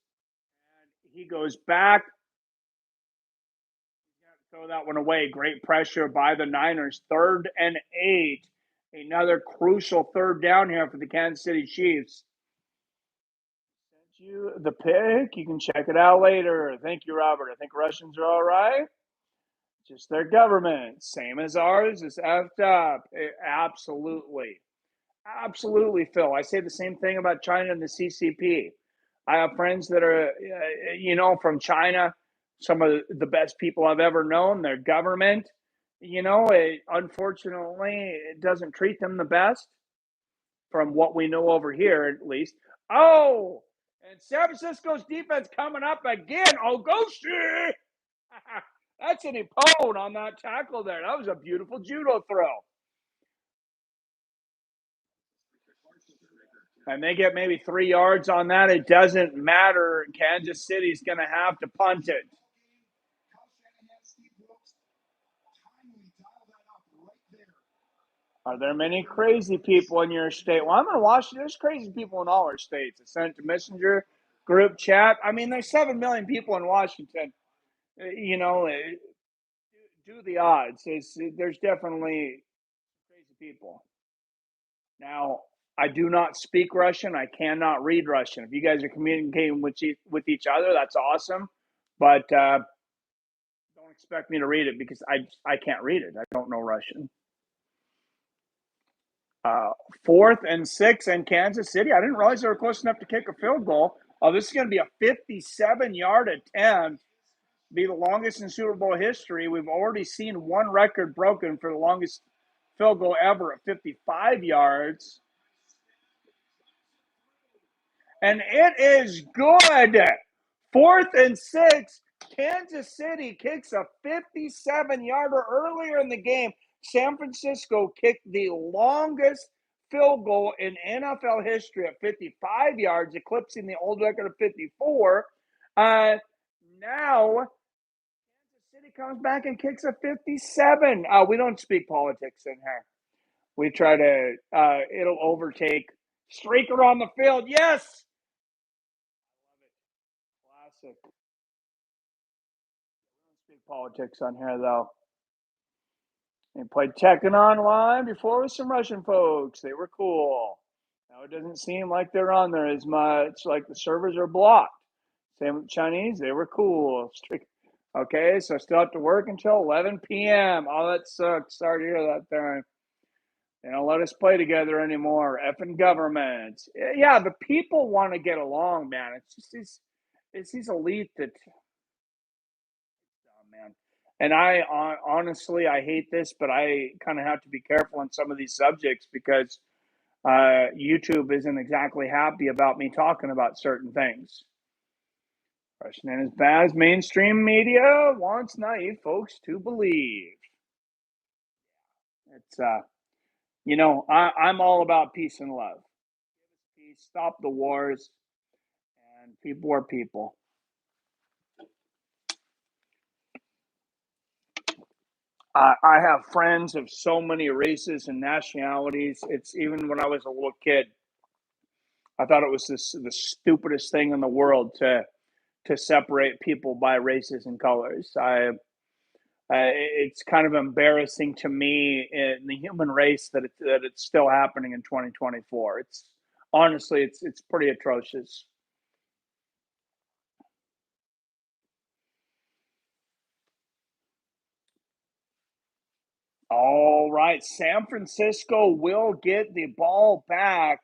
And he goes back. Throw that one away. Great pressure by the Niners. 3rd and 8. Another crucial 3rd down here for the Kansas City Chiefs. Sent you the pick. You can check it out later. Thank you, Robert. I think Russians are all right. Just their government. Same as ours. It's effed up. Absolutely. Absolutely, Phil. I say the same thing about China and the CCP. I have friends that are, from China, some of the best people I've ever known. Their government, unfortunately, it doesn't treat them the best from what we know over here, at least. Oh, and San Francisco's defense coming up again. Oh, go shit! That's an Ippon on that tackle there. That was a beautiful judo throw. And they get maybe 3 yards on that. It doesn't matter. Kansas City's going to have to punt it. Are there many crazy people in your state? Well, I'm in Washington. There's crazy people in all our states. I sent it to Messenger group chat. I mean, there's 7 million people in Washington. Do the odds. There's definitely crazy people. Now, I do not speak Russian. I cannot read Russian. If you guys are communicating with each other, that's awesome. But don't expect me to read it because I can't read it. I don't know Russian. 4th and 6 in Kansas City. I didn't realize they were close enough to kick a field goal. Oh, this is going to be a 57-yard attempt. Be the longest in Super Bowl history. We've already seen one record broken for the longest field goal ever at 55 yards. And it is good. 4th and 6. Kansas City kicks a 57-yarder earlier in the game. San Francisco kicked the longest field goal in NFL history at 55 yards, eclipsing the old record of 54. Now, Kansas City comes back and kicks a 57. We don't speak politics in here. We try to, it'll overtake. Streaker on the field. Yes! Classic. We don't speak politics on here, though. They played Tekken Online before with some Russian folks. They were cool. Now it doesn't seem like they're on there as much. Like the servers are blocked. Same with Chinese. They were cool. Okay, so I still have to work until 11 p.m. Oh, that sucks. Sorry to hear that, Darren. They don't let us play together anymore. Effing government. Yeah, the people want to get along, man. It's just these elite that, oh, man. And I honestly, I hate this, but I kind of have to be careful on some of these subjects because YouTube isn't exactly happy about me talking about certain things. Russian ain't as bad as mainstream media wants naive folks to believe. It's I'm all about peace and love. Peace, stop the wars, and people are people. I have friends of so many races and nationalities. It's even when I was a little kid, I thought it was the stupidest thing in the world to separate people by races and colors. It's kind of embarrassing to me in the human race that it's still happening in 2024. It's honestly, it's pretty atrocious. All right, San Francisco will get the ball back,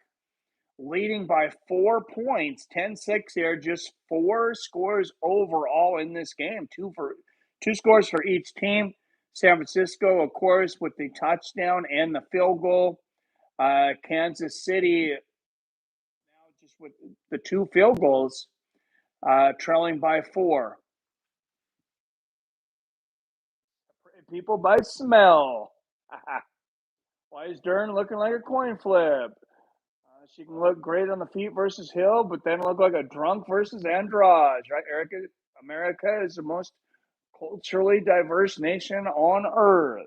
leading by 4 points, 10-6 here, just 4 scores overall in this game, two scores for each team. San Francisco, of course, with the touchdown and the field goal. Kansas City, now just with the 2 field goals, trailing by 4. People by smell. Why is Dern looking like a coin flip? She can look great on the feet versus Hill, but then look like a drunk versus Andrade, right? Erica, America is the most culturally diverse nation on earth.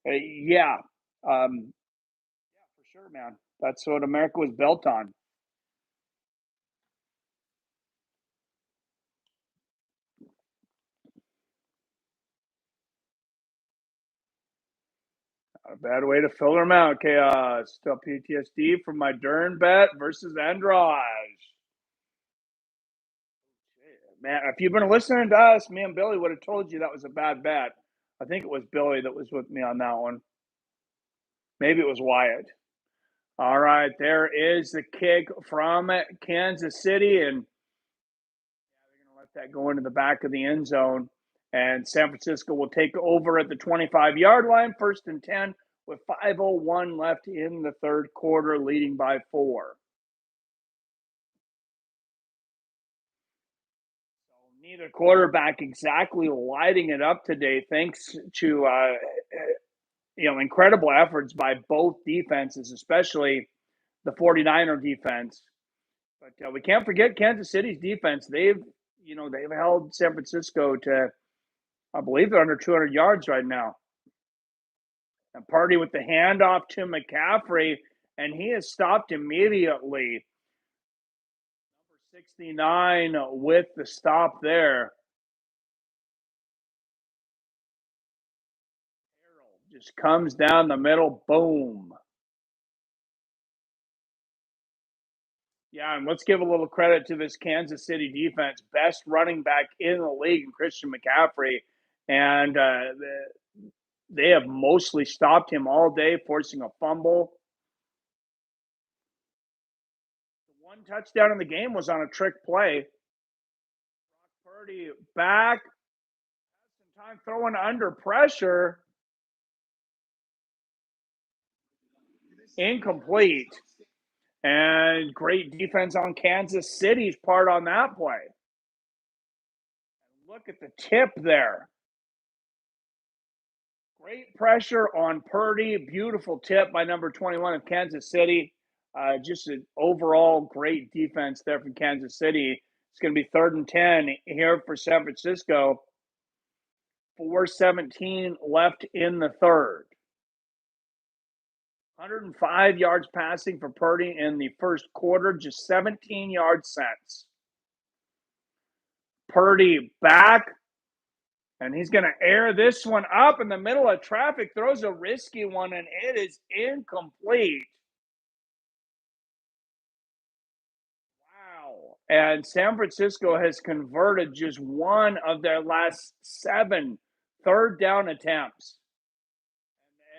Yeah, for sure, man. That's what America was built on. Not a bad way to fill them out, Chaos. Still PTSD from my Dern bet versus Andrade. Man, if you've been listening to us, me and Billy would have told you that was a bad bet. I think it was Billy that was with me on that one. Maybe it was Wyatt. All right, there is the kick from Kansas City, and they're going to let that go into the back of the end zone. And San Francisco will take over at the 25-yard line, 1st and 10, with 5:01 left in the third quarter, leading by 4. Neither quarterback exactly lighting it up today, thanks to incredible efforts by both defenses, especially the 49er defense. But we can't forget Kansas City's defense. They've held San Francisco to, I believe they're under 200 yards right now. And Purdy with the handoff to McCaffrey, and he is stopped immediately. Number 69 with the stop there. Just comes down the middle, boom. Yeah, and let's give a little credit to this Kansas City defense. Best running back in the league, Christian McCaffrey. And they have mostly stopped him all day, forcing a fumble. The one touchdown in the game was on a trick play. Brock Purdy back. Some time throwing under pressure. Incomplete. And great defense on Kansas City's part on that play. Look at the tip there. Great pressure on Purdy. Beautiful tip by number 21 of Kansas City. Just an overall great defense there from Kansas City. It's going to be 3rd and 10 here for San Francisco. 4:17 left in the third. 105 yards passing for Purdy in the first quarter, just 17 yards since. Purdy back, and he's going to air this one up in the middle of traffic, throws a risky one, and it is incomplete. Wow. And San Francisco has converted just one of their last 7 third down attempts.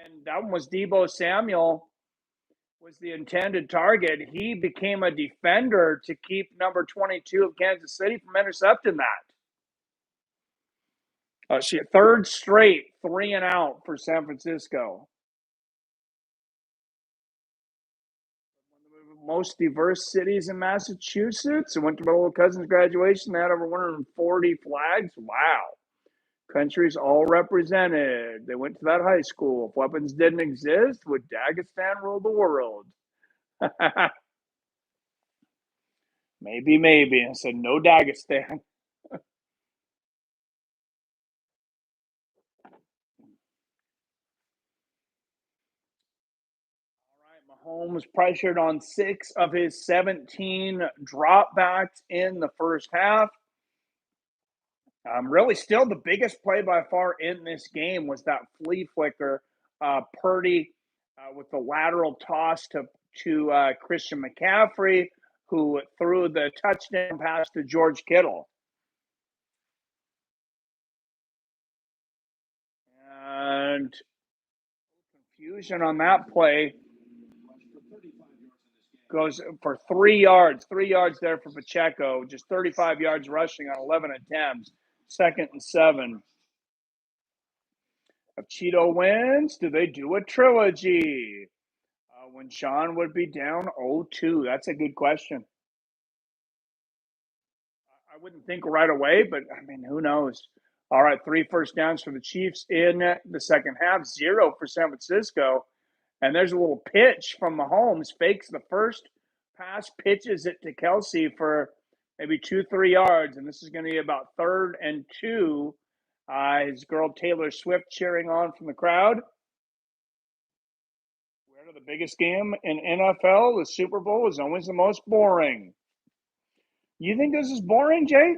And that one was Deebo Samuel was the intended target. He became a defender to keep number 22 of Kansas City from intercepting that. Third straight 3 and out for San Francisco. One of the most diverse cities in Massachusetts. I went to my little cousin's graduation. They had over 140 flags. Wow. Countries all represented. They went to that high school. If weapons didn't exist, would Dagestan rule the world? Maybe. I said, no Dagestan. All right, Mahomes pressured on 6 of his 17 dropbacks in the first half. Really, still the biggest play by far in this game was that flea flicker. Purdy with the lateral toss to Christian McCaffrey, who threw the touchdown pass to George Kittle. And confusion on that play. Goes for 3 yards. 3 yards there for Pacheco. Just 35 yards rushing on 11 attempts. 2nd and 7. If Cheeto wins, do they do a trilogy? When Sean would be down 0-2? That's a good question. I wouldn't think right away, but I mean, who knows? All right, 3 first downs for the Chiefs in the second half, 0 for San Francisco. And there's a little pitch from Mahomes, fakes the first pass, pitches it to Kelsey for maybe 2-3 yards, and this is going to be about 3rd and 2. His girl Taylor Swift cheering on from the crowd. We're to the biggest game in NFL. The Super Bowl is always the most boring. You think this is boring, Jay?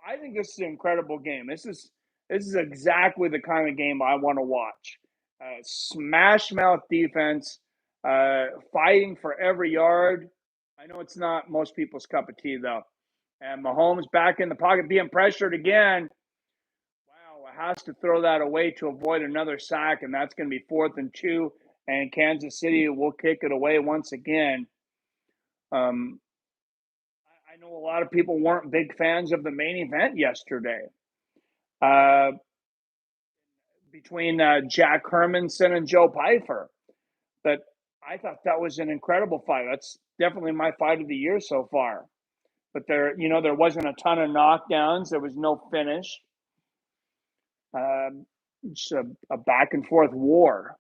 I think this is an incredible game. This is exactly the kind of game I want to watch. Smash mouth defense, fighting for every yard. I know it's not most people's cup of tea, though. And Mahomes back in the pocket, being pressured again. Wow, has to throw that away to avoid another sack, and that's going to be 4th and 2. And Kansas City will kick it away once again. I know a lot of people weren't big fans of the main event yesterday. Between Jack Hermanson and Joe Pyfer. But I thought that was an incredible fight. That's definitely my fight of the year so far. But there wasn't a ton of knockdowns. There was no finish. Just a back and forth war.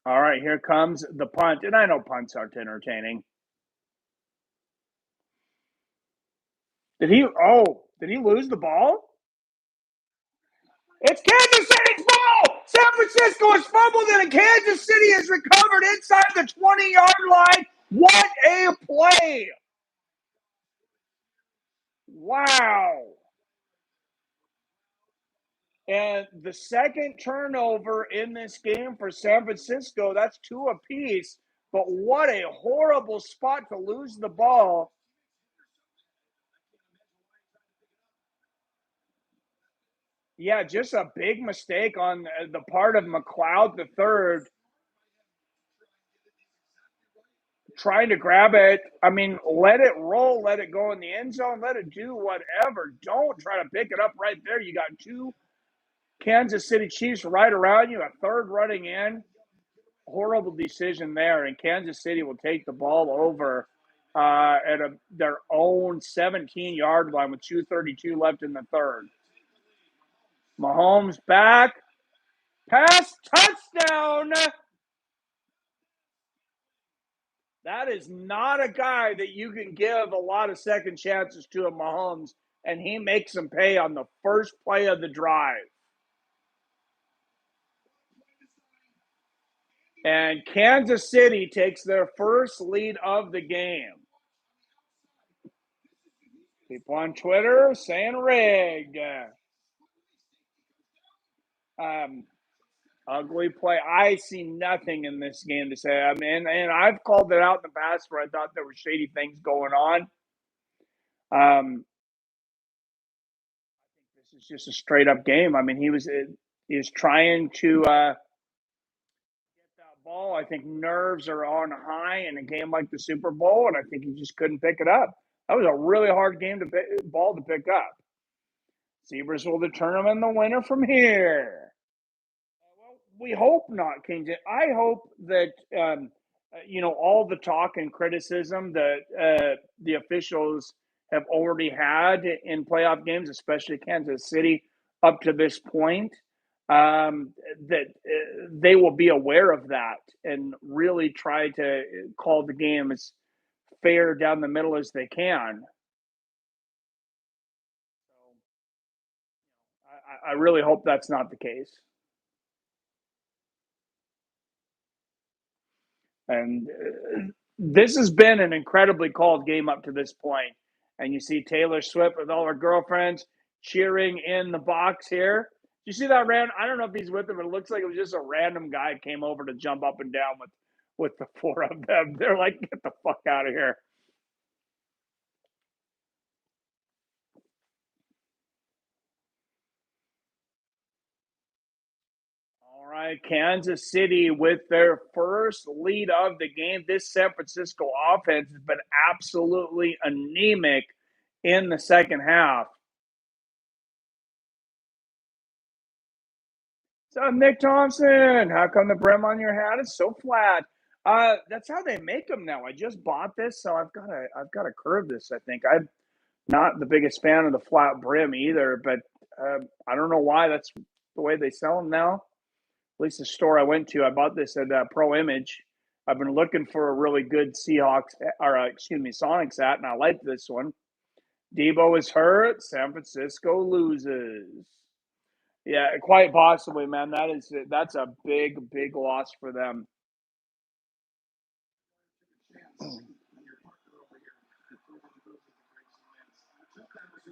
All right, here comes the punt. And I know punts aren't entertaining. Did he lose the ball? It's Kansas City's ball! San Francisco has fumbled and Kansas City has recovered inside the 20-yard line. What a play! Wow. And the second turnover in this game for San Francisco, that's 2 apiece. But what a horrible spot to lose the ball. Yeah, just a big mistake on the part of McLeod III. Trying to grab it. I mean, let it roll, let it go in the end zone, let it do whatever. Don't try to pick it up right there. You got 2 Kansas City Chiefs right around you, a third running in. Horrible decision there, and Kansas City will take the ball over at their own 17-yard line with 2:32 left in the third. Mahomes back. Pass, touchdown. That is not a guy that you can give a lot of second chances to at Mahomes, and he makes them pay on the first play of the drive. And Kansas City takes their first lead of the game. People on Twitter saying rigged. Ugly play. I see nothing in this game to say. I mean, and I've called it out in the past where I thought there were shady things going on. I think this is just a straight up game. I mean, he was trying to get that ball. I think nerves are on high in a game like the Super Bowl, and I think he just couldn't pick it up. That was a really hard ball to pick up. Zebras will determine the winner from here. Well, we hope not, King. I hope that all the talk and criticism that the officials have already had in playoff games, especially Kansas City, up to this point, that they will be aware of that and really try to call the game as fair down the middle as they can. I really hope that's not the case. And this has been an incredibly called game up to this point. And you see Taylor Swift with all her girlfriends cheering in the box here. You see that I don't know if he's with them, but it looks like it was just a random guy came over to jump up and down with the 4 of them. They're like, get the fuck out of here. All right, Kansas City with their first lead of the game. This San Francisco offense has been absolutely anemic in the second half. So, Nick Thompson, how come the brim on your hat is so flat? That's how they make them now. I just bought this, so I've got to curve this. I think I'm not the biggest fan of the flat brim either, but I don't know why that's the way they sell them now. least the store I went to. I bought this at Pro Image. I've been looking for a really good Sonics hat, and I like this one. Debo is hurt. San Francisco loses. Yeah, quite possibly, man. That's a big loss for them.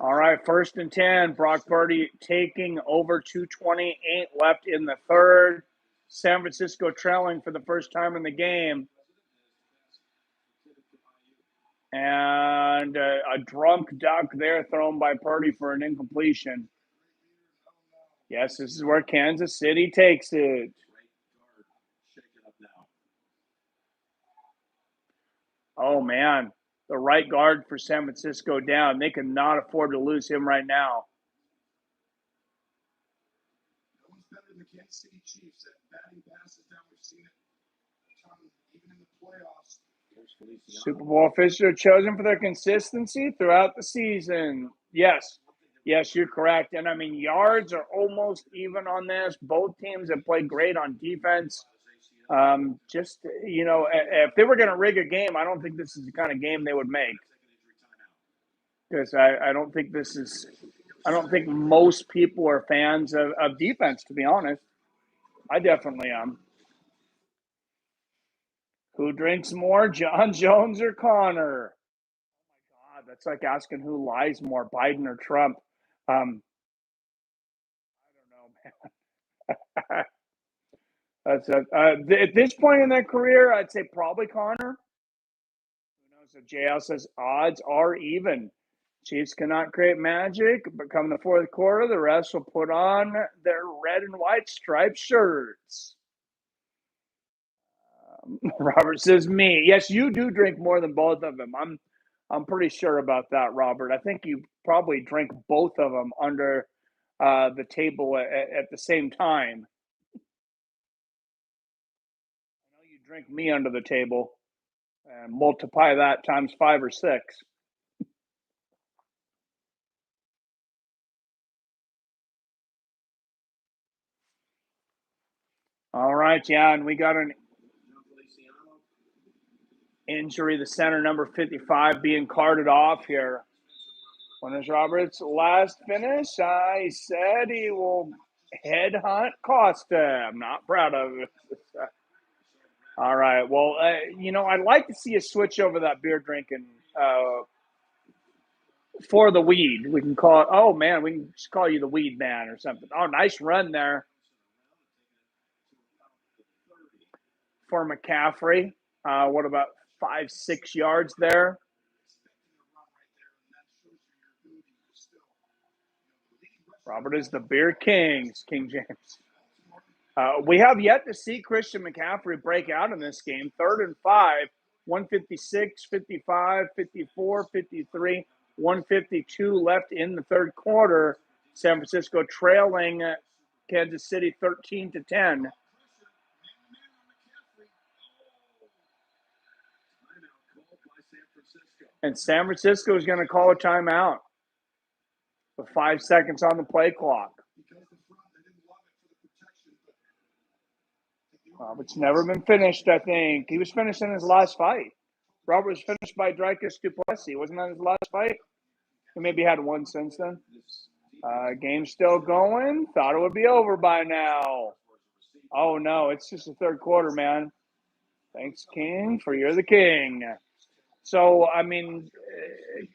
All right, 1st and 10. Brock Purdy taking over 2:28 left in the third. San Francisco trailing for the first time in the game. And a drunk duck there thrown by Purdy for an incompletion. Yes, this is where Kansas City takes it. Oh, man. The right guard for San Francisco down. They cannot afford to lose him right now. No one's better than the Kansas City Chiefs at batting passes down. We've seen it even in the playoffs. Super Bowl officials are chosen for their consistency throughout the season. Yes, you're correct. And I mean, yards are almost even on this. Both teams have played great on defense. If they were going to rig a game, I don't think this is the kind of game they would make. Because I don't think most people are fans of defense, to be honest. I definitely am. Who drinks more, John Jones or Connor? Oh, my God. That's like asking who lies more, Biden or Trump. I don't know, man. At this point in their career, I'd say probably Connor. Who knows? So JL says odds are even. Chiefs cannot create magic, but come the fourth quarter, the refs will put on their red and white striped shirts. Robert says me. Yes, you do drink more than both of them. I'm pretty sure about that, Robert. I think you probably drink both of them under the table at the same time. I know you drink me under the table and multiply that times 5 or 6. All right, yeah, and we got an injury. The center, number 55, being carted off here. When is Robert's last finish? I said he will headhunt Costa. I'm not proud of it. All right. Well, I'd like to see a switch over that beer drinking for the weed. We can call it, oh, man, we can just call you the weed man or something. Oh, nice run there for McCaffrey. What about 5-6 yards there? Robert is the beer king, King James. We have yet to see Christian McCaffrey break out in this game. 3rd and 5, 156, 55, 54, 53, 152 left in the third quarter. San Francisco trailing Kansas City 13-10. And San Francisco is going to call a timeout with 5 seconds on the play clock. It's never been finished, I think. He was finished in his last fight. Robert was finished by Dricus Duplessis. Wasn't that his last fight? He maybe had one since then. Game still going. Thought it would be over by now. Oh, no. It's just the third quarter, man. Thanks, King, for you're the king. So, I mean,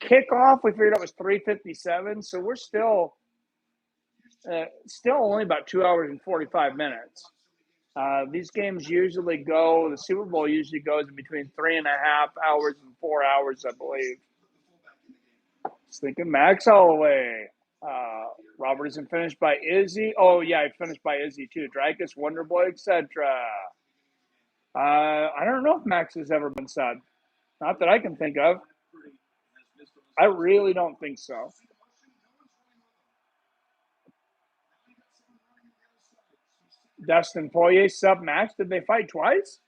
kickoff, we figured out was 3:57. So we're still only about 2 hours and 45 minutes. These games usually go, the Super Bowl usually goes in between 3.5 hours and 4 hours, I believe. Just thinking Max Holloway. Robert isn't finished by Izzy. Oh, yeah, he finished by Izzy too. Dricus, Wonderboy, etc. I don't know if Max has ever been subbed. Not that I can think of. I really don't think so. Dustin Poirier sub Max. Did they fight twice?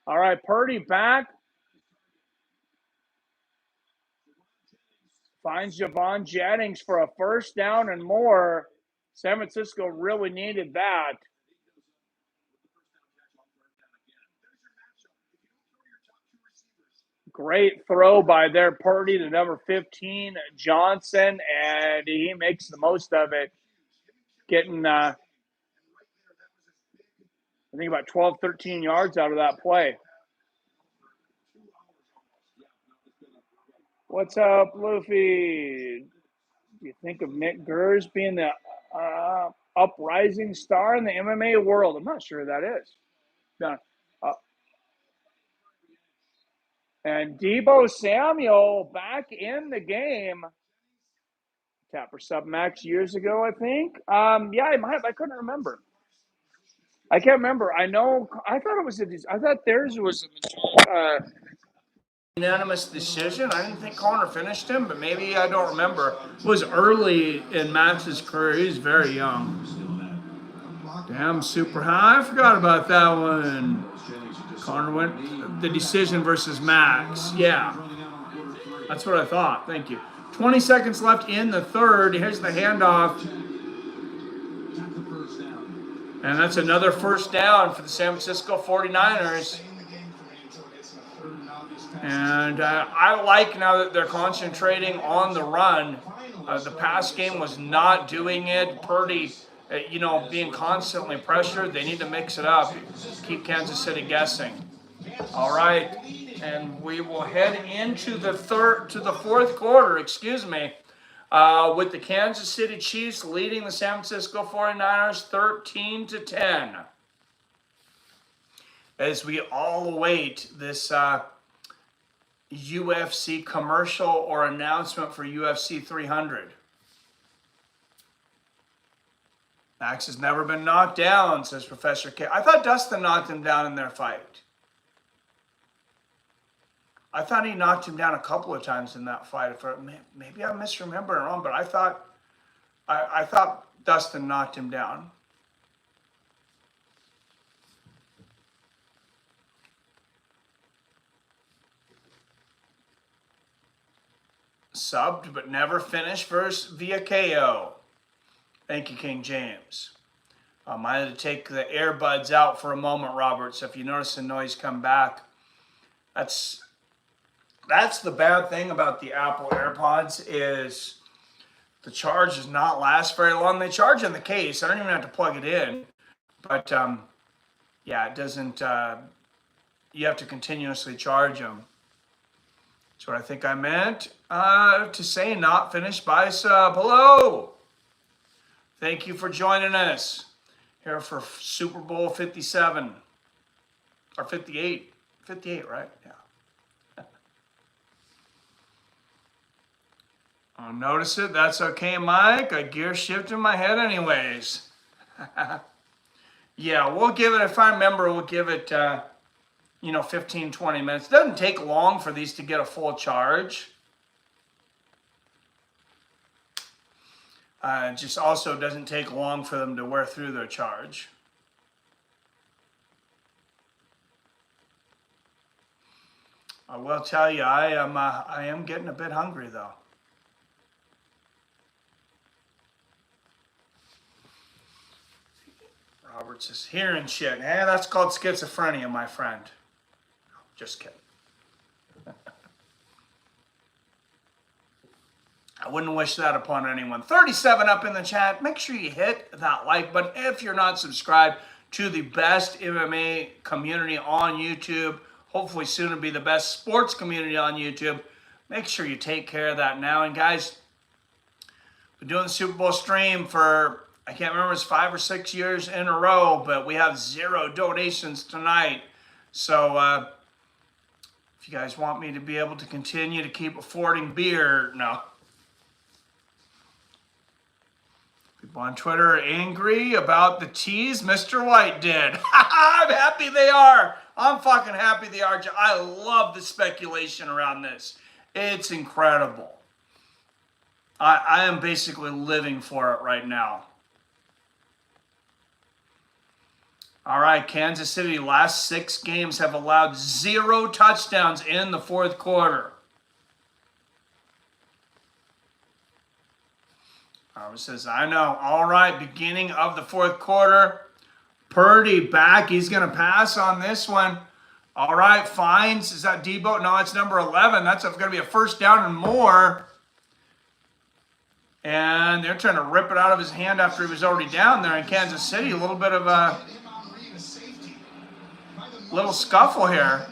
All right, Purdy back. Finds Javon Jennings for a first down and more. San Francisco really needed that. Great throw by their Purdy to number 15, Johnson, and he makes the most of it, getting, I think, about 12, 13 yards out of that play. What's up, Luffy? Do you think of Nick Gers being the uprising star in the MMA world? I'm not sure who that is. No. And Debo Samuel back in the game. Tapper sub max years ago, I think. Yeah, I might. I couldn't remember. I can't remember. I know. I thought it was I thought theirs was a unanimous decision. I didn't think Connor finished him, but maybe I don't remember. It was early in Max's career. He's very young. Damn, super high. I forgot about that one. Connor went the decision versus Max. Yeah, that's what I thought. Thank you. 20 seconds left in the third. Here's the handoff. And that's another first down for the San Francisco 49ers. And I like now that they're concentrating on the run. The pass game was not doing it. Purdy, being constantly pressured. They need to mix it up. Keep Kansas City guessing. All right. And we will head into the fourth quarter, with the Kansas City Chiefs leading the San Francisco 49ers 13-10. As we all await this UFC commercial or announcement for UFC 300. Max has never been knocked down, says Professor K. I thought Dustin knocked him down in their fight. I thought he knocked him down a couple of times in that fight. Maybe I'm misremembering wrong, but I thought Dustin knocked him down. Subbed but never finished via KO. Thank you, King James. I had to take the earbuds out for a moment, Robert. So if you notice the noise come back, that's the bad thing about the Apple AirPods is the charge does not last very long. They charge in the case. I don't even have to plug it in. But, it doesn't, you have to continuously charge them. That's what I think I meant to say, not finished by sub. Hello. Thank you for joining us here for Super Bowl 57. Or 58. 58, right? Yeah. I'll notice it. That's okay, Mike. I gear shift in my head anyways. Yeah, we'll give it, if I remember, we'll give it, 15, 20 minutes. It doesn't take long for these to get a full charge. It just also doesn't take long for them to wear through their charge. I will tell you, I am getting a bit hungry though. Robert says, hearing shit. Hey, that's called schizophrenia, my friend. Just kidding. I wouldn't wish that upon anyone. 37 up in the chat. Make sure you hit that like button if you're not subscribed to the best MMA community on YouTube. Hopefully soon to be the best sports community on YouTube. Make sure you take care of that now. And guys, we're doing the Super Bowl stream for, I can't remember, it's 5 or 6 years in a row, but we have 0 donations tonight. So if you guys want me to be able to continue to keep affording beer, no. People on Twitter are angry about the tease Mr. White did. I'm happy they are. I'm fucking happy they are. I love the speculation around this. It's incredible. I am basically living for it right now. All right, Kansas City, last 6 games have allowed 0 touchdowns in the fourth quarter. Harvard says, I know. All right, beginning of the fourth quarter. Purdy back. He's going to pass on this one. All right, fines. Is that Debo? No, it's number 11. That's going to be a first down and more. And they're trying to rip it out of his hand after he was already down there in Kansas City. A little bit of a little scuffle here.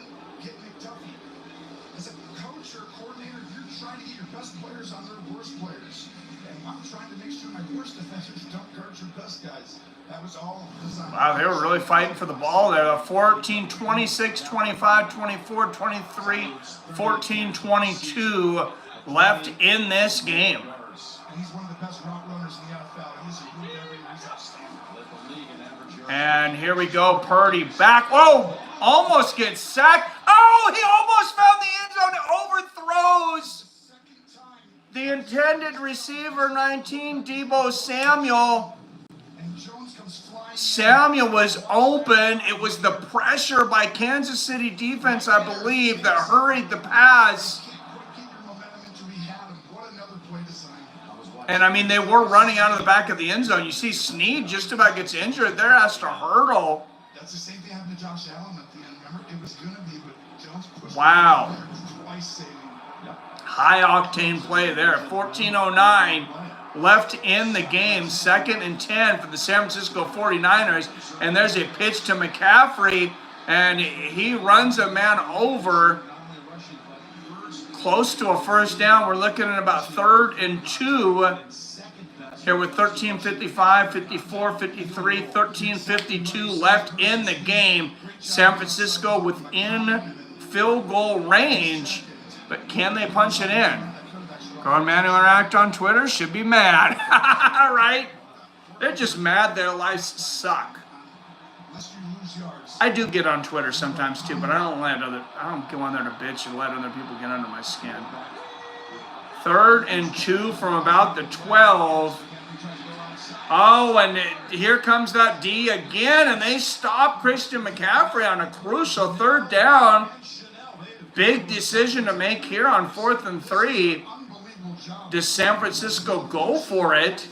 As a coach or coordinator, you're trying to get your best players on their worst players. And I'm trying to make sure my worst defenders don't guard your best guys. That was all designed. Wow, they were really fighting for the ball there. 14, 26, 25, 24, 23, 14, 22 left in this game. And he's one of the best route runners in the NFL. He's a good every outstanding. And here we go, Purdy back. Whoa, almost gets sacked. Oh, he almost found the end zone. Overthrows the intended receiver, 19, Debo Samuel. Samuel was open. It was the pressure by Kansas City defense, I believe, that hurried the pass. And, I mean, they were running out of the back of the end zone. You see Snead just about gets injured there, has to hurdle. That's the same thing happened to Josh Allen at the end. Remember, it was going to be, but Jones pushed wow. twice saving. High-octane play there. 14:09 left in the game. 2nd and 10 for the San Francisco 49ers. And there's a pitch to McCaffrey, and he runs a man over. Close to a first down. We're looking at about 3rd and 2 here with 13:55, 54, 53, 13:52 left in the game. San Francisco within field goal range, but can they punch it in? Grown Man Who Interact on Twitter should be mad, right? They're just mad their lives suck. I do get on Twitter sometimes too, but I don't go on there to bitch and let other people get under my skin. 3rd and 2 from about the 12. Oh, and here comes that D again, and they stop Christian McCaffrey on a crucial 3rd down. Big decision to make here on 4th and 3. Does San Francisco go for it?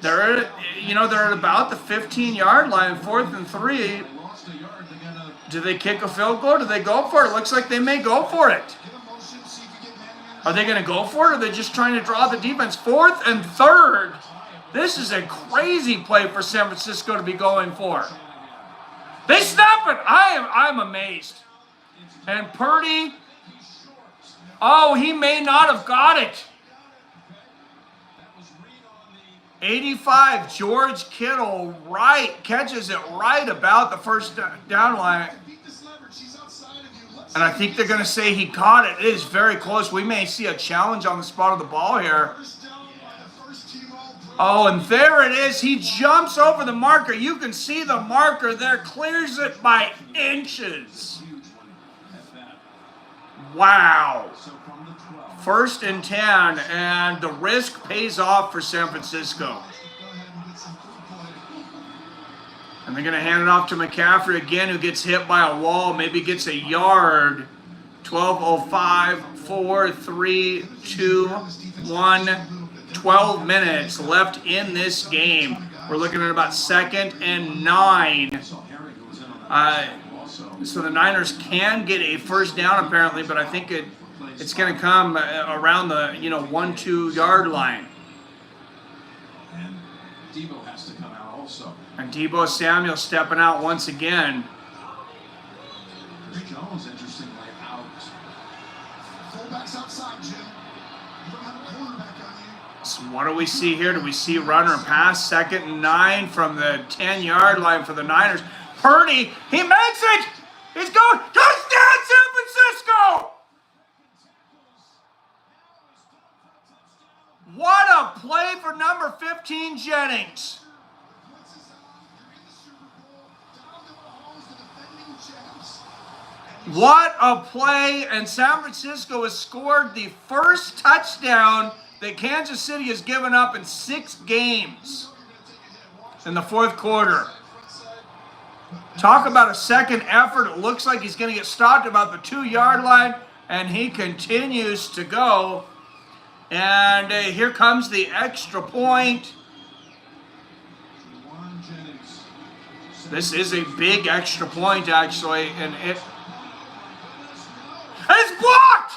They're at about the 15-yard line, 4th and 3. Do they kick a field goal? Do they go for it? Looks like they may go for it. Are they going to go for it, or are they just trying to draw the defense? 4th and 3rd. This is a crazy play for San Francisco to be going for. They snap it. I'm amazed. And Purdy, oh, he may not have got it. 85, George Kittle catches it right about the first down line. And I think they're going to say he caught it. It is very close. We may see a challenge on the spot of the ball here. Oh, and there it is. He jumps over the marker. You can see the marker there, clears it by inches. Wow. 1st and 10, and the risk pays off for San Francisco. And they're going to hand it off to McCaffrey again, who gets hit by a wall, maybe gets a yard. 12:05, 4, 3, 2, 1. 12 minutes left in this game. We're looking at about 2nd and 9. So the Niners can get a first down apparently, but I think it's going to come around the 1-2 yard line. And Debo has to come out also. And Debo Samuel stepping out once again. Chris Jones, interestingly, out. Fullbacks outside, Jim. You don't have a cornerback on you. So what do we see here? Do we see run or pass? 2nd and 9 from the 10-yard line for the Niners. Purdy, he makes it! He's going, touchdown San Francisco! What a play for number 15, Jennings. What a play, and San Francisco has scored the first touchdown that Kansas City has given up in 6 games in the 4th quarter. Talk about a second effort. It looks like he's going to get stopped about the 2-yard line, and he continues to go. And here comes the extra point. This is a big extra point, actually, and it's blocked!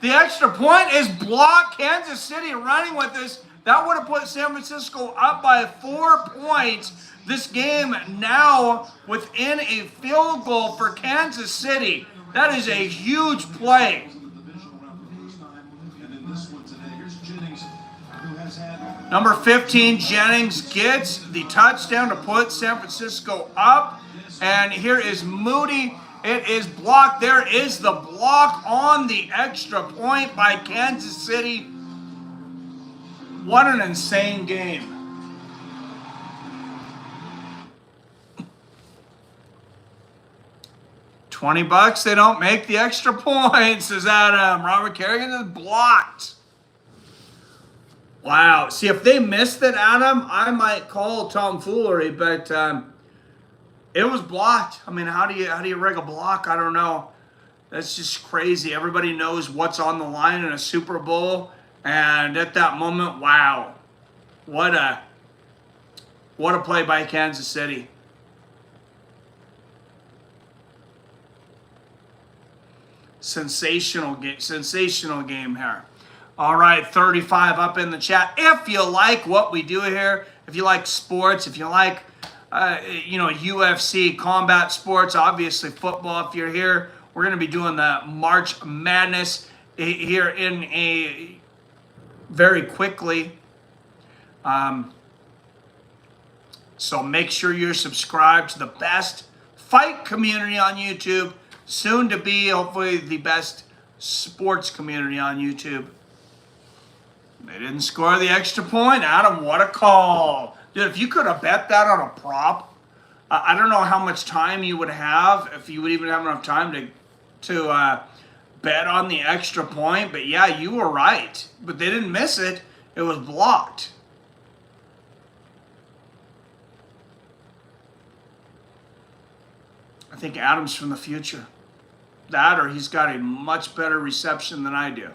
The extra point is blocked. Kansas City running with this. That would have put San Francisco up by 4 points. This game now within a field goal for Kansas City. That is a huge play. Number 15, Jennings gets the touchdown to put San Francisco up. And here is Moody. It is blocked. There is the block on the extra point by Kansas City. What an insane game. $20, they don't make the extra points, says Adam. Robert Kerrigan is blocked. Wow. See, if they missed it, Adam, I might call tomfoolery, but it was blocked. I mean, how do you rig a block? I don't know. That's just crazy. Everybody knows what's on the line in a Super Bowl, and at that moment, wow, what a play by Kansas City. Sensational game here. All right, 35 up in the chat. If you like what we do here, if you like sports, if you like, UFC, combat sports, obviously football, if you're here, we're going to be doing the March Madness here in a very quickly. So make sure you're subscribed to the best fight community on YouTube, soon to be, hopefully, the best sports community on YouTube. They didn't score the extra point. Adam, what a call. Dude, if you could have bet that on a prop, I don't know how much time you would have, if you would even have enough time to bet on the extra point. But yeah, you were right. But they didn't miss it. It was blocked. I think Adam's from the future. That, or he's got a much better reception than I do.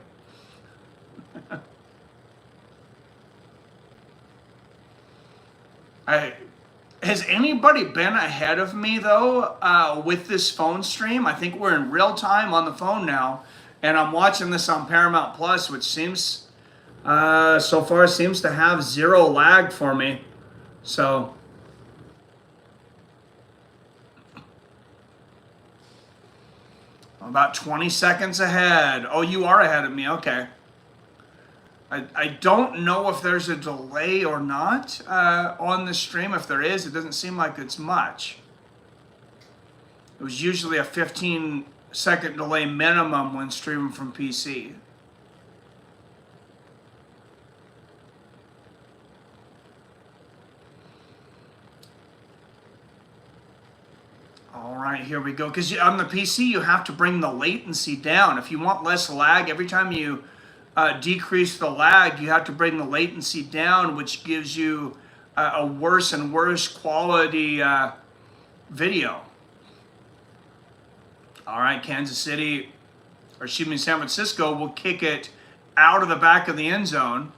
Has anybody been ahead of me, though, with this phone stream? I think we're in real time on the phone now, and I'm watching this on Paramount Plus, which seems, so far, seems to have zero lag for me. So, about 20 seconds ahead. Oh, you are ahead of me. Okay. I don't know if there's a delay or not on the stream. If there is, it doesn't seem like it's much. It was usually a 15-second delay minimum when streaming from PC. All right, here we go. Because on the PC, you have to bring the latency down. If you want less lag, every time you decrease the lag, you have to bring the latency down, which gives you a worse and worse quality video. All right, Kansas City, or excuse me, San Francisco will kick it out of the back of the end zone.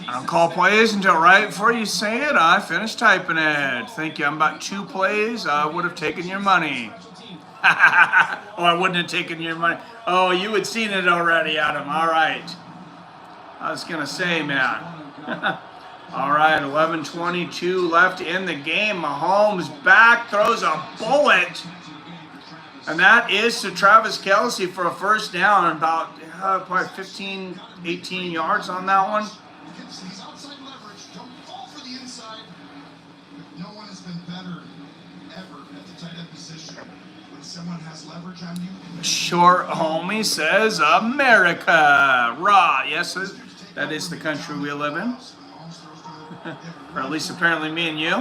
I don't call plays until right before you say it. I finished typing it. Thank you. I'm about 2 plays. I would have taken your money. Oh, I wouldn't have taken your money. Oh, you had seen it already, Adam. All right. I was going to say, man. All right, 11:22 left in the game. Mahomes back, throws a bullet. And that is to Travis Kelce for a first down. About probably 15, 18 yards on that one. He's outside leverage. Don't fall for the inside. No one has been better ever at the tight end position. When someone has leverage on you. Short homie says America. Raw. Yes, that is the country we live in. Or at least apparently me and you.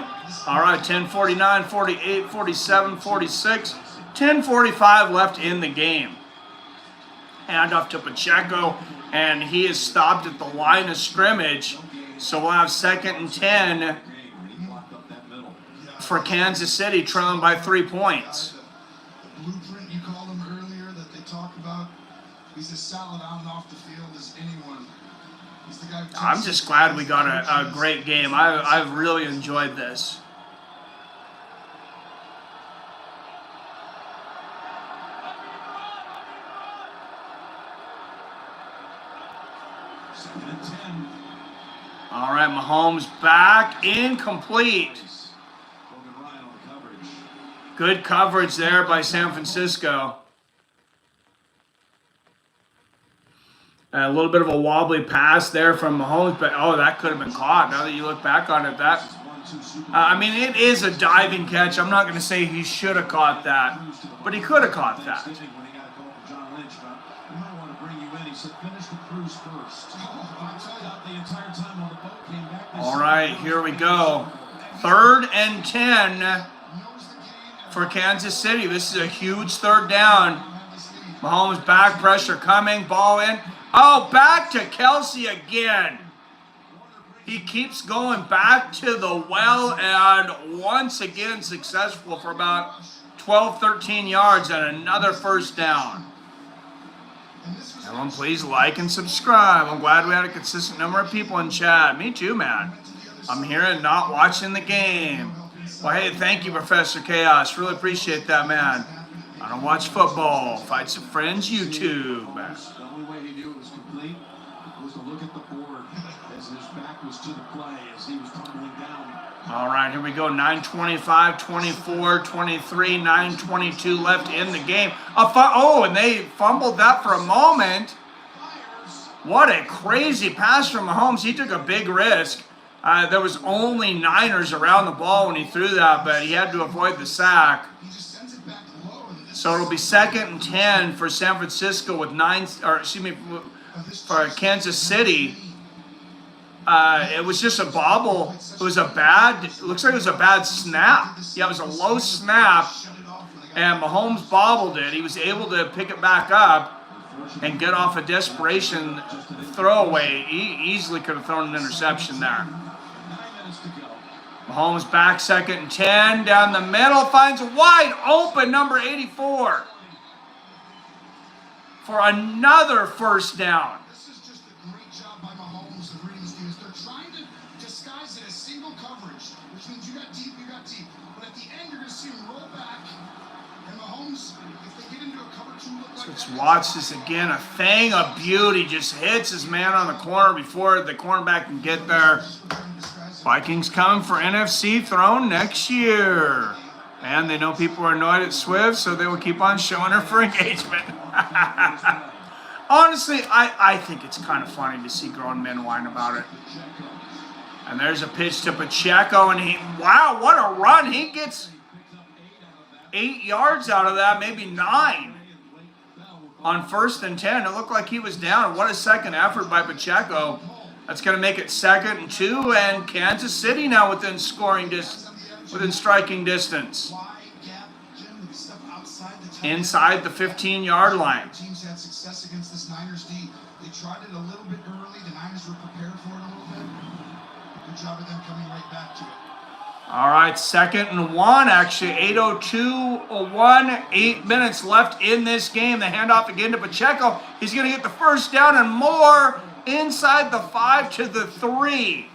All right, 10:49, 48, 47, 46. 10:45 left in the game. Hand off to Pacheco, and he is stopped at the line of scrimmage. So we'll have 2nd and 10 for Kansas City, trailing by 3 points. The blueprint you called them earlier that they talk about He's as solid on and off the field as anyone. He's the guy. I'm just glad we got a great game. I've really enjoyed this. Second and 10. All right, Mahomes back, incomplete. Logan Ryan on the coverage. Good coverage there by San Francisco. A little bit of a wobbly pass there from Mahomes, but oh, that could have been caught. Now that you look back on it, I mean, it is a diving catch. I'm not going to say he should have caught that, but he could have caught that. When he got a call from John Lynch, but we might want to bring you in. He said, finish the cruise first. The entire time on the boat, came back. All right, here we go. 3rd and 10 for Kansas City. This is a huge 3rd down. Mahomes back, pressure coming, ball in. Oh, back to Kelsey again. He keeps going back to the well and once again successful for about 12, 13 yards and another 1st down. Everyone, please like and subscribe. I'm glad we had a consistent number of people in chat. Me too, man. I'm here and not watching the game. Well, hey, thank you, Professor Chaos. Really appreciate that, man. I don't watch football. Fights of Friends YouTube. The only way he knew it was complete was to look at the board as his back was to the play as he was tumbling down. All right, here we go. 9:25, 24, 23, 9:22 left in the game. And they fumbled that for a moment. What a crazy pass from Mahomes. He took a big risk. There was only Niners around the ball when he threw that, but he had to avoid the sack. So it'll be 2nd and 10 for San Francisco with for Kansas City. It was just a bobble. It looks like it was a bad snap. Yeah, it was a low snap, and Mahomes bobbled it. He was able to pick it back up and get off a desperation throwaway. He easily could have thrown an interception there. Mahomes back, 2nd and 10, down the middle, finds wide open number 84 for another 1st down. This is just a great job by Mahomes of reading these teams. They're trying to disguise it as single coverage, which means you got deep. But at the end, you're going to see him roll back. And Mahomes, if they get into a cover 2 look like Let's watch this again. A thing of beauty. Just hits his man on the corner before the cornerback can get there. Vikings coming for NFC throne next year. And they know people are annoyed at Swift, so they will keep on showing her for engagement. Honestly, I think it's kind of funny to see grown men whine about it. And there's a pitch to Pacheco, and wow, what a run. He gets 8 yards out of that, maybe 9. On 1st and 10, it looked like he was down. What a second effort by Pacheco. That's going to make it 2nd and 2, and Kansas City now within striking distance. Inside the 15-yard line. Teams had success against this Niners D. They tried it a little bit early. The Niners were prepared for it a little bit. Good job of them coming right back to it. All right, 2nd and 1, actually, 8:02:01, 8 minutes left in this game. The handoff again to Pacheco. He's going to get the 1st down and more inside the 5 to the 3.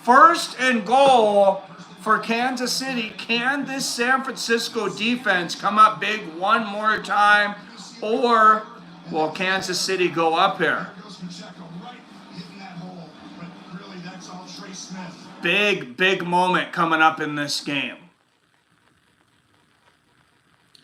1st and goal for Kansas City. Can this San Francisco defense come up big one more time, or will Kansas City go up here? Big moment coming up in this game.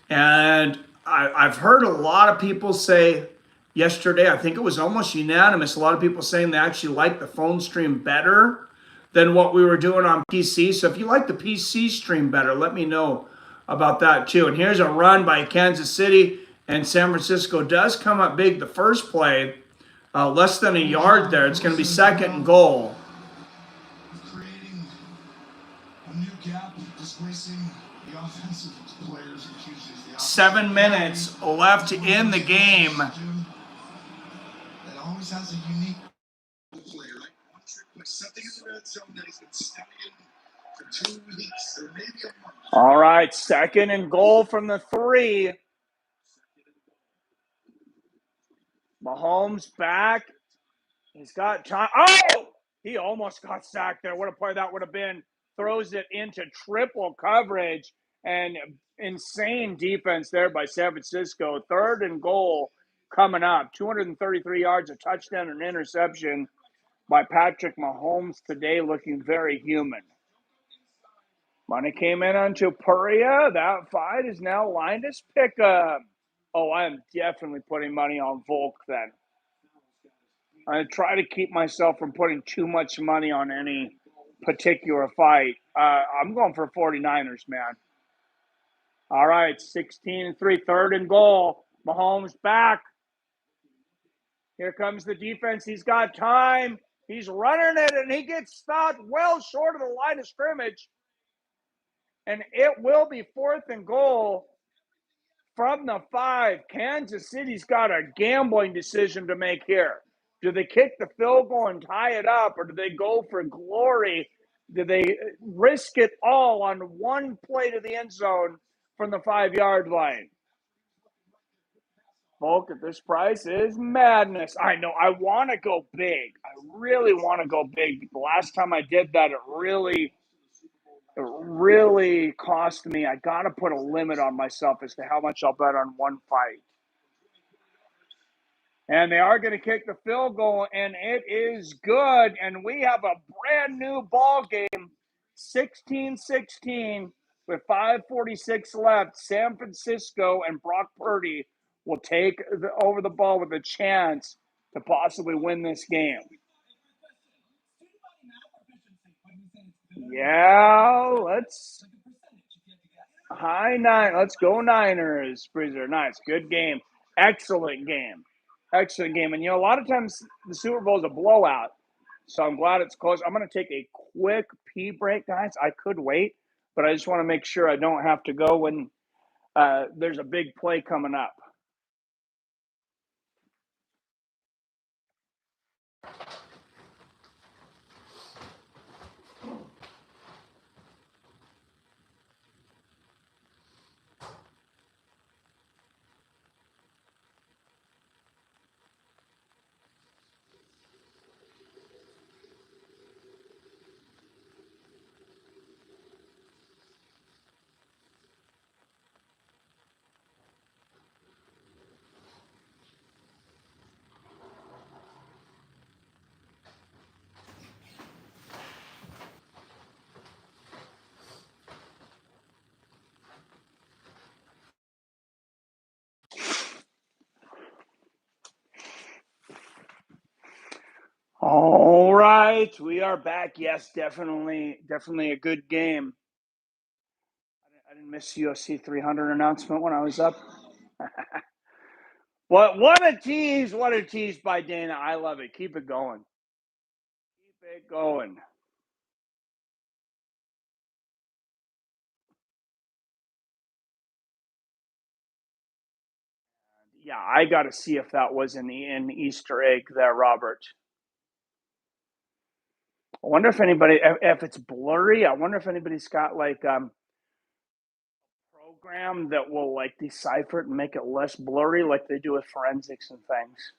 And I've heard a lot of people say yesterday, I think it was almost unanimous, a lot of people saying they actually like the phone stream better than what we were doing on PC. So if you like the PC stream better, let me know about that too. And here's a run by Kansas City, and San Francisco does come up big the first play, less than a yard there. It's going to be 2nd and goal. Creating a new gap, displacing the offensive players. 7 minutes left in the game. That always has a unique player. Something in the red zone that has been studying for 2 weeks or maybe a month. All right, 2nd and goal from the 3. Mahomes back. He's got time. Oh! He almost got sacked there. What a play that would have been. Throws it into triple coverage, and insane defense there by San Francisco. 3rd and goal coming up. 233 yards, a touchdown, and an interception by Patrick Mahomes today, looking very human. Money came in on Chupuria. That fight is now Linus Pickup. Oh, I'm definitely putting money on Volk then. I try to keep myself from putting too much money on any particular fight. I'm going for 49ers, man. All right, 16-3, 3rd and goal. Mahomes back. Here comes the defense. He's got time. He's running it, and he gets stopped well short of the line of scrimmage. And it will be 4th and goal from the 5. Kansas City's got a gambling decision to make here. Do they kick the field goal and tie it up, or do they go for glory? Do they risk it all on one play to the end zone from the 5-yard line? Volk at this price is madness. I know. I want to go big. I really want to go big. The last time I did that, it really cost me. I got to put a limit on myself as to how much I'll bet on one fight. And they are going to kick the field goal, and it is good. And we have a brand new ball game, 16-16, with 5:46 left. San Francisco and Brock Purdy will take over the ball with a chance to possibly win this game. Yeah, let's go Niners, Breezer. Nice, good game, excellent game. Excellent game. And, a lot of times the Super Bowl is a blowout, so I'm glad it's close. I'm going to take a quick pee break, guys. I could wait, but I just want to make sure I don't have to go when there's a big play coming up. All right, we are back. Yes, definitely a good game. I didn't miss UFC 300 announcement when I was up. What a tease by Dana. I love it. Keep it going. Keep it going. Yeah, I got to see if that was an Easter egg there, Robert. I wonder if it's blurry, I wonder if anybody's got like a program that will like decipher it and make it less blurry like they do with forensics and things.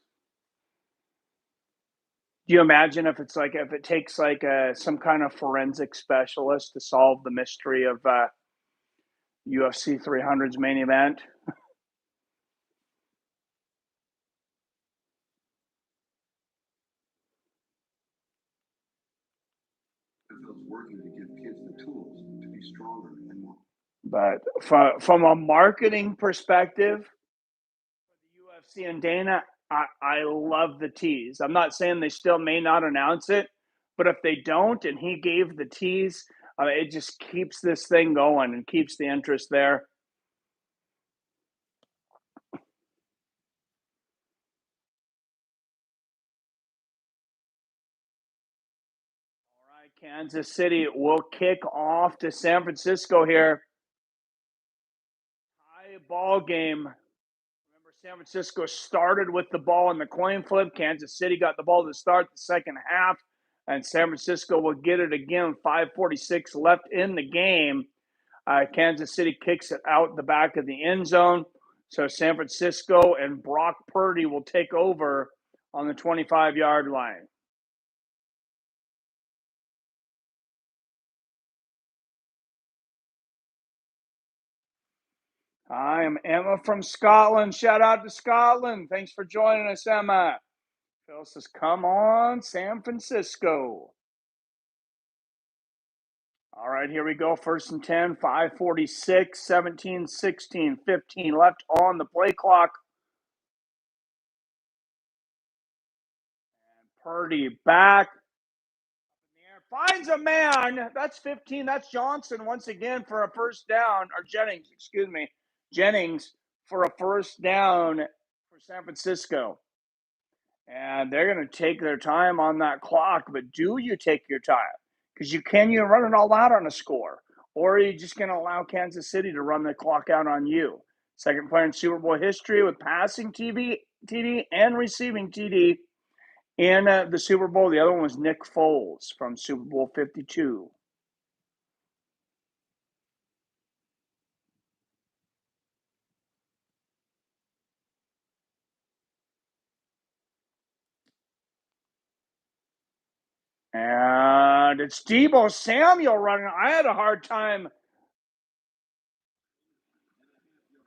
Do you imagine if it takes like some kind of forensic specialist to solve the mystery of UFC 300's main event? Working to give kids the tools to be stronger and more. But from a marketing perspective, the UFC and Dana, I love the tease. I'm not saying they still may not announce it, but if they don't and he gave the tease, it just keeps this thing going and keeps the interest there. Kansas City will kick off to San Francisco here. High ball game. Remember, San Francisco started with the ball in the coin flip. Kansas City got the ball to start the second half, and San Francisco will get it again. 5:46 left in the game. Kansas City kicks it out the back of the end zone. So San Francisco and Brock Purdy will take over on the 25-yard line. I am Emma from Scotland. Shout out to Scotland. Thanks for joining us, Emma. Phil says, come on, San Francisco. All right, here we go. 1st and 10, 5:46, 17, 16, 15 left on the play clock. And Purdy back. Finds a man. That's 15. That's Johnson once again for a first down. Or Jennings, excuse me. Jennings for a first down for San Francisco. And they're going to take their time on that clock. But do you take your time? Because you run it all out on a score. Or are you just going to allow Kansas City to run the clock out on you? Second player in Super Bowl history with passing TD and receiving TD in the Super Bowl. The other one was Nick Foles from Super Bowl 52. And it's Deebo Samuel running. I had a hard time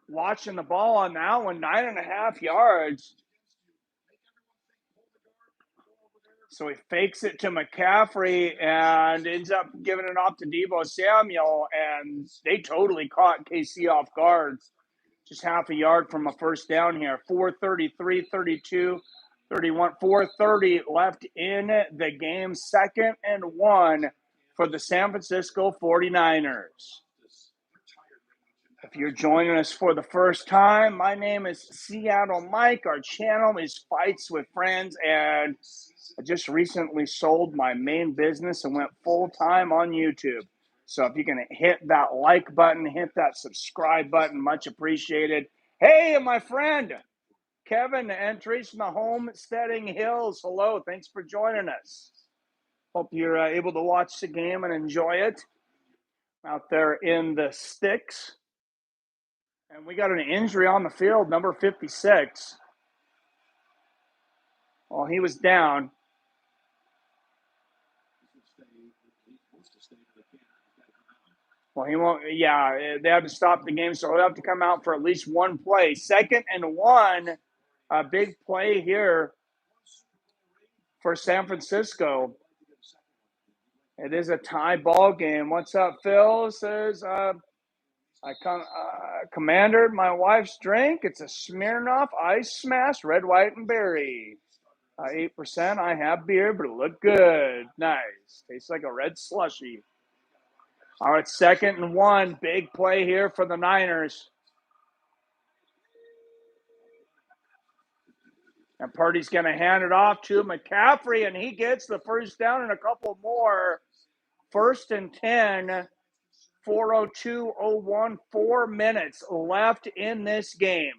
watching the ball on that one. 9.5 yards. So he fakes it to McCaffrey and ends up giving it off to Deebo Samuel, and they totally caught KC off guard. Just half a yard from a first down here. 4:33, 32, 31, 4:30 left in the game. 2nd and 1 for the San Francisco 49ers. If you're joining us for the first time, my name is Seattle Mike. Our channel is Fights with Friends, and I just recently sold my main business and went full-time on YouTube. So if you can hit that like button, hit that subscribe button, much appreciated. Hey, my friend, Kevin and Trace from the Homesteading Hills. Hello, thanks for joining us. Hope you're able to watch the game and enjoy it out there in the sticks. And we got an injury on the field, number 56. Well, he was down. Well, he won't. Yeah, they have to stop the game, so he'll have to come out for at least one play. 2nd and 1, a big play here for San Francisco. It is a tie ball game. What's up, Phil? Says, Commander, my wife's drink. It's a Smirnoff Ice Smash, red, white, and berry. 8%. I have beer, but it looked good. Nice. Tastes like a red slushie. All right, 2nd and 1. Big play here for the Niners. And Purdy's going to hand it off to McCaffrey, and he gets the first down and a couple more. 1st and 10, 4:02:01, 4 minutes left in this game.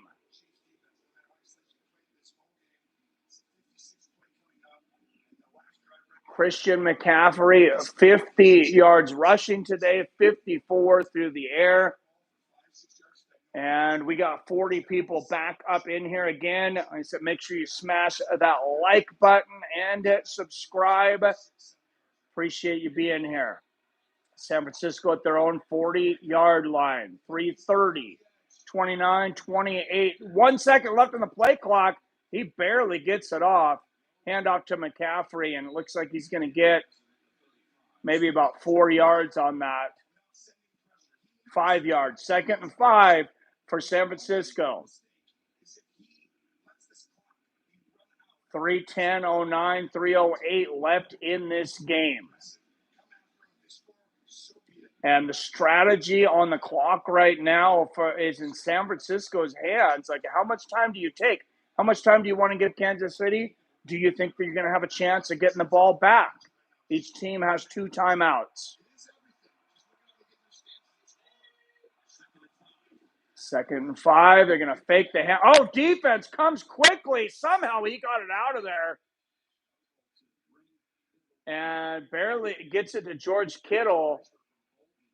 Christian McCaffrey, 50 yards rushing today, 54 through the air. And we got 40 people back up in here again. I said make sure you smash that like button and subscribe. Appreciate you being here. San Francisco at their own 40-yard line. 3:30, 29, 28. 1 second left on the play clock. He barely gets it off. Hand off to McCaffrey, and it looks like he's going to get maybe about 4 yards on that. 5 yards. 2nd and 5 for San Francisco. 3:10:09, 3:08 left in this game. And the strategy on the clock right now is in San Francisco's hands. Like, how much time do you take? How much time do you want to give Kansas City? Do you think that you're going to have a chance of getting the ball back? Each team has 2 timeouts. 2nd and 5. They're going to fake the hand. Oh, defense comes quickly. Somehow he got it out of there. And barely gets it to George Kittle.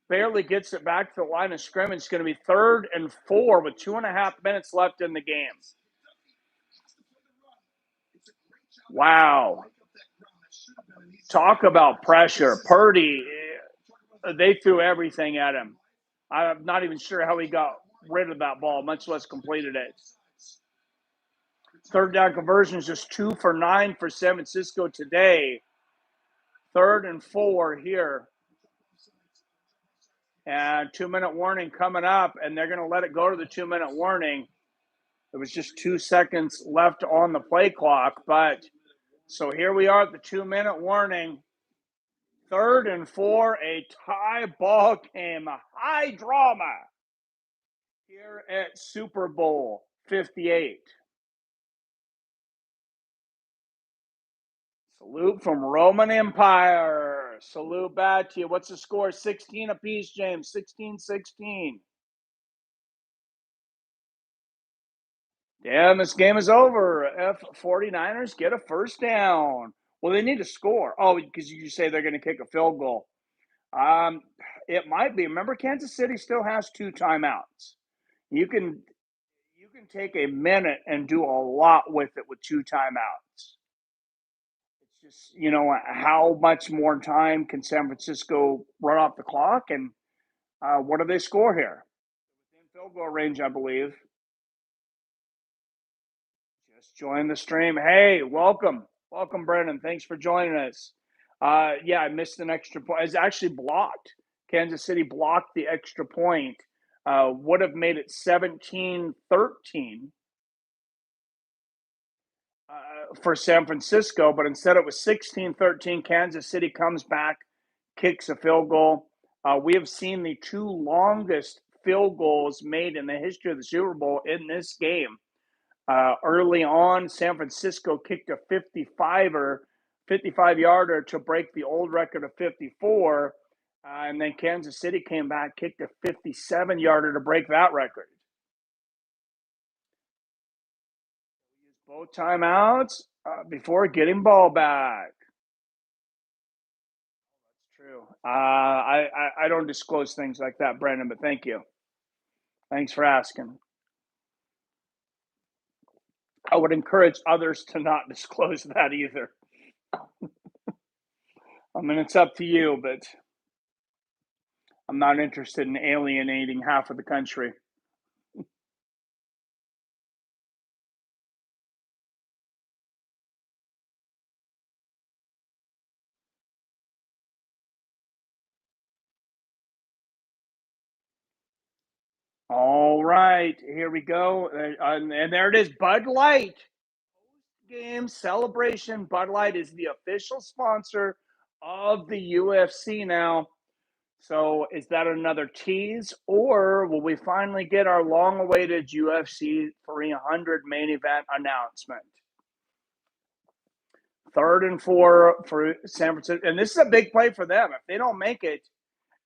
barely gets it back to the line of scrimmage. It's going to be 3rd and 4 with 2.5 minutes left in the game. Wow. Talk about pressure. Purdy, they threw everything at him. I'm not even sure how he got rid of that ball, much less completed it. 3rd down conversion is just 2 for 9 for San Francisco today. 3rd and 4 here. And 2-minute warning coming up, and they're going to let it go to the 2-minute warning. There was just 2 seconds left on the play clock, but so here we are at the 2-minute warning. 3rd and 4, a tie ball game, a high drama here at Super Bowl 58. Salute from Roman Empire. Salute back to you. What's the score? 16 apiece, James. 16-16. Damn, this game is over. 49ers get a first down. Well, they need to score. Oh, because you say they're going to kick a field goal. It might be. Remember, Kansas City still has 2 timeouts. You can take a minute and do a lot with it with 2 timeouts. It's just, how much more time can San Francisco run off the clock, and what do they score here? Within field goal range, I believe. Just join the stream. Hey, welcome. Welcome, Brendan. Thanks for joining us. Yeah, I missed an extra point. It's actually blocked. Kansas City blocked the extra point. Would have made it 17-13 for San Francisco, but instead it was 16-13. Kansas City comes back, kicks a field goal. We have seen the 2 longest field goals made in the history of the Super Bowl in this game. Early on, San Francisco kicked a 55-yarder to break the old record of 54, and then Kansas City came back, kicked a 57-yarder to break that record. Use both timeouts before getting ball back. That's true. I don't disclose things like that, Brandon, but thank you. Thanks for asking. I would encourage others to not disclose that either. I mean, it's up to you, but I'm not interested in alienating half of the country. All right, here we go. And there it is, Bud Light. Game celebration. Bud Light is the official sponsor of the UFC now. So is that another tease, or will we finally get our long-awaited UFC 300 main event announcement? 3rd and 4 for San Francisco. And this is a big play for them. If they don't make it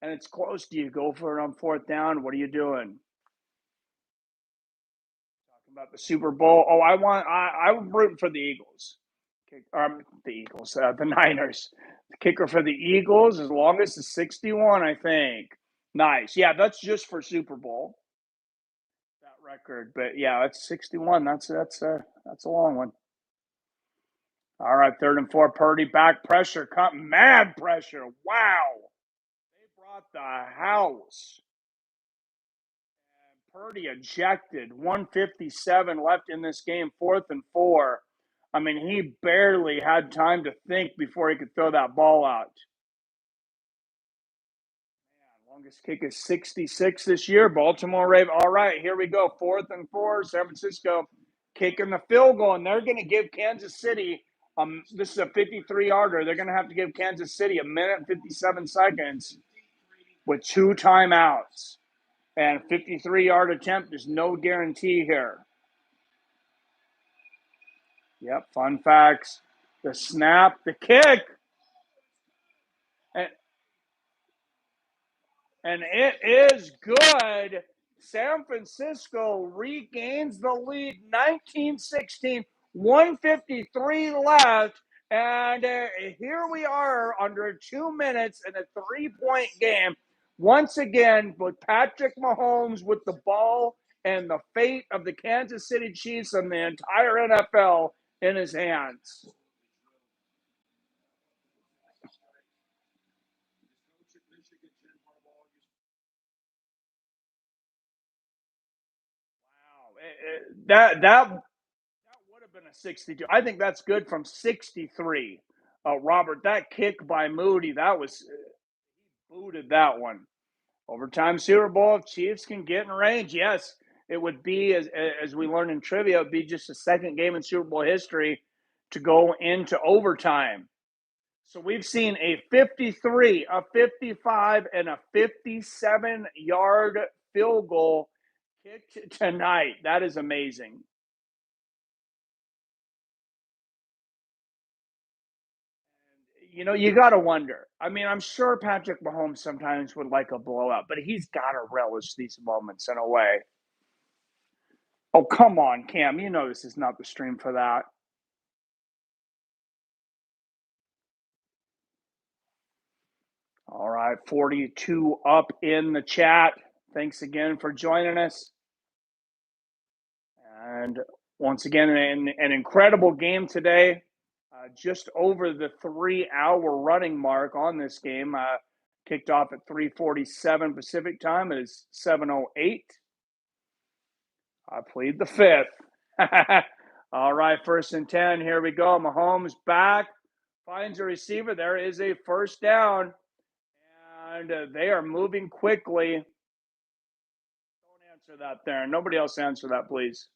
and it's close, do you go for it on 4th down? What are you doing? Talking about the Super Bowl. Oh, I'm rooting for the Eagles. The Niners. The kicker for the Eagles, as long as it's 61, I think. Nice. Yeah, that's just for Super Bowl. That record. But yeah, it's 61. That's a long one. All right, 3rd and 4. Purdy back pressure. Mad pressure. Wow. They brought the house. And Purdy ejected. 1:57 left in this game. 4th and 4. I mean, he barely had time to think before he could throw that ball out. Man, longest kick is 66 this year. Baltimore Ravens. All right, here we go. 4th and 4. San Francisco kicking the field goal, and they're going to give Kansas City this is a 53-yarder. They're going to have to give Kansas City 1 minute and 57 seconds with 2 timeouts. And 53-yard attempt, there's no guarantee here. Yep, fun facts. The snap, the kick. And it is good. San Francisco regains the lead, 19-16, 1:53 left. And here we are under 2 minutes in a 3-point game. once again, with Patrick Mahomes with the ball and the fate of the Kansas City Chiefs and the entire NFL in his hands. Wow, that would have been a 62. I think that's good from 63. Robert, that kick by Moody, that was booted that one. Overtime Super Bowl, if Chiefs can get in range, yes, it would be, as we learned in trivia, it would be just the second game in Super Bowl history to go into overtime. So we've seen a 53, a 55, and a 57-yard field goal kicked tonight. That is amazing. You know, you got to wonder. I mean, I'm sure Patrick Mahomes sometimes would like a blowout, but he's got to relish these moments in a way. Oh, come on, Cam. You know this is not the stream for that. All right, 42 up in the chat. Thanks again for joining us. And once again, an incredible game today. Just over the 3-hour running mark on this game. Kicked off at 3:47 Pacific time. It is 7:08. I plead the fifth. All right, 1st and 10. Here we go. Mahomes back. Finds a receiver. There is a first down. And they are moving quickly. Don't answer that there. Nobody else answer that, please.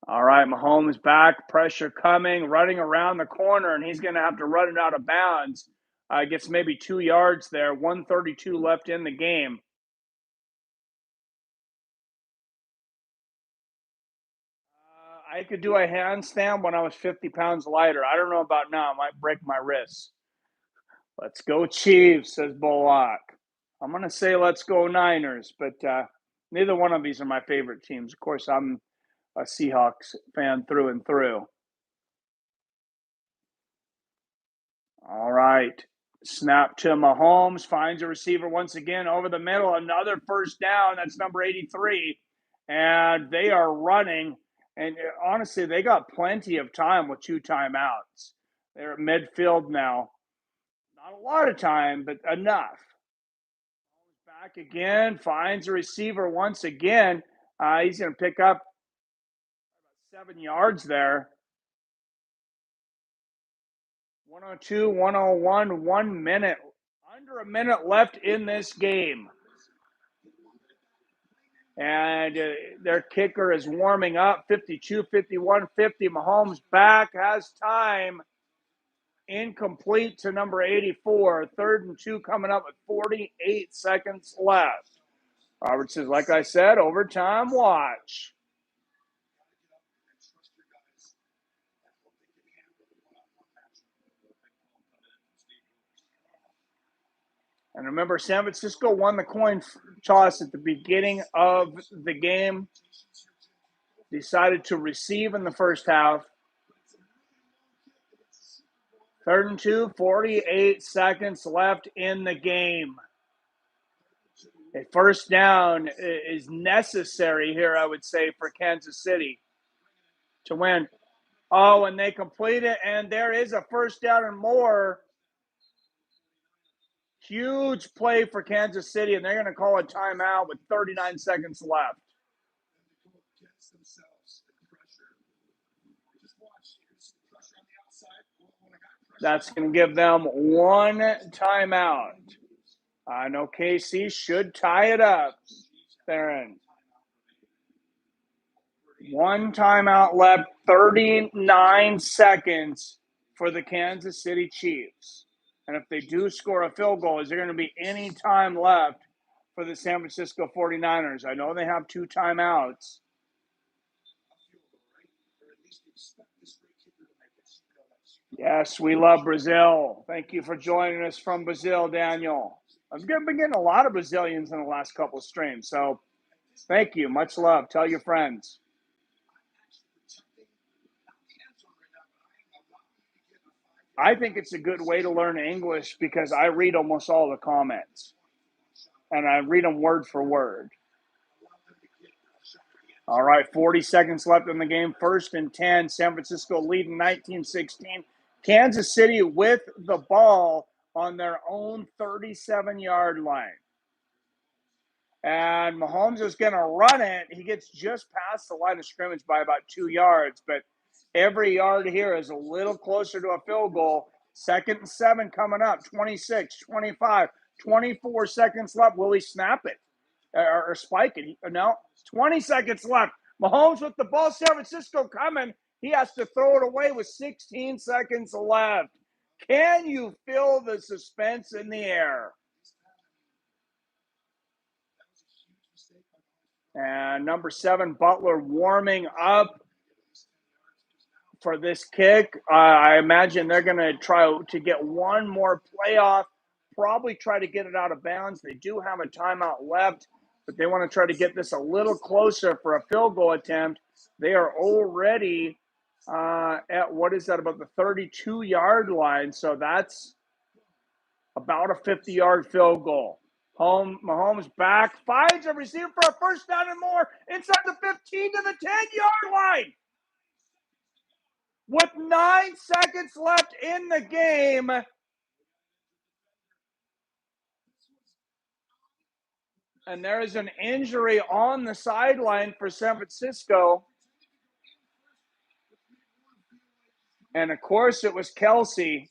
All right, Mahomes back. Pressure coming. Running around the corner. And he's going to have to run it out of bounds. Gets maybe 2 yards there. 1:32 left in the game. I could do a handstand when I was 50 pounds lighter. I don't know about now. I might break my wrist. Let's go Chiefs, says Bullock. I'm going to say let's go Niners, but neither one of these are my favorite teams. Of course, I'm a Seahawks fan through and through. All right. Snap to Mahomes. Finds a receiver once again over the middle. Another first down. That's number 83. And they are running. And honestly, they got plenty of time with 2 timeouts. They're at midfield now. Not a lot of time, but enough. Back again, finds a receiver once again. He's going to pick up 7 yards there. 102, 101, 1 minute. Under a minute left in this game. And their kicker is warming up. 52, 51, 50. Mahomes back, has time. Incomplete to number 84. 3rd and 2 coming up with 48 seconds left. Robert says, like I said, overtime watch. And remember, San Francisco won the coin toss at the beginning of the game. Decided to receive in the first half. 3rd and 2, 48 seconds left in the game. A first down is necessary here, I would say, for Kansas City to win. Oh, and they complete it, and there is a first down and more. Huge play for Kansas City, and they're going to call a timeout with 39 seconds left. That's going to give them 1 timeout. I know KC should tie it up, Theron. 1 timeout left, 39 seconds for the Kansas City Chiefs. And if they do score a field goal, is there going to be any time left for the San Francisco 49ers? I know they have 2 timeouts. Yes, we love Brazil. Thank you for joining us from Brazil, Daniel. I've been getting a lot of Brazilians in the last couple of streams, so thank you. Much love. Tell your friends. I think it's a good way to learn English because I read almost all the comments. And I read them word for word. All right, 40 seconds left in the game. 1st and 10. San Francisco leading 19-16. Kansas City with the ball on their own 37-yard line. And Mahomes is going to run it. He gets just past the line of scrimmage by about 2 yards, but every yard here is a little closer to a field goal. 2nd and 7 coming up. 26, 25, 24 seconds left. Will he snap it or spike it? No, 20 seconds left. Mahomes with the ball. San Francisco coming. He has to throw it away with 16 seconds left. Can you feel the suspense in the air? And number 7, Butler warming up for this kick. I imagine they're going to try to get one more playoff, probably try to get it out of bounds. They do have a timeout left, but they want to try to get this a little closer for a field goal attempt. They are already at, what is that, about the 32-yard line. So that's about a 50-yard field goal. Mahomes back, finds a receiver for a 1st down and more inside the 15 to the 10-yard line. With 9 seconds left in the game. And there is an injury on the sideline for San Francisco. And of course it was Kelsey.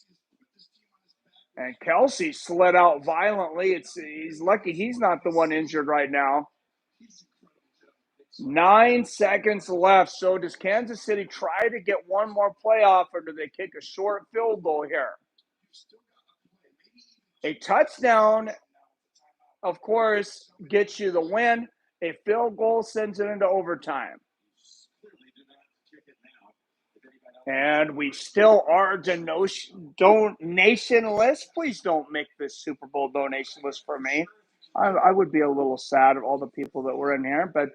And Kelsey slid out violently. He's lucky he's not the one injured right now. 9 seconds left. So does Kansas City try to get one more playoff, or do they kick a short field goal here? A touchdown, of course, gets you the win. A field goal sends it into overtime. And we still are donation list. Please don't make this Super Bowl donation list for me. I would be a little sad of all the people that were in here, but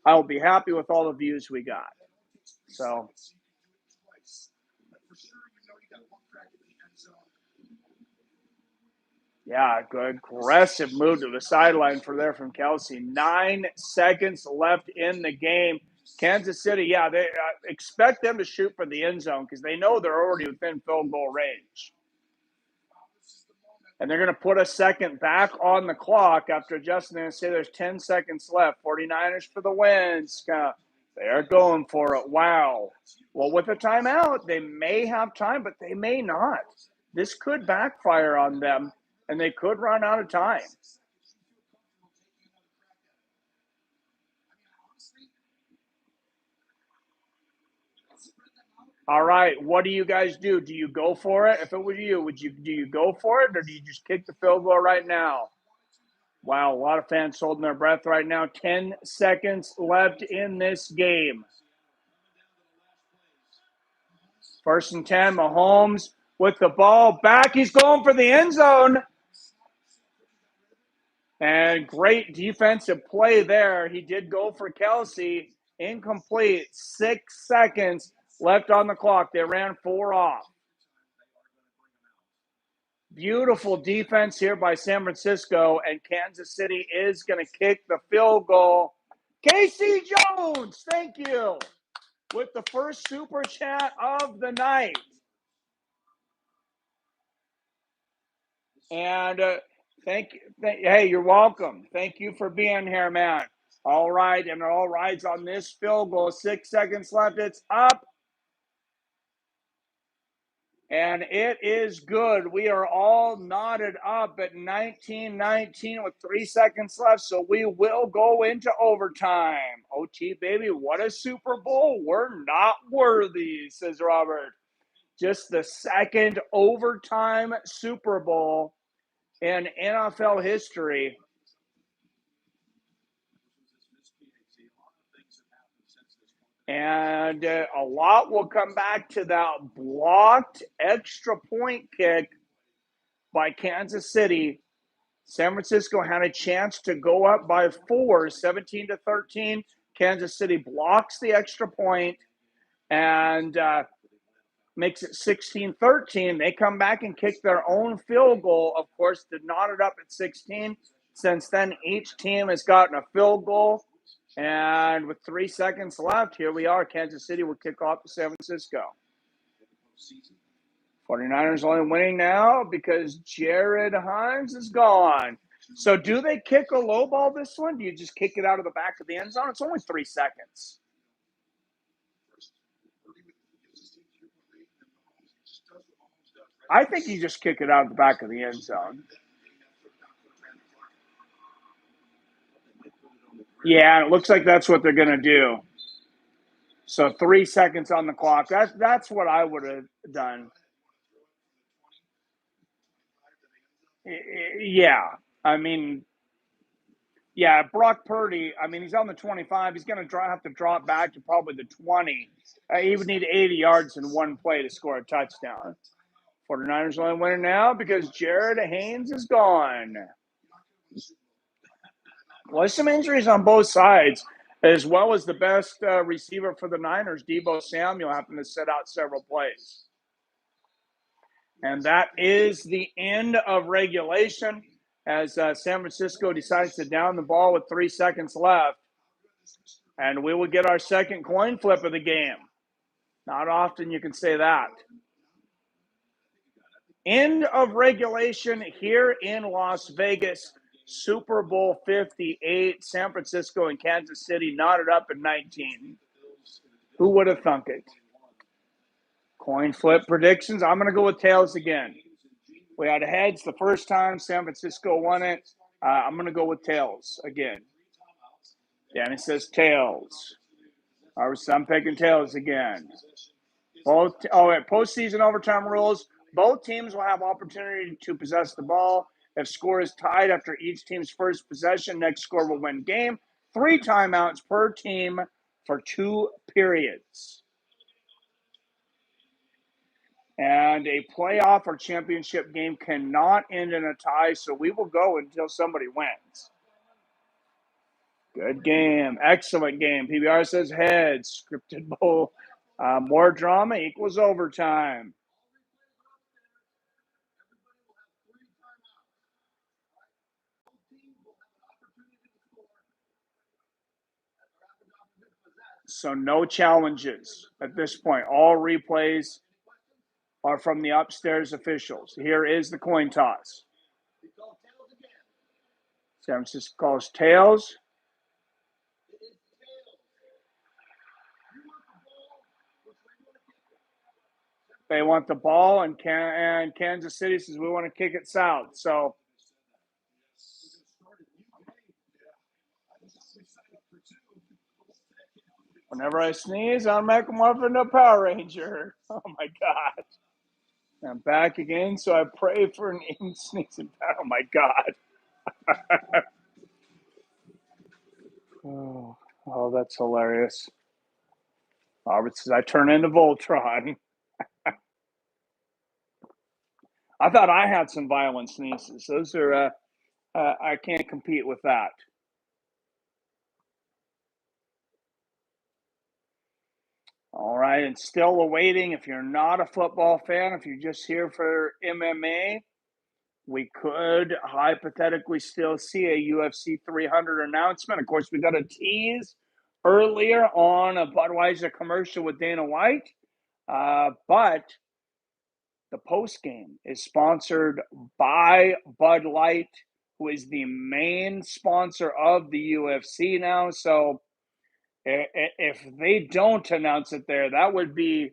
I'll be happy with all the views we got. So, yeah, good aggressive move to the sideline from Kelsey. 9 seconds left in the game. Kansas City, yeah, they expect them to shoot for the end zone because they know they're already within field goal range. And they're going to put a second back on the clock after adjusting and say there's 10 seconds left. 49ers for the win. They're going for it. Wow. Well, with a timeout, they may have time, but they may not. This could backfire on them, and they could run out of time. All right, what do you guys do? Do you go for it? If it was you, do you go for it, or do you just kick the field goal right now? Wow, a lot of fans holding their breath right now. 10 seconds left in this game. 1st and 10, Mahomes with the ball back. He's going for the end zone. And great defensive play there. He did go for Kelsey. Incomplete. 6 seconds left on the clock. They ran 4 off. Beautiful defense here by San Francisco, and Kansas City is going to kick the field goal. Casey Jones, thank you, with the first super chat of the night. And hey, you're welcome. Thank you for being here, man. All right, and it all rides on this field goal. 6 seconds left. It's up. And it is good. We are all knotted up at 19-19 with 3 seconds left, so we will go into overtime. OT, baby, what a Super Bowl. We're not worthy, says Robert. Just the second overtime Super Bowl in NFL history. And a lot will come back to that blocked extra point kick by Kansas City. San Francisco had a chance to go up by 4, 17-13. Kansas City blocks the extra point. And makes it 16-13. They come back and kick their own field goal, of course, to knot it up at 16. Since then, each team has gotten a field goal. And with 3 seconds left, here we are. Kansas City will kick off to San Francisco. 49ers only winning now because Jared Hines is gone. So do they kick a low ball this one? Do you just kick it out of the back of the end zone? It's only 3 seconds. I think you just kick it out of the back of the end zone. Yeah, it looks like that's what they're going to do. So 3 seconds on the clock. That's what I would have done. Yeah. I mean, yeah, Brock Purdy, I mean, he's on the 25. He's going to have to drop back to probably the 20. He would need 80 yards in one play to score a touchdown. 49ers only winning now because Jared Haynes is gone. Well, there's some injuries on both sides, as well as the best receiver for the Niners, Deebo Samuel, happened to sit out several plays. And that is the end of regulation as San Francisco decides to down the ball with 3 seconds left. And we will get our second coin flip of the game. Not often you can say that. End of regulation here in Las Vegas. Super Bowl 58, San Francisco and Kansas City knotted up at 19. Who would have thunk it? Coin flip predictions. I'm going to go with tails again. We had heads the first time. San Francisco won it. I'm going to go with tails again. Danny says tails. I'm picking tails again. Postseason overtime rules. Both teams will have opportunity to possess the ball. If score is tied after each team's first possession, next score will win game. 3 timeouts per team for 2 periods. And a playoff or championship game cannot end in a tie, so we will go until somebody wins. Good game. Excellent game. PBR says heads. Scripted bowl. More drama equals overtime. So no challenges at this point. All replays are from the upstairs officials. Here is the coin toss. San Francisco calls tails. They want the ball, and Kansas City says we want to kick it south. So whenever I sneeze, I'm making one into a Power Ranger. Oh, my God. I'm back again, so I pray for an sneezing power. Oh, my God. Oh, that's hilarious. Robert says, I turn into Voltron. I thought I had some violent sneezes. Those are, I can't compete with that. All right, and still awaiting. If you're not a football fan, if you're just here for MMA, we could hypothetically still see a UFC 300 announcement. Of course, we got a tease earlier on a Budweiser commercial with Dana White, but the post game is sponsored by Bud Light, who is the main sponsor of the UFC now. So if they don't announce it there, that would be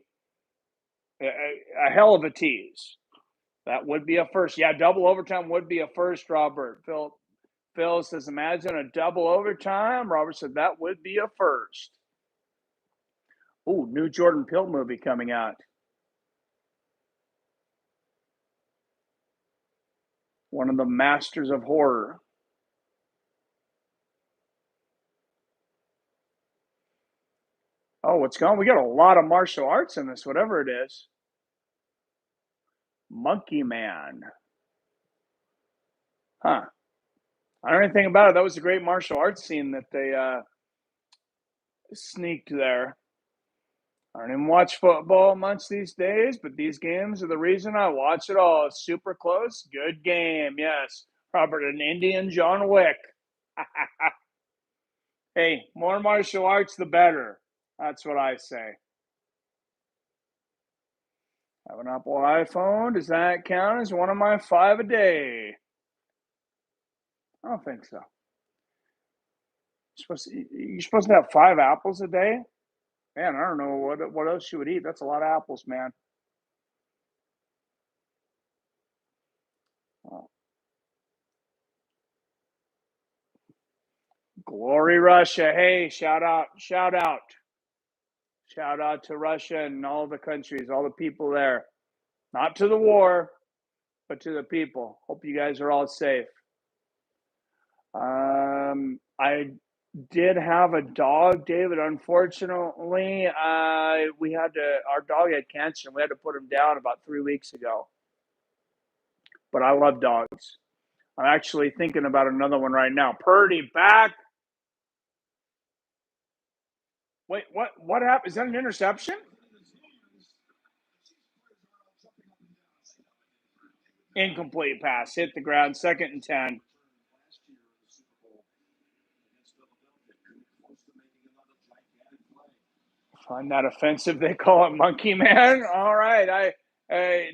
a hell of a tease. That would be a first. Yeah, double overtime would be a first, Robert. Phil says, imagine a double overtime. Robert said that would be a first. Ooh, new Jordan Peele movie coming out. One of the masters of horror. Oh, what's going on? We got a lot of martial arts in this, whatever it is. Monkey Man. Huh. I don't know anything about it. That was a great martial arts scene that they sneaked there. I don't even watch football much these days, but these games are the reason I watch it all. It's super close. Good game. Yes. Robert, an Indian John Wick. Hey, more martial arts, the better. That's what I say. Have an Apple iPhone. Does that count as one of my 5 a day? I don't think so. You're supposed to have 5 apples a day? Man, I don't know what else you would eat. That's a lot of apples, man. Oh. Glory Russia. Hey, shout out to Russia and all the countries, all the people there. Not to the war, but to the people. Hope you guys are all safe. I did have a dog, David. Unfortunately, our dog had cancer, and we had to put him down about 3 weeks ago. But I love dogs. I'm actually thinking about another one right now. Purdy back. Wait, what happened? Is that an interception? Incomplete pass. Hit the ground. 2nd and 10. Find that offensive. They call it monkey man. All right.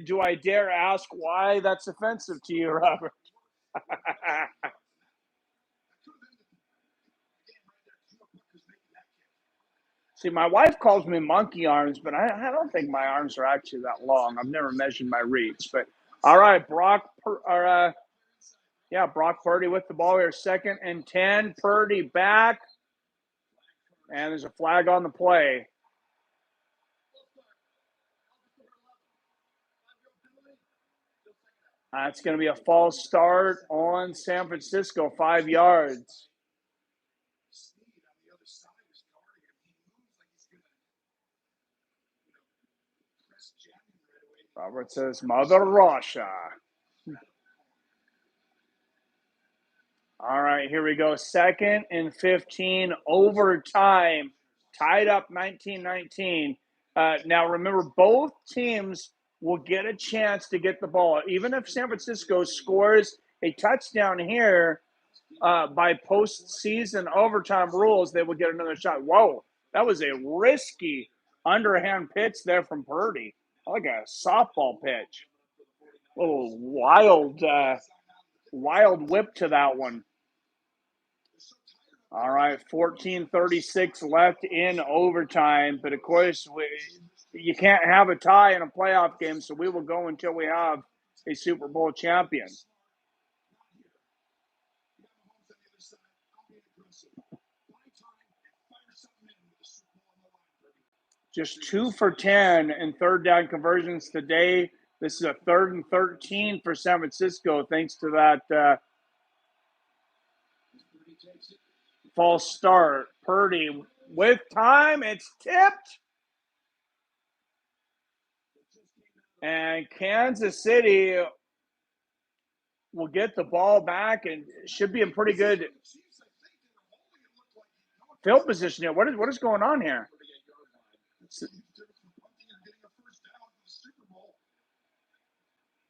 Do I dare ask why that's offensive to you, Robert? See, my wife calls me monkey arms, but I don't think my arms are actually that long. I've never measured my reach. But all right, Brock Purdy with the ball here. 2nd and 10. Purdy back. And there's a flag on the play. That's going to be a false start on San Francisco, 5 yards. Robert says, Mother Russia. All right, here we go. 2nd and 15, overtime. Tied up 19-19. Now, remember, both teams will get a chance to get the ball. Even if San Francisco scores a touchdown here by postseason overtime rules, they will get another shot. Whoa, that was a risky underhand pitch there from Purdy. Like a softball pitch. A little wild whip to that one. All right, 14:36 left in overtime. But, of course, you can't have a tie in a playoff game, so we will go until we have a Super Bowl champion. Just 2 for 10 in 3rd down conversions today. This is a 3rd and 13 for San Francisco, thanks to that false start. Purdy with time. It's tipped. And Kansas City will get the ball back and should be in pretty good field position here. What is going on here?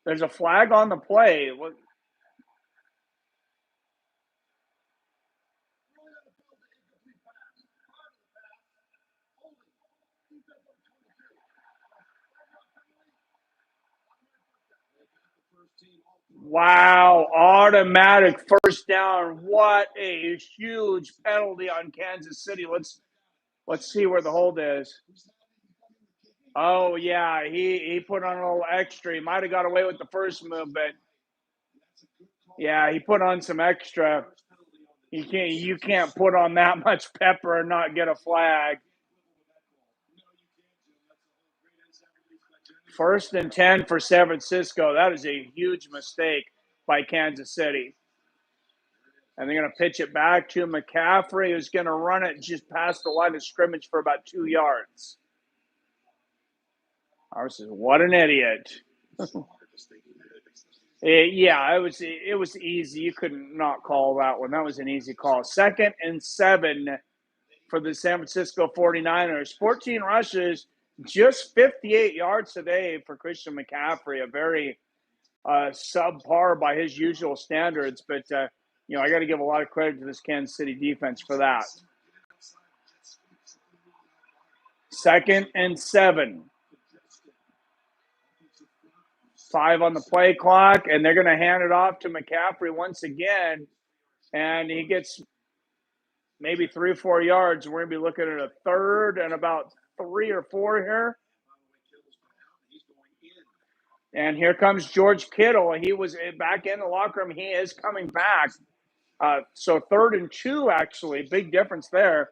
There's a flag on the play. Wow, automatic 1st down. What a huge penalty on Kansas City. Let's see where the hold is. Oh, yeah, he put on a little extra. He might have got away with the first move, but, yeah, he put on some extra. You can't put on that much pepper and not get a flag. 1st and 10 for San Francisco. That is a huge mistake by Kansas City. And they're going to pitch it back to McCaffrey, who's going to run it just past the line of scrimmage for about 2 yards. Ours is what an idiot. Yeah, it was easy. You couldn't not call that one. That was an easy call. 2nd and 7 for the San Francisco 49ers. 14 rushes, Just 58 yards today for Christian McCaffrey, a very subpar by his usual standards. But, I got to give a lot of credit to this Kansas City defense for that. 2nd and 7. 5 on the play clock, and they're going to hand it off to McCaffrey once again. And he gets maybe 3 or 4 yards. We're going to be looking at a 3rd and about 3 or 4 here. And here comes George Kittle. He was back in the locker room. He is coming back. So 3rd and 2, actually. Big difference there.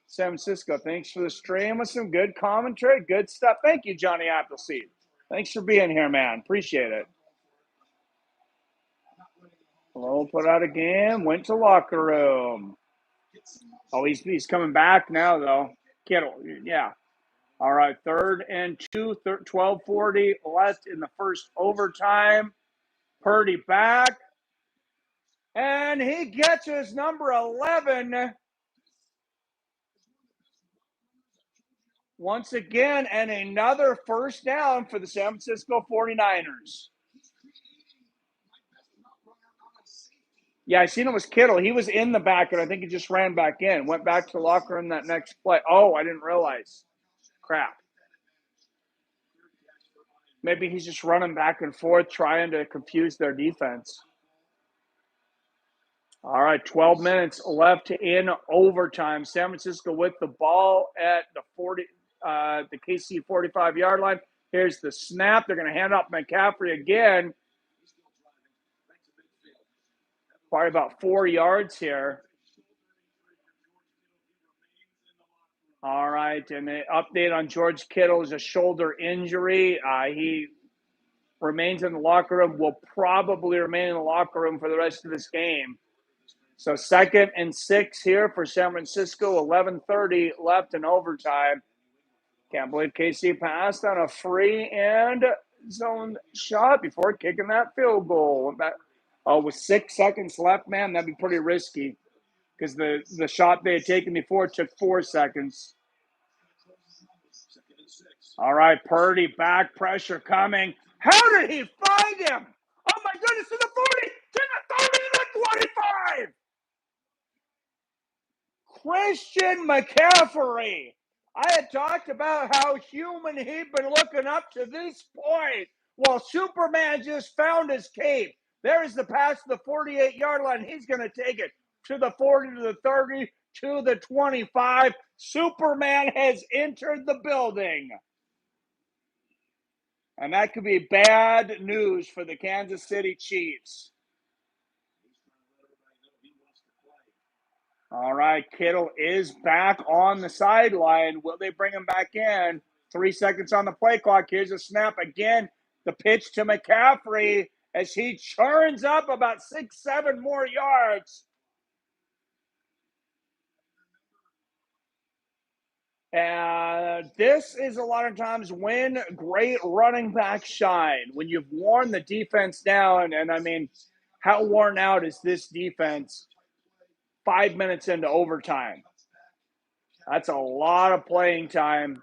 San Francisco, thanks for the stream with some good commentary. Good stuff. Thank you, Johnny Appleseed. Thanks for being here, man. Appreciate it. Hello, put out again. Went to locker room. Oh, he's coming back now, though. Kittle, yeah. All right, 3rd and 2, 12:40 left in the first overtime. Purdy back. And he gets his number 11 once again, and another first down for the San Francisco 49ers. Yeah, I seen it was Kittle. He was in the back, and I think he just ran back in. Went back to the locker room that next play. Oh, I didn't realize. Crap. Maybe he's just running back and forth trying to confuse their defense. All right, 12 minutes left in overtime. San Francisco with the ball at the KC 45-yard line. Here's the snap. They're going to hand off McCaffrey again. Probably about 4 yards here. All right, and an update on George Kittle is a shoulder injury. He remains in the locker room, will probably remain in the locker room for the rest of this game. So 2nd and 6 here for San Francisco, 11:30 left in overtime. Can't believe KC passed on a free end zone shot before kicking that field goal. With 6 seconds left, man, that'd be pretty risky because the shot they had taken before took 4 seconds. All right, Purdy back, pressure coming. How did he find him? Oh, my goodness, to the 40, to the 30, to the 25. Christian McCaffrey. I had talked about how human he'd been looking up to this point. Well, Superman just found his cape. There's the pass to the 48-yard line. He's going to take it to the 40, to the 30, to the 25. Superman has entered the building. And that could be bad news for the Kansas City Chiefs. All right, Kittle is back on the sideline. Will they bring him back in? 3 seconds on the play clock. Here's a snap again. The pitch to McCaffrey as he churns up about 6-7 more yards. And this is a lot of times when great running backs shine. When you've worn the defense down, and I mean, how worn out is this defense 5 minutes into overtime? That's a lot of playing time.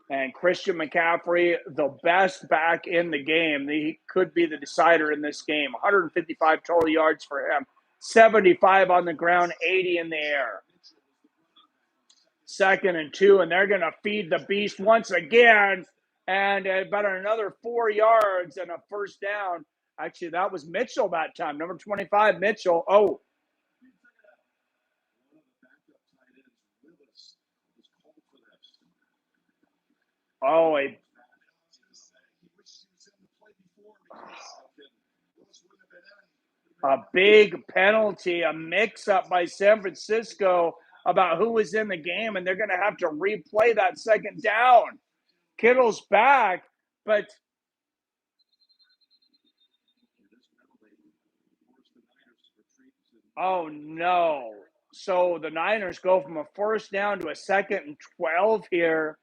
And Christian McCaffrey, the best back in the game. He could be the decider in this game. 155 total yards for him. 75 on the ground, 80 in the air. 2nd and 2, and they're going to feed the beast once again. And about another 4 yards and a first down. Actually, that was Mitchell that time. Number 25, Mitchell. A big penalty, a mix-up by San Francisco about who was in the game, and they're going to have to replay that 2nd down. Kittle's back, but oh no. So the Niners go from a first down to a 2nd and 12 here,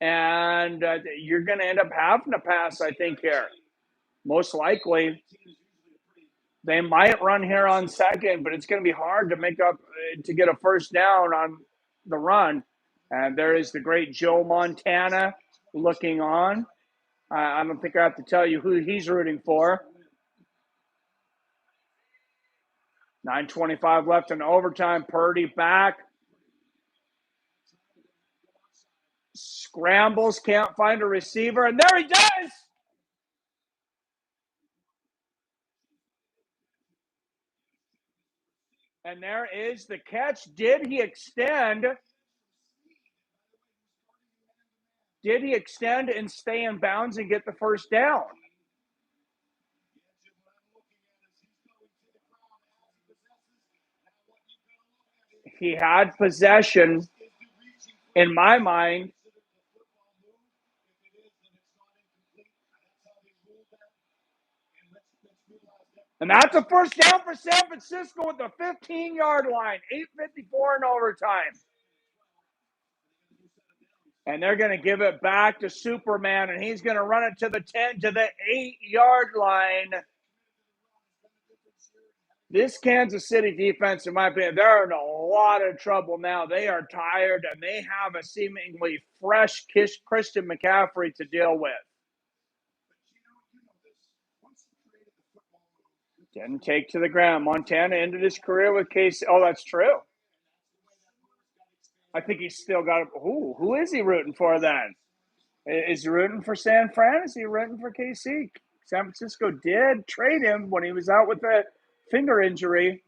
and you're going to end up having to pass, I think, here. Most likely. They might run here on 2nd, but it's going to be hard to make up to get a first down on the run. And there is the great Joe Montana looking on. I don't think I have to tell you who he's rooting for. 9:25 left in overtime. Purdy back. Scrambles, can't find a receiver, and there he does! And there is the catch. Did he extend? Did he extend and stay in bounds and get the first down? He had possession. In my mind, and that's a first down for San Francisco at the 15-yard line. 8:54 in overtime. And they're going to give it back to Superman, and he's going to run it to the 10, to the 8-yard line. This Kansas City defense, in my opinion, they're in a lot of trouble now. They are tired, and they have a seemingly fresh Christian McCaffrey to deal with. Didn't take to the ground. Montana ended his career with KC. Oh, that's true. I think he's still got – who is he rooting for then? Is he rooting for San Fran? Is he rooting for KC? San Francisco did trade him when he was out with a finger injury.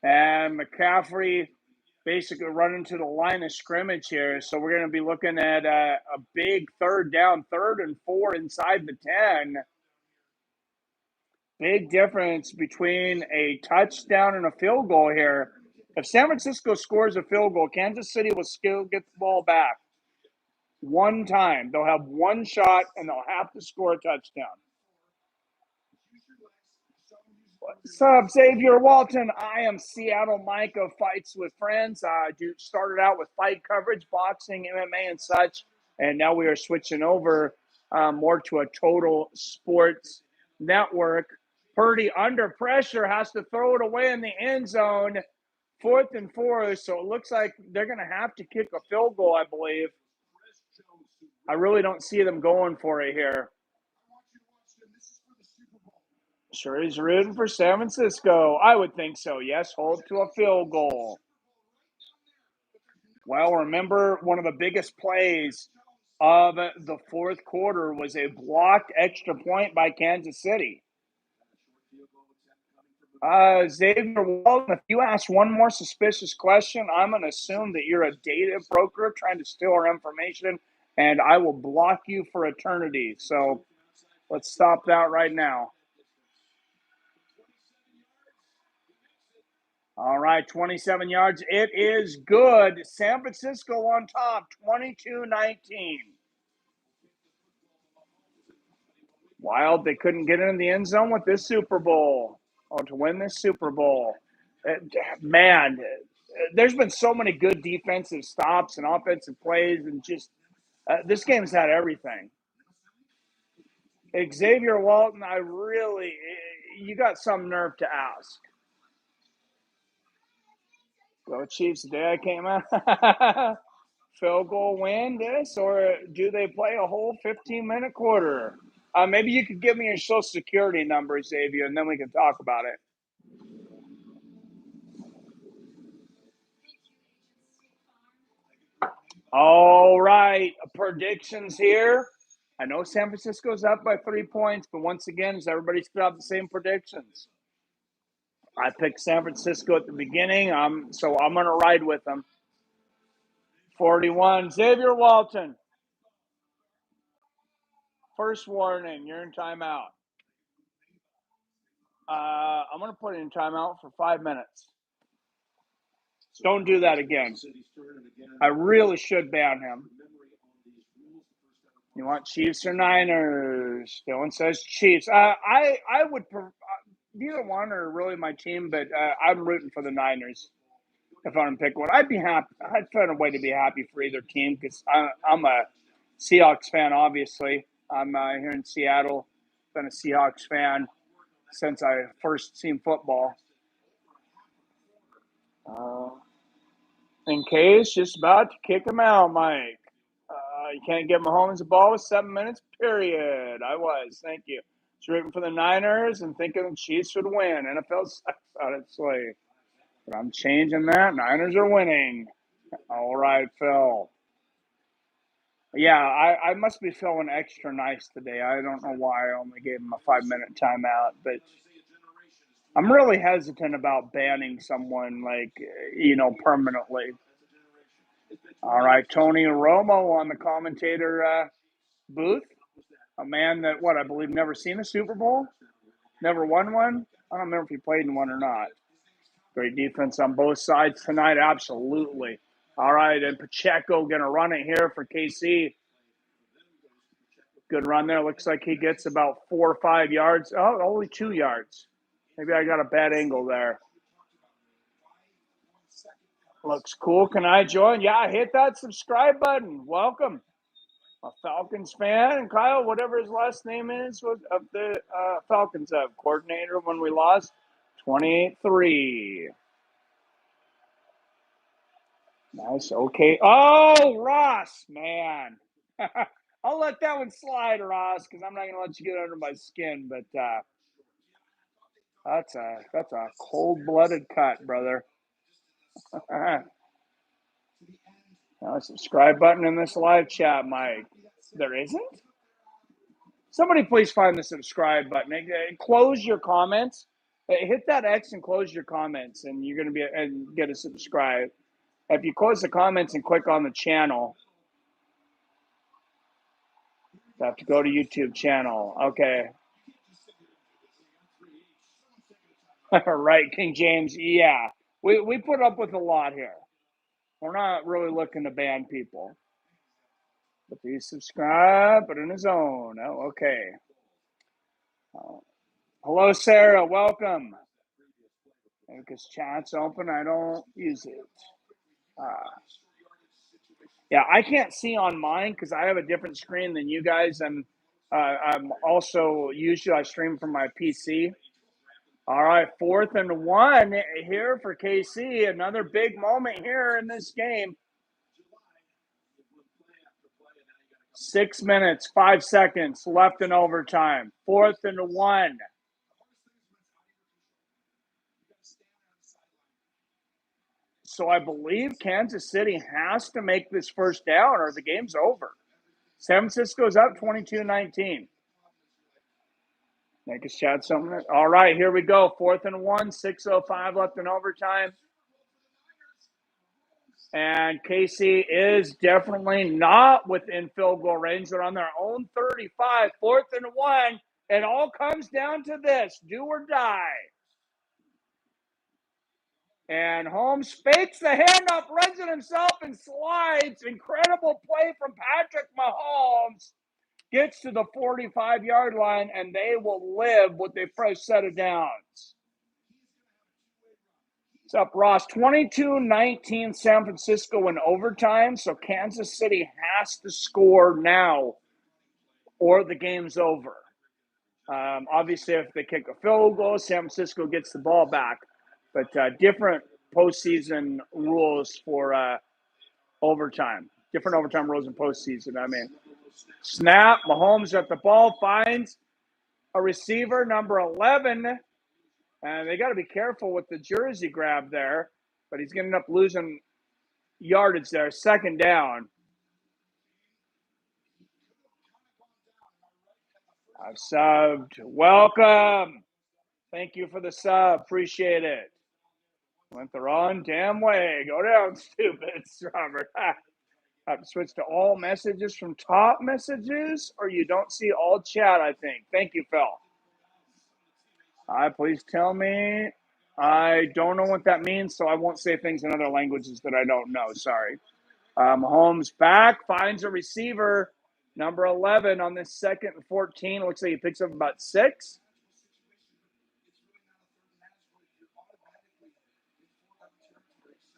And McCaffrey basically running to the line of scrimmage here. So we're going to be looking at a big third down, 3rd and 4 inside the 10. Big difference between a touchdown and a field goal here. If San Francisco scores a field goal, Kansas City will still get the ball back. One time. They'll have one shot, and they'll have to score a touchdown. What's up, Xavier Walton? I am Seattle Mike of Fights with Friends. I started out with fight coverage, boxing, MMA, and such, and now we are switching over more to a total sports network. Purdy under pressure has to throw it away in the end zone. 4th and 4, so it looks like they're going to have to kick a field goal, I believe. I really don't see them going for it here. Sure, he's rooting for San Francisco. I would think so. Yes, hold to a field goal. Well, remember one of the biggest plays of the fourth quarter was a blocked extra point by Kansas City. Xavier Walton, if you ask one more suspicious question, I'm going to assume that you're a data broker trying to steal our information, and I will block you for eternity. So let's stop that right now. All right, 27 yards. It is good. San Francisco on top, 22-19. Wild, they couldn't get in the end zone with this Super Bowl. Oh, to win this Super Bowl. Man, there's been so many good defensive stops and offensive plays, and just this game's had everything. Xavier Walton, you got some nerve to ask. Go Chiefs, today I came out. Field goal win this, or do they play a whole 15-minute quarter? Maybe you could give me your Social Security number, Xavier, and then we can talk about it. All right, predictions here. I know San Francisco's up by 3 points, but once again, does everybody still have the same predictions? I picked San Francisco at the beginning, so I'm going to ride with them. 41, Xavier Walton. First warning, you're in timeout. I'm going to put it in timeout for 5 minutes. Don't do that again. I really should ban him. You want Chiefs or Niners? Dylan says Chiefs. I would neither one are really my team, but I'm rooting for the Niners. If I want to pick one, I'd be happy. I'd find a way to be happy for either team because I'm a Seahawks fan. Obviously, I'm here in Seattle. Been a Seahawks fan since I first seen football. In case, just about to kick him out, Mike. You can't get Mahomes the ball with 7 minutes, period. I was. Thank you. Just rooting for the Niners and thinking the Chiefs would win. NFL sucks, honestly. But I'm changing that. Niners are winning. All right, Phil. Yeah, I must be feeling extra nice today. I don't know why I only gave him a 5-minute timeout, but I'm really hesitant about banning someone, like, permanently. All right, Tony Romo on the commentator booth. A man that, I believe never seen a Super Bowl, never won one. I don't remember if he played in one or not. Great defense on both sides tonight, absolutely. All right, and Pacheco going to run it here for KC. Good run there. Looks like he gets about 4 or 5 yards. Oh, only 2 yards. Maybe I got a bad angle there. Looks cool. Can I join? Yeah, hit that subscribe button. Welcome. A Falcons fan. And Kyle, whatever his last name is, was of the Falcons coordinator when we lost 28-3. Nice. Okay. Oh, Ross, man. I'll let that one slide, Ross, because I'm not going to let you get under my skin. But that's a cold-blooded cut, brother. Now, a subscribe button in this live chat, Mike. There isn't? Somebody please find the subscribe button. Close your comments. Hit that X and close your comments, and you're going to get a subscribe. If you close the comments and click on the channel, you have to go to YouTube channel. Okay. Right, King James. Yeah. We put up with a lot here. We're not really looking to ban people. But please subscribe, but in his own. Oh, okay. Hello, Sarah. Welcome. Because chat's open, I don't use it. Yeah, I can't see on mine because I have a different screen than you guys. And I'm also, usually I stream from my PC. All right, 4th and 1 here for KC. Another big moment here in this game. 6 minutes, 5 seconds left in overtime. 4th and 1. So I believe Kansas City has to make this first down or the game's over. San Francisco's up 22-19. Make us chat something. All right, here we go. 4th and 1, 6:05 left in overtime. And KC is definitely not within field goal range. They're on their own 35. 4th and 1. It all comes down to this: do or die. And Holmes fakes the handoff, runs it himself, and slides. Incredible play from Patrick Mahomes. Gets to the 45-yard line, and they will live with their first set of downs. What's up, Ross? 22-19 San Francisco in overtime, so Kansas City has to score now or the game's over. Obviously, if they kick a field goal, San Francisco gets the ball back. But different postseason rules for overtime. Different overtime rules in postseason, I mean. Snap, Mahomes at the ball, finds a receiver, number 11. And they got to be careful with the jersey grab there. But he's going to end up losing yardage there. 2nd down. I've subbed. Welcome. Thank you for the sub. Appreciate it. Went the wrong damn way. Go down, stupid, Robert. Have to switch to all messages from top messages, or you don't see all chat, I think. Thank you, Phil. Please tell me. I don't know what that means, so I won't say things in other languages that I don't know. Sorry. Mahomes back, finds a receiver, number 11 on this 2nd and 14. Looks like he picks up about 6.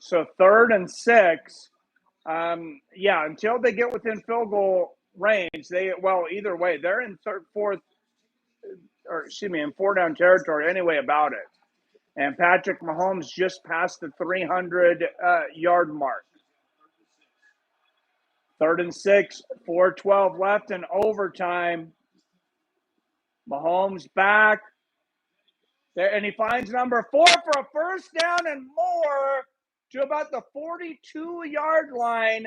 So 3rd and 6. Until they get within field goal range, either way, they're in in 4-down territory anyway about it. And Patrick Mahomes just passed the 300-yard mark. 3rd and 6, 4:12 left in overtime. Mahomes back. There, and he finds number 4 for a first down and more to about the 42-yard line.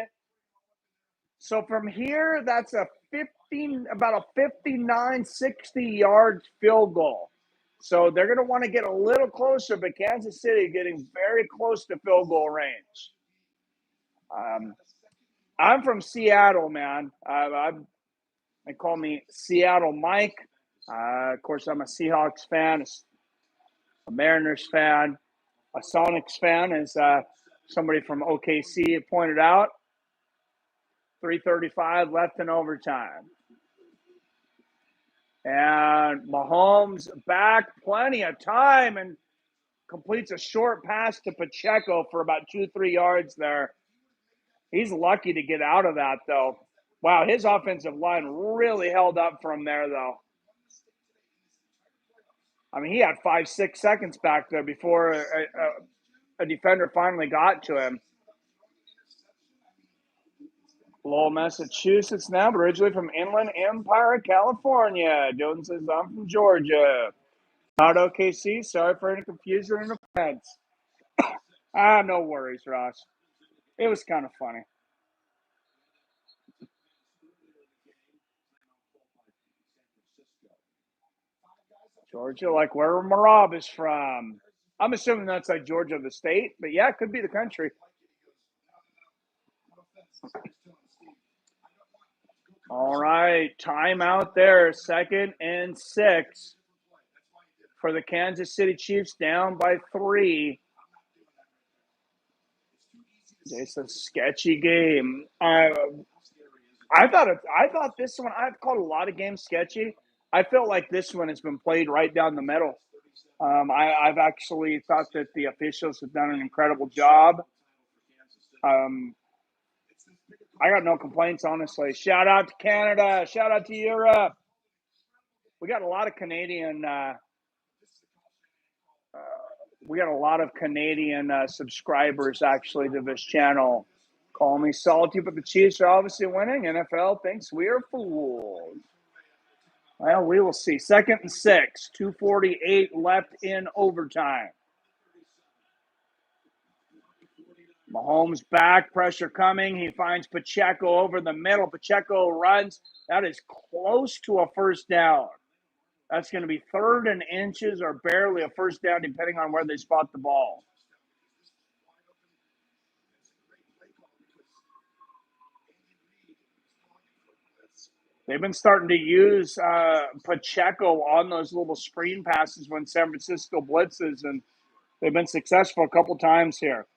So from here, that's about a 59, 60-yard field goal. So they're going to want to get a little closer, but Kansas City getting very close to field goal range. I'm from Seattle, man. They call me Seattle Mike. Of course, I'm a Seahawks fan, a Mariners fan, a Sonics fan, as somebody from OKC pointed out. 3:35 left in overtime. And Mahomes back, plenty of time, and completes a short pass to Pacheco for about 2-3 yards there. He's lucky to get out of that, though. Wow, his offensive line really held up for him there, though. I mean, he had 5-6 seconds back there before a defender finally got to him. Lowell, Massachusetts now, but originally from Inland Empire, California. Jones says, I'm from Georgia. Not OKC. Sorry for any confusion and offense. No worries, Ross. It was kind of funny. Georgia, like where Marab is from. I'm assuming that's like Georgia, the state, but yeah, it could be the country. All right, timeout there. 2nd and 6 for the Kansas City Chiefs, down by 3. It's a sketchy game. I thought this one. I've called a lot of games sketchy. I felt like this one has been played right down the middle. I've actually thought that the officials have done an incredible job. I got no complaints, honestly. Shout out to Canada. Shout out to Europe. We got a lot of Canadian. Subscribers actually to this channel. Call me salty, but the Chiefs are obviously winning. NFL thinks we are fools. Well, we will see. 2nd and 6, 2:48 left in overtime. Mahomes back, pressure coming. He finds Pacheco over the middle. Pacheco runs. That is close to a first down. That's going to be 3rd and inches or barely a first down, depending on where they spot the ball. They've been starting to use Pacheco on those little screen passes when San Francisco blitzes, and they've been successful a couple times here.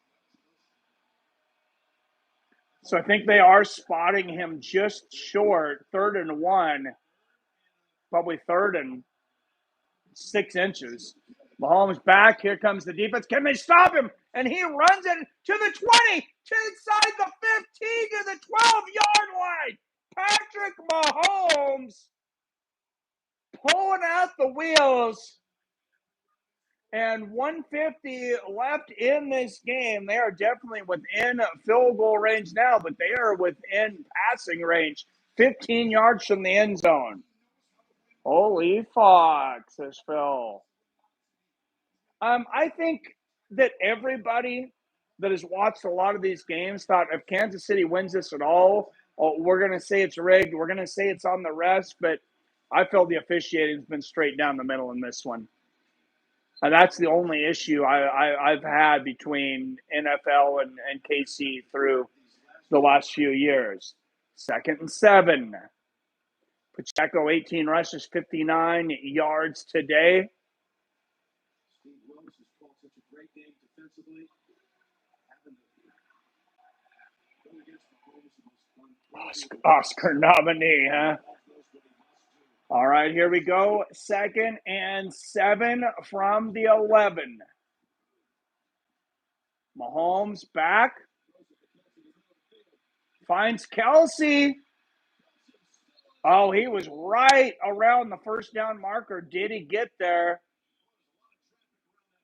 So I think they are spotting him just short, 3rd and 1, probably 3rd and 6 inches. Mahomes back. Here comes the defense. Can they stop him? And he runs it to the 20, to inside the 15, to the 12-yard line. Patrick Mahomes pulling out the wheels. And 150 left in this game. They are definitely within field goal range now, but they are within passing range, 15 yards from the end zone. Holy fuck, says Phil. I think that everybody that has watched a lot of these games thought if Kansas City wins this at all, we're going to say it's rigged. We're going to say it's on the rest, but I feel the officiating has been straight down the middle in this one. And that's the only issue I've had between NFL and KC through the last few years. 2nd and 7. Pacheco, 18 rushes, 59 yards today. Oscar nominee, huh? All right, here we go. 2nd and 7 from the 11. Mahomes back. Finds Kelsey. Oh, he was right around the first down marker. Did he get there?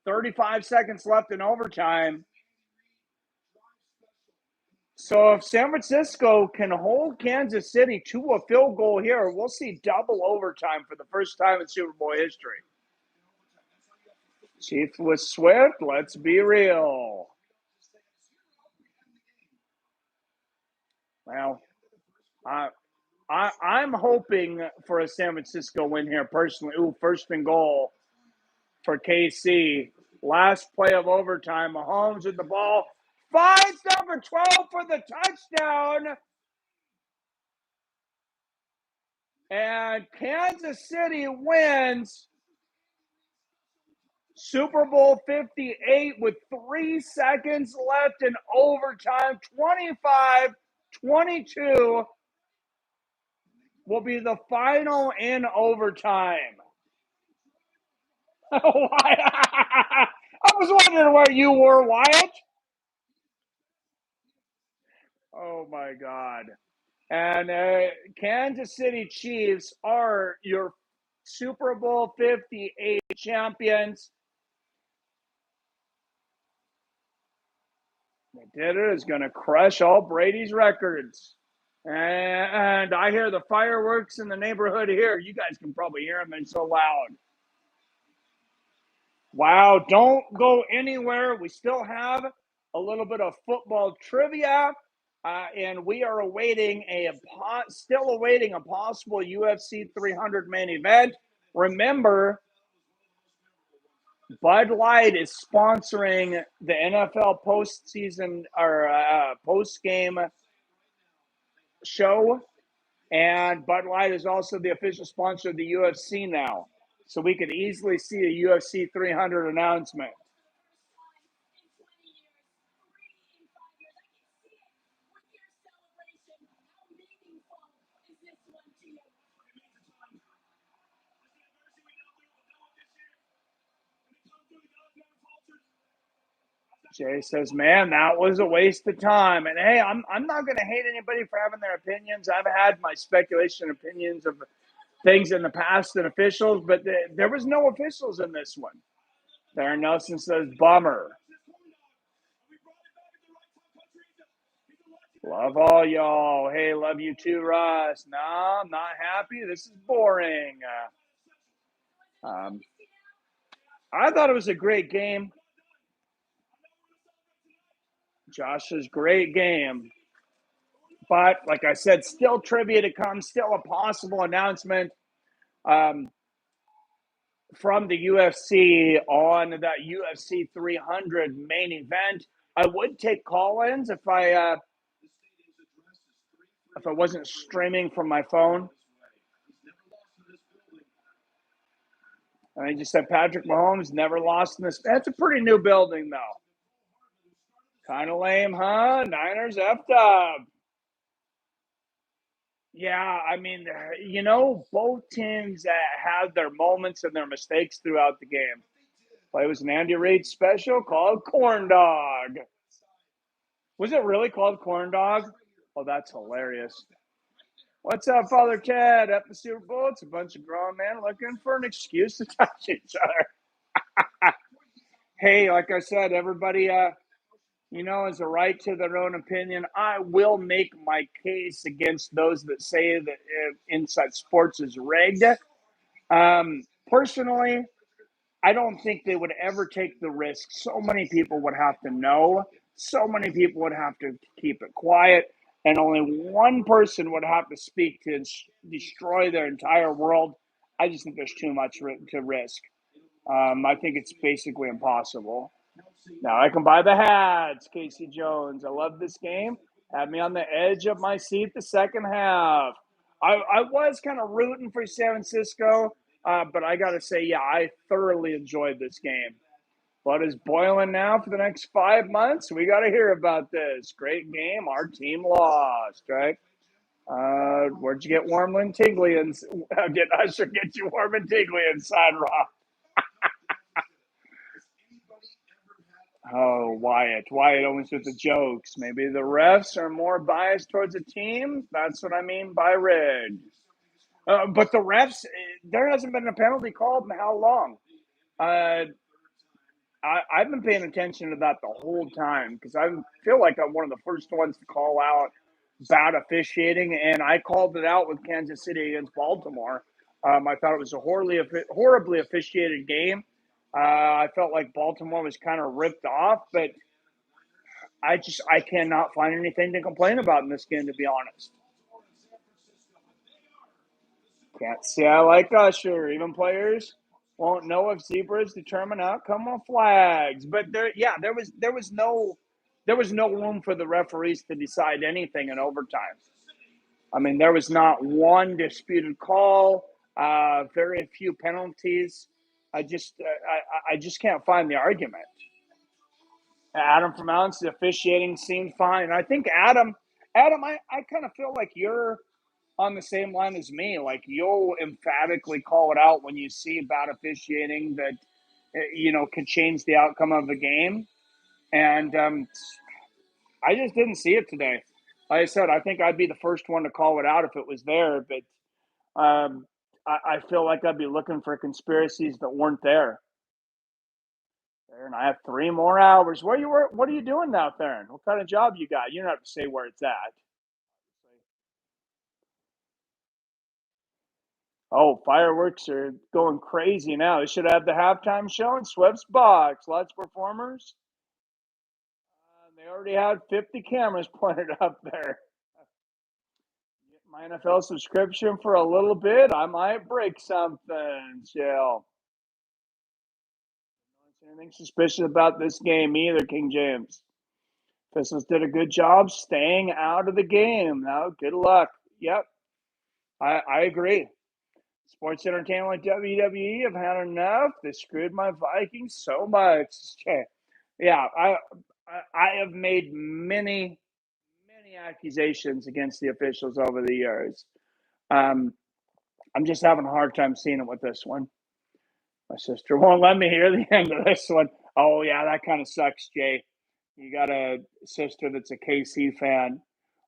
35 seconds left in overtime. So if San Francisco can hold Kansas City to a field goal here, we'll see double overtime for the first time in Super Bowl history. Chief with Swift, let's be real. Well, I'm hoping for a San Francisco win here personally. Ooh, first and goal for KC. Last play of overtime. Mahomes with the ball. Finds number 12 for the touchdown. And Kansas City wins Super Bowl 58 with 3 seconds left in overtime. 25-22 will be the final in overtime. I was wondering where you were, Wyatt. Oh, my God. And Kansas City Chiefs are your Super Bowl 58 champions. They did it. Is going to crush all Brady's records. And I hear the fireworks in the neighborhood here. You guys can probably hear them. They're so loud. Wow, don't go anywhere. We still have a little bit of football trivia, and we are still awaiting a possible UFC 300 main event. Remember, Bud Light is sponsoring the NFL postseason or post-game show, and Bud Light is also the official sponsor of the UFC now. So we could easily see a UFC 300 announcement. Jay says, man, that was a waste of time. And hey, I'm not going to hate anybody for having their opinions. I've had my speculation opinions of things in the past and officials, but there was no officials in this one. Darren Nelson says, bummer. Love all y'all. Hey, love you too, Russ. No, I'm not happy. This is boring. I thought it was a great game. Josh's great game. But like I said, still trivia to come, still a possible announcement from the UFC on that UFC 300 main event. I would take call-ins if I wasn't streaming from my phone. And I just said Patrick Mahomes never lost in this. That's a pretty new building, though. Kind of lame, huh? Niners effed up. Yeah, I mean, both teams had their moments and their mistakes throughout the game. It was an Andy Reid special called Corn Dog. Was it really called Corn Dog? Oh, that's hilarious. What's up, Father Ted? At the Super Bowl, it's a bunch of grown men looking for an excuse to touch each other. Hey, like I said, everybody, has a right to their own opinion. I will make my case against those that say that Inside Sports is rigged. Personally, I don't think they would ever take the risk. So many people would have to know. So many people would have to keep it quiet. And only one person would have to speak to destroy their entire world. I just think there's too much to risk. I think it's basically impossible. Now I can buy the hats, Casey Jones. I love this game. Had me on the edge of my seat the second half. I was kind of rooting for San Francisco, but I got to say, yeah, I thoroughly enjoyed this game. Blood is boiling now for the next 5 months. We got to hear about this. Great game. Our team lost, right? Where'd you get warm and tingly? And get Usher get you warm and tingly inside, Rob. Oh, Wyatt always with the jokes. Maybe the refs are more biased towards a team. That's what I mean by rigged. But the refs, there hasn't been a penalty called in how long? I've been paying attention to that the whole time because I feel like I'm one of the first ones to call out bad officiating, and I called it out with Kansas City against Baltimore. I thought it was a horribly officiated game. I felt like Baltimore was kind of ripped off, but I cannot find anything to complain about in this game, to be honest. Can't say I like Usher. Even players won't know if zebras determine outcome on flags. But there was no room for the referees to decide anything in overtime. I mean, there was not one disputed call, very few penalties. I just can't find the argument. Adam from Allen's the officiating seemed fine. I think Adam, I kind of feel like you're on the same line as me. Like you'll emphatically call it out when you see bad officiating that can change the outcome of the game. And I just didn't see it today. Like I said, I think I'd be the first one to call it out if it was there. But I feel like I'd be looking for conspiracies that weren't there. And I have 3 more hours. What are you doing now, Theron? What kind of job you got? You don't have to say where it's at. Oh, fireworks are going crazy now. They should have the halftime show in Swift's box. Lots of performers. They already had 50 cameras pointed up there. Get my NFL subscription for a little bit. I might break something, Jill. Anything suspicious about this game either, King James. Pistons did a good job staying out of the game. Now, good luck. Yep, I agree. Sports entertainment like WWE have had enough. They screwed my Vikings so much. Okay. Yeah, I have made many accusations against the officials over the years. I'm just having a hard time seeing it with this one. My sister won't let me hear the end of this one. Oh, yeah, that kind of sucks, Jay. You got a sister that's a KC fan.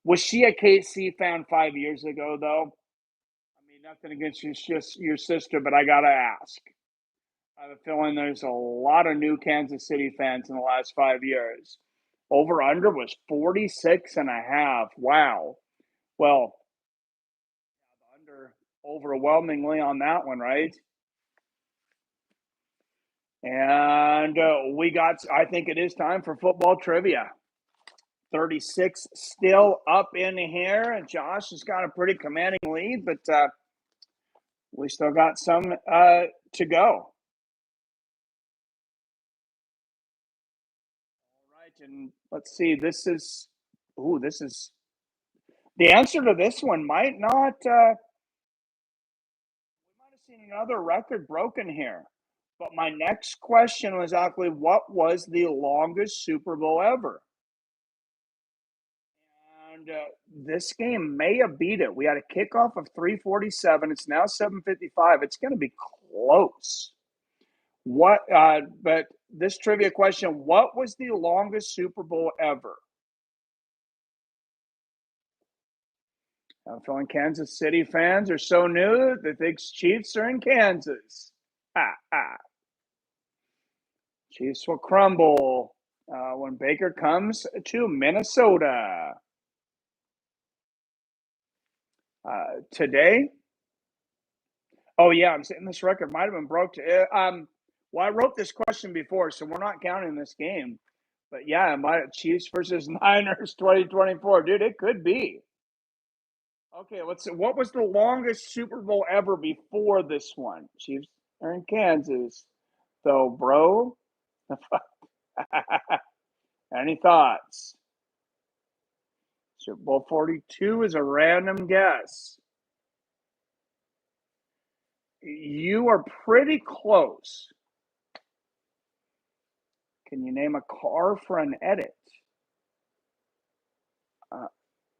Was she a KC fan 5 years ago, though? I mean, nothing against your sister, but I got to ask. I have a feeling there's a lot of new Kansas City fans in the last 5 years. Over under was 46.5. Wow. Well, under overwhelmingly on that one, right? And I think it is time for football trivia. 36 still up in here. Josh has got a pretty commanding lead, but we still got some to go. All right, and let's see. This is the answer to this one might not. We might have seen another record broken here. But my next question was actually, what was the longest Super Bowl ever? And this game may have beat it. We had a kickoff of 3:47. It's now 7:55. It's going to be close. But this trivia question: what was the longest Super Bowl ever? I'm feeling Kansas City fans are so new that the Chiefs are in Kansas. Chiefs will crumble when Baker comes to Minnesota. Today? Oh, yeah, I'm saying this record might have been broke. Well, I wrote this question before, so we're not counting this game. But, yeah, Chiefs versus Niners 2024. Dude, it could be. Okay, what was the longest Super Bowl ever before this one? Chiefs are in Kansas. So, bro, any thoughts? Super Bowl 42 is a random guess. You are pretty close. Can you name a car for an edit?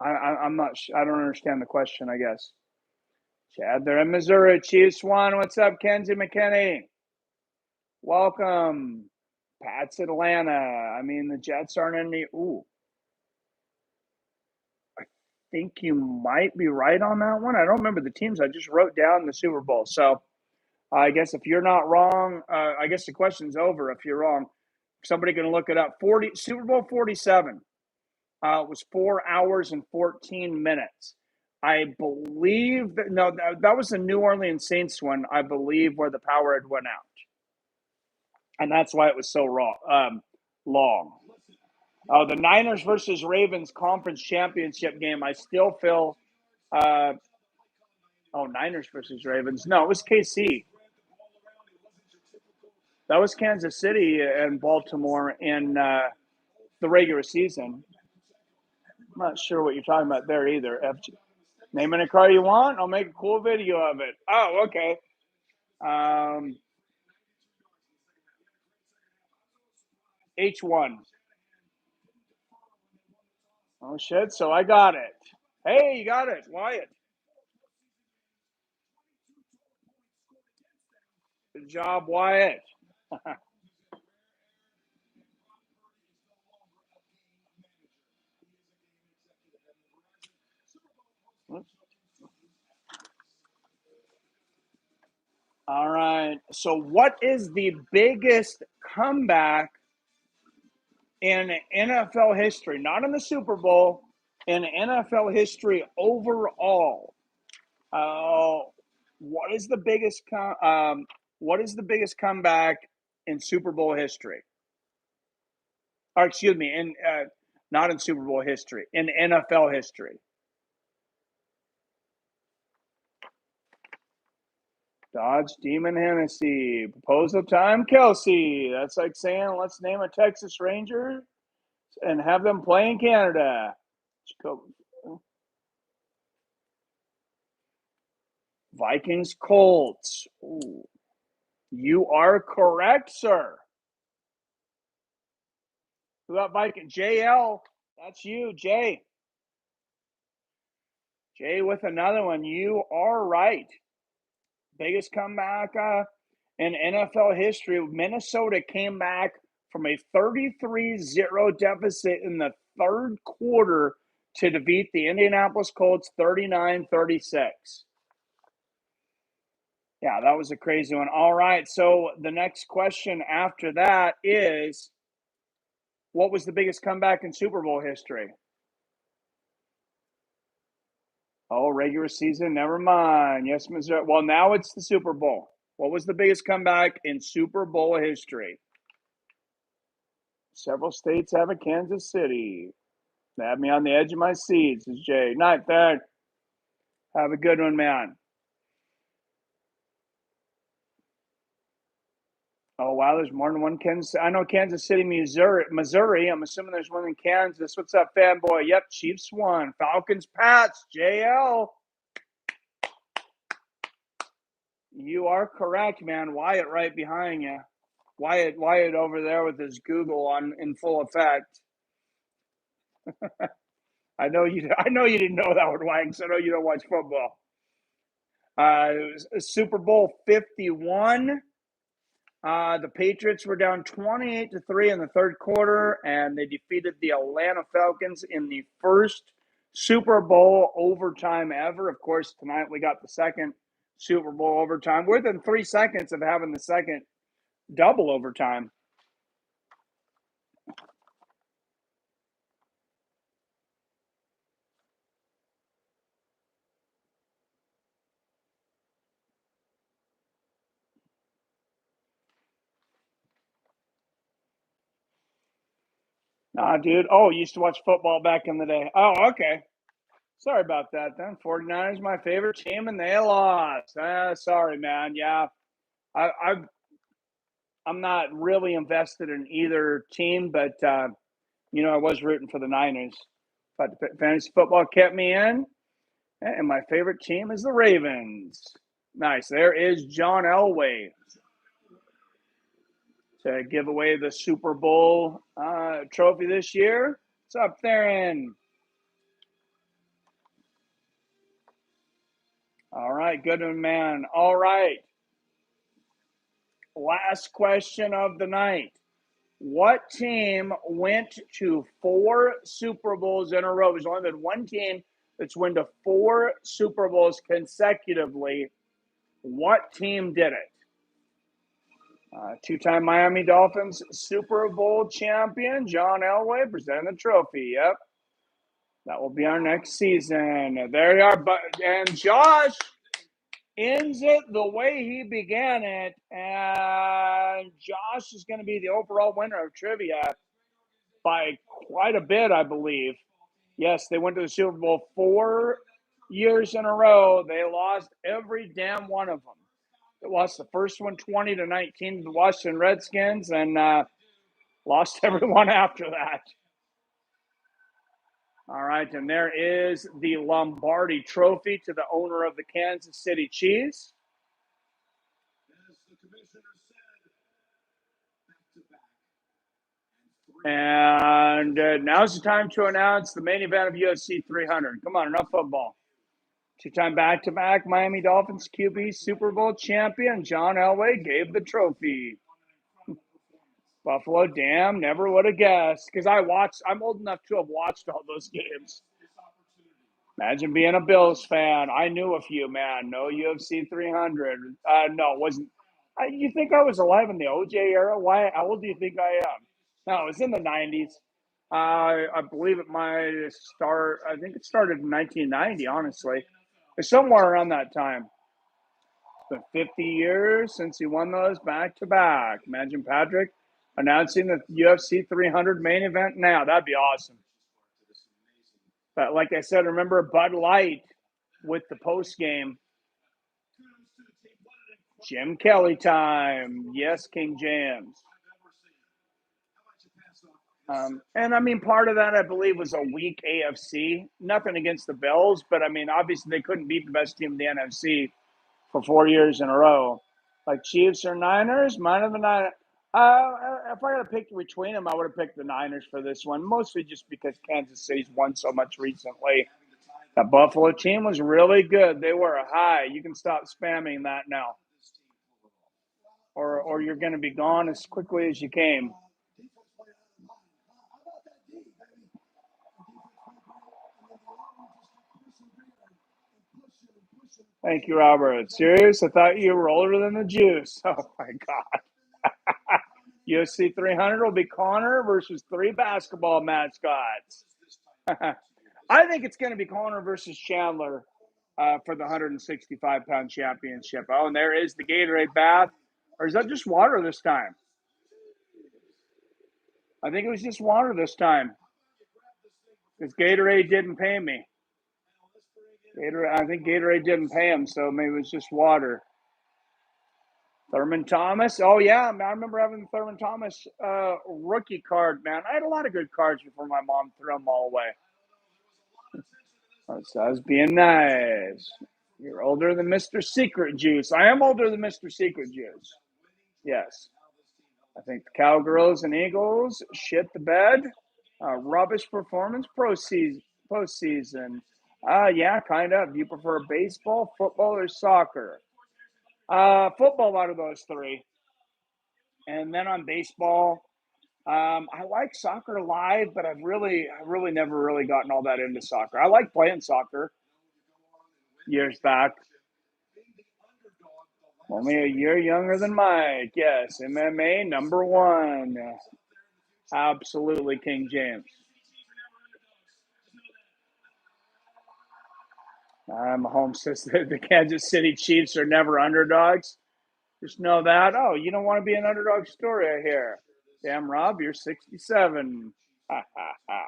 I'm not. I don't understand the question. I guess. Chad, they're in Missouri. Chiefs won. What's up, Kenzie McKinney? Welcome. Pat's Atlanta. I mean, the Jets aren't in the. Ooh. I think you might be right on that one. I don't remember the teams. I just wrote down the Super Bowl. So I guess if you're not wrong, I guess the question's over if you're wrong. Somebody can look it up. Super Bowl 47 was 4 hours and 14 minutes. I believe that was the New Orleans Saints one, I believe, where the power had went out. And that's why it was so long. The Niners versus Ravens conference championship game, I still feel Niners versus Ravens. No, it was KC. That was Kansas City and Baltimore in the regular season. I'm not sure what you're talking about there either. Name any car you want. I'll make a cool video of it. Oh, okay. H1. Oh, shit. So I got it. Hey, you got it. Wyatt. Good job, Wyatt. All right. So what is the biggest comeback in NFL history? Not in the Super Bowl, in NFL history overall. What is the biggest comeback in Super Bowl history? Or excuse me, not in Super Bowl history, in NFL history. Dodge, Demon, Hennessy. Proposal time, Kelsey. That's like saying, let's name a Texas Ranger and have them play in Canada. Vikings, Colts. Ooh. You are correct, sir. Who got Viking? JL. That's you, Jay. Jay with another one. You are right. Biggest comeback in NFL history. Minnesota came back from a 33-0 deficit in the third quarter to defeat the Indianapolis Colts 39-36. Yeah, that was a crazy one. All right, so the next question after that is, what was the biggest comeback in Super Bowl history? Oh, regular season, never mind. Yes, Missouri. Well, now it's the Super Bowl. What was the biggest comeback in Super Bowl history? Several states have a Kansas City. They have me on the edge of my seat, says Jay. Night there. Have a good one, man. Oh, wow, there's more than one Kansas. I know Kansas City, Missouri. I'm assuming there's one in Kansas. What's up, fanboy? Yep, Chiefs won. Falcons, Pats, JL. You are correct, man. Wyatt right behind you. Wyatt over there with his Google on in full effect. I know you didn't know that one, Wang, so I know you don't watch football. Super Bowl 51. The Patriots were down 28-3 in the third quarter, and they defeated the Atlanta Falcons in the first Super Bowl overtime ever. Of course, tonight we got the second Super Bowl overtime. We're within 3 seconds of having the second double overtime. Nah, dude. Oh, you used to watch football back in the day. Oh, okay. Sorry about that then. 49ers my favorite team, and they lost. Sorry, man. Yeah. I'm not really invested in either team, but, I was rooting for the Niners. But fantasy football kept me in, and my favorite team is the Ravens. Nice. There is John Elway to give away the Super Bowl trophy this year. What's up, Theron? All right, good one, man. All right. Last question of the night. What team went to 4 Super Bowls in a row? There's only been one team that's went to 4 Super Bowls consecutively. What team did it? Two-time Miami Dolphins Super Bowl champion John Elway presenting the trophy. Yep. That will be our next season. There you are. And Josh ends it the way he began it. And Josh is going to be the overall winner of trivia by quite a bit, I believe. Yes, they went to the Super Bowl 4 years in a row. They lost every damn one of them. They lost the first one 20-19 to the Washington Redskins and lost everyone after that. All right, and there is the Lombardi Trophy to the owner of the Kansas City Chiefs. As the commissioner said, back-to-back. And now's the time to announce the main event of UFC 300. Come on, enough football. Two-time back-to-back Miami Dolphins QB Super Bowl champion John Elway gave the trophy. Buffalo, damn, never would have guessed. Because I'm old enough to have watched all those games. Imagine being a Bills fan. I knew a few, man. No UFC 300. No, it wasn't. You think I was alive in the OJ era? Why? How old do you think I am? No, it was in the 90s. I believe it might start. I think it started in 1990, honestly. It's somewhere around that time. It's been 50 years since he won those back-to-back. Imagine Patrick announcing the UFC 300 main event now. That'd be awesome. But like I said, remember Bud Light with the post game. Jim Kelly time. Yes, King James. And I mean, part of that, I believe, was a weak AFC. Nothing against the Bills, but I mean, obviously they couldn't beat the best team in the NFC for 4 years in a row. Like Chiefs or Niners, mine are the Niners. If I had to pick between them, I would have picked the Niners for this one, mostly just because Kansas City's won so much recently. The Buffalo team was really good. They were high. You can stop spamming that now, or you're going to be gone as quickly as you came. Thank you, Robert. Serious? I thought you were older than the juice. Oh, my God. UFC 300 will be Connor versus 3 basketball mascots. I think it's going to be Connor versus Chandler for the 165-pound championship. Oh, and there is the Gatorade bath. Or is that just water this time? I think it was just water this time. Because Gatorade didn't pay me. I think Gatorade didn't pay him, so maybe it was just water. Thurman Thomas. Oh, yeah. I remember having the Thurman Thomas rookie card, man. I had a lot of good cards before my mom threw them all away. So I was being nice. You're older than Mr. Secret Juice. I am older than Mr. Secret Juice. Yes. I think the Cowgirls and Eagles shit the bed. Rubbish performance postseason. Yeah, kind of. Do you prefer baseball, football, or soccer? Football out of those 3. And then on baseball, I like soccer live, but I've really never really gotten all that into soccer. I like playing soccer years back. Only a year younger than Mike. Yes, MMA #1. Absolutely, King James. Mahomes says that the Kansas City Chiefs are never underdogs. Just know that. Oh, you don't want to be an underdog story, I hear. Damn, Rob, you're 67. Ha, ha, ha.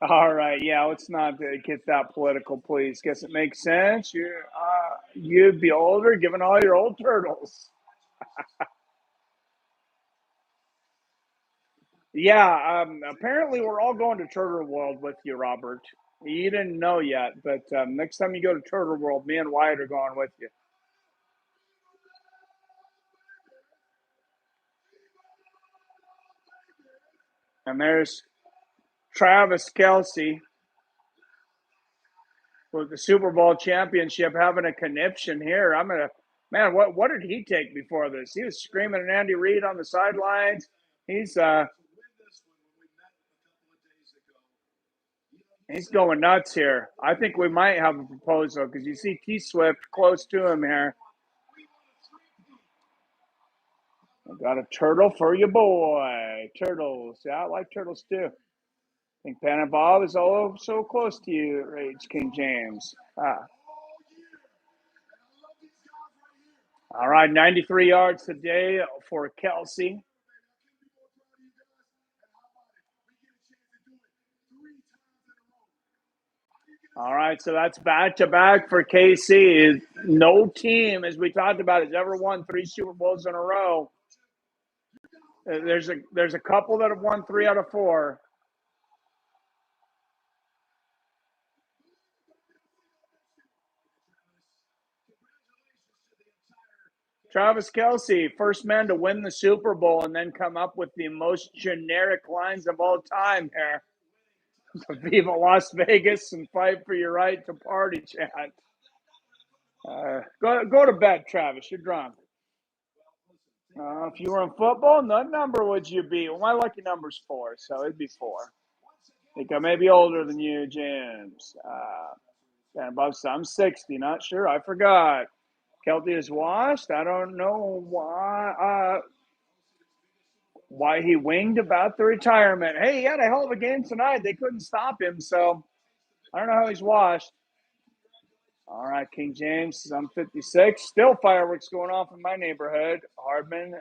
All right, yeah, let's not get that political, please. Guess it makes sense. You'd be older given all your old turtles. Yeah, apparently we're all going to Turtle World with you, Robert. You didn't know yet, but next time you go to Turtle World, me and Wyatt are going with you. And there's Travis Kelce with the Super Bowl championship having a conniption here. Man, what did he take before this? He was screaming at Andy Reid on the sidelines. He's He's going nuts here. I think we might have a proposal because you see T-Swift close to him here. I got a turtle for you, boy. Turtles. Yeah, I like turtles too. I think Pan and Bob is all so close to you, Rage King James. All right, 93 yards today for Kelsey. All right, so that's back-to-back for KC. No team, as we talked about, has ever won 3 Super Bowls in a row. There's a couple that have won 3 out of 4. Travis Kelce, first man to win the Super Bowl and then come up with the most generic lines of all time here. Viva Las Vegas and fight for your right to party, chant. Go to bed, Travis. You're drunk. If you were in football, what number would you be? Well, my lucky number's 4, so it'd be 4. I think I may be older than you, James. And Bob said, I'm 60. Not sure. I forgot. Kelty is washed. I don't know why he winged about the retirement. Hey, he had a hell of a game tonight. They couldn't stop him, so I don't know how he's washed. All right, King James, I'm 56. Still fireworks going off in my neighborhood. Hardman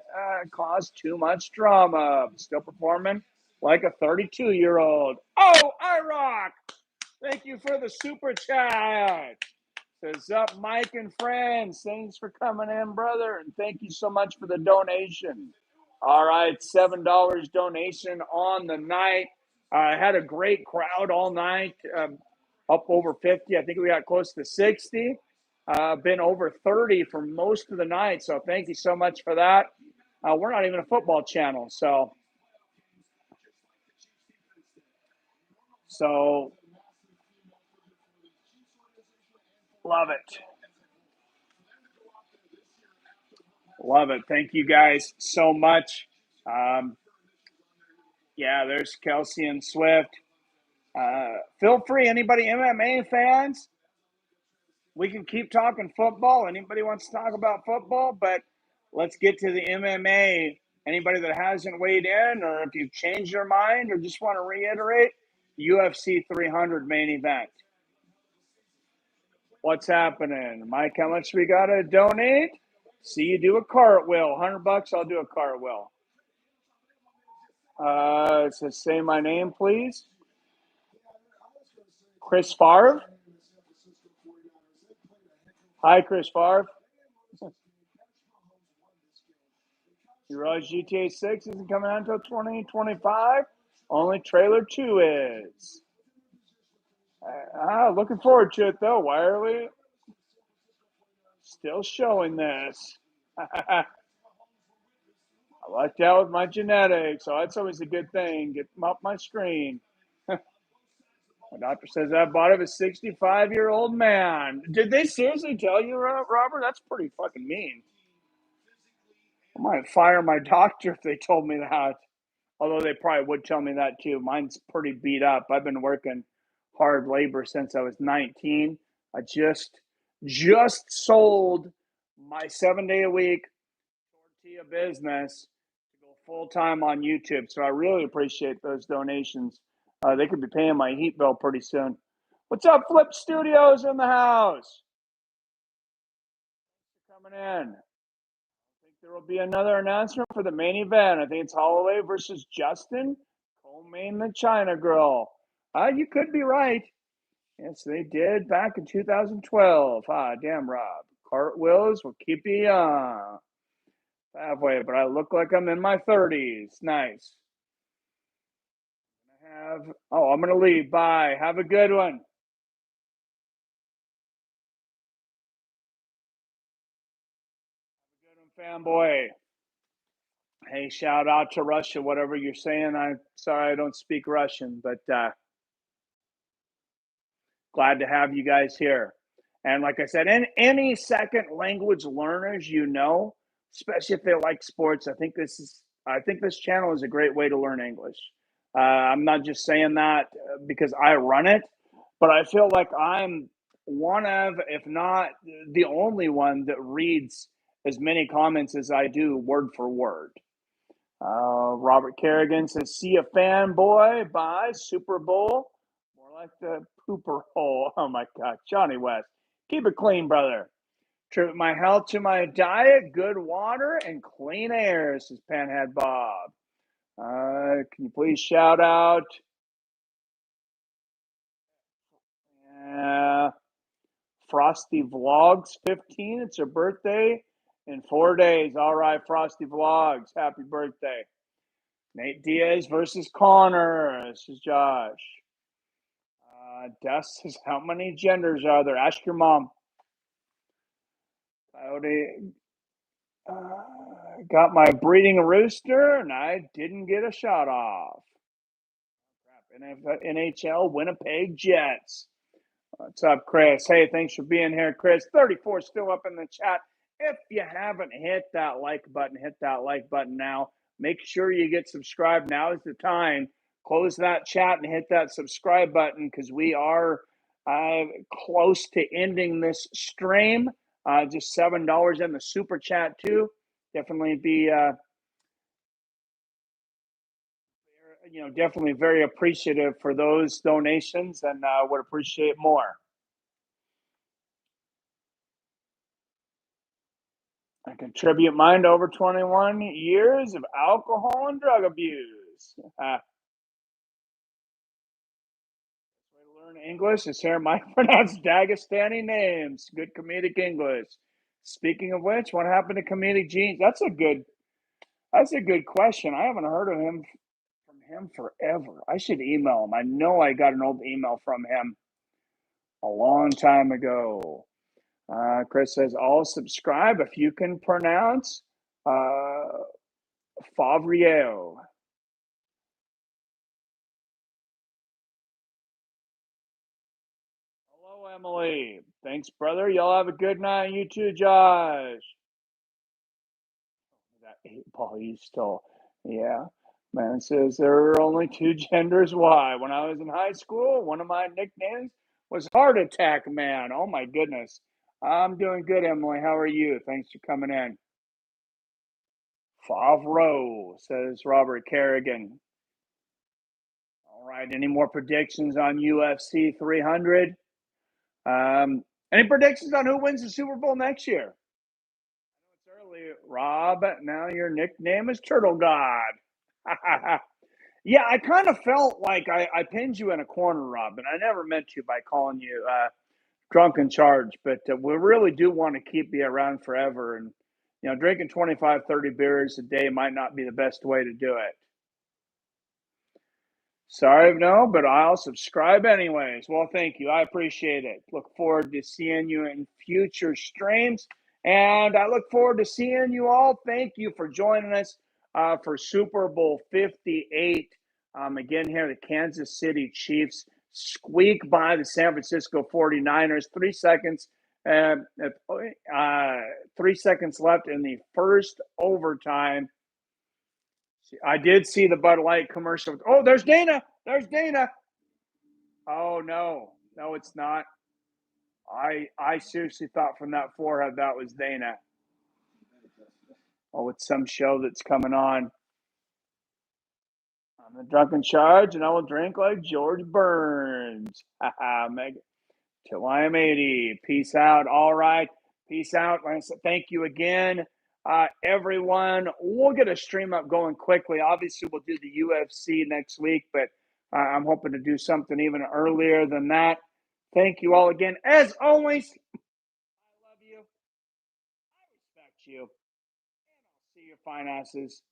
caused too much drama. Still performing like a 32-year-old. Oh, IROC! Thank you for the super chat. Says up, Mike and friends. Thanks for coming in, brother, and thank you so much for the donation. All right, $7 donation on the night. I had a great crowd all night, up over 50. I think we got close to 60. Been over 30 for most of the night, so thank you so much for that. We're not even a football channel, so love it. Love it. Thank you guys so much. Yeah, there's Kelsey and Swift. Feel free, anybody MMA fans, we can keep talking football. Anybody wants to talk about football, but let's get to the MMA. Anybody that hasn't weighed in, or if you've changed your mind, or just want to reiterate, UFC 300 main event. What's happening? Mike, how much we got to donate? See you do a cartwheel. $100, I'll do a cartwheel. It says, say my name, please. Chris Favre. Hi, Chris Favre. You realize GTA 6 isn't coming out until 2025? Only trailer 2 is. Looking forward to it, though. Why are we still showing this? I lucked out with my genetics, so that's always a good thing. Get them up my screen. My doctor says I bought it a 65-year-old man. Did they seriously tell you, Robert? That's pretty fucking mean. I might fire my doctor if they told me that. Although they probably would tell me that too. Mine's pretty beat up. I've been working hard labor since I was 19. I just sold my 7-day-a-week tortilla business to go full-time on YouTube. So I really appreciate those donations. They could be paying my heat bill pretty soon. What's up, Flip Studios in the house? Thanks for coming in. I think there will be another announcement for the main event. I think it's Holloway versus Justin. Co-main the China Girl. You could be right. Yes, they did back in 2012. Damn, Rob. Cartwheels will keep you young. Halfway, but I look like I'm in my 30s. Nice. I'm going to leave. Bye. Have a good one. Have a good one, fanboy. Hey, shout out to Russia, whatever you're saying. I'm sorry I don't speak Russian, but glad to have you guys here. And like I said, any second language learners, especially if they like sports, I think this channel is a great way to learn English. I'm not just saying that because I run it. but I feel like I'm one of, if not the only one, that reads as many comments as I do word for word. Robert Kerrigan says, "See a fanboy by Super Bowl, more like the pooper hole." Oh my God, Johnny West, keep it clean, brother. Tribute my health to my diet, good water, and clean air, says Panhead Bob. Can you please shout out? Frosty Vlogs 15. It's her birthday in 4 days. All right, Frosty Vlogs, happy birthday. Nate Diaz versus Connor. This is Josh. Des says, how many genders are there? Ask your mom. Coyote got my breeding rooster, and I didn't get a shot off. Crap. NHL Winnipeg Jets. What's up, Chris? Hey, thanks for being here, Chris. 34 still up in the chat. If you haven't hit that like button, hit that like button now. Make sure you get subscribed. Now is the time. Close that chat and hit that subscribe button because we are close to ending this stream. Just $7 in the super chat too. Definitely be definitely very appreciative for those donations, and would appreciate more. I contribute mine to over 21 years of alcohol and drug abuse. Way to learn English is hearing Mike pronounce Dagestani names. Good comedic English. Speaking of which, what happened to comedic Gene? That's a good question. I haven't heard of him forever. I should email him. I know I got an old email from him a long time ago. Chris says, I'll subscribe if you can pronounce Favrio. Hello, Emily. Thanks, brother. Y'all have a good night. You too, Josh. That 8-ball you stole. Yeah. Man says there are only two genders. Why? When I was in high school, one of my nicknames was Heart Attack Man. Oh, my goodness. I'm doing good, Emily. How are you? Thanks for coming in. Favreau, says Robert Kerrigan. All right. Any more predictions on UFC 300? Any predictions on who wins the Super Bowl next year? I know it's early, Rob. Now your nickname is Turtle God. Yeah, I kind of felt like I pinned you in a corner, Rob, and I never meant to by calling you drunk in charge. But we really do want to keep you around forever. And, drinking 25, 30 beers a day might not be the best way to do it. Sorry, no, but I'll subscribe anyways. Well, thank you. I appreciate it. Look forward to seeing you in future streams. And I look forward to seeing you all. Thank you for joining us for Super Bowl 58. Again, here, the Kansas City Chiefs squeak by the San Francisco 49ers. 3 seconds. 3 seconds left in the first overtime. I did see the Bud Light commercial. Oh, there's Dana. There's Dana. Oh, no. No, it's not. I seriously thought from that forehead that was Dana. Oh, it's some show that's coming on. I'm the drunken charge, and I will drink like George Burns. Megan. Till I am 80. Peace out. All right. Peace out. Thank you again. Everyone, we'll get a stream up going quickly. Obviously, we'll do the UFC next week, but I'm hoping to do something even earlier than that. Thank you all again. As always, I love you. I respect you. And I'll see your fine asses